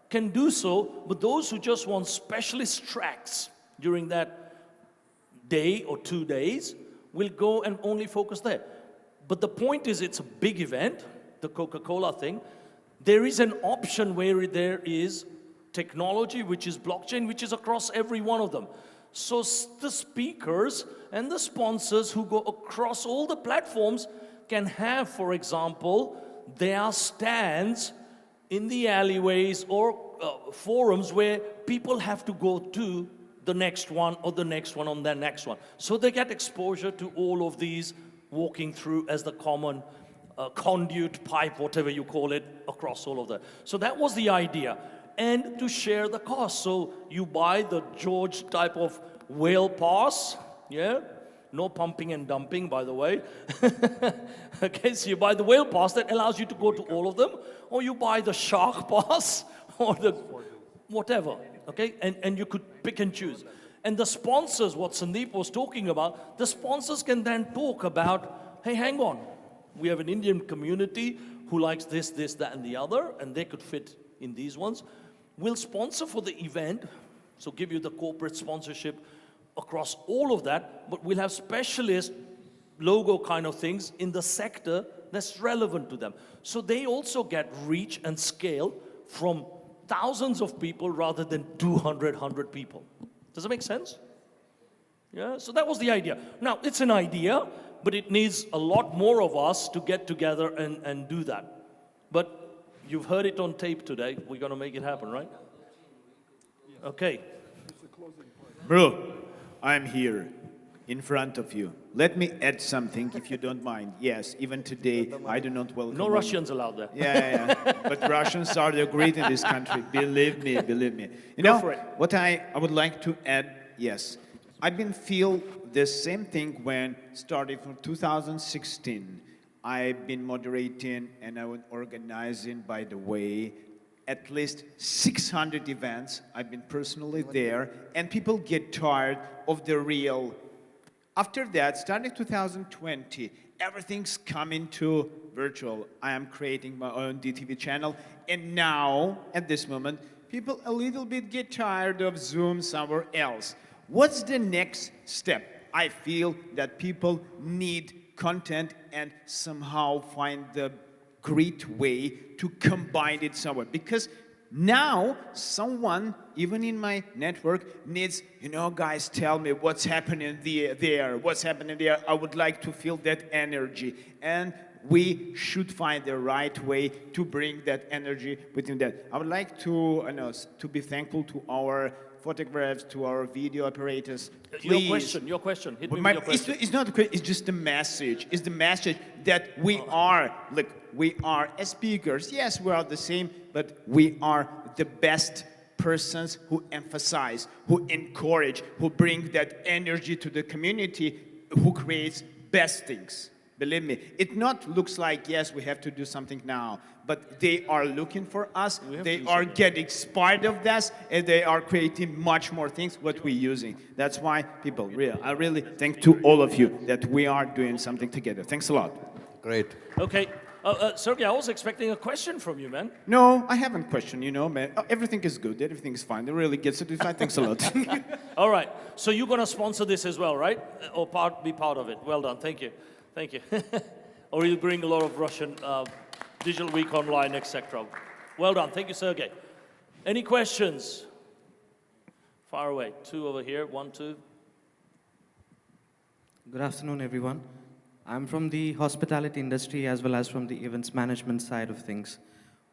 can do so, but those who just want specialist tracks during that day or 2 days will go and only focus there. But the point is, it's a big event, the Coca-Cola thing. There is an option where there is technology, which is blockchain, which is across every one of them. So the speakers and the sponsors who go across all the platforms can have, for example, their stands in the alleyways or forums where people have to go to the next one or the next one on the next one. So they get exposure to all of these walking through as the common conduit, pipe, whatever you call it, across all of that. So that was the idea. And to share the cost. So you buy the George type of whale pass, yeah? No pumping and dumping, by the way. Okay, so you buy the whale pass that allows you to go to all of them, or you buy the shark pass, or the whatever, okay? And you could pick and choose. And the sponsors, what Sandeep was talking about, the sponsors can then talk about, hey, hang on, we have an Indian community who likes this, this, that, and the other, and they could fit in these ones. We'll sponsor for the event, so give you the corporate sponsorship across all of that, but we'll have specialist logo kind of things in the sector that's relevant to them. So they also get reach and scale from thousands of people rather than 100 people. Does that make sense? Yeah, so that was the idea. Now, it's an idea, but it needs a lot more of us to get together and do that. But you've heard it on tape today. We're going to make it happen, right? Okay. Bro, I'm here in front of you. Let me add something, if you don't mind. Yes, even today, I do not welcome... No Russians allowed there. Yeah. But Russians are the great in this country. Believe me, believe me. You Go know, for it. what I would like to add, yes. I've been feel the same thing when starting from 2016. I've been moderating and I was organizing, by the way, at least 600 events. I've been personally there, and people get tired of the real. After that, starting 2020, everything's coming to virtual. I am creating my own DTV channel, and now, at this moment, people a little bit get tired of Zoom somewhere else. What's the next step? I feel that people need content and somehow find the great way to combine it somewhere. Because now someone, even in my network, needs, you know, guys, tell me what's happening there, what's happening there. I would like to feel that energy. And we should find the right way to bring that energy within that. I would like to be thankful to our photographs, to our video operators. Your Please. question. Hit me My- with your question. It's not a question, it's just a message. It's the message that we are, look, we are as speakers, yes, we are the same, but we are the best persons who emphasize, who encourage, who bring that energy to the community, who creates best things. Believe me, it not looks like, yes, we have to do something now, but they are looking for us, they are getting inspired of this, and they are creating much more things what we're using. That's why people, I really thank to all of you that we are doing something together. Thanks a lot. Great. Okay, Sergey, I was expecting a question from you, man. No, I haven't questioned, you know, man. Oh, everything is good, everything is fine. It really gets satisfied. Thanks a lot. All right, so you're going to sponsor this as well, right? Or be part of it. Well done, thank you. Thank you. Or you bring a lot of Russian Digital Week Online, etc. Well done. Thank you, Sergey. Any questions? Far away. Two over here. 1, 2. Good afternoon, everyone. I'm from the hospitality industry as well as from the events management side of things.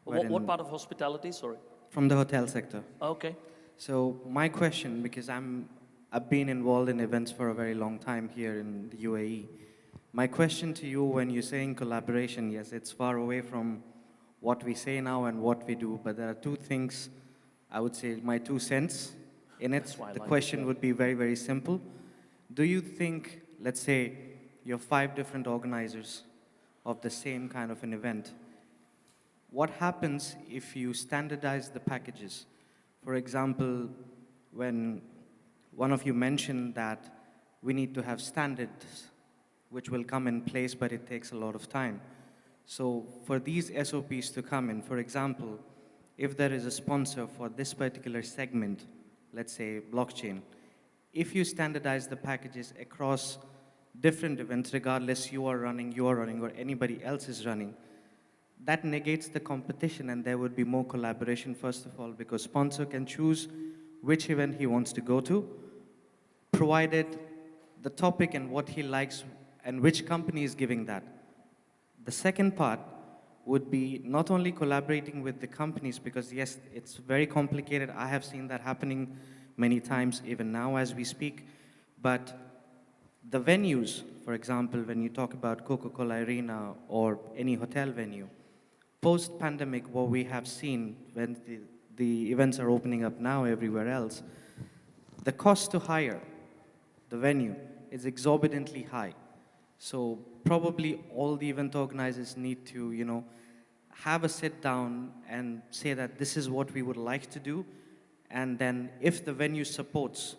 What part of hospitality? Sorry. From the hotel sector. Okay. So my question, because I've been involved in events for a very long time here in the UAE. My question to you, when you're saying collaboration, yes, it's far away from what we say now and what we do, but there are two things, I would say, my 2 cents in it. The question would be very, very simple. Do you think, let's say, you're 5 different organizers of the same kind of an event, what happens if you standardize the packages? For example, when one of you mentioned that we need to have standards which will come in place, but it takes a lot of time. So for these SOPs to come in, for example, if there is a sponsor for this particular segment, let's say blockchain, if you standardize the packages across different events, regardless you are running, or anybody else is running, that negates the competition and there would be more collaboration, first of all, because sponsor can choose which event he wants to go to, provided the topic and what he likes and which company is giving that. The second part would be not only collaborating with the companies, because yes, it's very complicated. I have seen that happening many times, even now as we speak, but the venues, for example, when you talk about Coca-Cola Arena or any hotel venue, post-pandemic, what we have seen when the events are opening up now everywhere else, the cost to hire the venue is exorbitantly high. So probably all the event organizers need to, have a sit down and say that this is what we would like to do. And then if the venue supports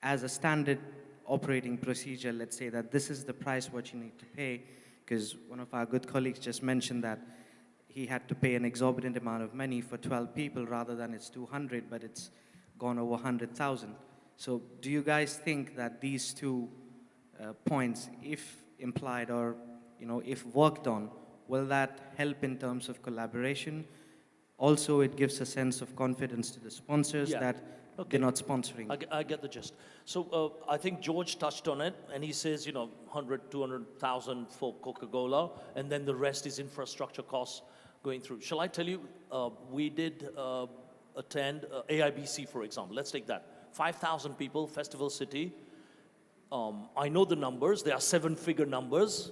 as a standard operating procedure, let's say that this is the price what you need to pay, because one of our good colleagues just mentioned that he had to pay an exorbitant amount of money for 12 people rather than it's 200, but it's gone over 100,000. So do you guys think that these two points, if implied or if worked on, will that help in terms of collaboration? Also, it gives a sense of confidence to the sponsors that they're not sponsoring. I get the gist. So I think George touched on it, and he says, 100, 200,000 for Coca-Cola, and then the rest is infrastructure costs going through. Shall I tell you, we did attend AIBC, for example. Let's take that. 5,000 people, Festival City. I know the numbers. They are 7-figure numbers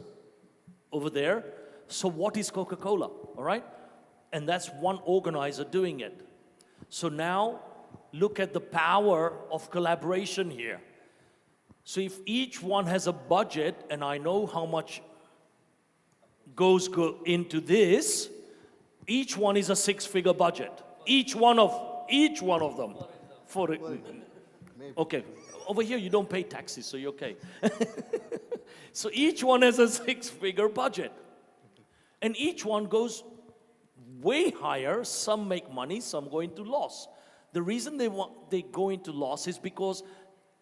over there. So what is Coca-Cola, all right? And that's one organizer doing it. So now, look at the power of collaboration here. So if each one has a budget, and I know how much goes into this, each one is a 6-figure budget. Each one of them. Okay, over here you don't pay taxes, so you're okay. So each one has a 6-figure budget. And each one goes way higher. Some make money, some go into loss. The reason they go into loss is because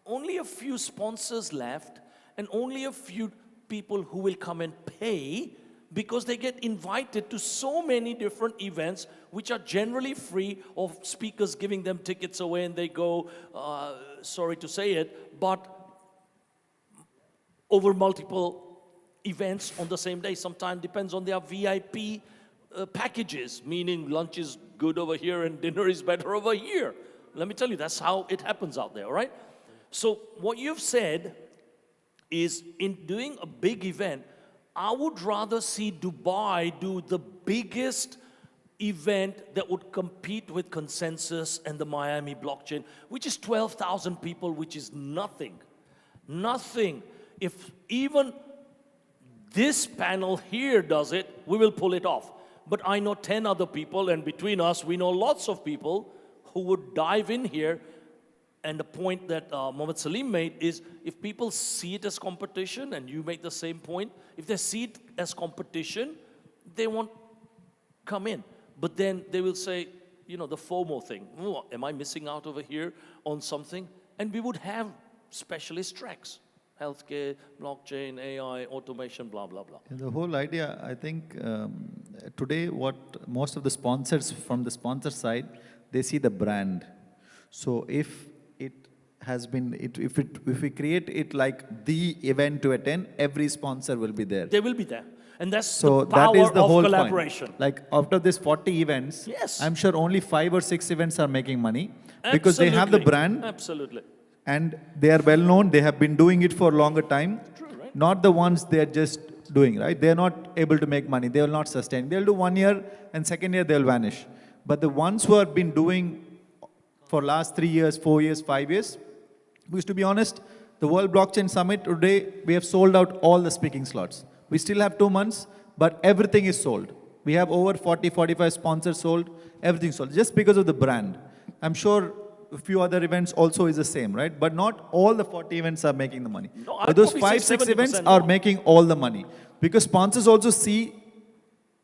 only a few sponsors left and only a few people who will come and pay, because they get invited to so many different events which are generally free, or speakers giving them tickets away and they go, sorry to say it, but over multiple events on the same day. Sometimes depends on their VIP packages, meaning lunch is good over here and dinner is better over here. Let me tell you, that's how it happens out there, all right? So what you've said is, in doing a big event, I would rather see Dubai do the biggest event that would compete with Consensus and the Miami blockchain, which is 12,000 people, which is nothing. Nothing. If even this panel here does it, we will pull it off. But I know 10 other people, and between us, we know lots of people who would dive in here. And the point that Mohammed Salim made is, if people see it as competition, and you make the same point, if they see it as competition, they won't come in. But then they will say, you know, the FOMO thing. Oh, am I missing out over here on something? And we would have specialist tracks. Healthcare, blockchain, AI, automation, blah, blah, blah. The whole idea, I think, today what most of the sponsors from the sponsor side, they see the brand. So if it has been, if we create it like the event to attend, every sponsor will be there. They will be there. And that's so the power that is the of whole collaboration. point. Like after this 40 events, yes, I'm sure only 5 or 6 events are making money because they have the brand. Absolutely. And they are well known. They have been doing it for a longer time. True, right? Not the ones they are just doing, right? They are not able to make money. They will not sustain. They'll do 1 year and second year they'll vanish. But the ones who have been doing for last 3 years, 4 years, 5 years, because to be honest, the World Blockchain Summit today, we have sold out all the speaking slots. We still have 2 months, but everything is sold. We have over 40, 45 sponsors sold, everything sold, just because of the brand. I'm sure a few other events also is the same, right? But not all the 40 events are making the money. No, but those 5, 6 events are making all the money. Because sponsors also see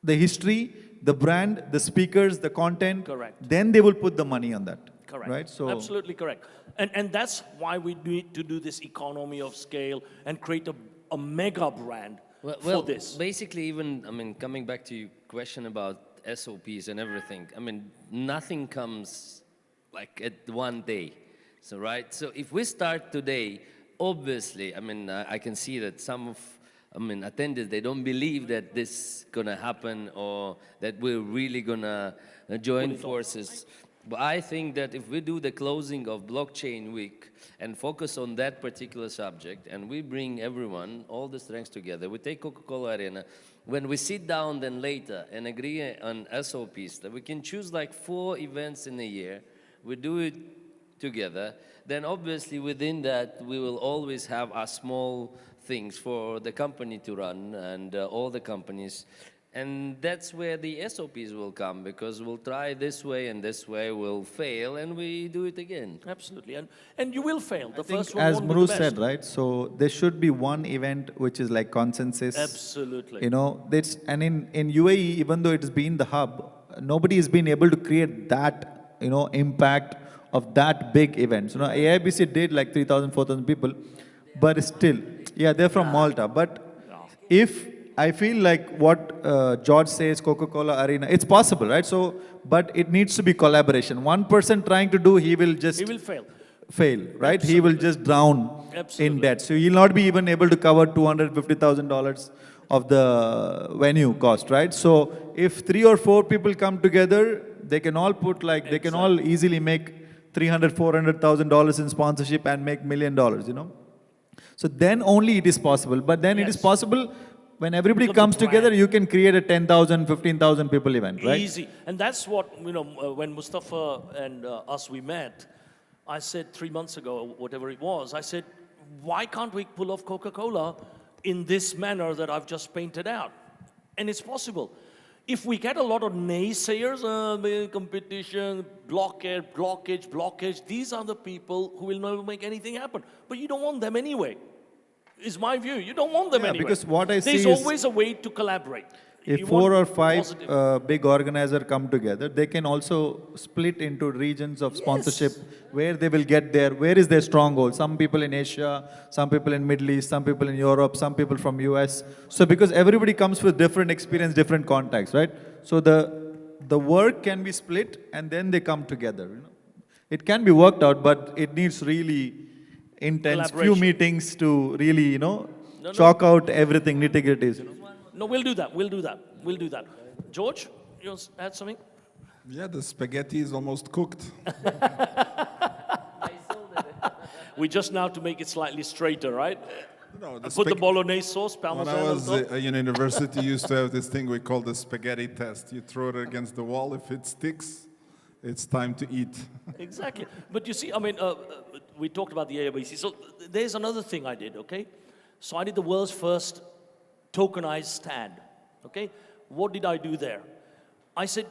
the history, the brand, the speakers, the content. Correct. Then they will put the money on that. Correct. Right? So absolutely correct. And that's why we need to do this economy of scale and create a mega brand for this. Basically, even, I mean, coming back to your question about SOPs and everything, I mean, nothing comes like at one day. So, right? So if we start today, obviously, I mean, I can see that some of, attendees, they don't believe that this is gonna happen or that we're really gonna join forces. But I think that if we do the closing of Blockchain Week and focus on that particular subject, and we bring everyone, all the strengths together, we take Coca-Cola Arena, when we sit down then later and agree on SOPs, that we can choose like 4 events in a year, we do it together, then obviously within that we will always have our small things for the company to run and all the companies. And that's where the SOPs will come, because we'll try this way and this way, we'll fail, and we do it again. Absolutely, and you will fail. The first one as won't be Muru the best. said, right? So there should be one event which is like consensus. Absolutely. You know, and in UAE, even though it has been the hub, nobody has been able to create that, you know, impact of that big event. You know, AIBC did like 3,000, 4,000 people, but still, yeah, they're from Malta. But if I feel like what George says, Coca-Cola Arena, it's possible, right? So, but it needs to be collaboration. One person trying to do, he will just... He will fail. Fail, right? He will just drown in debt. So he'll not be even able to cover $250,000 of the venue cost, right? So if 3 or 4 people come together, they can all put like, they can all easily make $300,000, $400,000 in sponsorship and make $1 million, you know? So then only it is possible. But then it is possible when everybody comes together, you can create a 10,000, 15,000 people event, right? Easy. And that's what, you know, when Mustafa and us, we met, I said 3 months ago, or whatever it was, I said, why can't we pull off Coca-Cola in this manner that I've just painted out? And it's possible. If we get a lot of naysayers, competition, blockage, these are the people who will never make anything happen. But you don't want them anyway. Is my view. You don't want them anyway. Because what I see There's is always a way to collaborate. if 4 or 5 big organizers come together, they can also split into regions of sponsorship where they will get there. Where is their stronghold? Some people in Asia, some people in Middle East, some people in Europe, some people from US. So because everybody comes with different experience, different contacts, right? So the work can be split and then they come together. You know? It can be worked out, but it needs really intense few meetings to really, you know, chalk out everything, nitty-gritties. You know? No, we'll do that. We'll do that. We'll do that. George, you want to add something? Yeah, the spaghetti is almost cooked. We just now to make it slightly straighter, right? No, And put the bolognese sauce, When parmesan I on was top. in university, used to have this thing we call the spaghetti test. You throw it against the wall. If it sticks, it's time to eat. Exactly. But you see, I mean, we talked about the ABC. So there's another thing I did, okay? So I did the world's first tokenized stand, okay? What did I do there? I said,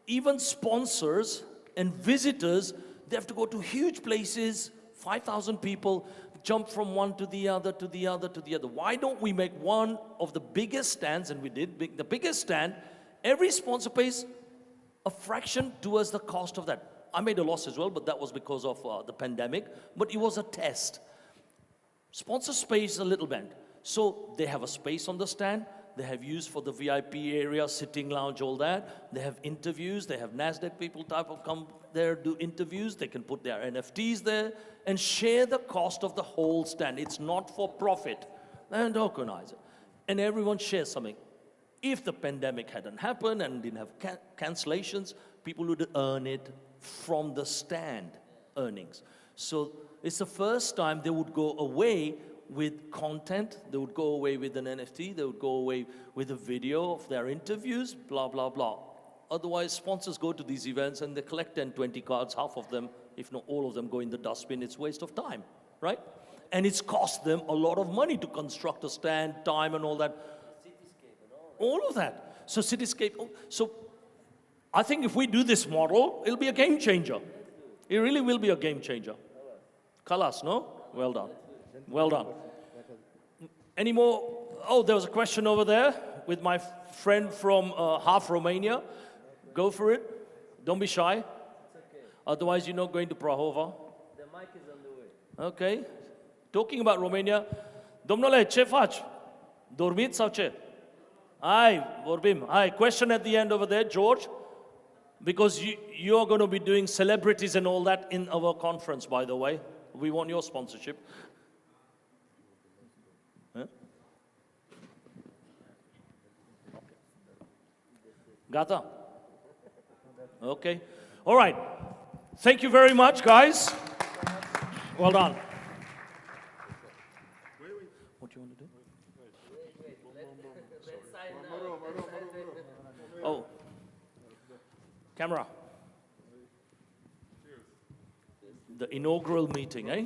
even sponsors and visitors, they have to go to huge places, 5,000 people, jump from one to the other, to the other, to the other. Why don't we make one of the biggest stands, and we did, the biggest stand, every sponsor pays a fraction towards the cost of that. I made a loss as well, but that was because of the pandemic, but it was a test. Sponsor space a little bit. So they have a space on the stand, they have use for the VIP area, sitting lounge, all that. They have interviews, they have NASDAQ people type of come there, do interviews, they can put their NFTs there and share the cost of the whole stand. It's not for profit, and tokenize it. And everyone shares something. If the pandemic hadn't happened and didn't have cancellations, people would earn it from the stand earnings. So it's the first time they would go away with content, they would go away with an NFT, they would go away with a video of their interviews, blah, blah, blah. Otherwise, sponsors go to these events and they collect 10, 20 cards, half of them, if not all of them, go in the dustbin. It's a waste of time, right? And it's cost them a lot of money to construct a stand, time and all that. All of that. So Cityscape, so I think if we do this model, it'll be a game changer. It really will be a game changer. Kalas, no? Well done. Well done. Any more? Oh, there was a question over there with my friend from half Romania. Go for it. Don't be shy. Otherwise, you're not going to Prahova. The mic is on the way. Okay. Talking about Romania, domnule, ce faci? Dormit sau ce? Hai, vorbim. Hai, question at the end over there, George. Because you are going to be doing celebrities and all that in our conference, by the way. We want your sponsorship. Huh? Gata? Okay. All right. Thank you very much, guys. Well done. What do you want to do? Oh. Camera. The inaugural meeting, eh?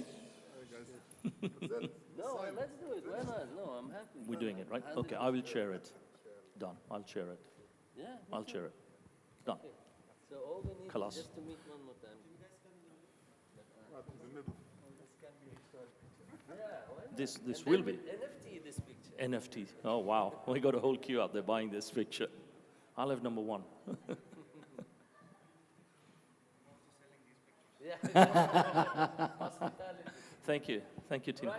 No, let's do it. Why not? No, I'm happy. We're doing it, right? Okay, I will share it. Done. I'll share it. Yeah. I'll share it. Done. Okay. So all we need Kalas. is just to meet one more time. This will be. NFT this picture. NFT. Oh, wow. We got a whole queue out there buying this picture. I'll have number one. Thank you. Thank you, team.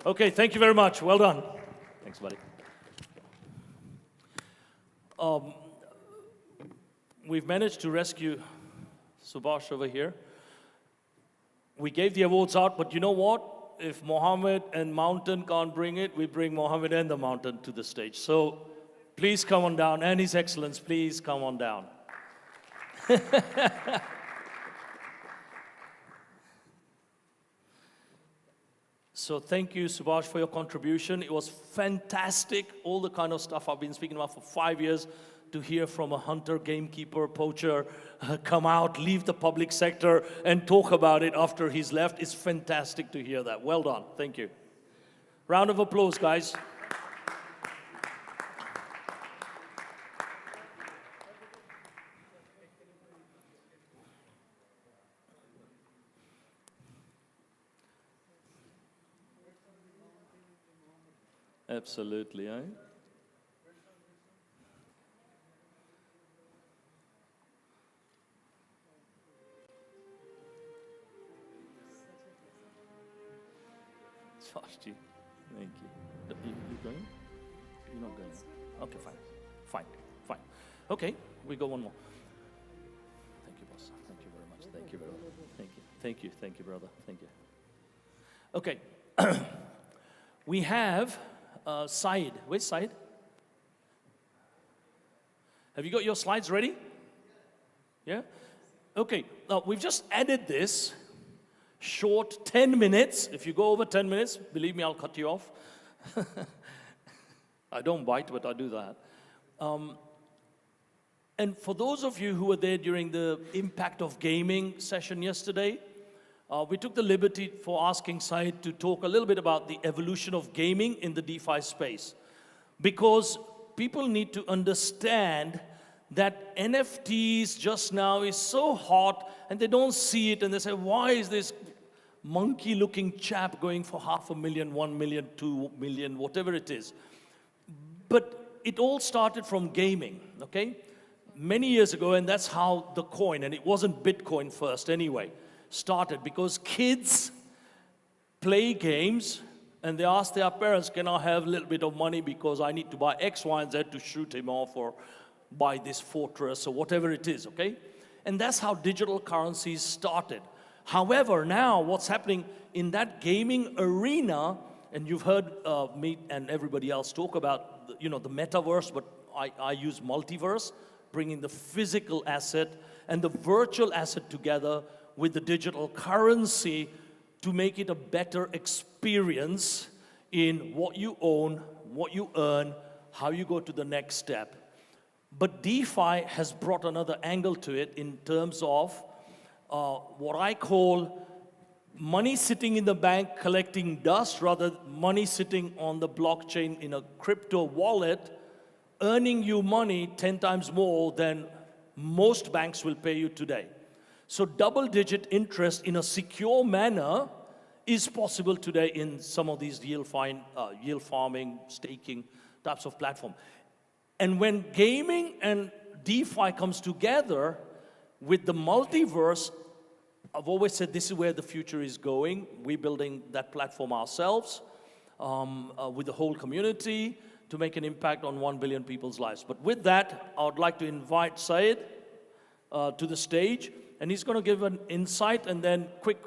Okay, thank you very much. Well done. Thanks, buddy. We've managed to rescue Subhash over here. We gave the awards out, but you know what? If Mohammed and Mountain can't bring it, we bring Mohammed and the Mountain to the stage. So please come on down, and His Excellence, please come on down. So thank you, Subhash, for your contribution. It was fantastic, all the kind of stuff I've been speaking about for 5 years, to hear from a hunter, gamekeeper, poacher, come out, leave the public sector, and talk about it after he's left. It's fantastic to hear that. Well done. Thank you. Round of applause, guys. Absolutely, eh? Joshji, thank you. You going? You're not going? Okay, fine. Fine, fine. Okay, we go one more. Thank you, boss. Thank you very much. Thank you very much. Thank you. Thank you. Thank you, brother. Thank you. Okay. We have Syed. Where's Syed? Have you got your slides ready? Yeah? Okay, now we've just added this short 10 minutes. If you go over 10 minutes, believe me, I'll cut you off. I don't bite, but I do that. And for those of you who were there during the Impact of Gaming session yesterday, we took the liberty for asking Syed to talk a little bit about the evolution of gaming in the DeFi space. Because people need to understand that NFTs just now is so hot and they don't see it and they say, why is this monkey-looking chap going for $500,000, 1 million, 2 million, whatever it is. But it all started from gaming, okay? Many years ago, and that's how the coin, and it wasn't Bitcoin first anyway, started because kids play games and they ask their parents, can I have a little bit of money because I need to buy X, Y, and Z to shoot him off or buy this fortress or whatever it is, okay? And that's how digital currencies started. However, now what's happening in that gaming arena, and you've heard me and everybody else talk about, the metaverse, but I use multiverse, bringing the physical asset and the virtual asset together with the digital currency to make it a better experience in what you own, what you earn, how you go to the next step. But DeFi has brought another angle to it in terms of what I call money sitting in the bank collecting dust, rather money sitting on the blockchain in a crypto wallet, earning you money 10 times more than most banks will pay you today. So double-digit interest in a secure manner is possible today in some of these yield farming, staking types of platform. And when gaming and DeFi comes together with the multiverse, I've always said this is where the future is going. We're building that platform ourselves with the whole community to make an impact on 1 billion people's lives. But with that, I would like to invite Syed to the stage, and he's going to give an insight and then quick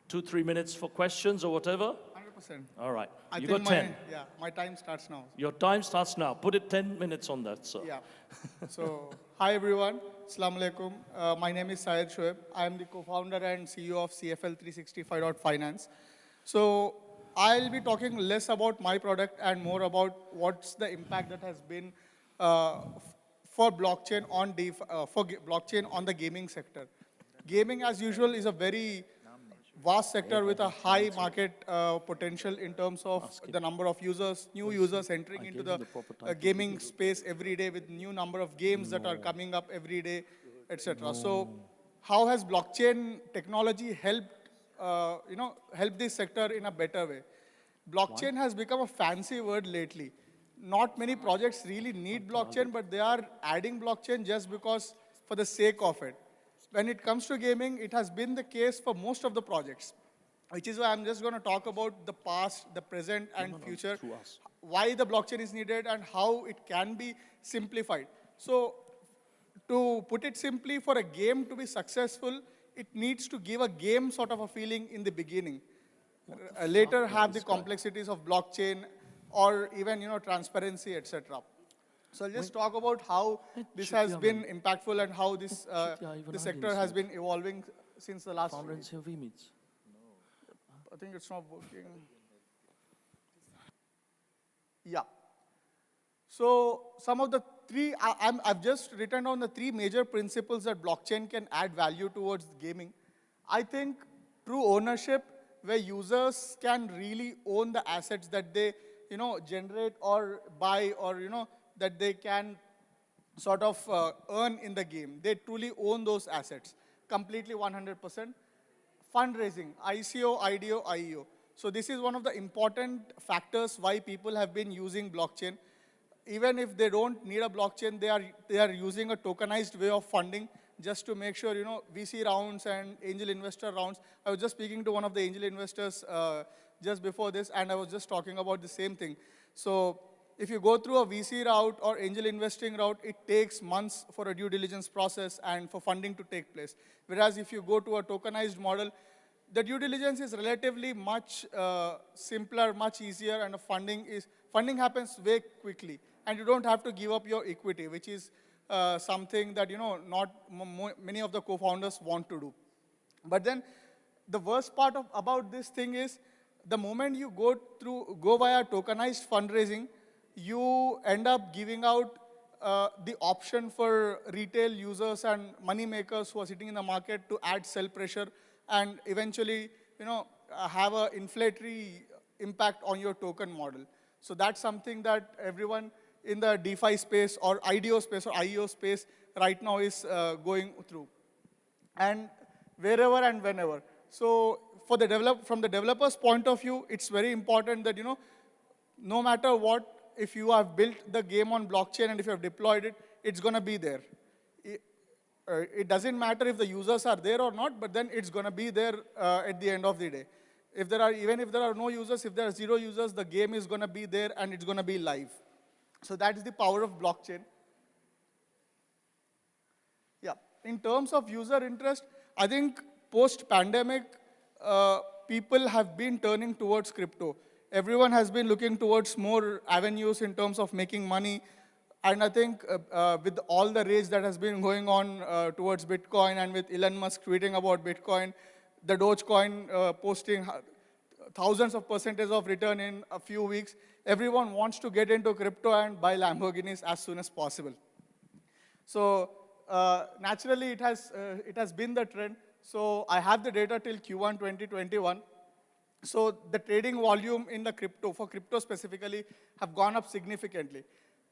2-3 minutes for questions or whatever. 100%. All right. I You think got 10. my time starts now. Your time starts now. Put it 10 minutes on that, sir. Yeah. So, hi everyone. Assalamu alaikum. My name is Syed Shoaib. I am the co-founder and CEO of CFL365.finance. So, I'll be talking less about my product and more about what's the impact that has been for blockchain on blockchain on the gaming sector. Gaming, as usual, is a very vast sector with a high market potential in terms of the number of users, new users entering into the gaming space every day with new number of games that are coming up every day, etc. So how has blockchain technology helped, help this sector in a better way? Blockchain has become a fancy word lately. Not many projects really need blockchain, but they are adding blockchain just because for the sake of it. When it comes to gaming, it has been the case for most of the projects, which is why I'm just going to talk about the past, the present, and future, why the blockchain is needed, and how it can be simplified. So to put it simply, for a game to be successful, it needs to give a game sort of a feeling in the beginning. Later have the complexities of blockchain or even, transparency, etc. So I'll just talk about how this has been impactful and how this the sector has been evolving since the last year. I think it's not working. Yeah. So some of the three, I've just written down the three major principles that blockchain can add value towards gaming. I think true ownership, where users can really own the assets that they, generate or buy or, that they can sort of earn in the game. They truly own those assets, completely 100%. Fundraising, ICO, IDO, IEO. So this is one of the important factors why people have been using blockchain. Even if they don't need a blockchain, they are using a tokenized way of funding just to make sure, VC rounds and angel investor rounds. I was just speaking to one of the angel investors just before this, and I was just talking about the same thing. So if you go through a VC route or angel investing route, it takes months for a due diligence process and for funding to take place. Whereas if you go to a tokenized model, the due diligence is relatively much simpler, much easier, and funding happens way quickly. And you don't have to give up your equity, which is something that, not many of the co-founders want to do. But then the worst part about this thing is the moment you go via tokenized fundraising, you end up giving out the option for retail users and money makers who are sitting in the market to add sell pressure and eventually, have an inflationary impact on your token model. So that's something that everyone in the DeFi space or IDO space or IEO space right now is going through. And wherever and whenever. So from the developer's point of view, it's very important that, no matter what, if you have built the game on blockchain and if you have deployed it, it's going to be there. It doesn't matter if the users are there or not, but then it's going to be there at the end of the day. Even if there are no users, if there are 0 users, the game is going to be there and it's going to be live. So that is the power of blockchain. Yeah, in terms of user interest, I think post-pandemic, people have been turning towards crypto. Everyone has been looking towards more avenues in terms of making money. And I think with all the rage that has been going on towards Bitcoin and with Elon Musk tweeting about Bitcoin, the Dogecoin posting thousands of percentage of return in a few weeks, everyone wants to get into crypto and buy Lamborghinis as soon as possible. So naturally, it has been the trend. So I have the data till Q1 2021. So the trading volume in the crypto, for crypto specifically, have gone up significantly.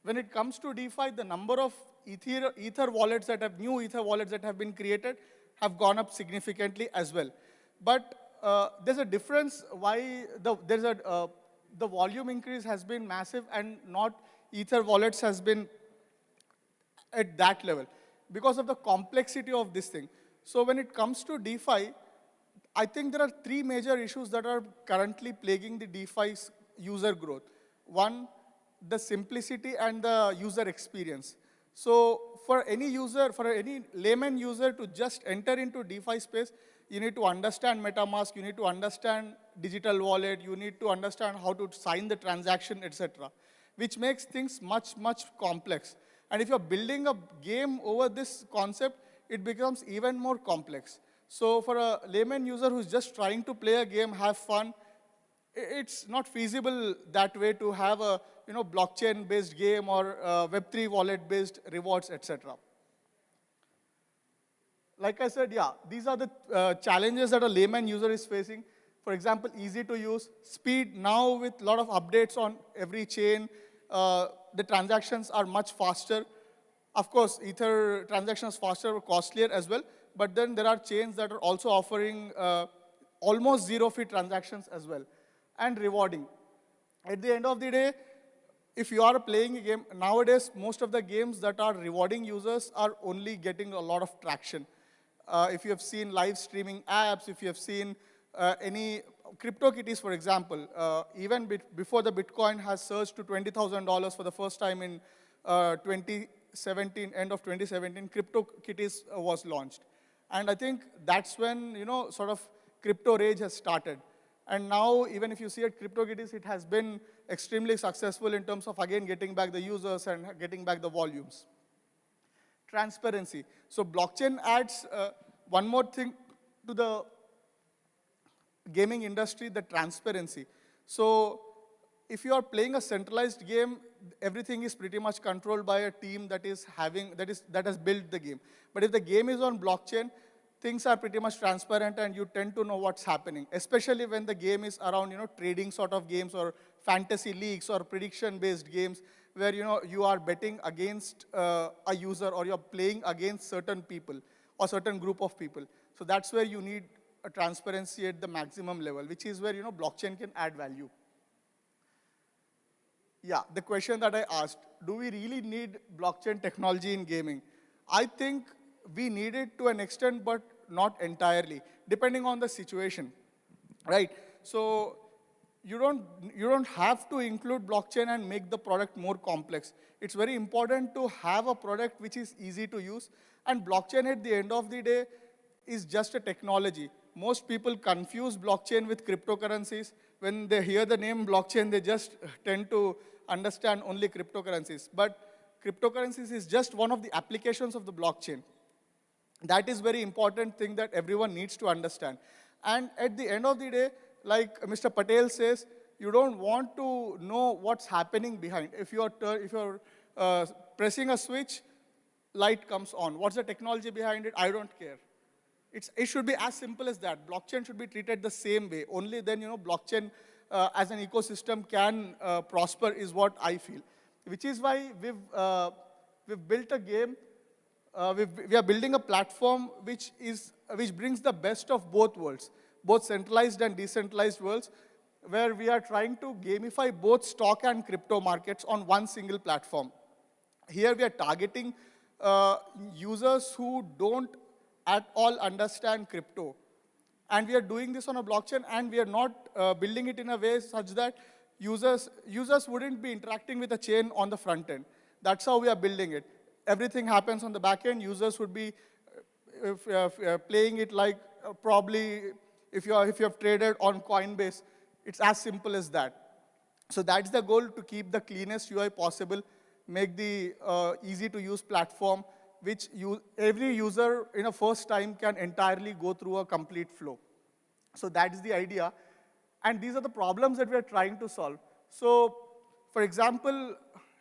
When it comes to DeFi, the number of Ether wallets that have, new Ether wallets that have been created have gone up significantly as well. But there's a difference why the volume increase has been massive and not Ether wallets has been at that level because of the complexity of this thing. So when it comes to DeFi, I think there are 3 major issues that are currently plaguing the DeFi's user growth. One, the simplicity and the user experience. So for any user, for any layman user to just enter into DeFi space, you need to understand MetaMask, you need to understand digital wallet, you need to understand how to sign the transaction, etc., which makes things much, much complex. And if you're building a game over this concept, it becomes even more complex. So for a layman user who's just trying to play a game, have fun, it's not feasible that way to have a blockchain-based game or Web3 wallet-based rewards, etc. Like I said, yeah, these are the challenges that a layman user is facing. For example, easy to use, speed. Now with a lot of updates on every chain, the transactions are much faster. Of course, Ether transactions faster or costlier as well, but then there are chains that are also offering almost zero-fee transactions as well, and rewarding. At the end of the day, if you are playing a game, nowadays, most of the games that are rewarding users are only getting a lot of traction. If you have seen live streaming apps, if you have seen any CryptoKitties, for example, even before the Bitcoin has surged to $20,000 for the first time in 2017, end of 2017, CryptoKitties was launched. And I think that's when, sort of crypto rage has started. And now, even if you see at CryptoKitties, it has been extremely successful in terms of, again, getting back the users and getting back the volumes. Transparency. So blockchain adds one more thing to the gaming industry, the transparency. So if you are playing a centralized game, everything is pretty much controlled by a team that has built the game. But if the game is on blockchain, things are pretty much transparent and you tend to know what's happening, especially when the game is around, trading sort of games or fantasy leagues or prediction-based games where, you are betting against a user or you're playing against certain people or certain group of people. So that's where you need a transparency at the maximum level, which is where, blockchain can add value. Yeah, the question that I asked, do we really need blockchain technology in gaming? I think we need it to an extent, but not entirely, depending on the situation, right? So you don't have to include blockchain and make the product more complex. It's very important to have a product which is easy to use, and blockchain at the end of the day is just a technology. Most people confuse blockchain with cryptocurrencies. When they hear the name blockchain, they just tend to understand only cryptocurrencies. But cryptocurrencies is just one of the applications of the blockchain. That is very important thing that everyone needs to understand. And at the end of the day, like Mr. Patel says, you don't want to know what's happening behind. If you're pressing a switch, light comes on. What's the technology behind it? I don't care. It should be as simple as that. Blockchain should be treated the same way. Only then, blockchain as an ecosystem can prosper is what I feel. Which is why we've built a game. We are building a platform which brings the best of both worlds, both centralized and decentralized worlds, where we are trying to gamify both stock and crypto markets on one single platform. Here we are targeting users who don't at all understand crypto. And we are doing this on a blockchain, and we are not building it in a way such that users wouldn't be interacting with a chain on the front end. That's how we are building it. Everything happens on the back end. Users would be playing it like probably if you have traded on Coinbase. It's as simple as that. So that's the goal, to keep the cleanest UI possible, make the easy-to-use platform, which every user in a first time can entirely go through a complete flow. So that is the idea. And these are the problems that we are trying to solve. So, for example,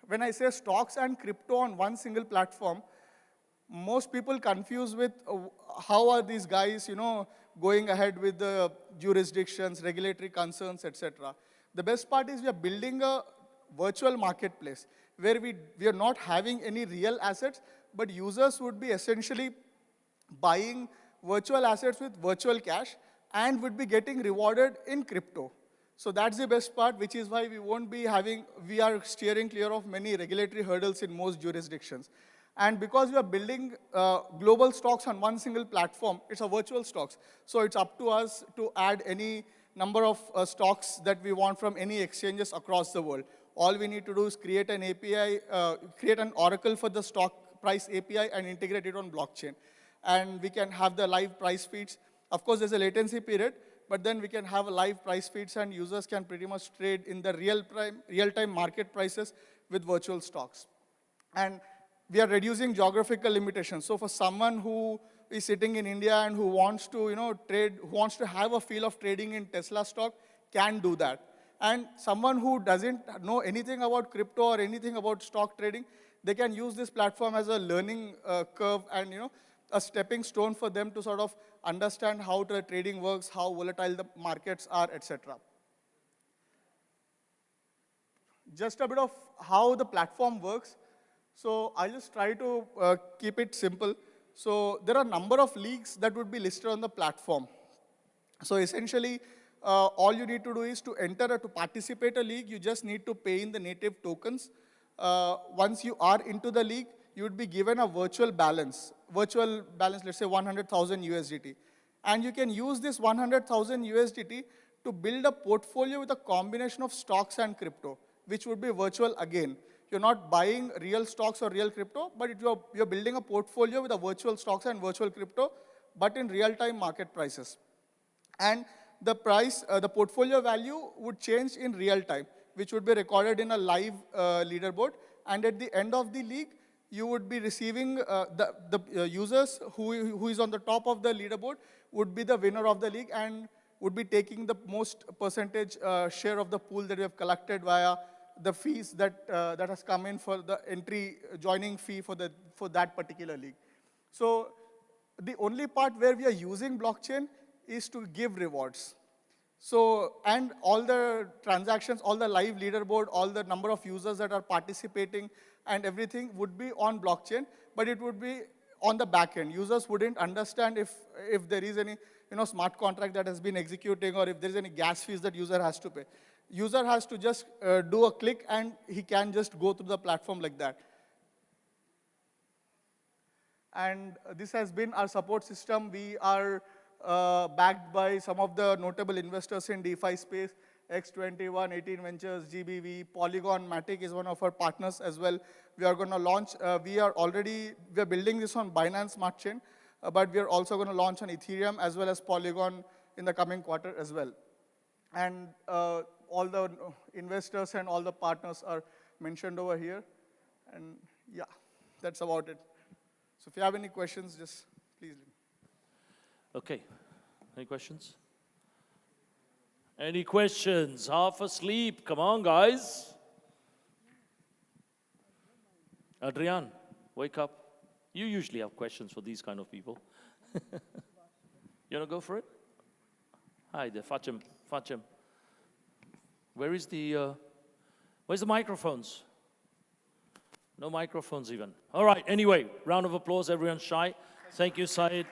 when I say stocks and crypto on one single platform, most people confuse with how are these guys, going ahead with the jurisdictions, regulatory concerns, etc. The best part is we are building a virtual marketplace where we are not having any real assets, but users would be essentially buying virtual assets with virtual cash and would be getting rewarded in crypto. So that's the best part, which is why we are steering clear of many regulatory hurdles in most jurisdictions. And because we are building global stocks on one single platform, it's a virtual stocks. So it's up to us to add any number of stocks that we want from any exchanges across the world. All we need to do is create an API, create an oracle for the stock price API and integrate it on blockchain. And we can have the live price feeds. Of course, there's a latency period, but then we can have a live price feeds and users can pretty much trade in the real-time market prices with virtual stocks. And we are reducing geographical limitations. So for someone who is sitting in India and who wants to, trade, who wants to have a feel of trading in Tesla stock, can do that. And someone who doesn't know anything about crypto or anything about stock trading, they can use this platform as a learning curve and, a stepping stone for them to sort of understand how the trading works, how volatile the markets are, etc. Just a bit of how the platform works. So I'll just try to keep it simple. So there are a number of leagues that would be listed on the platform. So essentially, all you need to do is to to participate a league, you just need to pay in the native tokens. Once you are into the league, you would be given a virtual balance, let's say 100,000 USDT. And you can use this 100,000 USDT to build a portfolio with a combination of stocks and crypto, which would be virtual again. You're not buying real stocks or real crypto, but you're building a portfolio with a virtual stocks and virtual crypto, but in real-time market prices. And the price, the portfolio value would change in real time, which would be recorded in a live leaderboard. And at the end of the league, you would be receiving the users who is on the top of the leaderboard would be the winner of the league and would be taking the most percentage share of the pool that we have collected via the fees that has come in for the joining fee for that particular league. So the only part where we are using blockchain is to give rewards. So, and all the transactions, all the live leaderboard, all the number of users that are participating and everything would be on blockchain, but it would be on the back end. Users wouldn't understand if there is any smart contract that has been executing or if there is any gas fees that user has to pay. User has to just do a click and he can just go through the platform like that. And this has been our support system. We are backed by some of the notable investors in DeFi space, X21, 18 Ventures, GBV, Polygon, Matic is one of our partners as well. We are going to launch, we are building this on Binance Smart Chain, but we are also going to launch on Ethereum as well as Polygon in the coming quarter as well. And all the investors and all the partners are mentioned over here. And Yeah, that's about it. So if you have any questions, just please leave. Okay, any questions? Any questions? Half asleep, come on guys. Adrian, wake up. You usually have questions for these kind of people. You wanna go for it? Hi there, Fachim. Where's the microphones? No microphones even. All right, anyway, round of applause, everyone's shy. Thank you, Syed.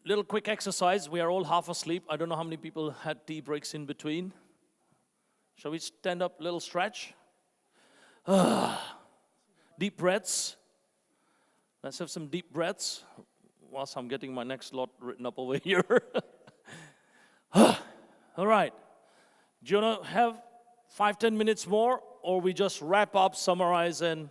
Little quick exercise, we are all half asleep. I don't know how many people had tea breaks in between. Shall we stand up, little stretch? Deep breaths. Let's have some deep breaths whilst I'm getting my next lot written up over here. All right. Do you want to have 5-10 minutes more, or we just wrap up, summarize, and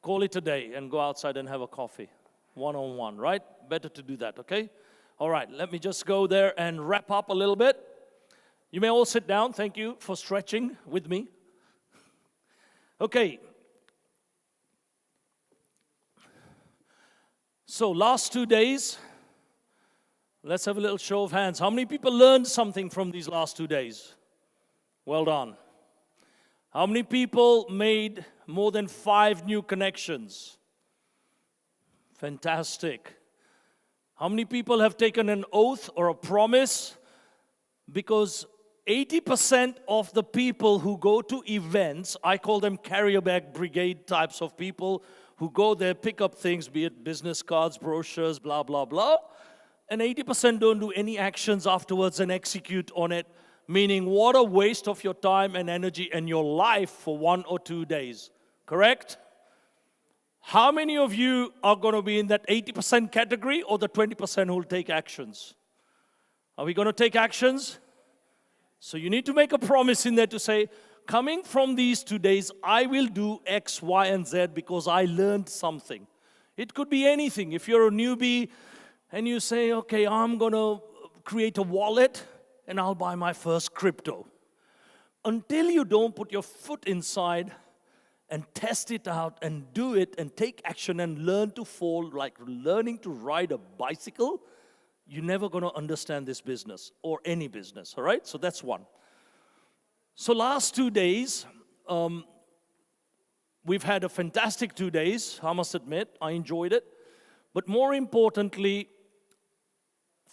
call it a day and go outside and have a coffee? One-on-one, right? Better to do that, okay? All right, let me just go there and wrap up a little bit. You may all sit down. Thank you for stretching with me. Okay. So last 2 days, let's have a little show of hands. How many people learned something from these last 2 days? Well done. How many people made more than 5 new connections? Fantastic. How many people have taken an oath or a promise? Because 80% of the people who go to events, I call them carrier bag brigade types of people who go there, pick up things, be it business cards, brochures, blah, blah, blah. And 80% don't do any actions afterwards and execute on it, meaning what a waste of your time and energy and your life for 1 or 2 days. Correct? How many of you are going to be in that 80% category or the 20% who will take actions? Are we going to take actions? So you need to make a promise in there to say, coming from these 2 days, I will do X, Y, and Z because I learned something. It could be anything. If you're a newbie and you say, okay, I'm going to create a wallet and I'll buy my first crypto. Until you don't put your foot inside and test it out and do it and take action and learn to fall, like learning to ride a bicycle, you're never going to understand this business or any business, all right? So that's one. So last 2 days, we've had a fantastic 2 days, I must admit. I enjoyed it. But more importantly,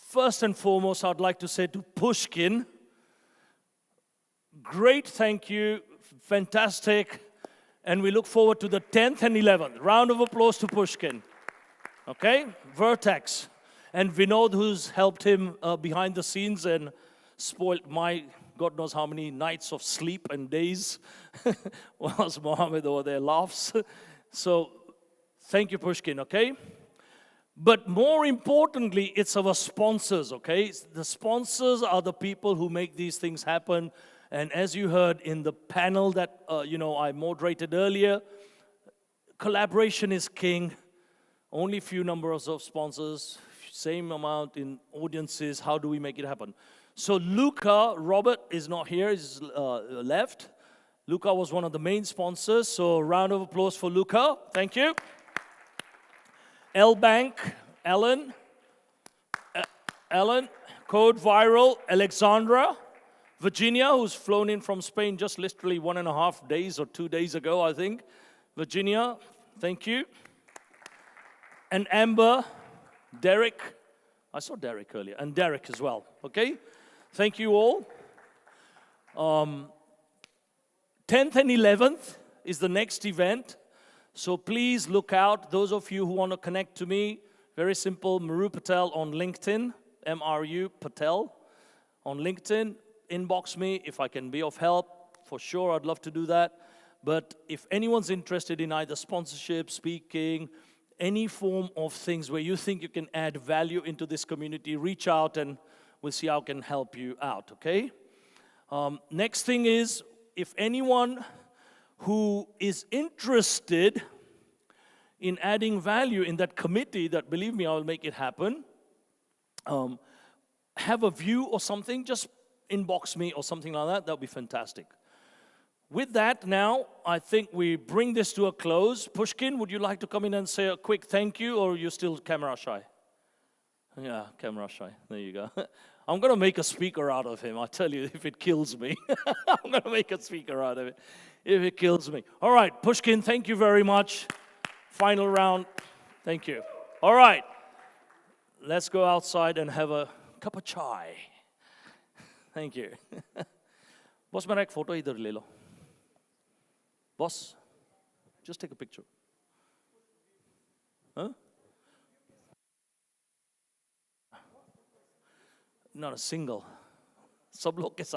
first and foremost, I'd like to say to Pushkin, great thank you, fantastic. And we look forward to the 10th and 11th. Round of applause to Pushkin. Okay? Vertex. And Vinod, who's helped him behind the scenes and spoiled my God knows how many nights of sleep and days whilst Mohammed over there laughs. So, thank you, Pushkin, okay? But more importantly, it's our sponsors, okay? The sponsors are the people who make these things happen. And as you heard in the panel that I moderated earlier, collaboration is king. Only few numbers of sponsors, same amount in audiences. How do we make it happen? So Luca, Robert is not here, he's left. Luca was one of the main sponsors, so round of applause for Luca. Thank you. LBank, Ellen, Code Viral, Alexandra, Virginia, who's flown in from Spain just literally 1.5 days or 2 days ago, I think. Virginia, thank you. And Amber, Derek, I saw Derek earlier, and Derek as well, okay? Thank you all. 10th and 11th is the next event. So please look out. Those of you who want to connect to me, very simple, Maru Patel on LinkedIn, M-R-U Patel on LinkedIn. Inbox me if I can be of help. For sure, I'd love to do that. But if anyone's interested in either sponsorship, speaking, any form of things where you think you can add value into this community, reach out and we'll see how I can help you out, okay? Next thing is, if anyone who is interested in adding value in that committee, that believe me, I will make it happen, have a view or something, just inbox me or something like that, that would be fantastic. With that, now, I think we bring this to a close. Pushkin, would you like to come in and say a quick thank you, or are you still camera shy? Yeah, camera shy. There you go. I'm going to make a speaker out of him, I tell you, if it kills me. I'm going to make a speaker out of it, if it kills me. All right, Pushkin, thank you very much. Final round. Thank you. All right, let's go outside and have a cup of chai. Thank you. Boss, मेरा एक photo इधर ले लो. Boss, just take a picture. Huh? Not a single. सब लोग के साथ